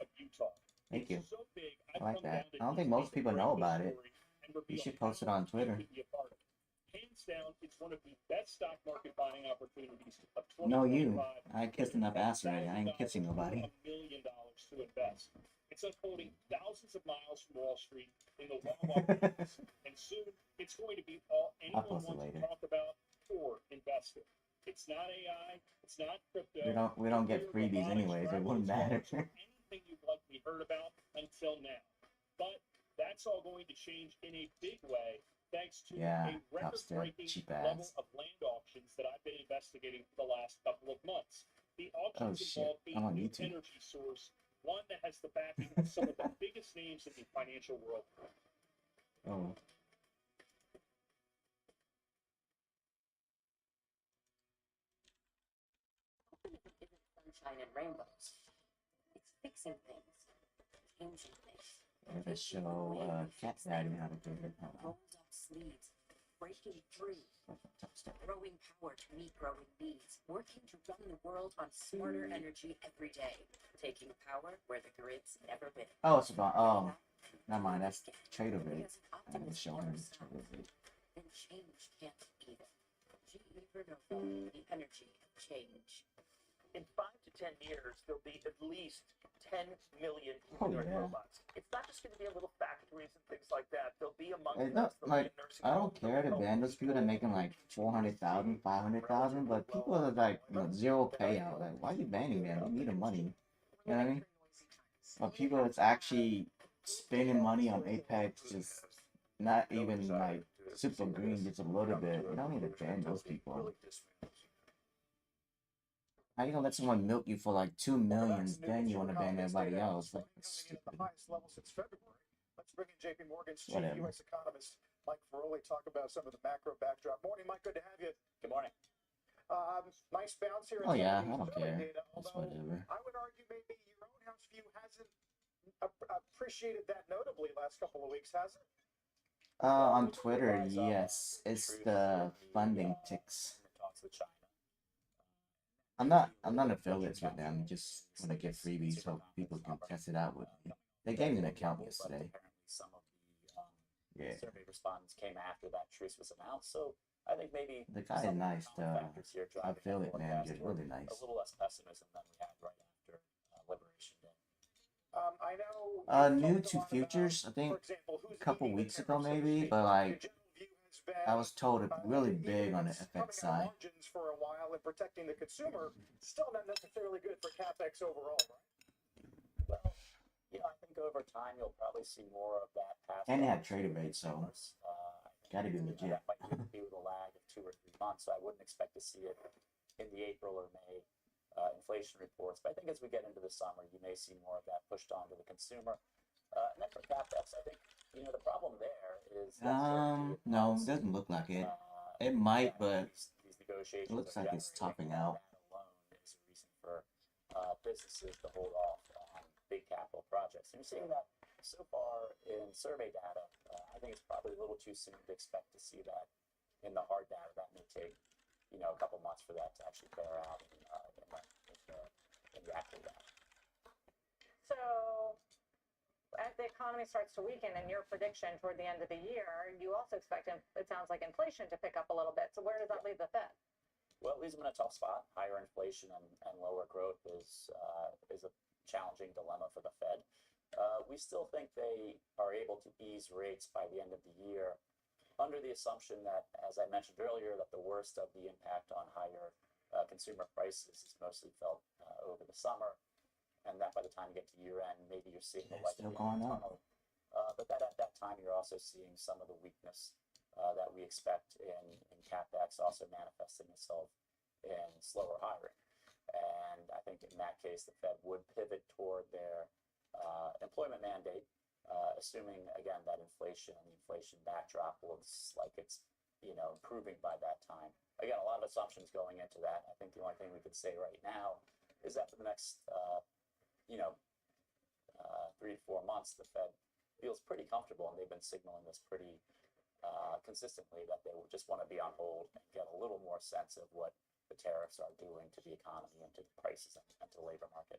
Thank you. I like that. I don't think most people know about it. You should post it on Twitter. Hands down, it's one of the best stock market buying opportunities of No, 2025. you. I kissed enough ass already. I ain't kissing nobody. $1 million to invest. It's unfolding thousands of miles from Wall Street in the Walmart markets, and soon it's going to be all I'll anyone post it wants later. to talk about or invest in. It's not AI, it's not crypto. We don't get freebies anyways. It wouldn't matter. Anything you've likely heard about until now. But that's all going to change in a big way thanks to Yeah, a record-breaking cheap level ads. of land auctions that I've been investigating for the last couple of months. The Oh auctions shit! involve a I'm on new YouTube. energy source, one that has the backing of some of the biggest names in the financial world. Oh. Isn't sunshine and rainbows. It's fixing things, changing things. There's a show, Cat Daddy, how to do it. Rolled up sleeves, breaking through, growing power to meet growing needs, working to run the world on smarter energy every day, taking power where the grid's never been. Oh, it's about. Oh, never mind. That's Trader Vid. I was showing him Trader Vid. Then change can't either. GE Vernova, the energy of change. In 5 to 10 years, there'll be at least 10 million Oh, humanoid yeah. robots. It's not just going to be in little factories and things like that. They'll be among It's us. not They'll be like in nursing I don't homes. care to ban those people that are making like 400,000, 500,000, but people are like zero payout. Like, why are you banning them? They need the money. You know what I mean? Or people that's actually spending money on Apex, just not even like super green, just a little bit. You don't need to ban those people. How you gonna let someone milk you for like 2 millions, then you want to ban everybody else? Like, it's At the stupid. highest level since February. Let's bring in JP Morgan's chief Whatever. U.S. economist, Mike Feroli, talk about some of the macro backdrop. Morning, Mike. Good to have you. Good morning. Nice bounce here. Oh in yeah, some I of don't these care. data, It's although whatever. I would argue maybe your own house view hasn't appreciated that notably last couple of weeks, has it? On Twitter, yes, it's the funding ticks. Talks with China. I'm not affiliates with them. Just want to get freebies so people can test it out with me. They gave me an account yesterday. Apparently, some of the Yeah. survey respondents came after that truce was announced. So I think maybe The guy is some nice. The factors here driving that affiliate forecast manager is were really nice. a little less pessimism than we had right after Liberation Day. I know. New to futures, I think a couple weeks ago maybe, but like I was told really big on the FX side. Margins for a while and protecting the consumer, still not necessarily good for capex overall, right? Well, you know, I think over time you'll probably see more of that pass. And they have traded rates, so gotta be legit. That might be with a lag of 2 or 3 months, so I wouldn't expect to see it in the April or May inflation reports. But I think as we get into the summer, you may see more of that pushed onto the consumer. And then for capex, I think, you know, the problem there is no, it doesn't look like it. It might, but these negotiations it looks like it's topping out. That alone is a reason for businesses to hold off on big capital projects. And you're seeing that so far in survey data. I think it's probably a little too soon to expect to see that in the hard data. That may take, you know, a couple months for that to actually bear out in the actual data. So as the economy starts to weaken and your prediction toward the end of the year, you also expect, it sounds like, inflation to pick up a little bit. So where does that leave the Fed? Well, it leaves them in a tough spot. Higher inflation and lower growth is a challenging dilemma for the Fed. We still think they are able to ease rates by the end of the year under the assumption that, as I mentioned earlier, that the worst of the impact on higher consumer prices is mostly felt over the summer, and that by the time you get to year end, maybe you're seeing the light at the end of the tunnel. But that at that time, you're also seeing some of the weakness that we expect in capex also manifesting itself in slower hiring. And I think in that case, the Fed would pivot toward their employment mandate, assuming again that inflation and the inflation backdrop looks like it's, you know, improving by that time. Again, a lot of assumptions going into that. I think the only thing we can say right now is that for the next 3 to 4 months, the Fed feels pretty comfortable, and they've been signaling this pretty consistently, that they will just want to be on hold and get a little more sense of what the tariffs are doing to the economy and to prices and to the labor market.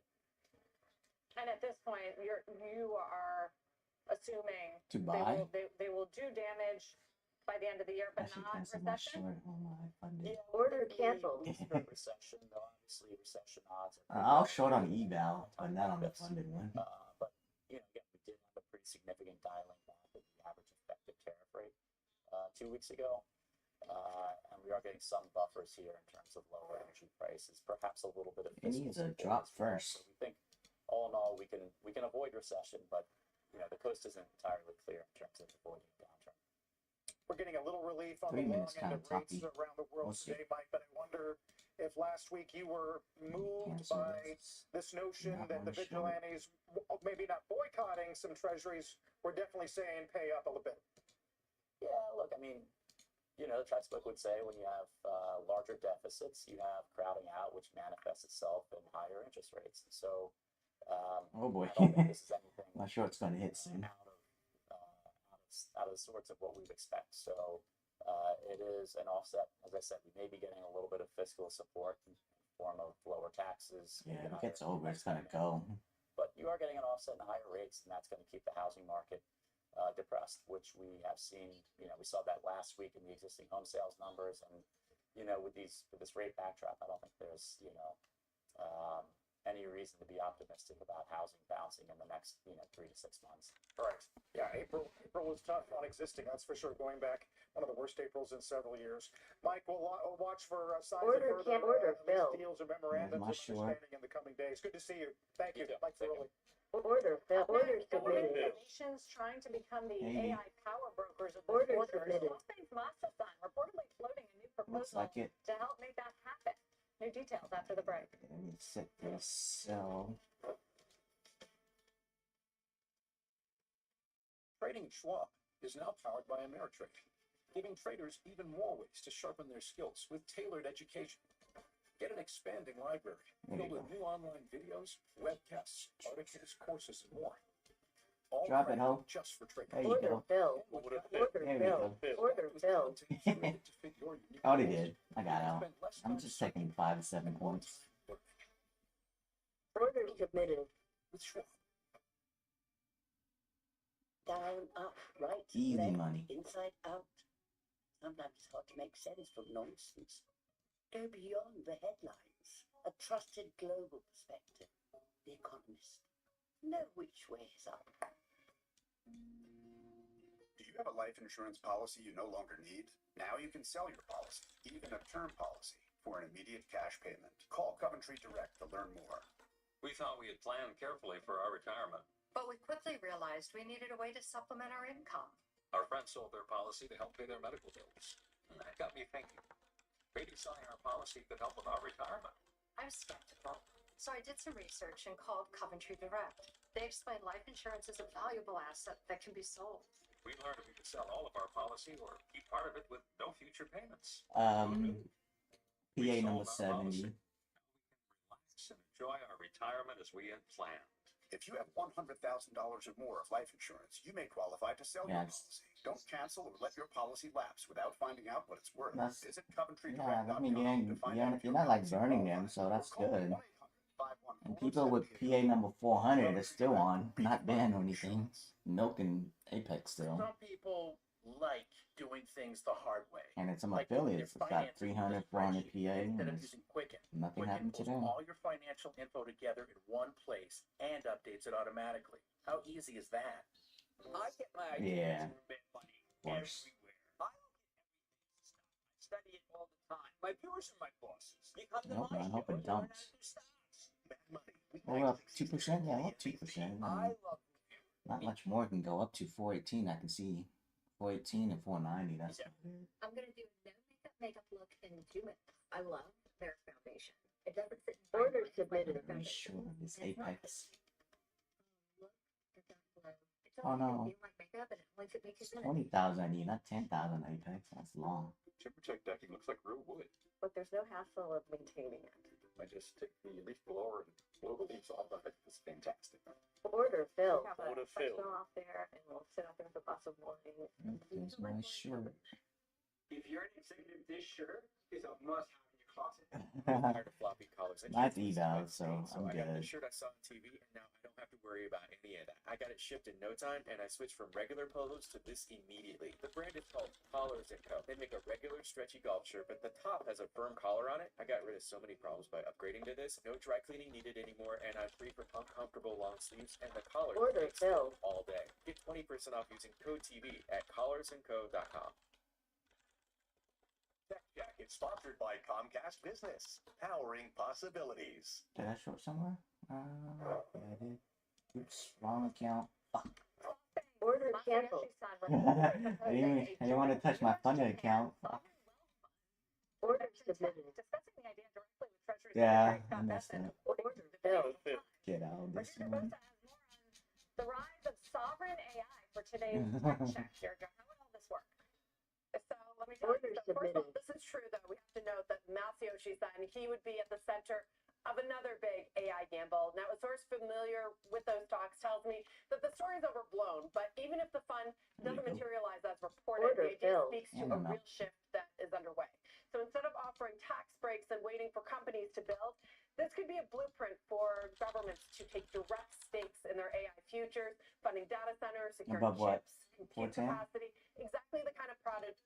And at this point, you are assuming to buy. They will do damage by the end of the year, but not recession. Order canceled. Recession, though, obviously recession odds are I'll short on eval, but not on the funded one. But you know, again, we did have a pretty significant dialing back of the average effective tariff rate 2 weeks ago, and we are getting some buffers here in terms of lower energy prices, perhaps a little bit of. It needs a drop first. So we think, all in all, we can avoid recession, but you know, the coast isn't entirely clear in terms of avoiding downturn. We're getting a little relief on the long end of rates around the world today, Mike, but I wonder if last week you were moved by this notion that the vigilantes, maybe not boycotting some treasuries, were definitely saying pay up a little bit. Yeah, look, I mean, you know, the textbook would say when you have larger deficits, you have crowding out, which manifests itself in higher interest rates. So, oh boy, I don't think this is anything not sure it's going to hit soon. Out of the sorts of what we would expect. So it is an offset. As I said, we may be getting a little bit of fiscal support in the form of lower taxes. Yeah, if it gets over, it's going to go. But you are getting an offset in higher rates, and that's going to keep the housing market depressed, which we have seen. You know, we saw that last week in the existing home sales numbers, and you know, with this rate backdrop, I don't think there's any reason to be optimistic about housing bouncing in the next 3 to 6 months. Right. Yeah, April was tough on existing, that's for sure, going back one of the worst Aprils in several years. Mike, we'll watch for signs of further deals or memorandums of understanding in the coming days. Good to see you. Thank you, Mike Ferroli. Order submitted. Nations trying to become the Hey. AI power brokers of the Order future. submitted. Something's Masterson reportedly floating a new Looks proposal like it. to help make that happen. New details after the break. Let me set this sell. Trading at Schwab is now powered by Ameritrade, giving traders even more ways to sharpen their skills with tailored education. Get an expanding library filled with new online videos, webcasts, articles, courses, and more. All Drop it, ho. just for trading. There you go. Bill. There we go. Order Bill. I already did. I got out. I'm just taking 5 to 7 points. Order submitted. With Schwab. Down, up, right, Easy left, money. inside, out. Sometimes it's hard to make sense from nonsense. Go beyond the headlines. A trusted global perspective. The Economist. know which way is up. Do you have a life insurance policy you no longer need? Now you can sell your policy, even a term policy, for an immediate cash payment. Call Coventry Direct to learn more. We thought we had planned carefully for our retirement. But we quickly realized we needed a way to supplement our income. Our friends sold their policy to help pay their medical bills. And that got me thinking. Maybe selling our policy could help with our retirement. I was skeptical, so I did some research and called Coventry Direct. They explained life insurance is a valuable asset that can be sold. We learned we could sell all of our policy or keep part of it with no future payments. PA number 70. Relax and enjoy our retirement as we had planned. If you have $100,000 or more of life insurance, you may qualify to sell your policy. Don't cancel or let your policy lapse without finding out what it's worth. Visit CoventryDirect.com I mean, you're not like burning them, so that's good. And people with PA number 400 are still on, not banned or anything. Milking Apex still. Some people like doing things the hard way. And it's some affiliates. It's got 300, 400 PA, and nothing happened to them. All your financial info together in one place and updates it automatically. How easy is that? I get my Yeah. money Worse. everywhere. I study it all the time. My viewers are my bosses. You come to Nope, my I hope show it and learn how to dumps. do stocks. Mad money. We're up 2%? Yeah, we're up 2%. I love Not much more can go up to 418. I can see 418 and 490. That's I'm gonna do a no makeup look in 2 minutes. I love their foundation. It doesn't sit in Order my submitted. I'm sure this Apex. It's Oh, only gonna no. be like makeup and it only took me 2 minutes. 20,000 I need, not 10,000 Apex. That's long. TimberTech decking looks like real wood. But there's no hassle of maintaining it. I just take the leaf blower and blow the leaves off of it. It's fantastic. Order filled. Order filled. Off there, and we'll sit out there with a glass of wine. There's my shirt. If you're an executive, this shirt is a must-have in your closet. tired of floppy collars. Mine's eval, so I'm I got the good. shirt I saw on TV, and now I don't have to worry about any of that. I got it shipped in no time, and I switched from regular polos to this immediately. The brand is called Collars & Co. They make a regular stretchy golf shirt, but the top has a firm collar on it. I got rid of so many problems by upgrading to this. No dry cleaning needed anymore, and I'm free from uncomfortable long sleeves, and the collar Order takes filled. all day. Get 20% off using code TV at collarsandco.com. Tech Jack is sponsored by Comcast Business, powering possibilities. Did I show it somewhere? Yeah, I did. Oops, wrong account. Fuck. Order canceled. I didn't want to touch my funded account. Order submitted. Discussing the idea directly with Treasury Yeah, I messed up. Order filled. Get out of this one. the rise of sovereign AI for today's tech check. Here, how would all this work? So let me tell you, so first of all, this is true though. We have to note that Masayoshi-san, he would be at the center of another big AI gamble. Now, a source familiar with those talks tells me that the story is overblown, but even if the fund doesn't materialize as reported, the idea speaks to a real shift that is underway. So instead of offering tax breaks and waiting for companies to build, this could be a blueprint for governments to take direct stakes in their AI futures, funding data centers, securing Above what? chips, compute 410? capacity, exactly the kind of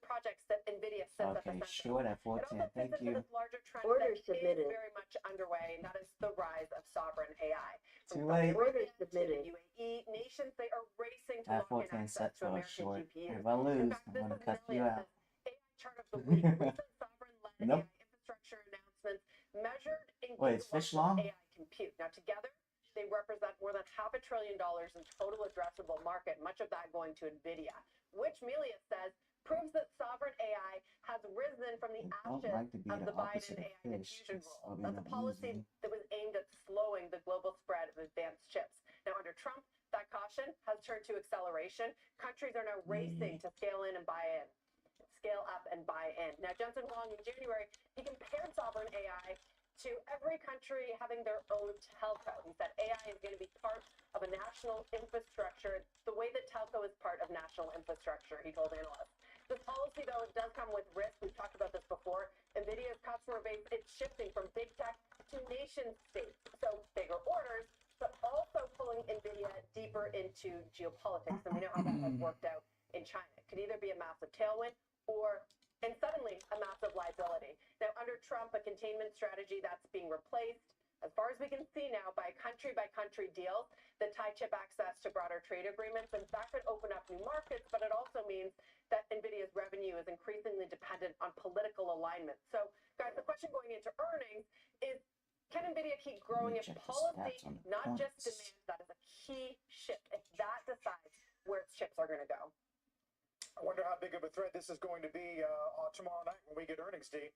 projects that NVIDIA sits at the Okay, center. sure, that It also 410. fits Thank into you. this larger trend Order that submitted. is very much underway, and that is the rise of sovereign AI. Too From late. Saudi Arabia to the UAE, nations, they are racing to That lock in 410 access set to for a American short. GPUs. If I lose, In fact, I'm this gonna is cut you Millions' out. AI chart of the week. Recent sovereign-led Nope. AI infrastructure announcements measured in Wait, it's fish long? AI compute. Now, together, they represent more than $500 billion in total addressable market, much of that going to NVIDIA, which Melia says proves that sovereign AI has risen from the I don't ashes like to be of the the opposite Biden of AI fish. diffusion It's rule. I'll That's end a up policy losing. that was aimed at slowing the global spread of advanced chips. Now, under Trump, that caution has turned to acceleration. Countries are now racing to scale in and buy in. Scale up and buy in. Now, Jensen Huang in January, he compared sovereign AI to every country having their own telco. He said AI is going to be part of a national infrastructure, the way that telco is part of national infrastructure, he told analysts. This policy, though, it does come with risk. We've talked about this before. NVIDIA's customer base is shifting from big tech to nation states. So bigger orders, but also pulling NVIDIA deeper into geopolitics. And we know how that has worked out in China. It could either be a massive tailwind or, and suddenly, a massive liability. Now, under Trump, a containment strategy that's being replaced As far as we can see now, by country deals that tie chip access to broader trade agreements. And that could open up new markets, but it also means that NVIDIA's revenue is increasingly dependent on political alignment. So, guys, the question going into earnings is, can NVIDIA keep growing if policy, not just demand, that is a key shift, if that decides where its chips are going to go? I wonder how big of a threat this is going to be tomorrow night when we get earnings, Dee.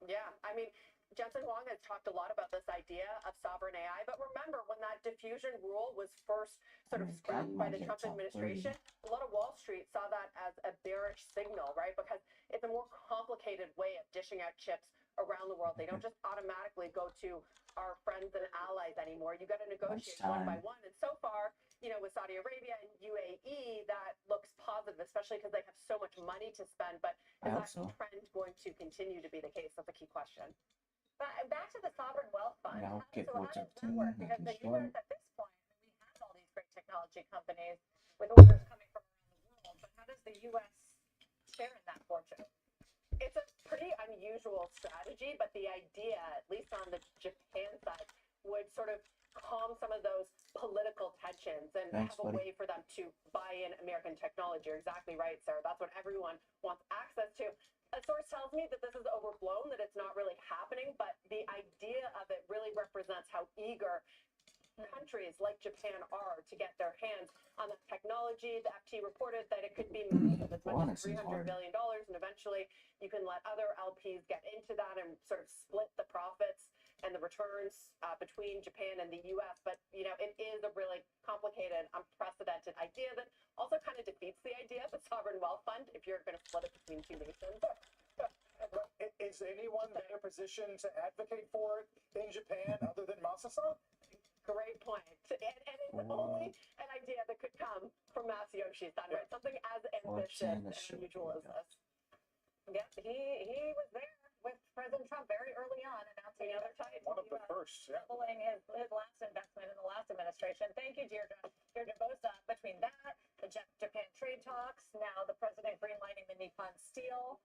Yeah, I mean, Jensen Huang has talked a lot about this idea of sovereign AI, but remember when that diffusion rule was first sort of scrapped by the Trump administration, a lot of Wall Street saw that as a bearish signal, right? Because it's a more complicated way of dishing out chips around the world. They don't just automatically go to our friends and allies anymore. You got to negotiate one by one. And so far, you know, with Saudi Arabia and UAE, that looks positive, especially because they have so much money to spend. But is that trend going to continue to be the case? That's a key question. Back to the sovereign wealth fund. I'll get So how what's does up to that work? Because the short. U.S. at this point, we have all these great technology companies with orders coming from around the world, but how does the U.S. share in that fortune? It's a pretty unusual strategy, but the idea, at least on the Japan side, would sort of calm some of those political tensions and have a way for them to buy in American technology. You're exactly right, Sarah. That's what everyone wants access to. A source tells me that this is overblown, that it's not really happening, but the idea of it really represents how eager countries like Japan are to get their hands on the technology. The FT reported that it could be massive, as much as $300 billion, and eventually you can let other LPs get into that and sort of split the profits and the returns between Japan and the U.S. But, you know, it is a really complicated, unprecedented idea that also kind of defeats the idea of a sovereign wealth fund if you're going to split it between two nations. Is anyone better positioned to advocate for it in Japan other than Masa-san? Great point. And it's only an idea that could come from Masayoshi-san, right? Something as ambitious and unusual as this. Yep, he was there with President Trump very early on, announcing one of the first, doubling his last investment in the last administration. Thank you, Deirdre Bosa. Between that, the Japan trade talks, now the president greenlighting the Nippon Steel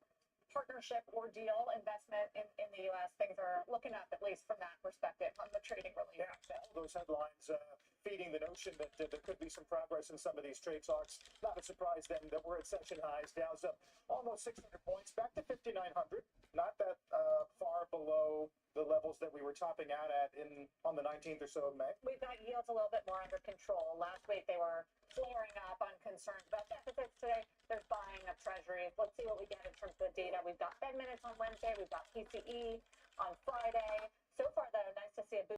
partnership or deal investment in the U.S. Things are looking up, at least from that perspective, on the trading related. Yeah, all those headlines feeding the notion that there could be some progress in some of these trade talks. Not a surprise then that we're at session highs. Dow's up almost 600 points, back to 5,900. Not that far below the levels that we were topping out at on the 19th or so of May. We've got yields a little bit more under control. Last week they were flaring up on concerns about deficits. Today they're buying up treasuries. Let's see what we get in terms of the data. We've got Fed minutes on Wednesday. We've got PCE on Friday.